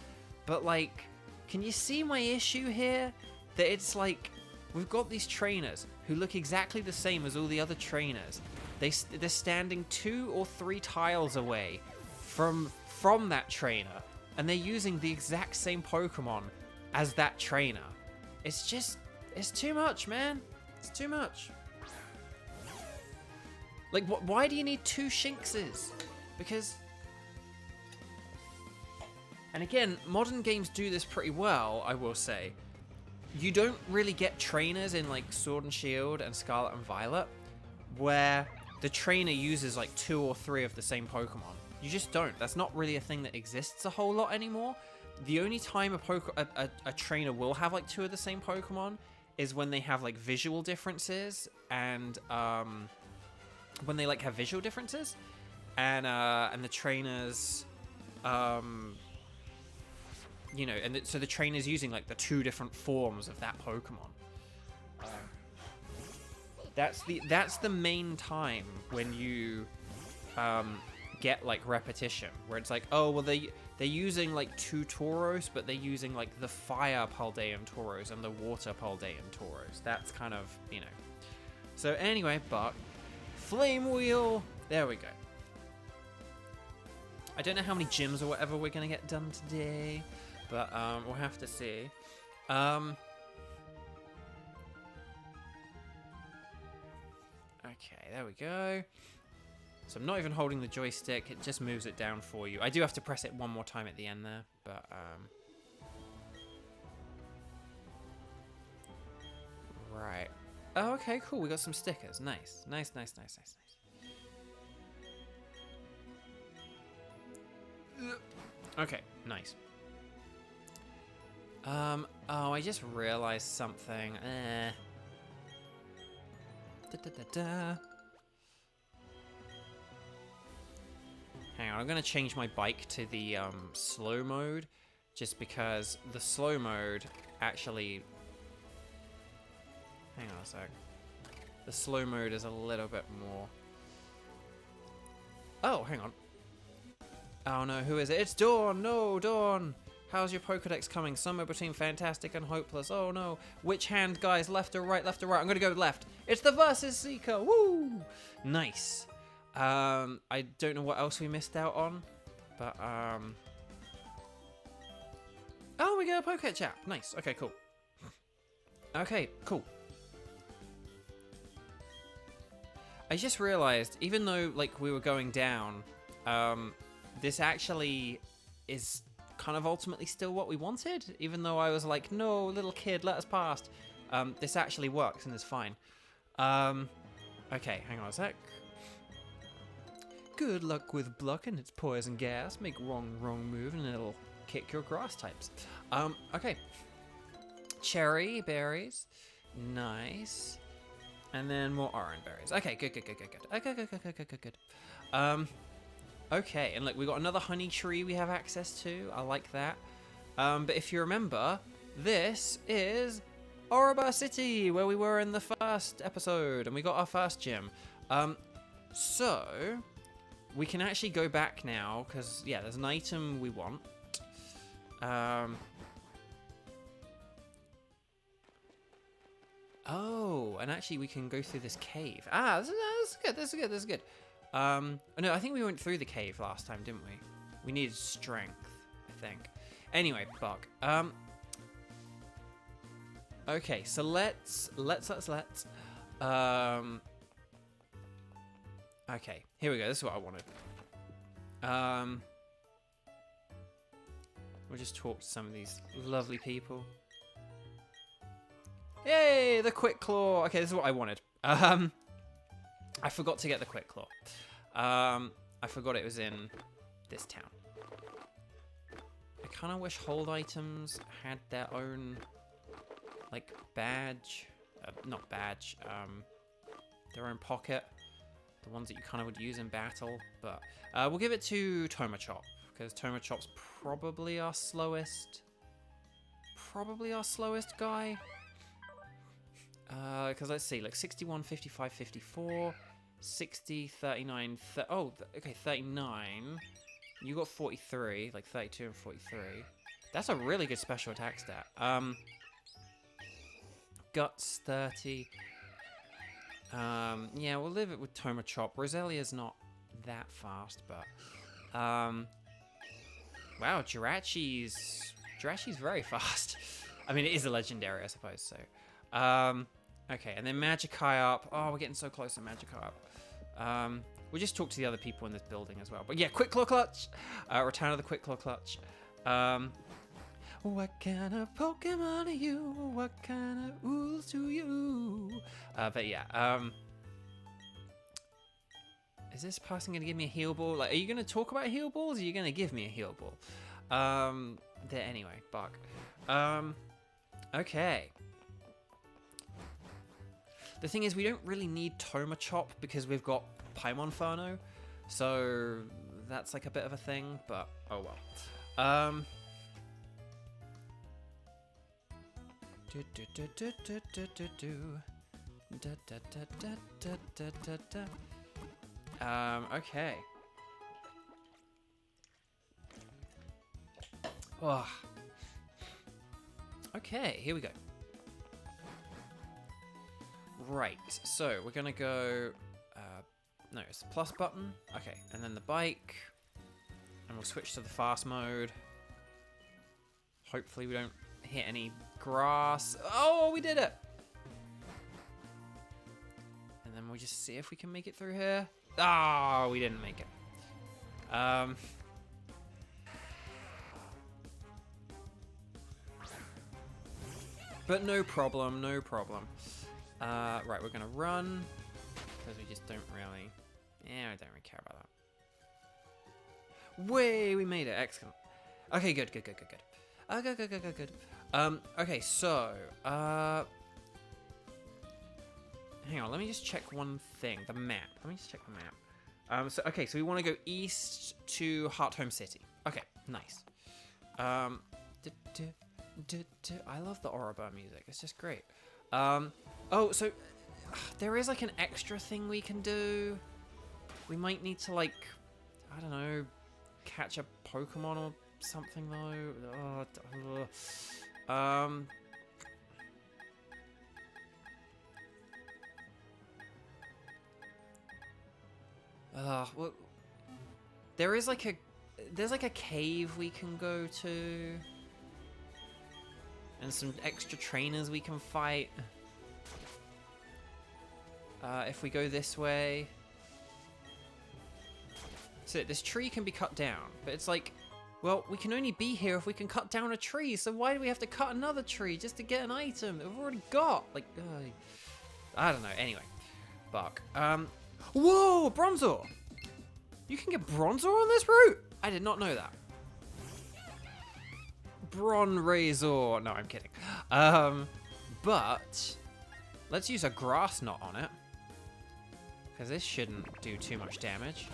But, like, can you see my issue here? That it's like... We've got these trainers who look exactly the same as all the other trainers. They're standing 2 or 3 tiles away from that trainer, and they're using the exact same Pokemon as that trainer. It's too much, man. It's too much. Like, why do you need 2 Shinxes? Because... And again, modern games do this pretty well, I will say. You don't really get trainers in, like, Sword and Shield and Scarlet and Violet, where the trainer uses, like, 2 or 3 of the same Pokemon. You just don't. That's not really a thing that exists a whole lot anymore. The only time a trainer will have, like, 2 of the same Pokemon is when they have, like, visual differences, and, when they, like, have visual differences, and the trainers, you know, and so the trainer's using, like, the 2 different forms of that Pokemon. That's the main time when you get, like, repetition, where it's like, oh, well, they're using, like, 2 Tauros, but they're using, like, the fire Paldean Tauros and the water Paldean Tauros. That's kind of, you know. So anyway, but Flame Wheel, there we go. I don't know how many gyms or whatever we're gonna get done today. But we'll have to see. Okay, there we go. So I'm not even holding the joystick, it just moves it down for you. I do have to press it one more time at the end there, but right. Oh, okay, cool, we got some stickers. Nice. Nice. Okay, nice. Oh, I just realized something. Hang on, I'm gonna change my bike to the slow mode, just because the slow mode actually. Hang on a sec. The slow mode is a little bit more. Oh, hang on. Oh no, who is it? It's Dawn! No, Dawn! How's your Pokedex coming? Somewhere between fantastic and hopeless. Oh no. Which hand, guys? Left or right? Left or right? I'm gonna go left. It's the Versus Seeker! Woo! Nice. I don't know what else we missed out on, but oh, we got a Poké Chap. Nice. Okay, cool. Okay, cool. I just realized, even though like we were going down, this actually is kind of ultimately still what we wanted, even though I was like, no, little kid, let us past. This actually works and is fine. Okay, hang on a sec. Good luck with Block and its poison gas. Make wrong move and it'll kick your grass types. Okay. Cherry berries. Nice. And then more orange berries. Okay, good. Okay, good. Okay, and look, we got another honey tree we have access to. I like that. But if you remember, this is Oraba City, where we were in the first episode, and we got our first gym. So we can actually go back now, because, yeah, there's an item we want. Oh, and actually we can go through this cave. Ah, this is good. No, I think we went through the cave last time, didn't we? We needed strength, I think. Anyway, Buck. Okay, so let's. Okay, here we go. This is what I wanted. We'll just talk to some of these lovely people. Yay, the Quick Claw. Okay, this is what I wanted. I forgot to get the Quick Claw. I forgot it was in this town. I kind of wish hold items had their own, like, badge. Not badge. Their own pocket. The ones that you kind of would use in battle. But we'll give it to Thomachop, because Thomachop's probably our slowest. Guy. Because let's see, like 61, 55, 54, 60, 39, okay, 39. You got 43, like 32 and 43. That's a really good special attack stat. Guts 30. Yeah, we'll leave it with Thomachop. Roselia's not that fast, but wow, Jiraqiqi's very fast. I mean, it is a legendary, I suppose. So, okay, and then Magikarp up. Oh, we're getting so close to Magikarp up. We'll just talk to the other people in this building as well. But yeah, Quick Claw Clutch. Return of the Quick Claw Clutch. What kind of Pokemon are you? What kind of ools do you? But yeah, is this person gonna give me a heal ball? Like, are you gonna talk about heal balls? Or are you gonna give me a heal ball? There, anyway, Buck. Okay. The thing is, we don't really need Thomachop because we've got Paimonferno, so that's like a bit of a thing. But oh well. Okay. Oh. Okay, here we go. Right, so we're gonna go, no, it's the plus button. Okay, and then the bike, and we'll switch to the fast mode. hopefully we don't hit any grass. Oh, we did it! And then we'll just see if we can make it through here. Oh, we didn't make it. But no problem, no problem. Right, we're gonna run. Because we just don't really... Yeah, I don't really care about that. Way, we made it. Excellent. Okay, good. Good. Okay, so... hang on, let me just check one thing. The map. Let me just check the map. So we want to go east to Heartome City. Okay, nice. I love the Ouroboros music. It's just great. Oh, so there is like an extra thing we can do. We might need to like, I don't know, catch a Pokemon or something though. Well, there's like a cave we can go to, and some extra trainers we can fight. If we go this way, so this tree can be cut down, but it's like, well, we can only be here if we can cut down a tree. So why do we have to cut another tree just to get an item that we've already got? Like, I don't know. Anyway, Buck. Whoa, Bronzor! You can get Bronzor on this route? I did not know that. Bronrazor. No, I'm kidding. But let's use a grass knot on it, because this shouldn't do too much damage.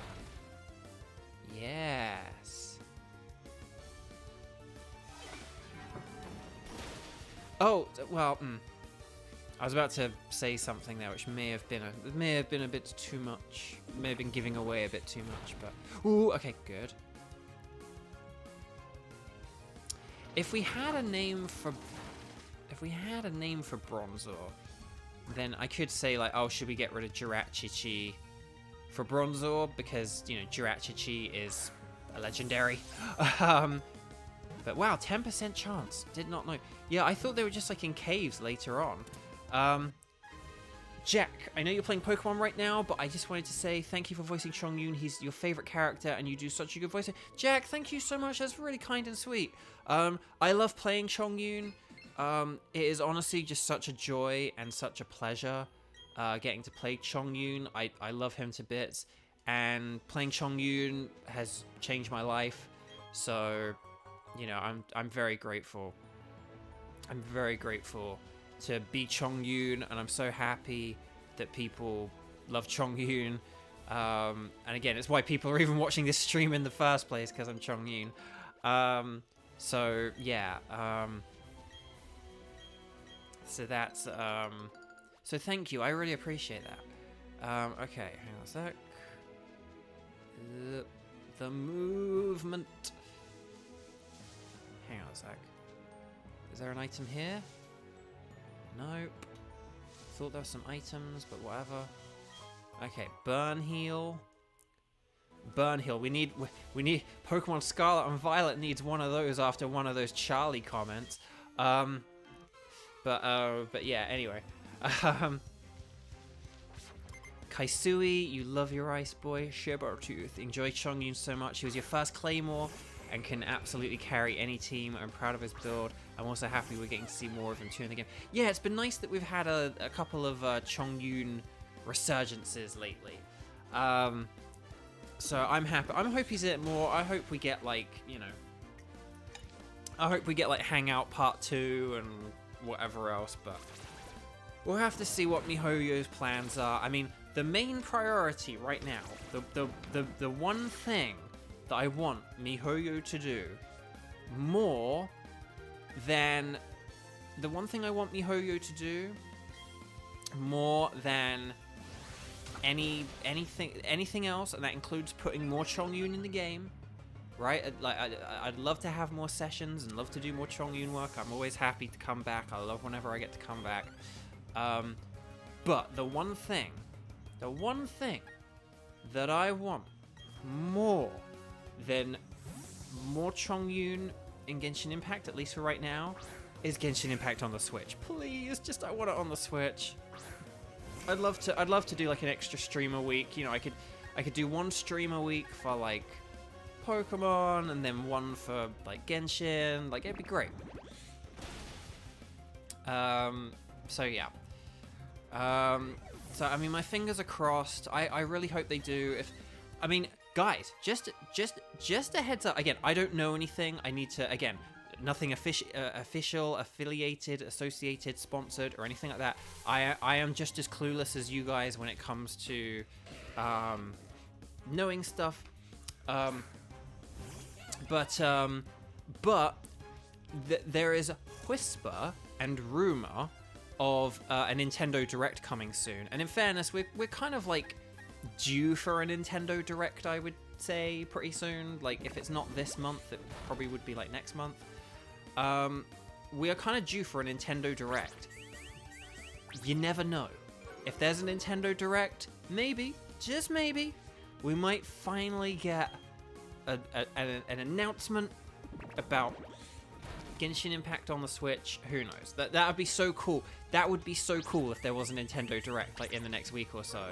Yes. Oh, well, I was about to say something there, which may have been a bit too much. May have been giving away a bit too much, but ooh, okay, good. If we had a name for Bronzor, then I could say like, oh, should we get rid of Jiraqiqi for Bronzor, because you know Jiraqiqi is a legendary. But wow, 10% chance. Did not know. Yeah, I thought they were just like in caves later on. Jack, I know you're playing Pokemon right now, but I just wanted to say thank you for voicing Chongyun. He's your favorite character, and you do such a good voice. Jack, thank you so much. That's really kind and sweet. I love playing Chongyun. It is honestly just such a joy and such a pleasure getting to play Chongyun. I love him to bits, and playing Chongyun has changed my life. So, you know, I'm very grateful. I'm very grateful to be Chongyun, and I'm so happy that people love Chongyun. And again, it's why people are even watching this stream in the first place, because I'm Chongyun. So yeah. So that's so thank you. I really appreciate that. Okay, hang on a sec. The movement. Hang on a sec. Is there an item here? Nope. Thought there were some items, but whatever. Okay, burn heal. Burn heal. We need Pokemon Scarlet and Violet needs one of those after one of those Charlie comments. But yeah. Anyway. Kaisui, you love your ice boy. Shibertooth, enjoy Chongyun so much. He was your first Claymore and can absolutely carry any team. I'm proud of his build. I'm also happy we're getting to see more of him too in the game. Yeah, it's been nice that we've had a couple of Chongyun resurgences lately. So I'm happy. I hope he's in it more. I hope we get like, you know, I hope we get like Hangout Part 2 and whatever else, but we'll have to see what MiHoYo's plans are. I mean, the main priority right now, the one thing that I want MiHoYo to do more than anything else, and that includes putting more Chongyun in the game, right? I'd love to have more sessions and love to do more Chongyun work. I'm always happy to come back. I love whenever I get to come back. But the one thing that I want more than more Chongyun in Genshin Impact, at least for right now, is Genshin Impact on the Switch. Please, just I want it on the Switch. I'd love to do like an extra stream a week. You know, I could do one stream a week for like Pokemon and then one for like Genshin. Like, it'd be great. So yeah. So I mean, my fingers are crossed. I really hope they do. I mean, guys, just a heads up. Again, I don't know anything. I need to, again, nothing official, affiliated, associated, sponsored, or anything like that. I am just as clueless as you guys when it comes to knowing stuff. But there is whisper and rumor of a Nintendo Direct coming soon. And in fairness, we're kind of like due for a Nintendo Direct, I would say, pretty soon. Like, if it's not this month, it probably would be like next month. We are kind of due for a Nintendo Direct. You never know. If there's a Nintendo Direct, maybe, just maybe, we might finally get an announcement about Genshin Impact on the Switch. Who knows? That would be so cool. That would be so cool if there was a Nintendo Direct like in the next week or so,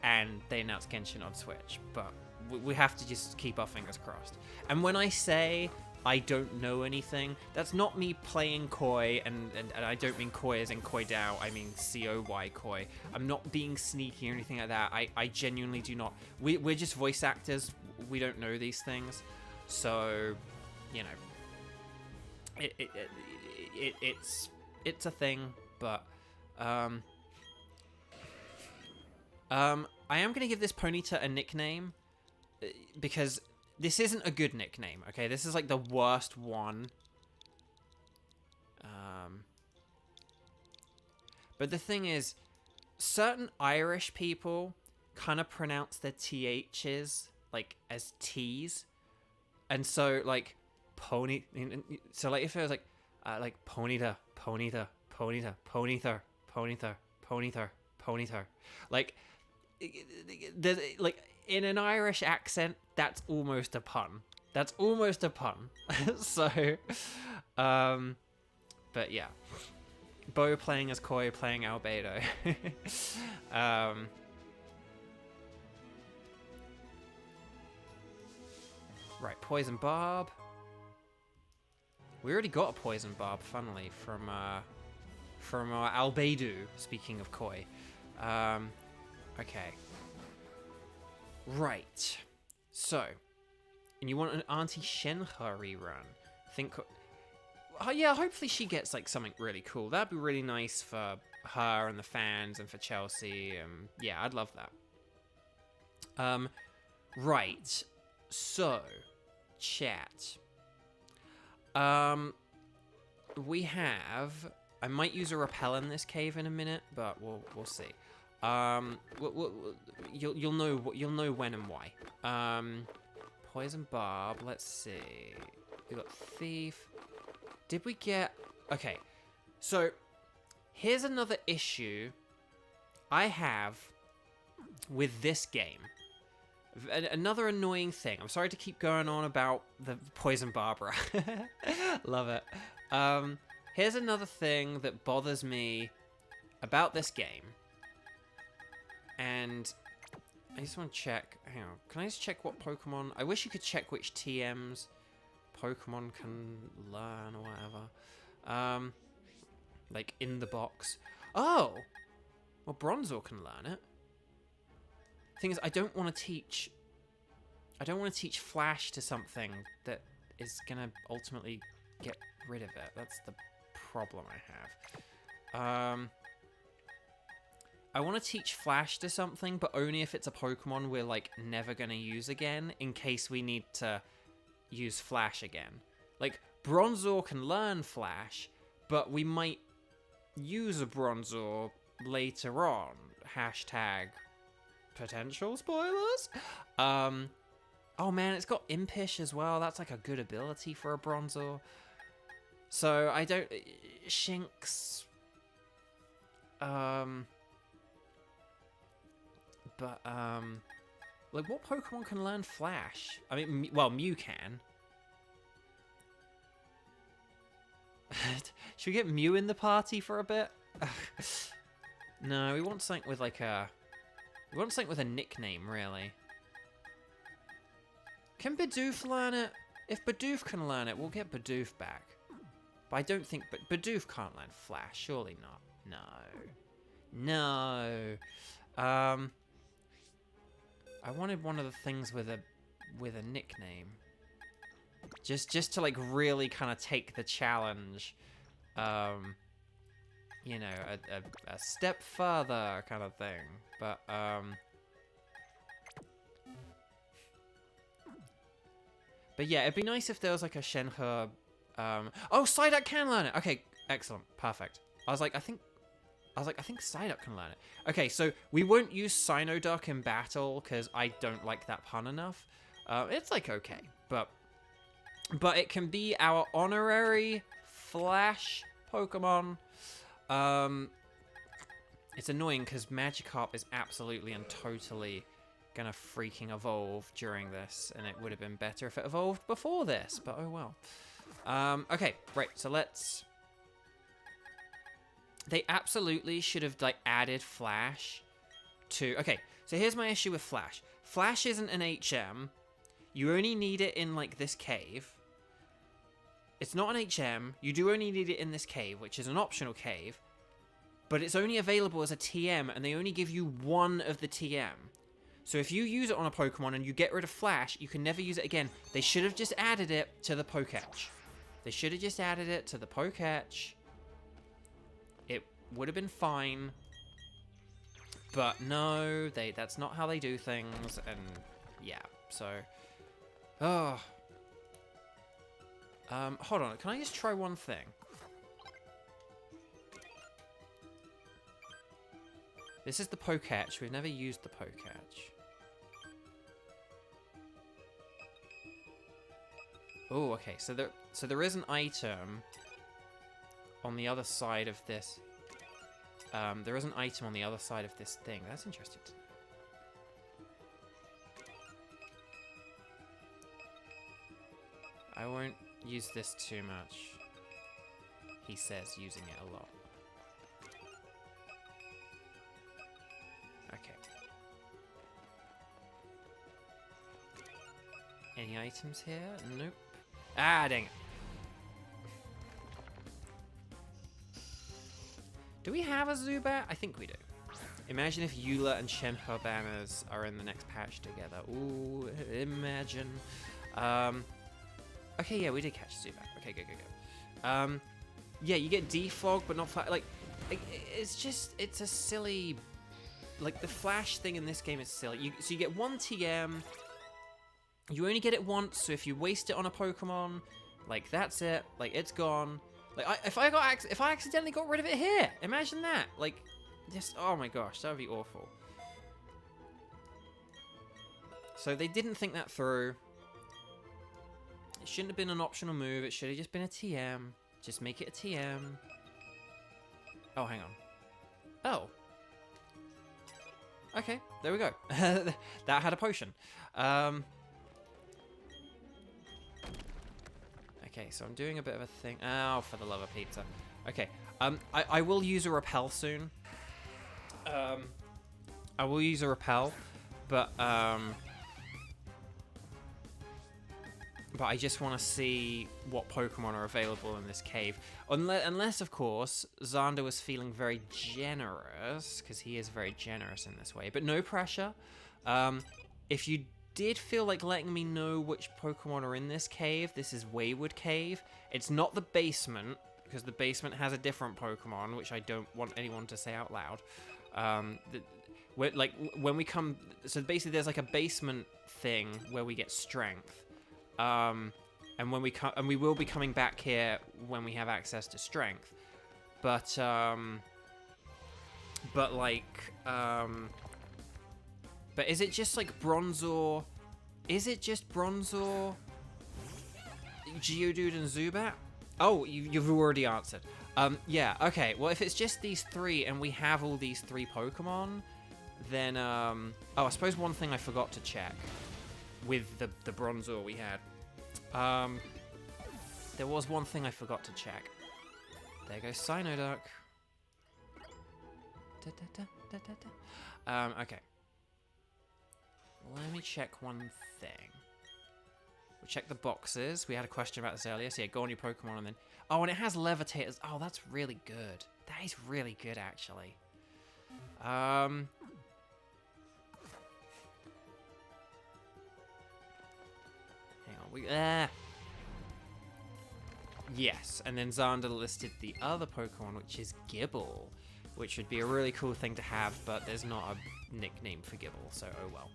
and they announced Genshin on Switch. But we have to just keep our fingers crossed. And when I say I don't know anything, that's not me playing coy, and I don't mean coy as in coy Dao. I mean COY coy. I'm not being sneaky or anything like that. I genuinely do not. We're just voice actors. We don't know these things, so you know. It's a thing, but I am gonna give this Ponyta a nickname because this isn't a good nickname. Okay, this is like the worst one. But the thing is, certain Irish people kind of pronounce their THs like as T's, and so like pony. So like if it was like Ponyta, Ponyta, Ponyta, Ponyther, Ponyther, Ponyther, Ponyther, like there's like in an Irish accent, that's almost a pun. That's almost a pun. So, but yeah, Bo playing as Koi, playing Albedo. Right, Poison Barb. We already got a Poison Barb, funnily, from Albedo, speaking of Koi. Okay. Right. So, and you want an Auntie Shenhe rerun. Think... yeah, hopefully she gets, like, something really cool. That'd be really nice for her and the fans and for Chelsea. Yeah, I'd love that. Right. So... chat. We have. I might use a repel in this cave in a minute, but we'll see. You'll know when and why. Poison Barb. Let's see. We got Thief. Did we get? Okay. So here's another issue I have with this game. Another annoying thing. I'm sorry to keep going on about the Poison Barbara. Love it. Here's another thing that bothers me about this game. And I just want to check. Hang on. Can I just check what Pokemon? I wish you could check which TMs Pokemon can learn or whatever. Like in the box. Oh! Well, Bronzor can learn it. Thing is, I don't want to teach Flash to something that is gonna ultimately get rid of it. That's the problem I have. I want to teach Flash to something, but only if it's a Pokemon we're like never gonna use again, in case we need to use Flash again. Like, Bronzor can learn Flash, but we might use a Bronzor later on. Hashtag potential spoilers. Oh man, it's got Impish as well. That's like a good ability for a Bronzor. So I don't... Shinx... like, what Pokemon can learn Flash? I mean, well, Mew can. Should we get Mew in the party for a bit? No, we want something with like a... We want something with a nickname, really. Can Beidouf learn it? If Beidouf can learn it, we'll get Beidouf back. But I don't think... But Beidouf can't learn Flash. Surely not. No. I wanted one of the things with a nickname. Just to like really kind of take the challenge. You know, a step further kind of thing. But yeah, it'd be nice if there was like a Shenhe. Oh, Psyduck can learn it. Okay, excellent, perfect. I think Psyduck can learn it. Okay, so we won't use Cynoduck in battle because I don't like that pun enough. It's like okay, but it can be our honorary Flash Pokemon. It's annoying because Magikarp is absolutely and totally gonna freaking evolve during this, and it would have been better if it evolved before this, but oh well. Okay, right, so let's... They absolutely should have, like, added Flash to... Okay, so here's my issue with Flash. Flash isn't an HM. You only need it in, like, this cave. It's not an HM. You do only need it in this cave, which is an optional cave. But it's only available as a TM, and they only give you one of the TM. So if you use it on a Pokemon and you get rid of Flash, you can never use it again. They should have just added it to the Poketch. They should have just added it to the Poketch. It would have been fine. But no, that's not how they do things. And yeah, so... Oh. Hold on, can I just try one thing? This is the Poketch. We've never used the Poketch. Oh, okay. So there is an item on the other side of this. There is an item on the other side of this thing. That's interesting. I won't use this too much. He says using it a lot. Okay. Any items here? Nope. Ah, dang it. Do we have a Zubat? I think we do. Imagine if Eula and Shenhe banners are in the next patch together. Ooh, imagine. Okay, yeah, we did catch Zubat. Okay, go. Yeah, you get defog, but not like it's just, it's a silly, like the Flash thing in this game is silly. So you get one TM, you only get it once, so if you waste it on a Pokemon, like that's it, like it's gone. Like if I accidentally got rid of it here, imagine that. Like, just, oh my gosh, that would be awful. So they didn't think that through. It shouldn't have been an optional move. It should have just been a TM. Just make it a TM. Oh, hang on. Oh. Okay, there we go. That had a potion. Okay, so I'm doing a bit of a thing. Oh, for the love of pizza. Okay, I will use a repel soon. I will use a repel, but I just want to see what Pokemon are available in this cave. Unless, of course, Xander was feeling very generous, because he is very generous in this way. But no pressure. If you did feel like letting me know which Pokemon are in this cave, this is Wayward Cave. It's not the basement, because the basement has a different Pokemon, which I don't want anyone to say out loud. When we come... So basically there's like a basement thing where we get strength. And when we will be coming back here when we have access to strength, but is it just like Bronzor? Is it just Bronzor, Geodude, and Zubat? Oh, you've already answered. Yeah, okay. Well, if it's just these three and we have all these three Pokemon, then oh, I suppose one thing I forgot to check with the Bronzor we had. There was one thing I forgot to check. There goes Cynoduck. Okay. Let me check one thing. We'll check the boxes. We had a question about this earlier. So yeah, go on your Pokemon and then... Oh, and it has levitators. Oh, that's really good. That is really good, actually. Hang on. Yes, and then Xander listed the other Pokemon, which is Gibble, which would be a really cool thing to have, but there's not a nickname for Gibble, so oh well.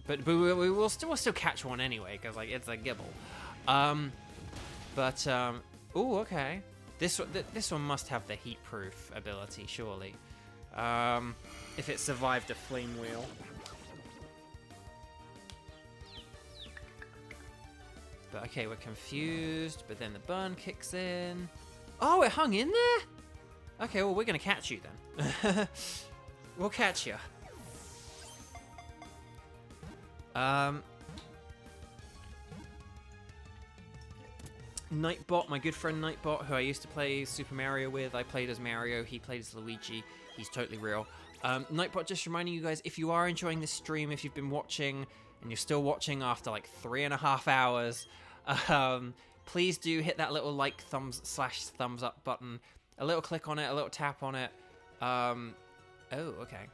But we will still catch one anyway, because like it's a Gibble. Oh, okay. This one must have the heat-proof ability, surely. If it survived a flame wheel. But okay, we're confused, but then the burn kicks in. Oh, it hung in there? Okay, well, we're gonna catch you then. We'll catch you. Nightbot, my good friend Nightbot, who I used to play Super Mario with. I played as Mario, he played as Luigi. He's totally real. Nightbot, just reminding you guys, if you are enjoying this stream, if you've been watching, and you're still watching after like 3.5 hours, please do hit that little like thumbs up button. A little click on it, a little tap on it. Oh, okay.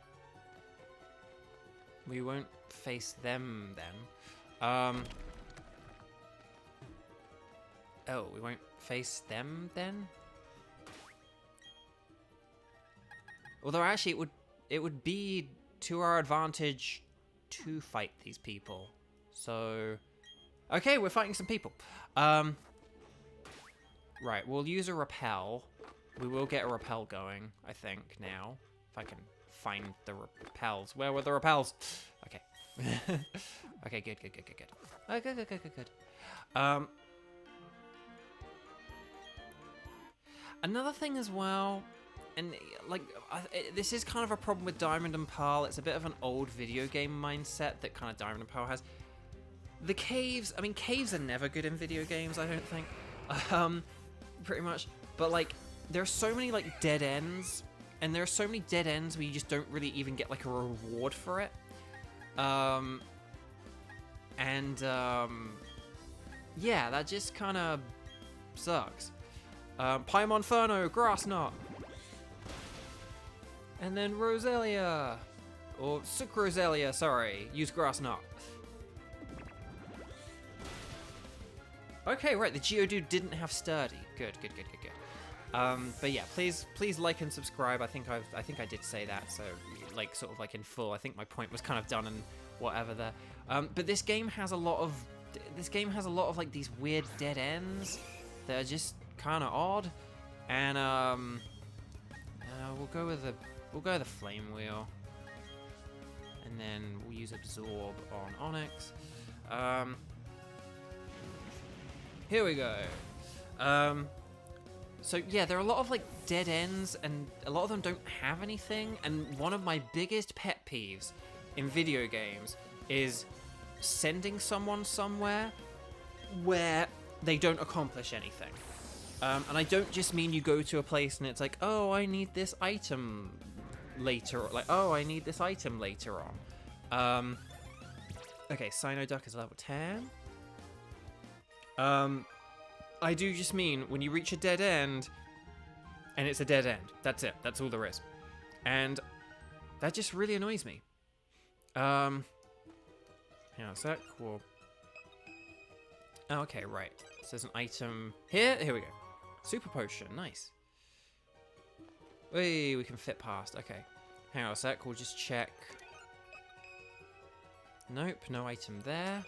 We won't face them then. Oh, we won't face them then? Although actually it would be to our advantage to fight these people. So okay, we're fighting some people. Right, we'll use a repel. We will get a repel going, I think, now. If I can find the repels. Where were the repels? Okay. Okay, good. Oh, good. Another thing as well, and like, this is kind of a problem with Diamond and Pearl. It's a bit of an old video game mindset that kind of Diamond and Pearl has. The caves, I mean, caves are never good in video games, I don't think. Pretty much. But like, there are so many like dead ends, and there are so many dead ends where you just don't really even get like a reward for it. Yeah, that just kind of sucks. Paimonferno, Grass Knot. And then Roselia. Or Sucroselia, sorry. Use Grass Knot. Okay, right, the Geodude didn't have Sturdy. Good. But yeah, please like and subscribe. I think I did say that, so like sort of like in full. I think my point was kind of done and whatever there. But this game has a lot of like these weird dead ends that are just kind of odd, and we'll go with the flame wheel, and then we'll use absorb on Onyx. Here we go. So yeah, there are a lot of like dead ends, and a lot of them don't have anything. And one of my biggest pet peeves in video games is sending someone somewhere where they don't accomplish anything. And I don't just mean you go to a place and it's like, oh, I need this item later. Like, oh, I need this item later on. Okay, Cynoduck is level 10. I do just mean when you reach a dead end, and it's a dead end. That's it. That's all there is. And that just really annoys me. Hang on a sec. Cool. Oh, okay, right. So there's an item here. Here we go. Super potion, nice. Hey, we can fit past. Okay. Hang on a sec, we'll just check. Nope, no item there.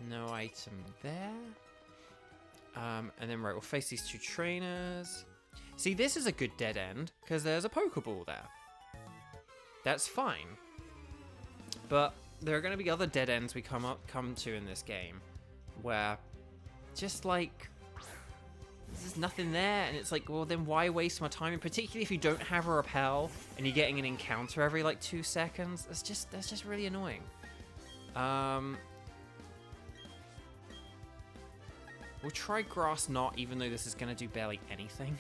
No item there. And then, right, we'll face these two trainers. See, this is a good dead end, because there's a Pokeball there. That's fine. But there are going to be other dead ends we come to in this game, where just like there's nothing there, and it's like, well, then why waste my time? And particularly if you don't have a repel and you're getting an encounter every like 2 seconds, that's just really annoying. We'll try Grass Knot, even though this is going to do barely anything.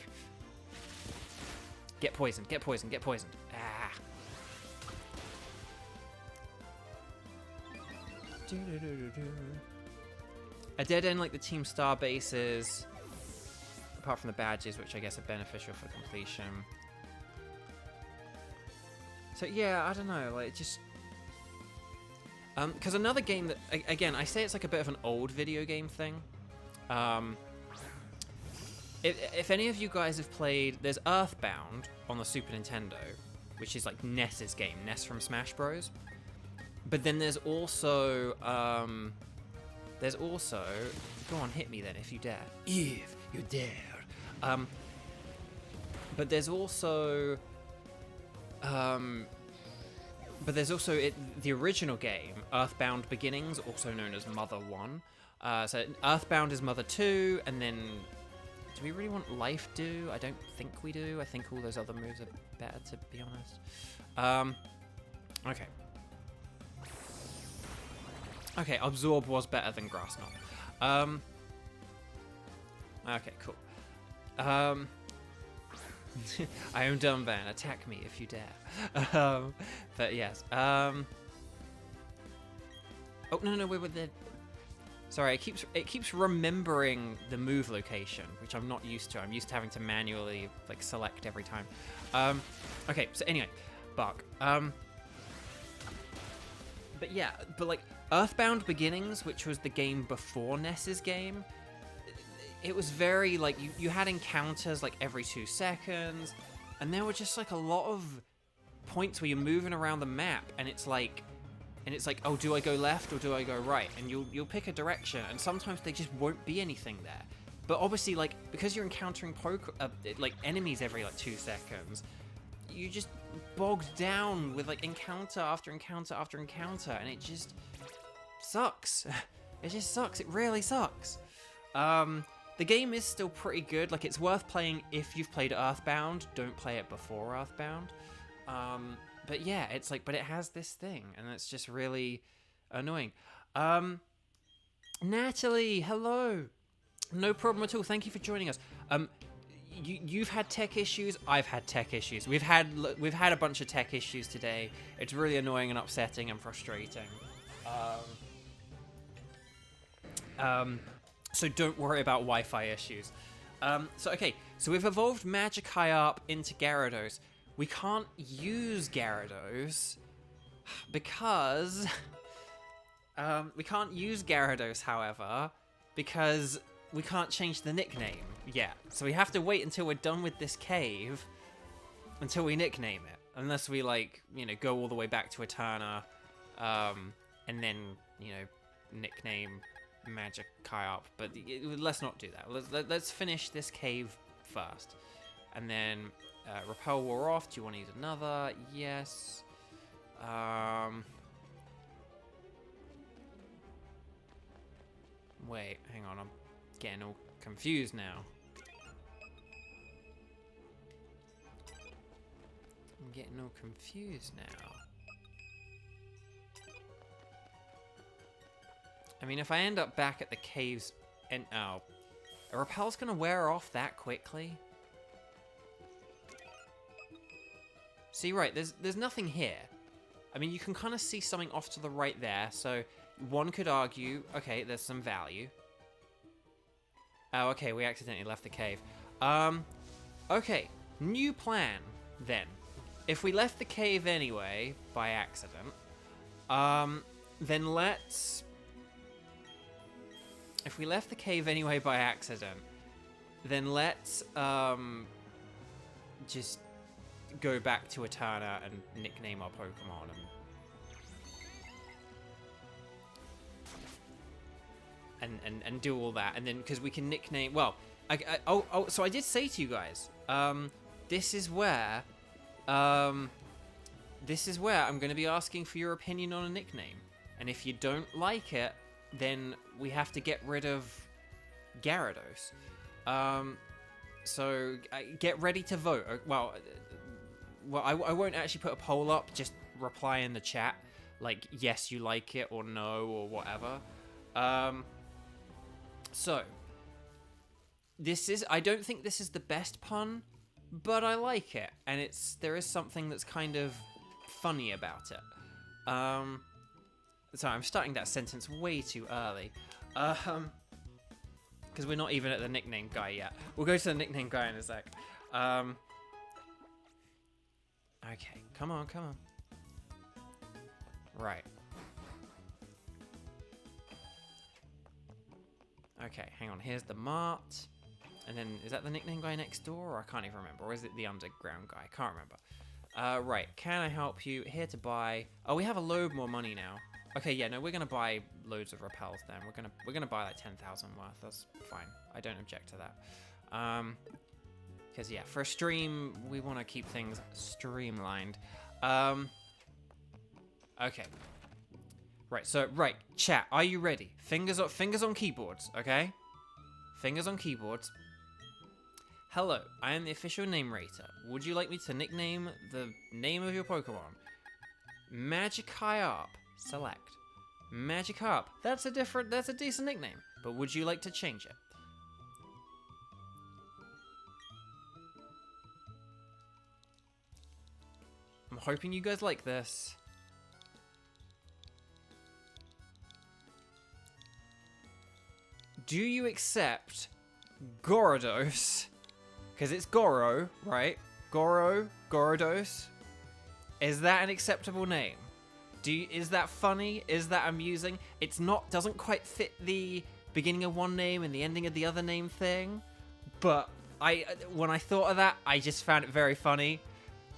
Get poisoned, get poisoned, get poisoned. Ah. A dead end like the Team Star bases, apart from the badges, which I guess are beneficial for completion. So yeah, I don't know, like just... Because another game that, again, I say it's like a bit of an old video game thing. If any of you guys have played, there's Earthbound on the Super Nintendo, which is like Ness's game, Ness from Smash Bros. But then there's also, go on, hit me then if you dare. If you dare. But there's also, the original game, Earthbound Beginnings, also known as Mother 1. So Earthbound is Mother 2, and then, do we really want Life Do? I don't think we do. I think all those other moves are better, to be honest. Okay. Okay, Absorb was better than Grass Knot. Okay, cool. I am Dumban. Attack me if you dare. But yes. Oh no, wait. Sorry, it keeps remembering the move location, which I'm not used to. I'm used to having to manually like select every time. Okay, so anyway, Bark. But yeah, like Earthbound Beginnings, which was the game before Ness's game, it was very like you had encounters like every 2 seconds, and there were just like a lot of points where you're moving around the map, and it's like, oh, do I go left or do I go right? And you'll pick a direction, and sometimes there just won't be anything there. But obviously, like, because you're encountering like enemies every like 2 seconds, you just bogged down with like encounter after encounter after encounter, and it just sucks. It just sucks. It really sucks. The game is still pretty good. Like, it's worth playing if you've played Earthbound. Don't play it before Earthbound. But yeah, it's like, but it has this thing, and it's just really annoying. Natalie, hello. No problem at all. Thank you for joining us. You've had tech issues. I've had tech issues. We've had a bunch of tech issues today. It's really annoying and upsetting and frustrating. So don't worry about Wi-Fi issues. So we've evolved Magikarp into Gyarados. We can't use Gyarados because we can't use Gyarados, however, because we can't change the nickname yet. So we have to wait until we're done with this cave until we nickname it, unless we go all the way back to Eterna, and then nickname Magikarp. But let's not do that. Let's finish this cave first, and then Repel wore off. Do you want to use another? Yes. Wait, hang on. I'm getting all confused now. I mean, if I end up back at the caves and a Repel's gonna wear off that quickly. See, right, there's nothing here. I mean, you can kind of see something off to the right there, so one could argue, okay, there's some value. Oh, okay, we accidentally left the cave. Okay, new plan, then. If we left the cave anyway, by accident, then let's... If we left the cave anyway by accident, then let's, just go back to Eterna and nickname our Pokemon and do all that, and then because we can nickname. Well, so I did say to you guys, this is where I'm going to be asking for your opinion on a nickname, and if you don't like it, then we have to get rid of Gyarados. So get ready to vote. Well, I won't actually put a poll up. Just reply in the chat, like yes, you like it, or no, or whatever. So I don't think this is the best pun, but I like it, and there is something that's kind of funny about it. Sorry, I'm starting that sentence way too early. Because we're not even at the nickname guy yet. We'll go to the nickname guy in a sec. Okay, come on. Right. Okay, hang on. Here's the mart. And then, is that the nickname guy next door? Or I can't even remember. Or is it the underground guy? I can't remember. Right. Can I help you? Here to buy. Oh, we have a load more money now. Okay, yeah, no, we're gonna buy loads of repels then. We're gonna buy like 10,000 worth. That's fine. I don't object to that. Because yeah, for a stream, we want to keep things streamlined. Okay. Right. So chat. Are you ready? Fingers on keyboards. Okay. Fingers on keyboards. Hello, I am the official name rater. Would you like me to nickname the name of your Pokemon? Magikarp. Select. Magikarp. That's a decent nickname. But would you like to change it? I'm hoping you guys like this. Do you accept Gyarados? Because it's Goro, right? Gyarados. Is that an acceptable name? Is that funny? Is that amusing? It's not, doesn't quite fit the beginning of one name and the ending of the other name thing. But when I thought of that, I just found it very funny.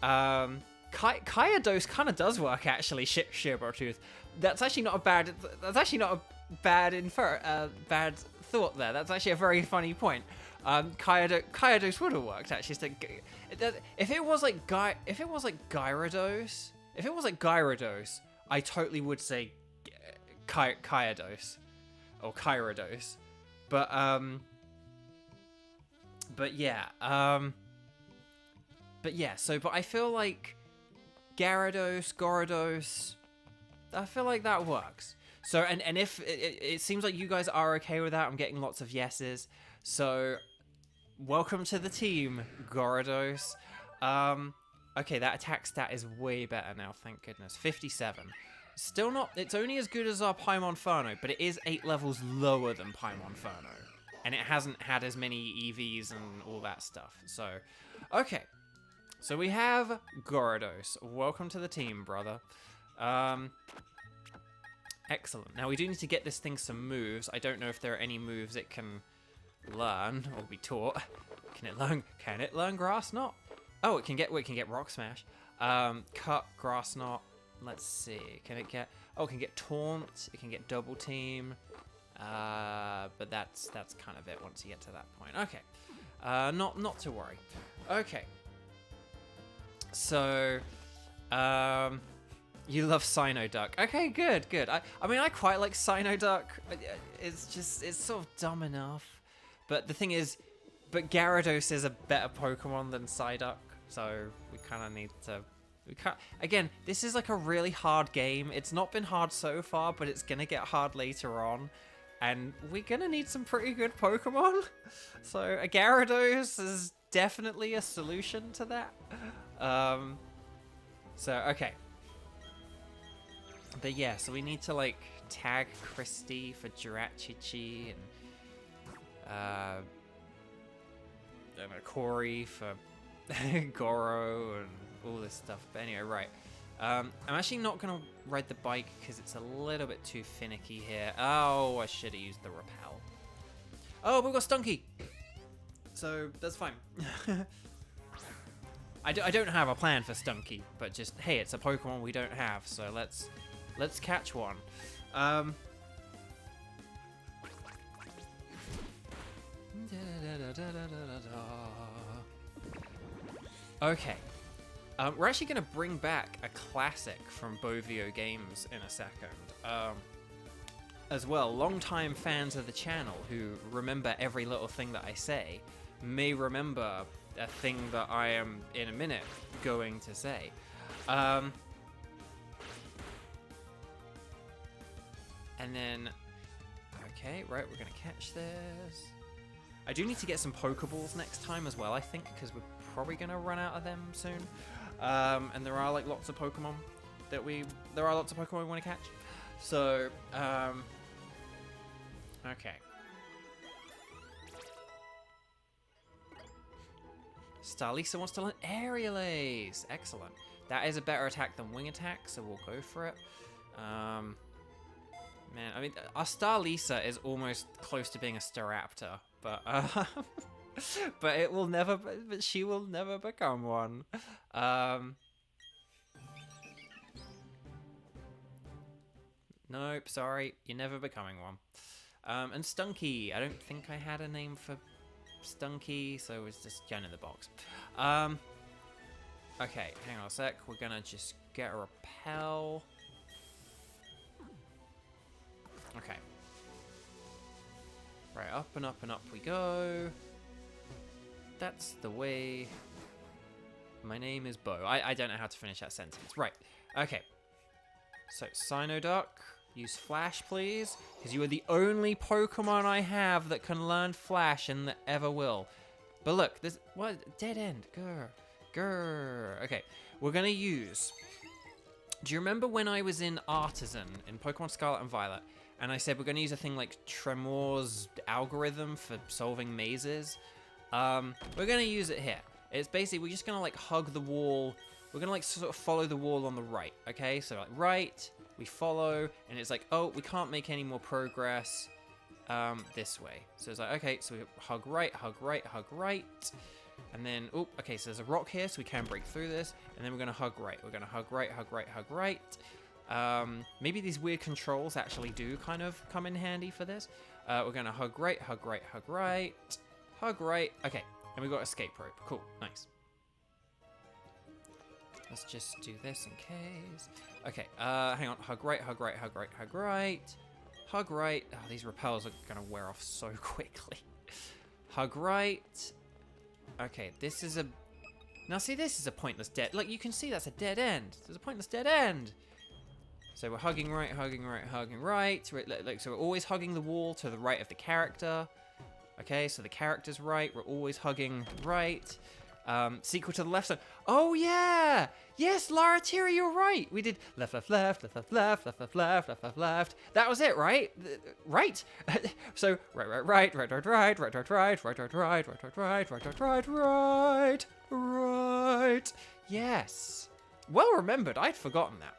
Kyados kind of does work actually. Shibertooth. That's actually not a bad thought there. That's actually a very funny point. Kyados would have worked actually. If it was like Gyarados, I totally would say Kyados or Kyrados. But yeah. But I feel like Gyarados, I feel like that works. So, and if it seems like you guys are okay with that, I'm getting lots of yeses. So, welcome to the team, Gyarados. Okay, that attack stat is way better now, thank goodness. 57. Still not, it's only as good as our Paimonferno, but it is 8 levels lower than Paimonferno. And it hasn't had as many EVs and all that stuff. So, okay. So we have Gyarados. Welcome to the team, brother. Excellent. Now we do need to get this thing some moves. I don't know if there are any moves it can learn or be taught. Can it learn Grass Knot? Oh, it can get Rock Smash. Cut, Grass Knot. Let's see. Can it get? Oh, it can get Taunt. It can get Double Team. But that's kind of it once you get to that point. Okay. Not to worry. Okay. So, you love Psynoduck. Okay, good. I mean, I quite like Psynoduck. It's sort of dumb enough. But the thing is, Gyarados is a better Pokemon than Psyduck. So, we kind of need to... Again, this is like a really hard game. It's not been hard so far, but it's going to get hard later on. And we're going to need some pretty good Pokemon. So, a Gyarados is definitely a solution to that. Okay. But yeah, so we need to like tag Christy for Jiraqiqi and Corey for Goro and all this stuff. But anyway, right. I'm actually not going to ride the bike because it's a little bit too finicky here. Oh, I should have used the repel. Oh, we've got Stunky. So that's fine. I don't have a plan for Stunky, but just, hey, it's a Pokemon we don't have, so let's catch one. Okay. We're actually going to bring back a classic from Bovio Games in a second. As well, long-time fans of the channel who remember every little thing that I say may remember a thing that I am, in a minute, going to say. And then... Okay, right, we're going to catch this. I do need to get some Pokeballs next time as well, I think, because we're probably going to run out of them soon. And there are like lots of Pokemon we want to catch. So, okay. Starlisa wants to learn Aerial Ace. Excellent. That is a better attack than Wing Attack, so we'll go for it. Man, I mean, our Starlisa is almost close to being a Staraptor, but but it will never. But she will never become one. Nope, sorry, you're never becoming one. And Stunky, I don't think I had a name for Stunky, so it's just Jen in the box. Okay, hang on a sec. We're gonna just get a repel. Okay. Right, up and up and up we go. That's the way. My name is Bo. I don't know how to finish that sentence. Right. Okay. So, Psynoduck, use Flash, please. Because you are the only Pokemon I have that can learn Flash and that ever will. But look, this... What? Dead end. Grr. Grr. Okay. We're going to use... Do you remember when I was in Artisan in Pokemon Scarlet and Violet? And I said we're going to use a thing like Tremor's algorithm for solving mazes. We're going to use it here. It's basically, we're just going to like hug the wall. We're going to like sort of follow the wall on the right. Okay, so like right, we follow, and it's like, oh, we can't make any more progress this way. So it's like, okay, so we hug right, hug right, hug right. And then, oh, okay, so there's a rock here, so we can break through this. And then we're going to hug right. We're going to hug right, hug right, hug right. Maybe these weird controls actually do kind of come in handy for this. We're going to hug right, hug right, hug right, hug right. Okay, and we've got escape rope. Cool, nice. Let's just do this in case. Okay, hang on. Hug right, hug right, hug right, hug right. Hug right. Oh, these repels are going to wear off so quickly. Hug right. Okay, this is a... Now, see, this is a pointless dead... Like, you can see that's a dead end. There's a pointless dead end. So we're hugging right, hugging right, hugging right. Like, so we're always hugging the wall to the right of the character. Okay, so the character's right. We're always hugging right. Sequel to the left side. Oh, yeah! Yes, Lara Tiri, you're right. We did left, left, left, left, left, left, left, left, left, left, left, left. That was it, right? Right. So right, right, right, right, right, right, right, right, right, right, right, right, right, right, right, right, right, right, right. Yes. Well remembered. I'd forgotten that.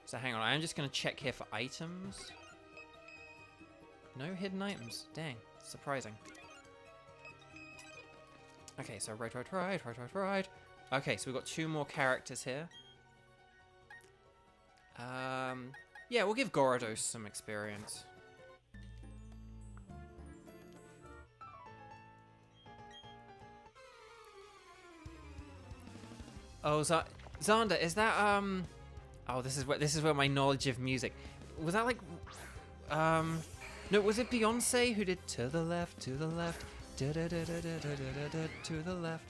So hang on. I'm just gonna check here for items. No hidden items. Dang. Surprising. Okay, so right, right, right, right, right, right. Okay, so we've got 2 more characters here. Yeah, we'll give Gyarados some experience. Oh, Xander, is that Oh, this is where my knowledge of music. Was that like no, was it Beyonce who did to the left, da da da da da da da da to the left?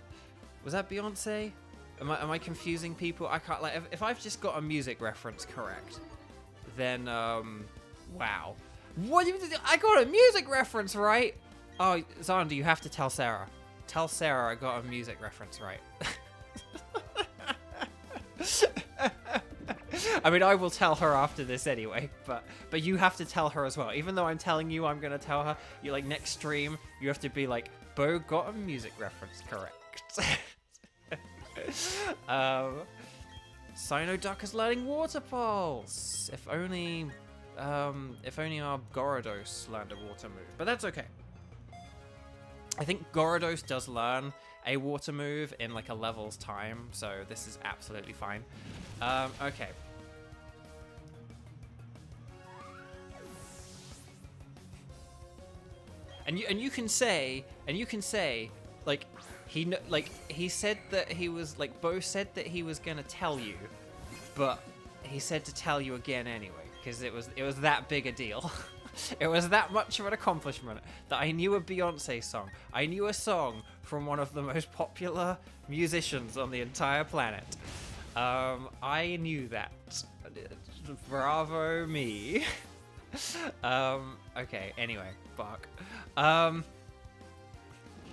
Was that Beyonce? Am I confusing people? I can't, like, if I've just got a music reference correct, then wow. What? I got a music reference right? Oh, Xander, you have to tell Sarah. Tell Sarah I got a music reference right. I mean, I will tell her after this anyway, but you have to tell her as well. Even though I'm telling you I'm going to tell her, you like next stream, you have to be like, Bo got a music reference correct. Psynoduck is learning Water Pulse. If only our Gyarados learned a water move, but that's okay. I think Gyarados does learn a water move in like a level's time, so this is absolutely fine. Okay. And you can say like he said that he was like Bo said that he was gonna tell you, but he said to tell you again anyway because it was that big a deal. It was that much of an accomplishment that I knew a Beyonce song. I knew a song from one of the most popular musicians on the entire planet. I knew that. Bravo me. Okay, anyway, fuck.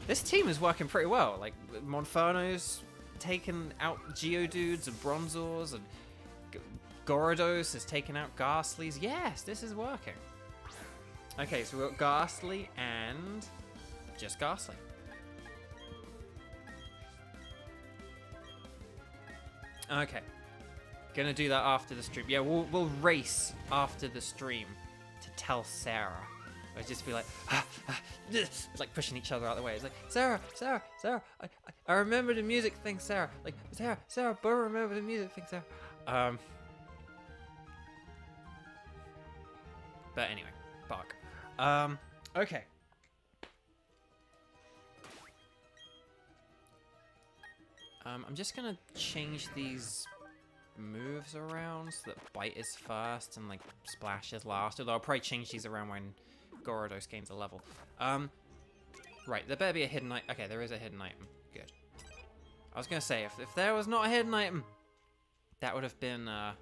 This team is working pretty well. Like, Monferno's taken out Geodudes and Bronzors, and Gyarados has taken out Ghastlies. Yes, this is working. Okay, so we've got Ghastly and just Ghastly. Okay. Gonna do that after the stream. Yeah, we'll race after the stream to tell Sarah. We'll just be like, it's like pushing each other out of the way. It's like, Sarah, I remember the music thing, Sarah. Like, Sarah, Bo, remember the music thing, Sarah. But anyway, fuck. Okay. I'm just gonna change these moves around so that Bite is first and like Splash is last. Although I'll probably change these around when Gyarados gains a level. Right, there better be a hidden item. Okay, there is a hidden item. Good. I was gonna say if there was not a hidden item, that would have been a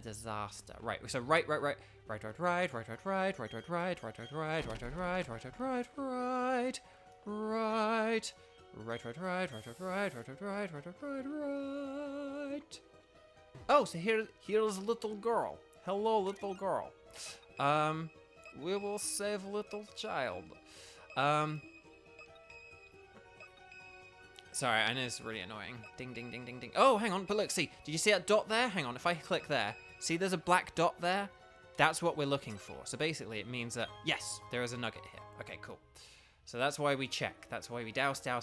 disaster. Right. So right. Oh, so here's a little girl. Hello, little girl. We will save little child. Sorry, I know it's really annoying. Ding, ding, ding, ding, ding. Oh, hang on, but look, see, did you see that dot there? Hang on, if I click there, see there's a black dot there? That's what we're looking for. So basically, it means that, yes, there is a nugget here. Okay, cool. So that's why we check. That's why we douse. I'm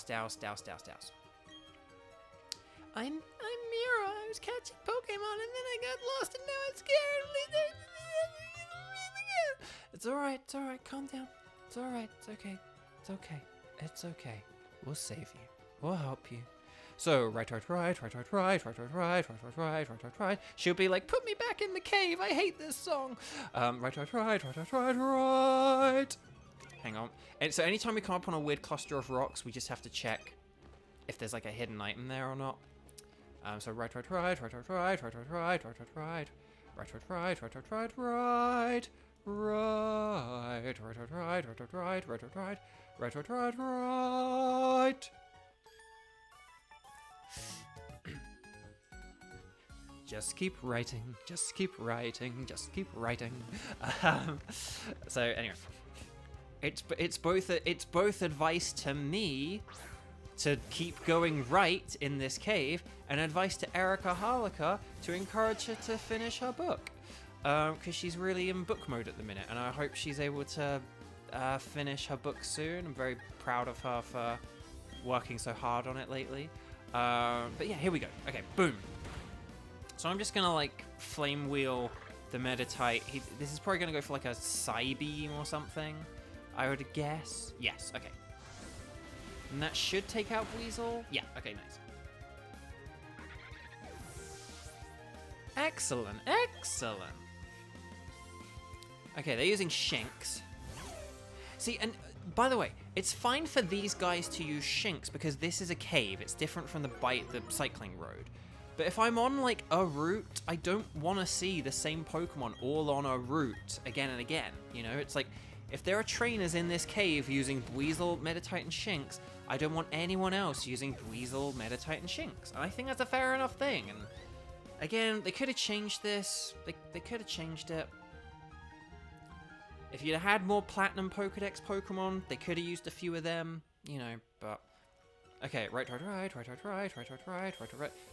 Mira. I was catching Pokemon, and then I got lost, and now I'm scared. It's alright, calm down. It's alright, it's okay. We'll save you. We'll help you. So, right. She'll be like, put me back in the cave. I hate this song. Right. Hang on. And so anytime we come up on a weird cluster of rocks, we just have to check if there's like a hidden item there or not. So right. Just keep writing. So anyway, it's both advice to me to keep going right in this cave, and advice to Erica Harlaka to encourage her to finish her book, because she's really in book mode at the minute, and I hope she's able to finish her book soon. I'm very proud of her for working so hard on it lately. But yeah, here we go. Okay, boom. So I'm just gonna like flame wheel the Meditite. This is probably gonna go for like a Psybeam or something, I would guess. Yes, okay. And that should take out Weasel. Yeah, okay, nice. Excellent. Okay, they're using Shinx. See, and by the way, it's fine for these guys to use Shinx because this is a cave. It's different from the cycling road. But if I'm on like a route, I don't want to see the same Pokemon all on a route again and again. You know, it's like if there are trainers in this cave using Weasel, Meditite, and Shinx, I don't want anyone else using Weasel, Meditite, and Shinx. And I think that's a fair enough thing. And again, they could have changed this. They could have changed it. If you'd had more Platinum Pokedex Pokemon, they could have used a few of them, you know, but... Okay, right.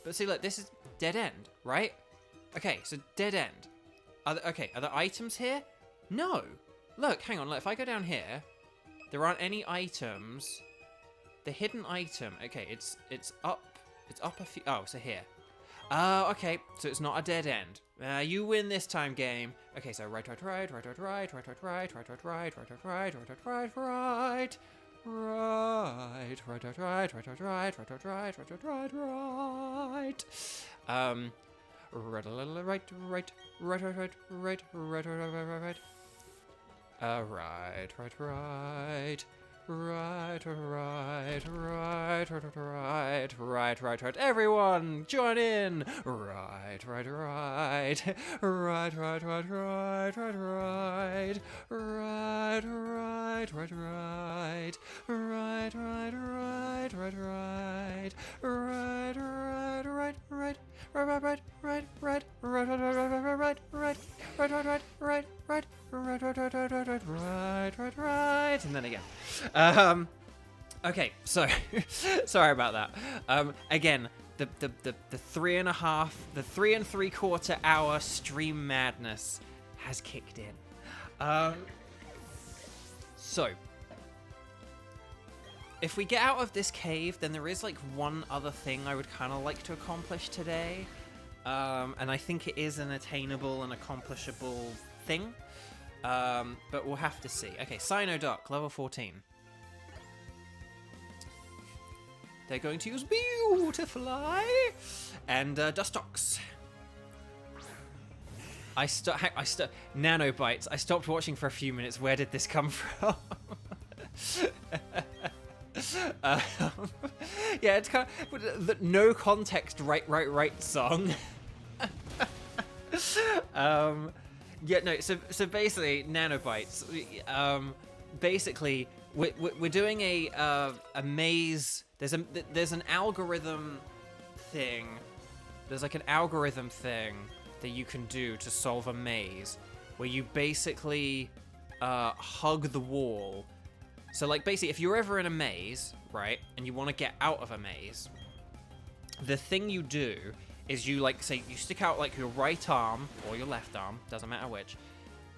But see, look, this is dead end, right? Okay, so dead end. Are there items here? No. Look, hang on, look, if I go down here, there aren't any items. The hidden item, okay, it's up a few, oh, so here. Oh, okay, so it's not a dead end. You win this time, game. Okay, so right. right. Everyone, join in. Right. And then again. Okay, so sorry about that. Again, the 3 3/4 hour stream madness has kicked in. So if we get out of this cave, then there is like one other thing I would kind of like to accomplish today. And I think it is an attainable and accomplishable thing. But we'll have to see. Okay, Cyanoduck, level 14. They're going to use Beautifly and Dustox. Nanobites. I stopped watching for a few minutes. Where did this come from? Yeah, it's kind of the no context right song. Yeah, no. So basically, Nanobites. Basically, we're doing a maze. There's an algorithm thing. There's like an algorithm thing that you can do to solve a maze, where you basically hug the wall. So like basically, if you're ever in a maze, right, and you want to get out of a maze, the thing you do is you like say you stick out like your right arm or your left arm, doesn't matter which,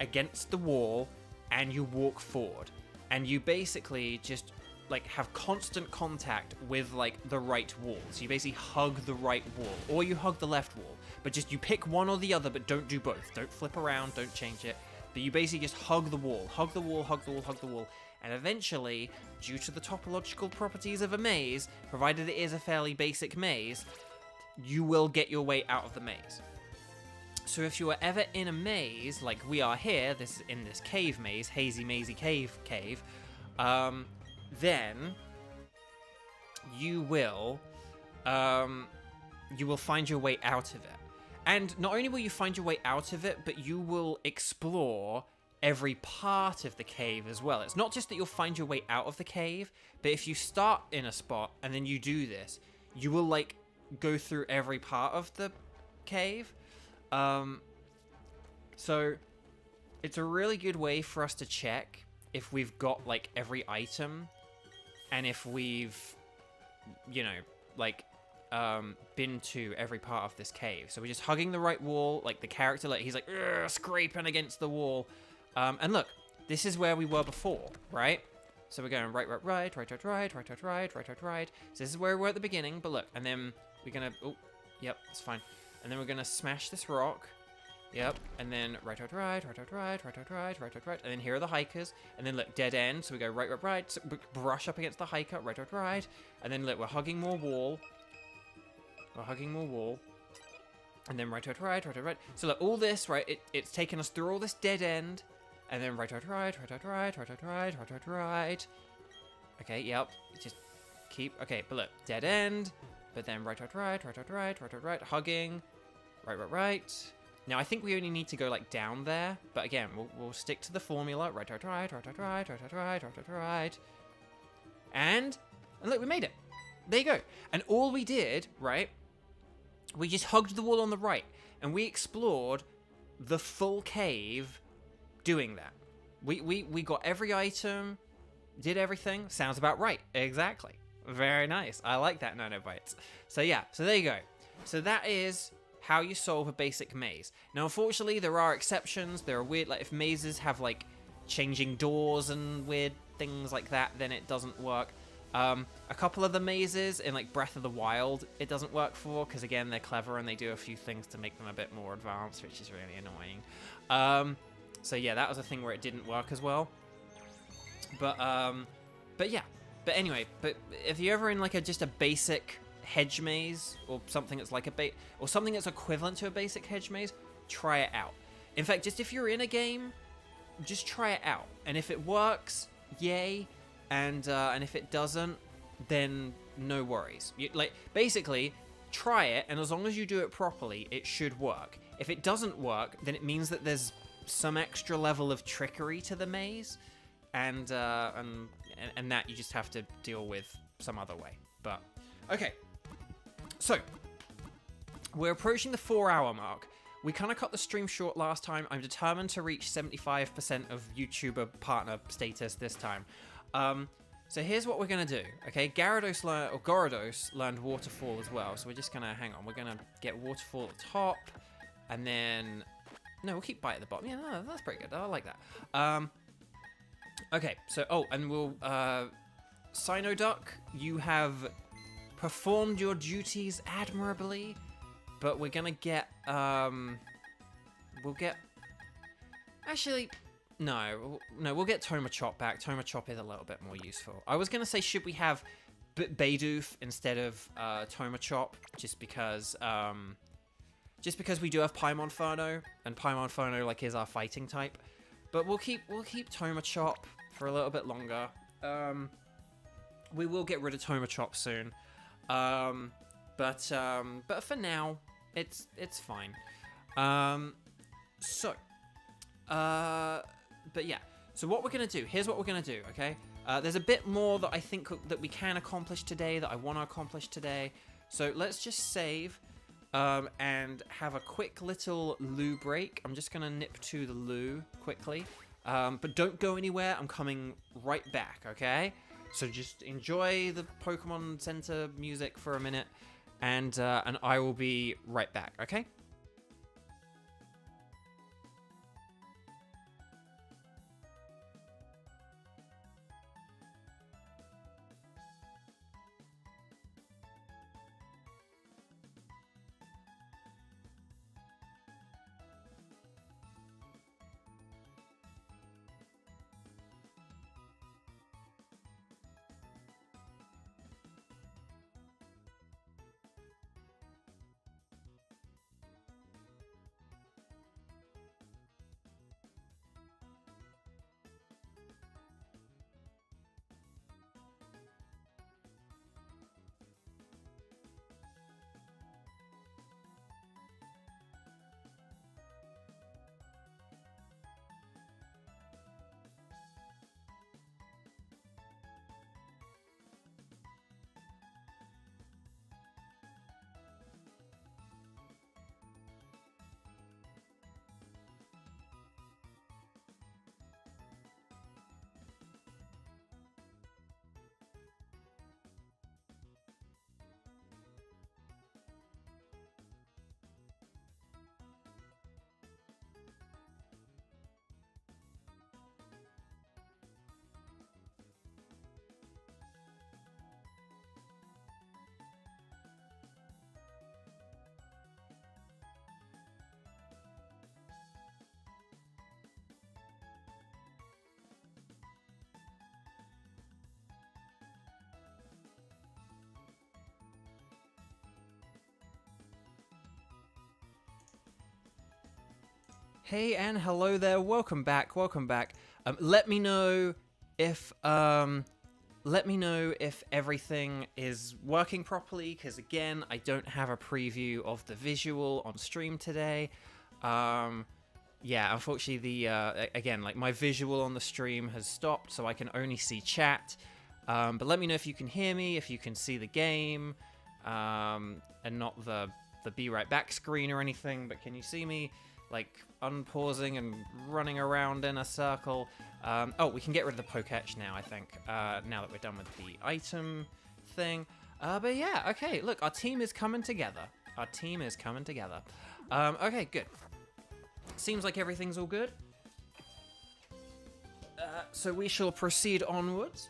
against the wall, and you walk forward, and you basically just like have constant contact with like the right wall. So you basically hug the right wall, or you hug the left wall, but just you pick one or the other, but don't do both. Don't flip around, don't change it. But you basically just hug the wall, hug the wall, hug the wall, hug the wall. And eventually, due to the topological properties of a maze, provided it is a fairly basic maze, you will get your way out of the maze. So if you are ever in a maze, like we are here, this is in this cave maze, hazy mazy cave, then you will find your way out of it. And not only will you find your way out of it, but you will explore every part of the cave as well. It's not just that you'll find your way out of the cave, but if you start in a spot and then you do this, you will like go through every part of the cave. So it's a really good way for us to check if we've got like every item, and if we've, you know, like been to every part of this cave. So we're just hugging the right wall, like the character, like he's like scraping against the wall. And look, this is where we were before, right? So we're going right. So this is where we were at the beginning, but look, and then we're gonna, oh, yep, it's fine. And then we're gonna smash this rock. Yep, and then right, and then here are the hikers, and then look, dead end, so we go right, so brush up against the hiker, right, and then look, we're hugging more wall, and then right, so look, all this, right, it's taken us through all this dead end, and then right, okay, yep, just keep, okay, but look, dead end, but then right, hugging, right. Now, I think we only need to go, like, down there. But, again, we'll stick to the formula. Right. And look, we made it. There you go. And all we did, right, we just hugged the wall on the right. And we explored the full cave doing that. We got every item, did everything. Sounds about right. Exactly. Very nice. I like that, Nanobites. So, yeah. So, there you go. So, that is how you solve a basic maze. Now, unfortunately, there are exceptions. There are weird, like, if mazes have, like, changing doors and weird things like that, then it doesn't work. A couple of the mazes in, like, Breath of the Wild, it doesn't work for, because, again, they're clever and they do a few things to make them a bit more advanced, which is really annoying. So, yeah, that was a thing where it didn't work as well. But yeah. But anyway, but if you're ever in, like, just a basic hedge maze, or something that's like or something that's equivalent to a basic hedge maze, try it out. In fact, just if you're in a game, just try it out, and if it works, yay. and if it doesn't, then no worries. Basically, try it, and as long as you do it properly, it should work. If it doesn't work, then it means that there's some extra level of trickery to the maze, and that you just have to deal with some other way. But okay, so we're approaching the 4-hour mark. We kind of cut the stream short last time. I'm determined to reach 75% of YouTuber partner status this time. So here's what we're gonna do, okay? Gyarados learned Waterfall as well, so we're just gonna hang on. We're gonna get Waterfall at the top, and then no, we'll keep Bite at the bottom. Yeah, no, that's pretty good. I like that. Okay, so and we'll Sinoduck, you have performed your duties admirably, but we're gonna get actually. No, we'll get Thomachop back. Thomachop is a little bit more useful. I was going to say, should we have Beidouf instead of Thomachop, just because we do have Paimonferno, and Paimonferno, like, is our fighting type. But we'll keep Thomachop for a little bit longer. We will get rid of Thomachop soon. But for now, it's fine. But yeah, so what we're going to do, here's what we're going to do, okay? There's a bit more that I think that we can accomplish today, that I want to accomplish today. So let's just save and have a quick little loo break. I'm just going to nip to the loo quickly. But don't go anywhere, I'm coming right back, okay? So just enjoy the Pokemon Center music for a minute, and I will be right back, okay? Hey and hello there, welcome back. Let me know if everything is working properly, because again, I don't have a preview of the visual on stream today. Yeah, unfortunately again, like, my visual on the stream has stopped, so I can only see chat. But let me know if you can hear me, if you can see the game, and not the be right back screen or anything, but can you see me, like, unpausing and running around in a circle? Oh, we can get rid of the Poketch now, I think, now that we're done with the item thing. But yeah, okay, look, our team is coming together. Okay, good. Seems like everything's all good. So we shall proceed onwards.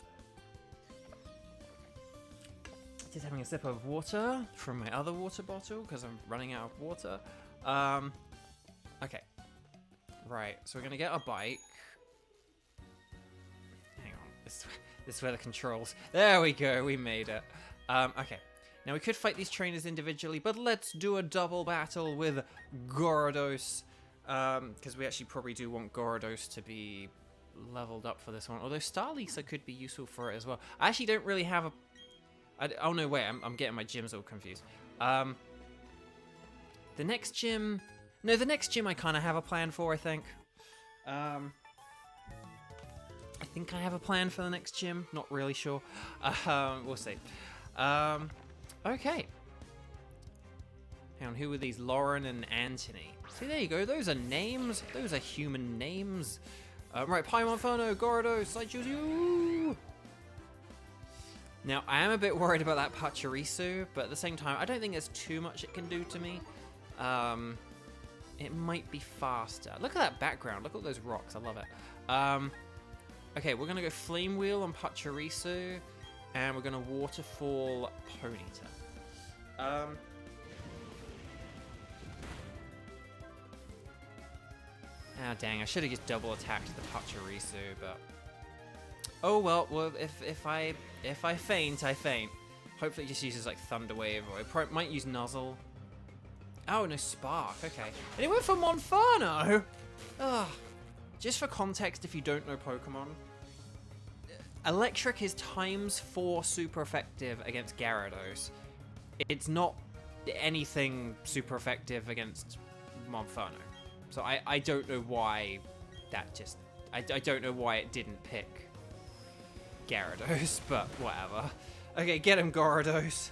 Just having a sip of water from my other water bottle, because I'm running out of water. Okay. Right, so we're going to get a bike. Hang on, this is where the controls... There we go, we made it. Okay. Now, we could fight these trainers individually, but let's do a double battle with Gyarados. Because we actually probably do want Gyarados to be leveled up for this one. Although Starlisa could be useful for it as well. I actually don't really have a... oh, no, wait. I'm getting my gyms all confused. The next gym... No, the next gym I kind of have a plan for, I think. I think I have a plan for the next gym. Not really sure. We'll see. Okay. Hang on, who are these? Lauren and Anthony. See, there you go. Those are names. Those are human names. Right, Paimon Inferno, Gyarados, I choose you! Now, I am a bit worried about that Pachirisu, but at the same time, I don't think there's too much it can do to me. It might be faster. Look at that background. Look at those rocks. I love it. Okay, we're going to go Flame Wheel on Pachirisu, and we're going to Waterfall Ponyta. Ah, dang, I should have just double attacked the Pachirisu, but... Oh, well, if I faint, I faint. Hopefully it just uses, like, Thunder Wave, or it might use Nuzzle. Oh, no, Spark, okay. And it went for Monferno! Ugh. Just for context, if you don't know Pokemon, Electric is ×4 super effective against Gyarados. It's not anything super effective against Monferno. So I don't know why that just... I don't know why it didn't pick Gyarados, but whatever. Okay, get him, Gyarados.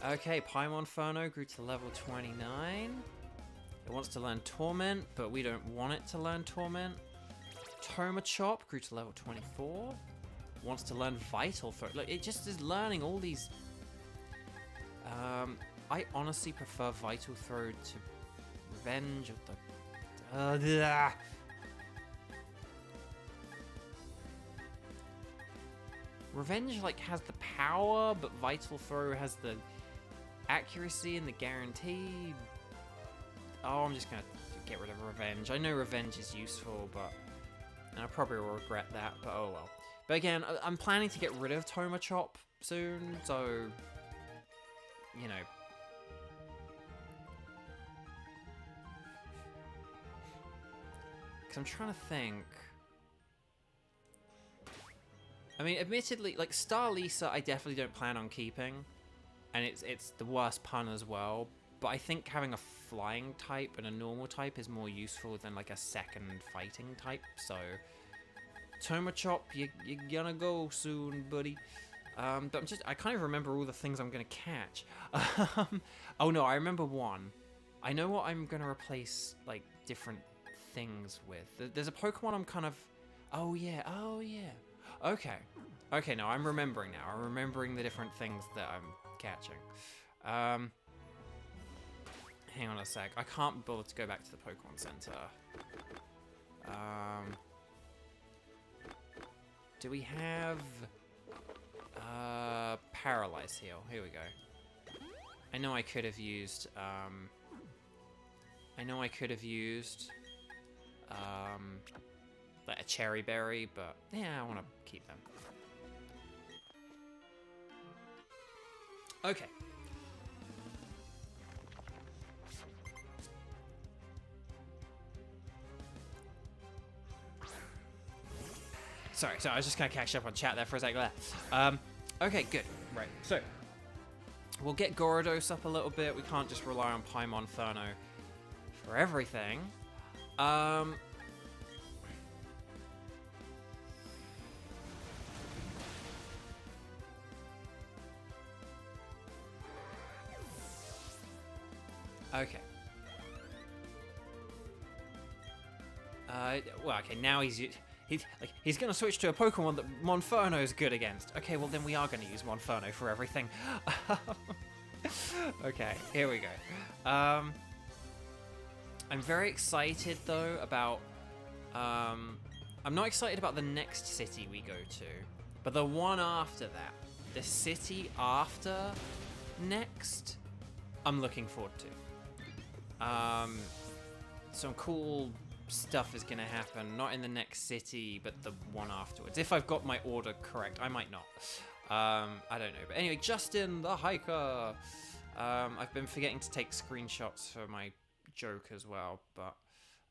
Okay, Paimon Inferno grew to level 29. It wants to learn Torment, but we don't want it to learn Torment. Thomachop grew to level 24. Wants to learn Vital Throw. Look, it just is learning all these... I honestly prefer Vital Throw to Revenge of the... Revenge, like, has the power, but Vital Throw has the accuracy and the guarantee. Oh, I'm just gonna get rid of Revenge. I know Revenge is useful, but... And I probably will regret that, but oh well. But again, I'm planning to get rid of Thomachop soon, so... You know... Because I'm trying to think... I mean, admittedly, like, Starlisa I definitely don't plan on keeping. And it's the worst pun as well. But I think having a flying type and a normal type is more useful than, like, a second fighting type. So, Thomachop, you're gonna go soon, buddy. But I kind of remember all the things I'm gonna catch. Oh no, I remember one. I know what I'm gonna replace, like, different things with. There's a Pokemon I'm kind of... Oh yeah. Okay, no, I'm remembering now. I'm remembering the different things that I'm catching. Hang on a sec. I can't bother to go back to the Pokemon Center. Do we have... Paralyze Heal. Here we go. I know I could have used... like a Cherry Berry, but yeah, I want to keep them. Okay. Sorry, I was just gonna catch up on chat there for a second. Okay, good. Right, so we'll get Gyarados up a little bit. We can't just rely on Paimon Inferno for everything. Okay. Well, okay, now he's gonna switch to a Pokemon that Monferno is good against. Okay, well then we are gonna use Monferno for everything. Okay, here we go. I'm very excited though about... I'm not excited about the next city we go to, but the one after that. The city after next, I'm looking forward to. Some cool stuff is gonna happen, not in the next city, but the one afterwards. If I've got my order correct, I might not. I don't know. But anyway, Justin the Hiker. I've been forgetting to take screenshots for my joke as well, but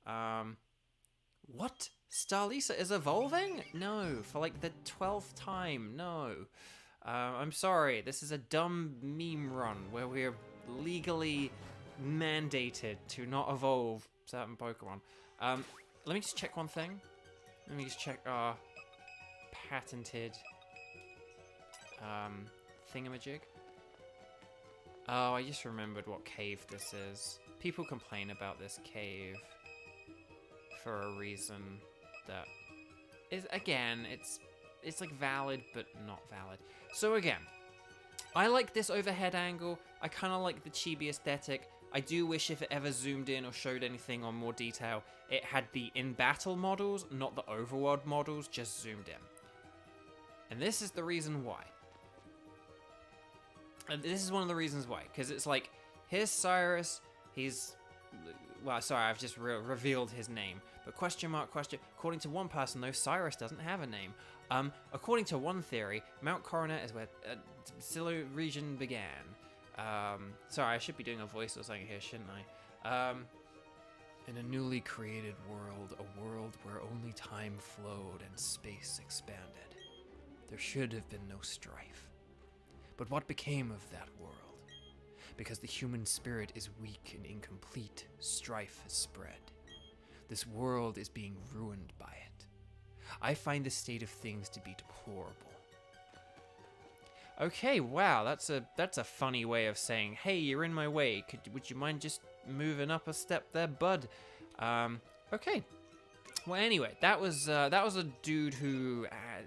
What? Starlisa is evolving? No, for like the 12th time. No. I'm sorry. This is a dumb meme run where we're legally mandated to not evolve certain Pokemon. Let me just check one thing. Let me just check our patented thingamajig. Oh, I just remembered what cave this is. People complain about this cave for a reason that is, again, it's like valid but not valid. So again, I like this overhead angle. I kind of like the chibi aesthetic. I do wish if it ever zoomed in or showed anything on more detail, it had the in-battle models, not the overworld models, just zoomed in. And this is the reason why. And this is one of the reasons why, because it's like, here's Cyrus, he's, well, sorry, I've just revealed his name, but question mark, question, according to one person though, Cyrus doesn't have a name. According to one theory, Mount Coronet is where Silo region began. Sorry, I should be doing a voice or something here, shouldn't I? In a newly created world, a world where only time flowed and space expanded, there should have been no strife. But what became of that world? Because the human spirit is weak and incomplete, strife has spread. This world is being ruined by it. I find this state of things to be deplorable. Okay, wow, that's a funny way of saying, hey, you're in my way. Would you mind just moving up a step there, bud? Okay. Well, anyway, that was a dude who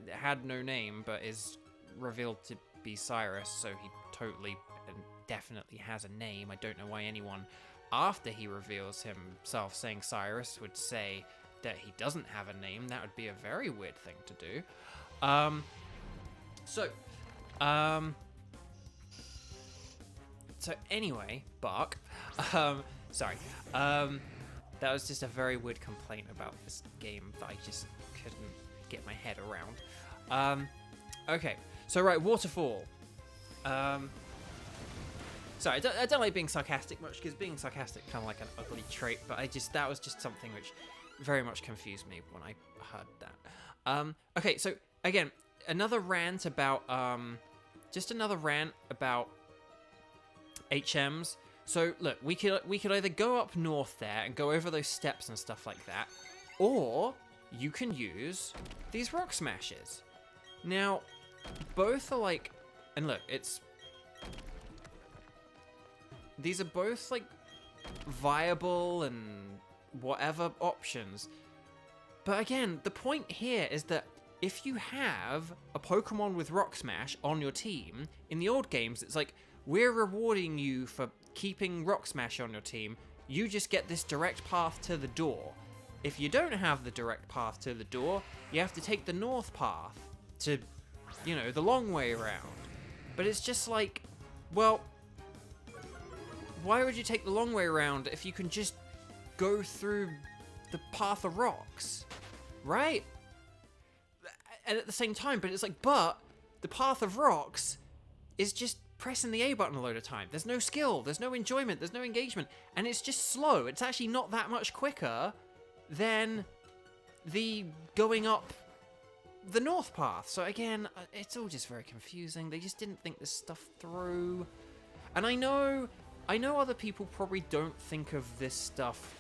had no name, but is revealed to be Cyrus, so he totally and definitely has a name. I don't know why anyone, after he reveals himself saying Cyrus, would say that he doesn't have a name. That would be a very weird thing to do. So anyway, Bark, sorry, that was just a very weird complaint about this game that I just couldn't get my head around. Okay, so right, Waterfall. Sorry, I don't like being sarcastic much, because being sarcastic kind of like an ugly trait, but that was just something which very much confused me when I heard that. Okay, so again, another rant about, HMs. So look, we could either go up north there and go over those steps and stuff like that, or you can use these rock smashes. Now, both are like, and look, these are both like viable and whatever options. But again, the point here is that if you have a Pokemon with Rock Smash on your team, in the old games, it's like, we're rewarding you for keeping Rock Smash on your team. You just get this direct path to the door. If you don't have the direct path to the door, you have to take the north path to, you know, the long way around. But it's just like, well, why would you take the long way around if you can just go through the path of rocks, right? And at the same time, but it's like, but the path of rocks is just pressing the A button a load of time. There's no skill, there's no enjoyment, there's no engagement, and it's just slow. It's actually not that much quicker than the going up the north path. So again, it's all just very confusing. They just didn't think this stuff through. And I know other people probably don't think of this stuff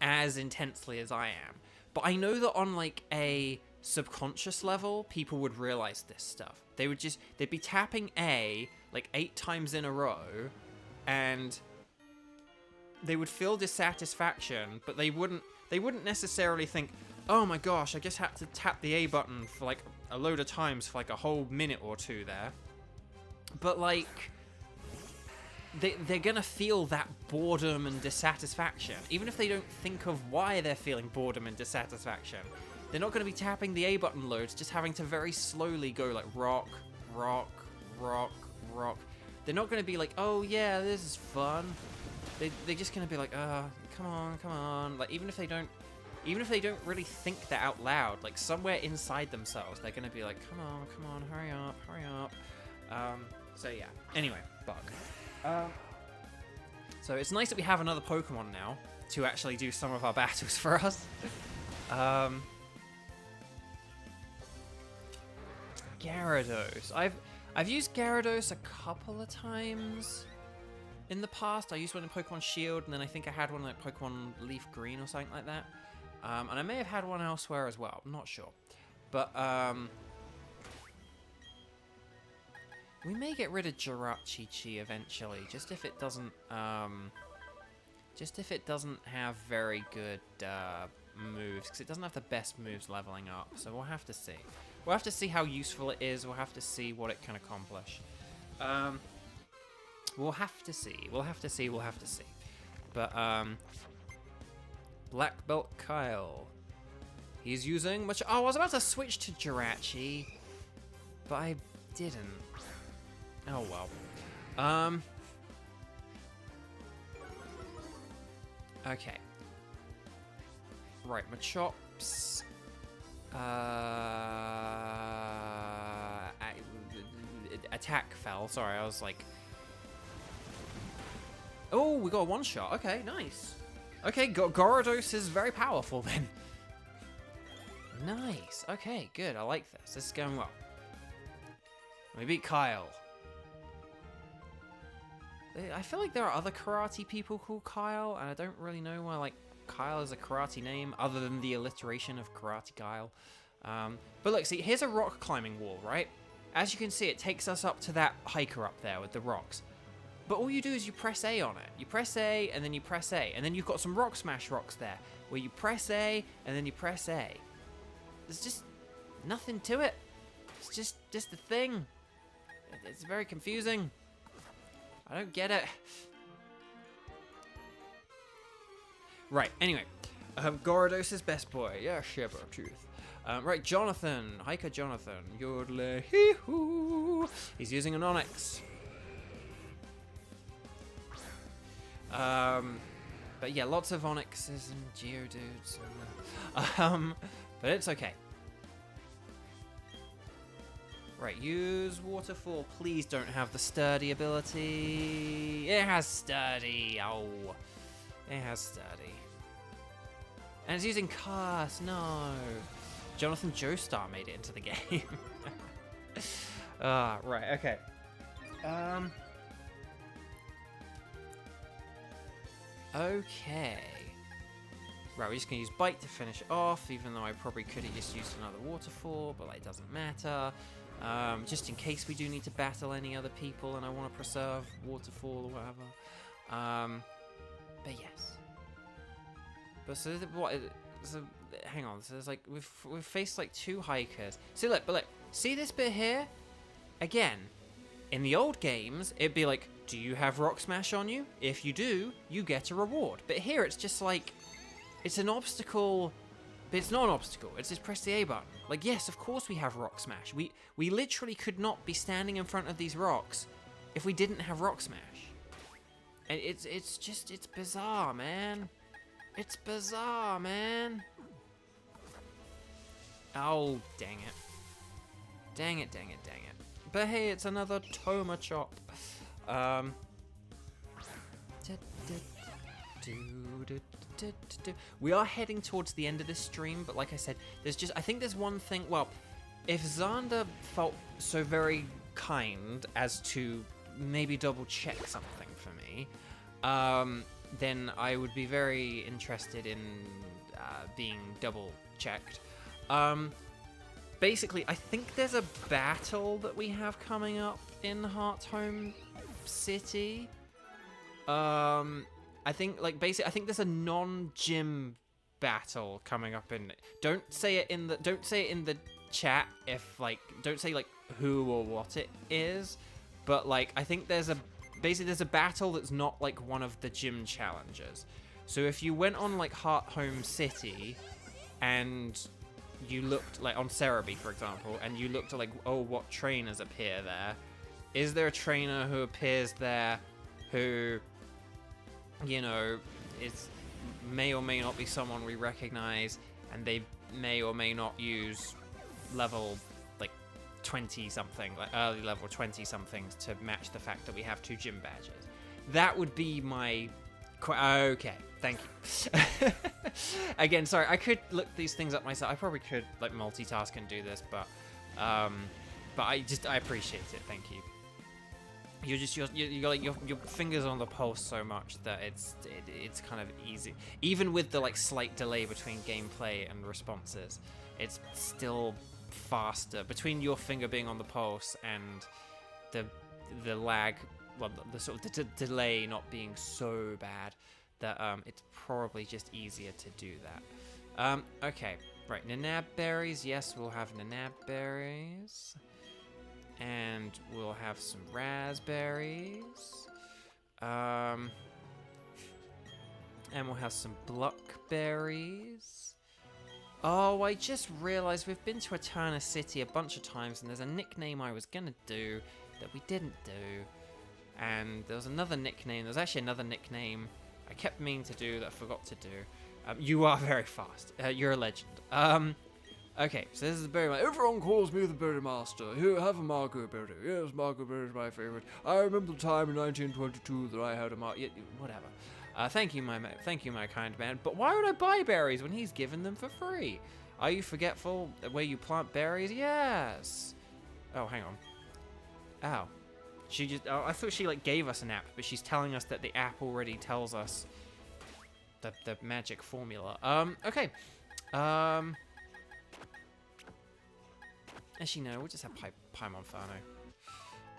as intensely as I am, but I know that on like a subconscious level, people would realize this stuff. They'd be tapping A like 8 times in a row, and they would feel dissatisfaction, but they wouldn't necessarily think, oh my gosh, I just had to tap the A button for like a load of times for like a whole minute or two there. But like, they're gonna feel that boredom and dissatisfaction, even if they don't think of why they're feeling boredom and dissatisfaction. They're not gonna be tapping the A button loads, just having to very slowly go like rock, rock, rock, rock. They're not gonna be like, oh yeah, this is fun. They're just gonna be like, come on. Like even if they don't really think that out loud, like somewhere inside themselves, they're gonna be like, come on, hurry up. So yeah. Anyway, Bug. So it's nice that we have another Pokemon now. to actually do some of our battles for us. Gyarados. I've used Gyarados a couple of times in the past. I used one in Pokemon Shield, and then I think I had one like Pokemon Leaf Green or something like that. And I may have had one elsewhere as well. I'm not sure. But we may get rid of Jiraqiqi eventually, just if it doesn't have very good moves, because it doesn't have the best moves leveling up. So we'll have to see. We'll have to see how useful it is. We'll have to see what it can accomplish. We'll have to see. We'll have to see. We'll have to see. But Black Belt Kyle. He's using much. Oh, I was about to switch to Jirachi, but I didn't. Oh well. Okay. Right, Machops. Attack fell. Sorry, I was like. Oh, we got a one shot. Okay, nice. Okay, Gyarados is very powerful then. Nice. Okay, good. I like this. This is going well. We beat Kyle. I feel like there are other karate people called Kyle, and I don't really know why like Kyle is a karate name other than the alliteration of Karate Kyle. But look, see, here's a rock climbing wall, right? As you can see, it takes us up to that hiker up there with the rocks. But all you do is you press A on it. You press A, and then you press A. And then you've got some rock smash rocks there, where you press A, and then you press A. There's just nothing to it. It's just a thing. It's very confusing. I don't get it. Right, anyway. Gyarados is best boy. Yeah, shiver tooth. Right, Jonathan. Hiker Jonathan. Yodle hee hoo. He's using an Onyx. But yeah, lots of Onyxes and Geodudes. But it's okay. Right, use Waterfall. Please don't have the Sturdy ability. It has Sturdy. Oh. It has Sturdy. And it's using Curse. No. Jonathan Joestar made it into the game. Right, okay. Okay. Right, we're just going to use Bite to finish it off, even though I probably could have just used another Waterfall, but like, it doesn't matter. Just in case we do need to battle any other people and I want to preserve Waterfall or whatever. But yes. But so what? So hang on. So there's like we've faced like two hikers. See, look, but look. See this bit here? Again, in the old games, it'd be like, do you have Rock Smash on you? If you do, you get a reward. But here, it's just like, it's an obstacle. But it's not an obstacle. It's just press the A button. Like, yes, of course we have Rock Smash. We literally could not be standing in front of these rocks if we didn't have Rock Smash. And it's bizarre, man. It's bizarre, man. Oh, dang it. Dang it, dang it, dang it. But hey, it's another Thomachop. We are heading towards the end of this stream, but like I said, I think there's one thing. Well, if Xander felt so very kind as to maybe double check something for me, then I would be very interested in being double checked. Basically, I think there's a battle that we have coming up in Heartome City. I think there's a non-gym battle coming up in. Don't say it in the chat if like don't say like who or what it is, but like I think there's a battle that's not like one of the gym challenges. So if you went on like Heartome City and you looked like on Cerebi, for example, and you looked at like, oh, what trainers appear there? Is there a trainer who appears there who, you know, may or may not be someone we recognize, and they may or may not use level like 20 something, like early level 20 somethings to match the fact that we have 2 gym badges? That would be my Okay, thank you. Again, sorry, I could look these things up myself. I probably could like multitask and do this, but I appreciate it. Thank you. You're just you're like your fingers on the pulse so much that it's kind of easy. Even with the like slight delay between gameplay and responses, it's still faster between your finger being on the pulse and the lag. Well, the sort of delay not being so bad that it's probably just easier to do that. Okay, right, nanab berries. Yes, we'll have nanab berries. And we'll have some raspberries. And we'll have some blackberries. Oh, I just realized we've been to Heartome City a bunch of times, and there's a nickname I was gonna do that we didn't do. And there was another nickname. There's actually another nickname I kept meaning to do that I forgot to do. You are very fast. You're a legend. Okay, so this is the berry master. Everyone calls me the berry master. Here, have a margo berry. Yes, margo berry is my favorite. I remember the time in 1922 that I had a margo. Whatever. Thank you, my kind man. But why would I buy berries when he's given them for free? Are you forgetful where you plant berries? Yes. Oh, hang on. Ow. She just. Oh, I thought she like gave us an app, but she's telling us that the app already tells us the magic formula. Okay. Actually, no, we'll just have Paimonfano.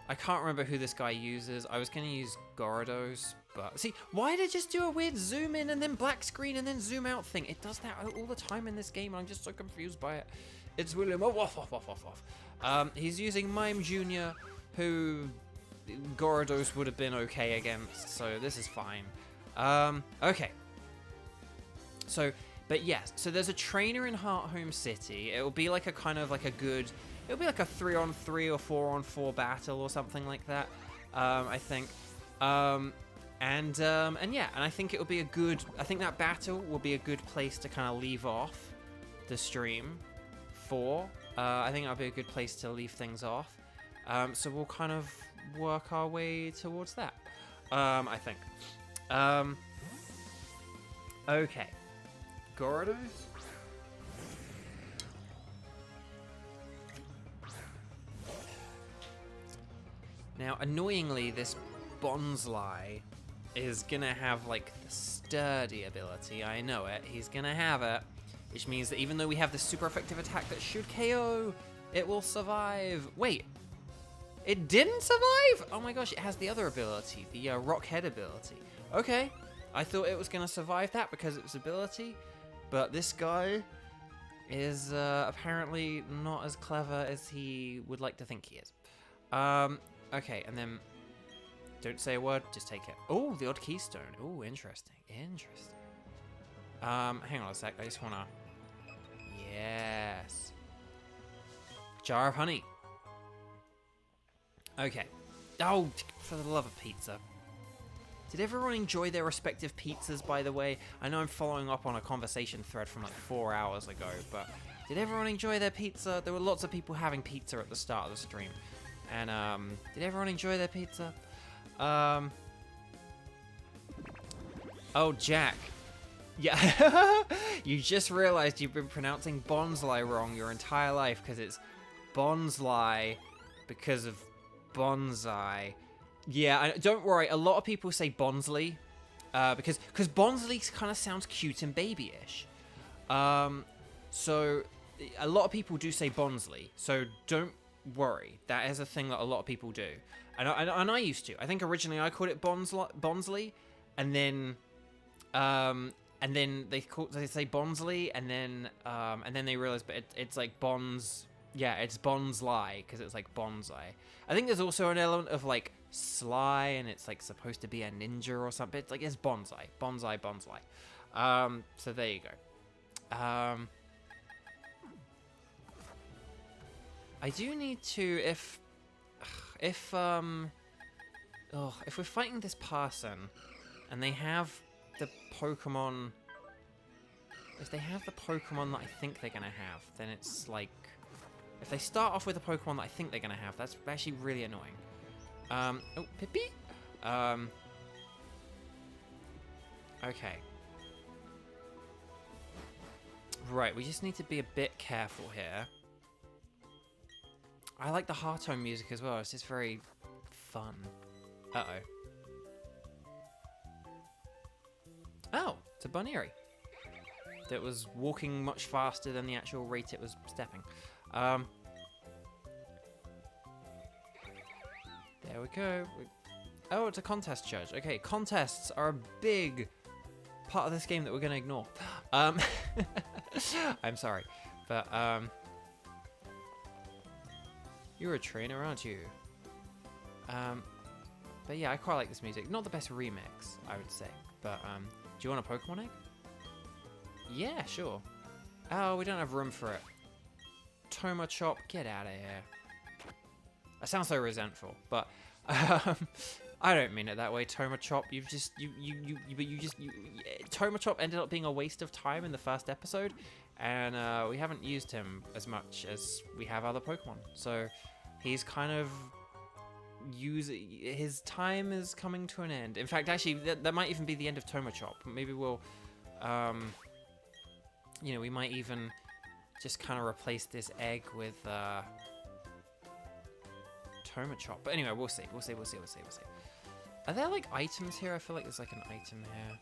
I can't remember who this guy uses. I was going to use Gyarados, but... See, why did it just do a weird zoom in and then black screen and then zoom out thing? It does that all the time in this game, and I'm just so confused by it. It's William. Oh, off. He's using Mime Jr., who Gyarados would have been okay against, so this is fine. Okay. So... But yes, so there's a trainer in Heartome City. It'll be like a kind of like a good... It'll be like a 3-on-3 or 4-on-4 battle or something like that, I think. And yeah, and I think it'll be a good... I think that battle will be a good place to kind of leave off the stream for. I think that'll be a good place to leave things off. So we'll kind of work our way towards that, I think. Okay. Gyarados? Now, annoyingly, this Bonsly is gonna have, like, the sturdy ability. I know it. He's gonna have it. Which means that even though we have the super effective attack that should KO, it will survive. Wait. It didn't survive? Oh my gosh, it has the other ability. The Rock Head ability. Okay. I thought it was gonna survive that because of its ability. But this guy is apparently not as clever as he would like to think he is. Okay, and then don't say a word, just take it. Oh, the odd keystone. Oh, interesting. Interesting. Hang on a sec. I just wanna... Yes. Jar of honey. Okay. Oh, for the love of pizza. Did everyone enjoy their respective pizzas, by the way? I know I'm following up on a conversation thread from like 4 hours ago, but did everyone enjoy their pizza? There were lots of people having pizza at the start of the stream. And, did everyone enjoy their pizza? Oh, Jack. Yeah. You just realized you've been pronouncing Bonsly wrong your entire life because it's Bonsly because of bonsai. Yeah, don't worry. A lot of people say Bonsley, because Bonsley kind of sounds cute and babyish. So a lot of people do say Bonsley. So don't worry. That is a thing that a lot of people do, and I used to. I think originally I called it Bonsley, and then they say Bonsley, and then they realized, but it's like Bons. Yeah, it's Bonsly because it's like bonsai. I think there's also an element of like sly, and it's like supposed to be a ninja or something. It's like it's bonsai. So there you go. I do need to if we're fighting this person and they have the Pokemon. If they have the Pokemon that I think they're gonna have, then it's like. If they start off with a Pokemon that I think they're going to have, that's actually really annoying. Oh, Pippi? Okay. Right, we just need to be a bit careful here. I like the Heartome music as well. It's just very fun. Uh-oh. Oh, it's a Bunnery that was walking much faster than the actual rate it was stepping. There we go. Oh, it's a contest judge. Okay, contests are a big part of this game that we're going to ignore. I'm sorry, but you're a trainer, aren't you? But yeah, I quite like this music. Not the best remix, I would say, but do you want a Pokemon egg? Yeah, sure. Oh, we don't have room for it. Thomachop, get out of here. I sound so resentful, but I don't mean it that way, Thomachop. Thomachop ended up being a waste of time in the first episode, and we haven't used him as much as we have other Pokemon. So he's kind of his time is coming to an end. In fact, actually, that might even be the end of Thomachop. Maybe we'll, you know, we might even just kind of replace this egg with Thomachop. But anyway, we'll see. We'll see. Are there like items here? I feel like there's like an item here.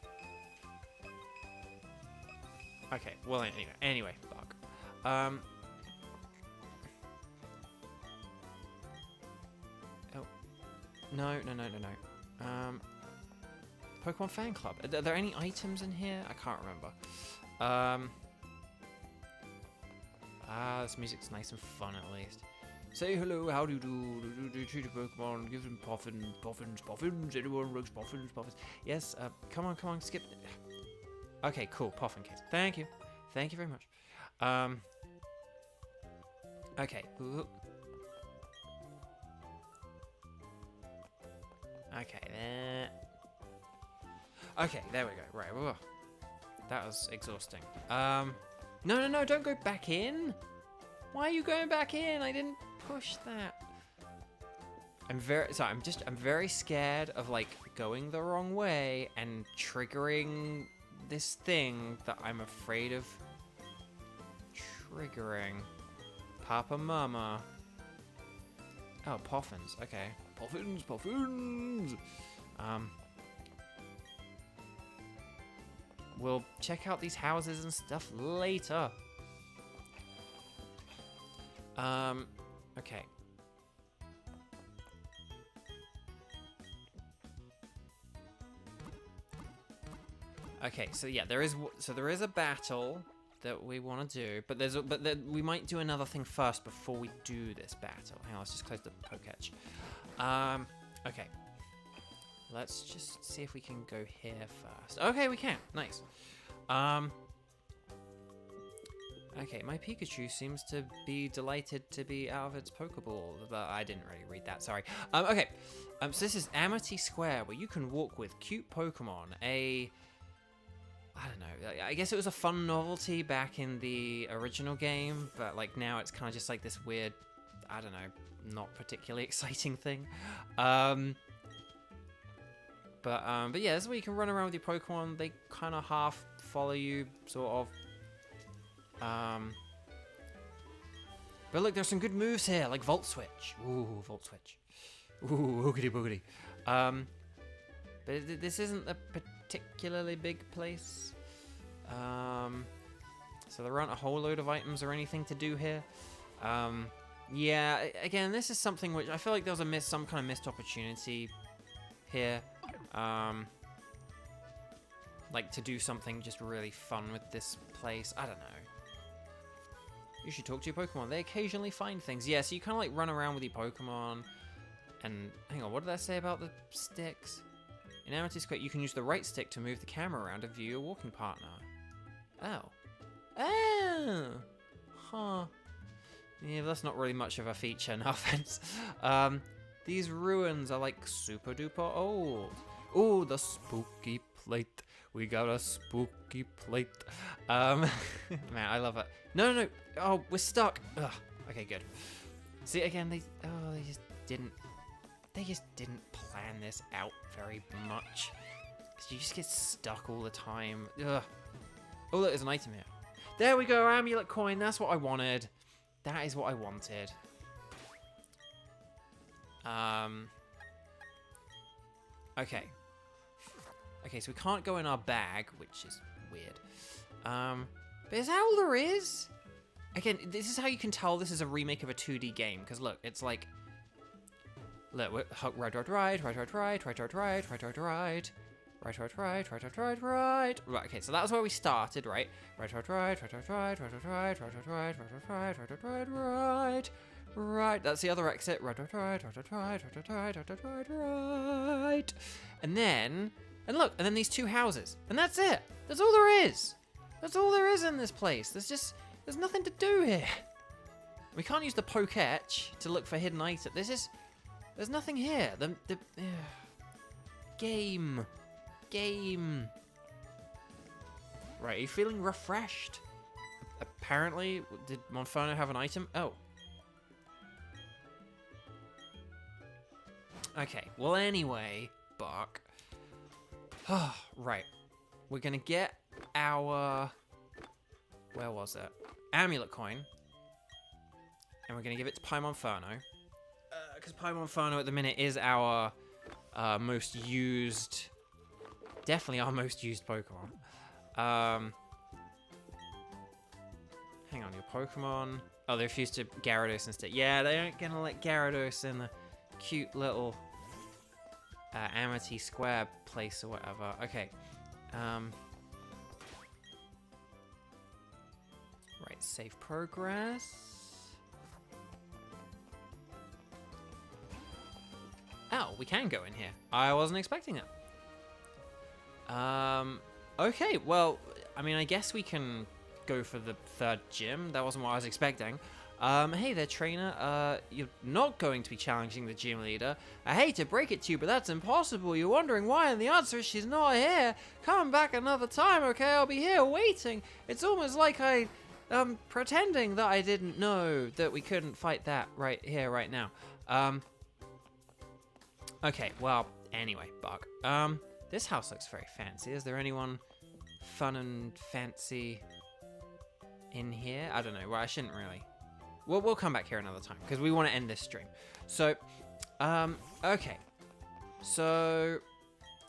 Okay. Well, anyway, bug. Oh. No. Pokemon Fan Club. Are there any items in here? I can't remember. This music's nice and fun at least. Say hello, how do you do? Do you treat a Pokemon? Give them puffins. Anyone likes puffins? Yes, come on, skip. Okay, cool, puffin case. Thank you very much. Okay. Okay, there we go. Right, whoa. That was exhausting. No, don't go back in. Why are you going back in? I didn't push that. I'm very scared of like going the wrong way and triggering this thing that I'm afraid of triggering. Papa Mama. Oh, puffins. Okay. Puffins. We'll check out these houses and stuff later. Okay. Okay, so yeah, there is a battle that we want to do, but we might do another thing first before we do this battle. Hang on, let's just close the Poketch. Okay. Let's just see if we can go here first. Okay, we can. Nice. Okay, my Pikachu seems to be delighted to be out of its Pokeball. But I didn't really read that, sorry. Okay, so this is Amity Square, where you can walk with cute Pokemon. I don't know, I guess it was a fun novelty back in the original game, but like now it's kind of just like this weird, I don't know, not particularly exciting thing. But yeah, this is where you can run around with your Pokemon. They kind of half follow you, sort of. But look, there's some good moves here, like Volt Switch. Ooh, Volt Switch. Ooh, hoogity boogity. But this isn't a particularly big place. So there aren't a whole load of items or anything to do here. Yeah, again, this is something which I feel like there was some kind of missed opportunity here. Like to do something just really fun with this place. I don't know. You should talk to your Pokemon. They occasionally find things. Yeah, so you kind of like run around with your Pokemon. And hang on, what did I say about the sticks? In Amity Square, you can use the right stick to move the camera around and view your walking partner. Oh. Oh! Huh. Yeah, that's not really much of a feature, no offense. These ruins are like super duper old. Oh, the spooky plate. We got a spooky plate. Man, I love it. No. Oh, we're stuck. Ugh. Okay, good. See, again, they just didn't plan this out very much. Because you just get stuck all the time. Ugh. Oh, look, there's an item here. There we go, amulet coin. That's what I wanted. That is what I wanted. Okay. Okay, so we can't go in our bag, which is weird. But is that all there is? Again, this is how you can tell this is a remake of a 2D game. Because look, it's like... Look, right. Right. Okay, so that was where we started, right? Right. That's the other exit. Right. And then, and look, and then these two houses, and that's it. That's all there is. That's all there is in this place. There's nothing to do here. We can't use the Poketch to look for hidden items. There's nothing here. Game. Right, are you feeling refreshed? Apparently, did Monferno have an item? Oh. Okay, well anyway, Buck. Right. We're gonna get our... Where was it? Amulet coin. And we're gonna give it to Monferno. Because Monferno at the minute is our most used... Definitely our most used Pokemon. Hang on, your Pokemon... Oh, they refused to Gyarados instead. Yeah, they aren't gonna let Gyarados in the cute little Amity Square place or whatever. Okay. Right, save progress. Oh, we can go in here. I wasn't expecting it. Okay, well, I mean, I guess we can go for the third gym. That wasn't what I was expecting. Hey there, trainer. You're not going to be challenging the gym leader. I hate to break it to you, but that's impossible. You're wondering why, and the answer is she's not here. Come back another time, okay? I'll be here waiting. It's almost like pretending that I didn't know that we couldn't fight that right here, right now. Okay, well, anyway, Buck. This house looks very fancy. Is there anyone fun and fancy in here? I don't know. Well, I shouldn't really. We'll come back here another time because we want to end this stream. So, okay. So,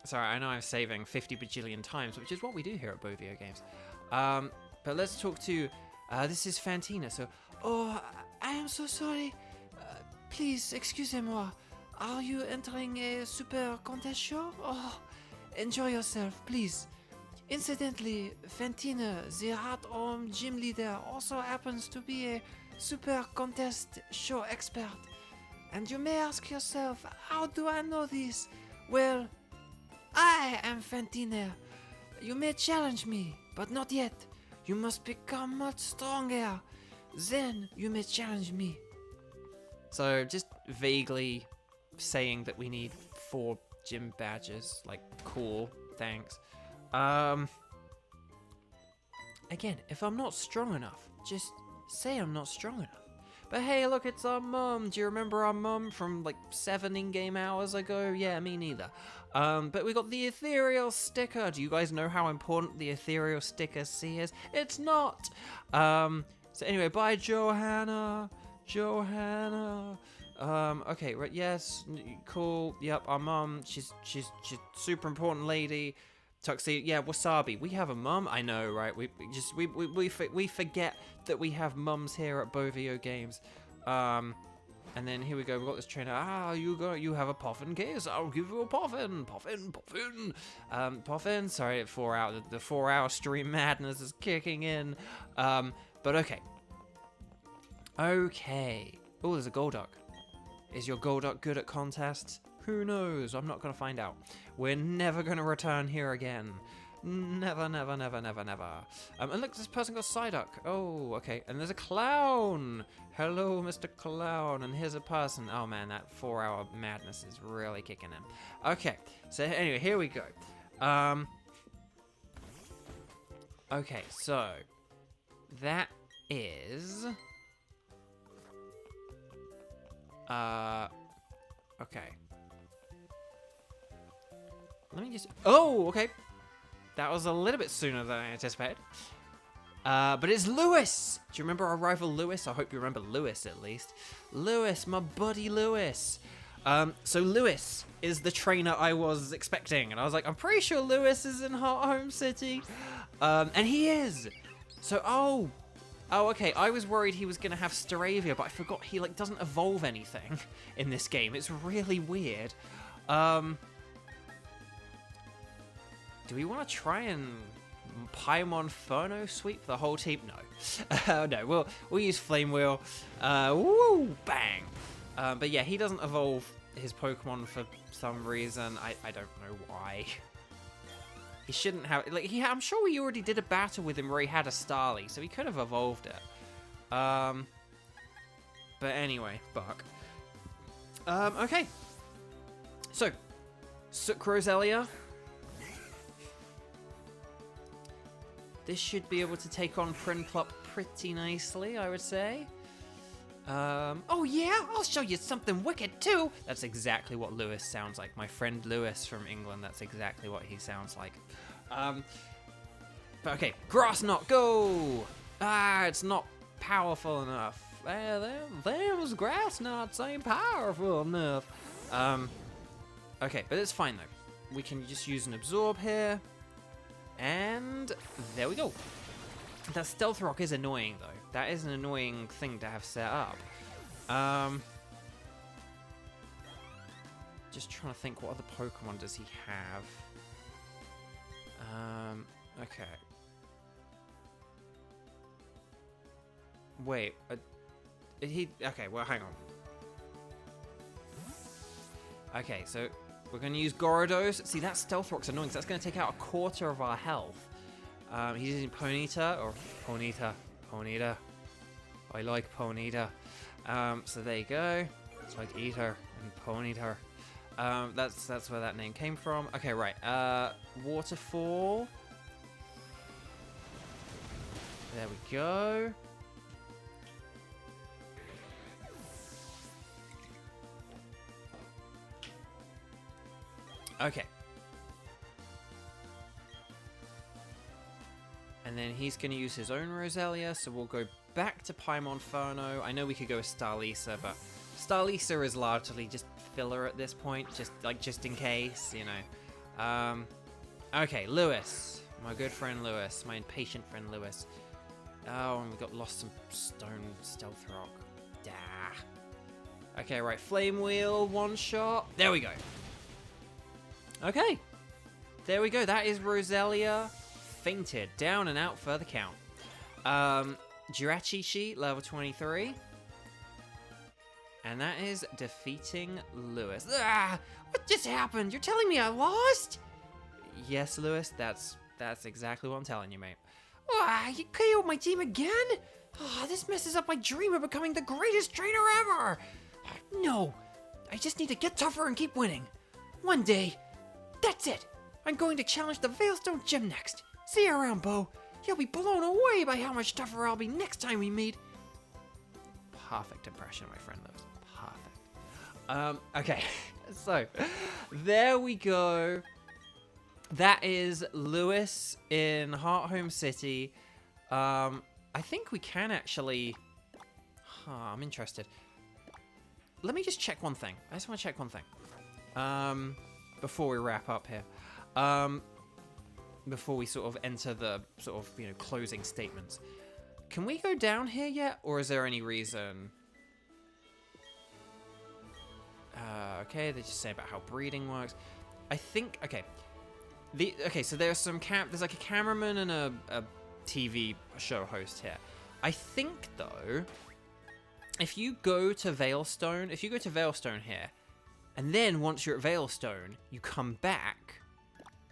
sorry, I know I'm saving 50 bajillion times, which is what we do here at Bovio Games. But let's talk to, this is Fantina. So, oh, I am so sorry. Please, excusez-moi. Are you entering a super contest show? Oh, enjoy yourself, please. Incidentally, Fantina, the Heartome gym leader, also happens to be a super contest show expert. And you may ask yourself, how do I know this? Well, I am Fantina. You may challenge me, but not yet. You must become much stronger. Then you may challenge me. So just vaguely saying that we need 4 gym badges. Like, cool, thanks. Again, if I'm not strong enough, just say I'm not strong enough. But hey, look, it's our mum. Do you remember our mum from like 7 in-game hours ago? Yeah, me neither. But we got the ethereal sticker. Do you guys know how important the ethereal sticker C is? It's not. So anyway, bye, Johanna. Okay, right, yes, cool. Yep, our mum. She's super important lady. Tuxedo, yeah, Wasabi. We have a mum. I know, right? We forget that we have mums here at Bovio Games. And then here we go. We've got this trainer. You have a Puffin case. I'll give you a Puffin. Puffin. Sorry, the 4-hour stream madness is kicking in. But okay. Okay. Oh, there's a Golduck. Is your Golduck good at contests? Who knows? I'm not going to find out. We're never going to return here again. Never. And look, this person got Psyduck. Oh, okay. And there's a clown. Hello, Mr. Clown. And here's a person. Oh, man, that 4-hour madness is really kicking in. Okay. So anyway, here we go. Okay, so that is... Okay. let me just... Oh, okay. That was a little bit sooner than I anticipated. But it's Lewis! Do you remember our rival Lewis? I hope you remember Lewis, at least. Lewis, my buddy Lewis. So Lewis is the trainer I was expecting. And I was like, I'm pretty sure Lewis is in Heartome City. And he is! So, oh, okay. I was worried he was going to have Staravia, but I forgot he, like, doesn't evolve anything in this game. It's really weird. Do we want to try and Paimon Inferno sweep the whole team? No. No, we'll use Flame Wheel. Woo! Bang! But yeah, he doesn't evolve his Pokemon for some reason. I don't know why. He shouldn't have... Like, I'm sure we already did a battle with him where he had a Starly, so he could have evolved it. But anyway, Buck. Okay. So, Roselia. This should be able to take on Prinplup pretty nicely, I would say. Oh yeah, I'll show you something wicked too. That's exactly what Lewis sounds like. My friend Lewis from England, that's exactly what he sounds like. But okay, Grass Knot, go! Ah, it's not powerful enough. Them's Grass Knots ain't powerful enough. Okay, but it's fine though. We can just use an Absorb here. And there we go. That Stealth Rock is annoying, though. That is an annoying thing to have set up. Just trying to think, what other Pokemon does he have? Okay. Wait. Okay, well, hang on. Okay, so we're going to use Gyarados. See, that Stealth Rock's annoying, so that's going to take out a quarter of our health. He's using Ponyta, or Ponyta. I like Ponyta. So there you go. It's like Eater and Ponyta. That's where that name came from. Okay, right. Waterfall. There we go. Okay. And then he's going to use his own Roselia, so we'll go back to Paimon Inferno. I know we could go with Starlisa, but Starlisa is largely just filler at this point, just in case, you know. Okay, Lewis. My good friend Lewis. My impatient friend Lewis. Oh, and we got lost some stone Stealth Rock. Dah. Okay, right. Flame Wheel, one shot. There we go. Okay. There we go. That is Roselia fainted. Down and out for the count. Jiraqiqi, level 23. And that is defeating Lewis. Ah! What just happened? You're telling me I lost? Yes, Lewis. That's exactly what I'm telling you, mate. Ah, you KO'd my team again? Oh, this messes up my dream of becoming the greatest trainer ever. No. I just need to get tougher and keep winning. One day. That's it. I'm going to challenge the Veilstone Gym next. See you around, Bo. You'll be blown away by how much tougher I'll be next time we meet. Perfect impression, my friend Lewis. Perfect. Okay. So, there we go. That is Lewis in Heartome City. I think we can actually... I'm interested. Let me just check one thing. I just want to check one thing. Before we wrap up here. Before we sort of enter the sort of, you know, closing statements. Can we go down here yet? Or is there any reason? Okay, they just say about how breeding works. I think, okay. Okay, so there's some there's like a cameraman and a TV show host here. I think, though, if you go to Veilstone here, and then once you're at Veilstone, you come back,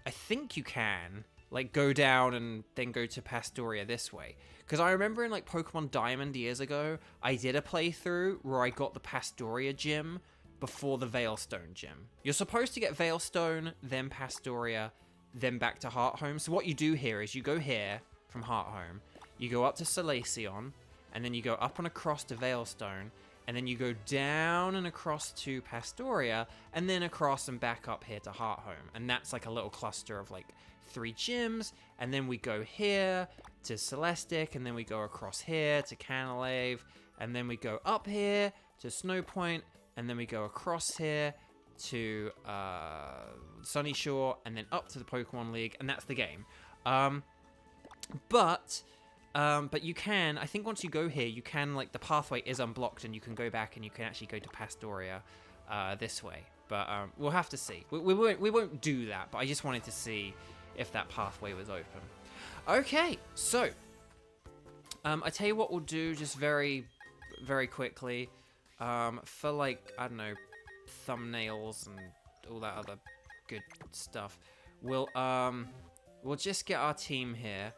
I think you can, like, go down and then go to Pastoria this way. Because I remember in, like, Pokemon Diamond years ago, I did a playthrough where I got the Pastoria gym before the Veilstone gym. You're supposed to get Veilstone, then Pastoria, then back to Heartome. So what you do here is you go here from Heartome, you go up to Solaceon, and then you go up and across to Veilstone, and then you go down and across to Pastoria, and then across and back up here to Heartome. And that's like a little cluster of like 3 gyms, and then we go here to Celestic, and then we go across here to Canalave, and then we go up here to Snowpoint, and then we go across here to Sunny Shore, and then up to the Pokemon League, and that's the game. But you can, I think once you go here, you can, like, the pathway is unblocked, and you can go back and you can actually go to Pastoria this way. But we'll have to see. We won't do that, but I just wanted to see if that pathway was open. Okay, so I tell you what we'll do just very, very quickly. For, like, I don't know, thumbnails and all that other good stuff. We'll just get our team here.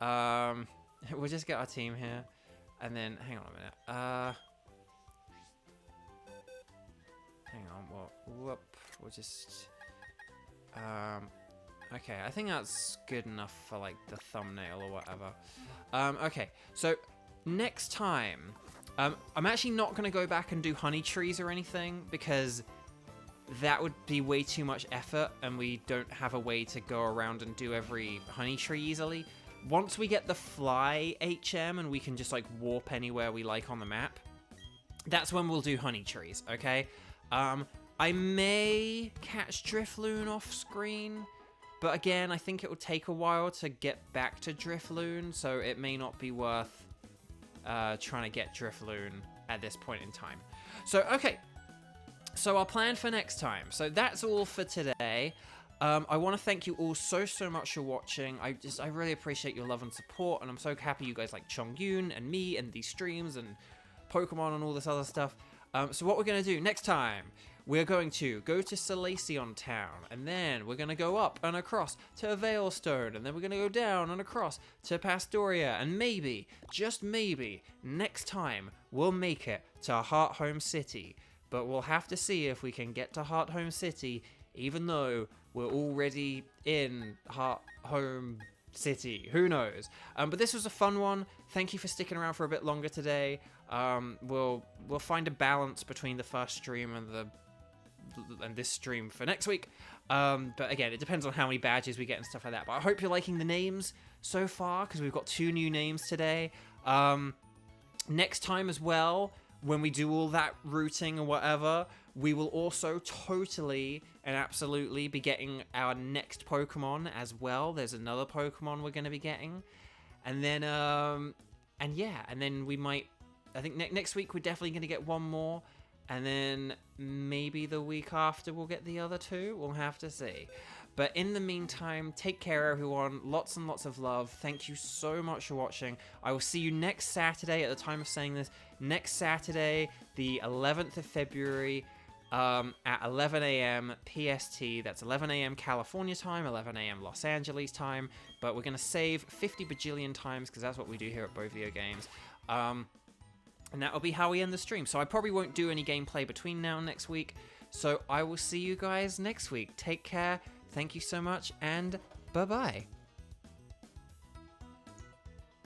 We'll just get our team here, and then hang on a minute. Hang on. We'll just. Okay, I think that's good enough for like the thumbnail or whatever. Okay, so next time, I'm actually not gonna go back and do honey trees or anything because that would be way too much effort, and we don't have a way to go around and do every honey tree easily. Once we get the fly HM and we can just like warp anywhere we like on the map, that's when we'll do honey trees, okay? I may catch Drifloon off screen, but again, I think it will take a while to get back to Drifloon, so it may not be worth trying to get Drifloon at this point in time. So, okay. So our plan for next time. So that's all for today. I want to thank you all so much for watching. I really appreciate your love and support, and I'm so happy you guys like Chongyun and me and these streams and Pokemon and all this other stuff. So what we're going to do next time, we're going to go to Starlisa Town, and then we're going to go up and across to Veilstone, and then we're going to go down and across to Pastoria, and maybe, just maybe, next time we'll make it to Heartome City. But we'll have to see if we can get to Heartome City, even though we're already in Heartome City. Who knows? But this was a fun one. Thank you for sticking around for a bit longer today. We'll find a balance between the first stream and this stream for next week. But again, it depends on how many badges we get and stuff like that. But I hope you're liking the names so far, because we've got 2 new names today. Next time as well, when we do all that routing or whatever, we will also totally and absolutely be getting our next Pokemon as well. There's another Pokemon we're going to be getting. And then, and yeah, and then we might, I think next week we're definitely going to get one more. And then maybe the week after we'll get the other 2. We'll have to see. But in the meantime, take care, everyone. Lots and lots of love. Thank you so much for watching. I will see you next Saturday, at the time of saying this, next Saturday, the 11th of February, at 11 a.m. PST. That's 11 a.m. California time, 11 a.m. Los Angeles time. But we're going to save 50 bajillion times, because that's what we do here at Bow Video Games. And that'll be how we end the stream. So I probably won't do any gameplay between now and next week. So I will see you guys next week. Take care. Thank you so much, and bye-bye.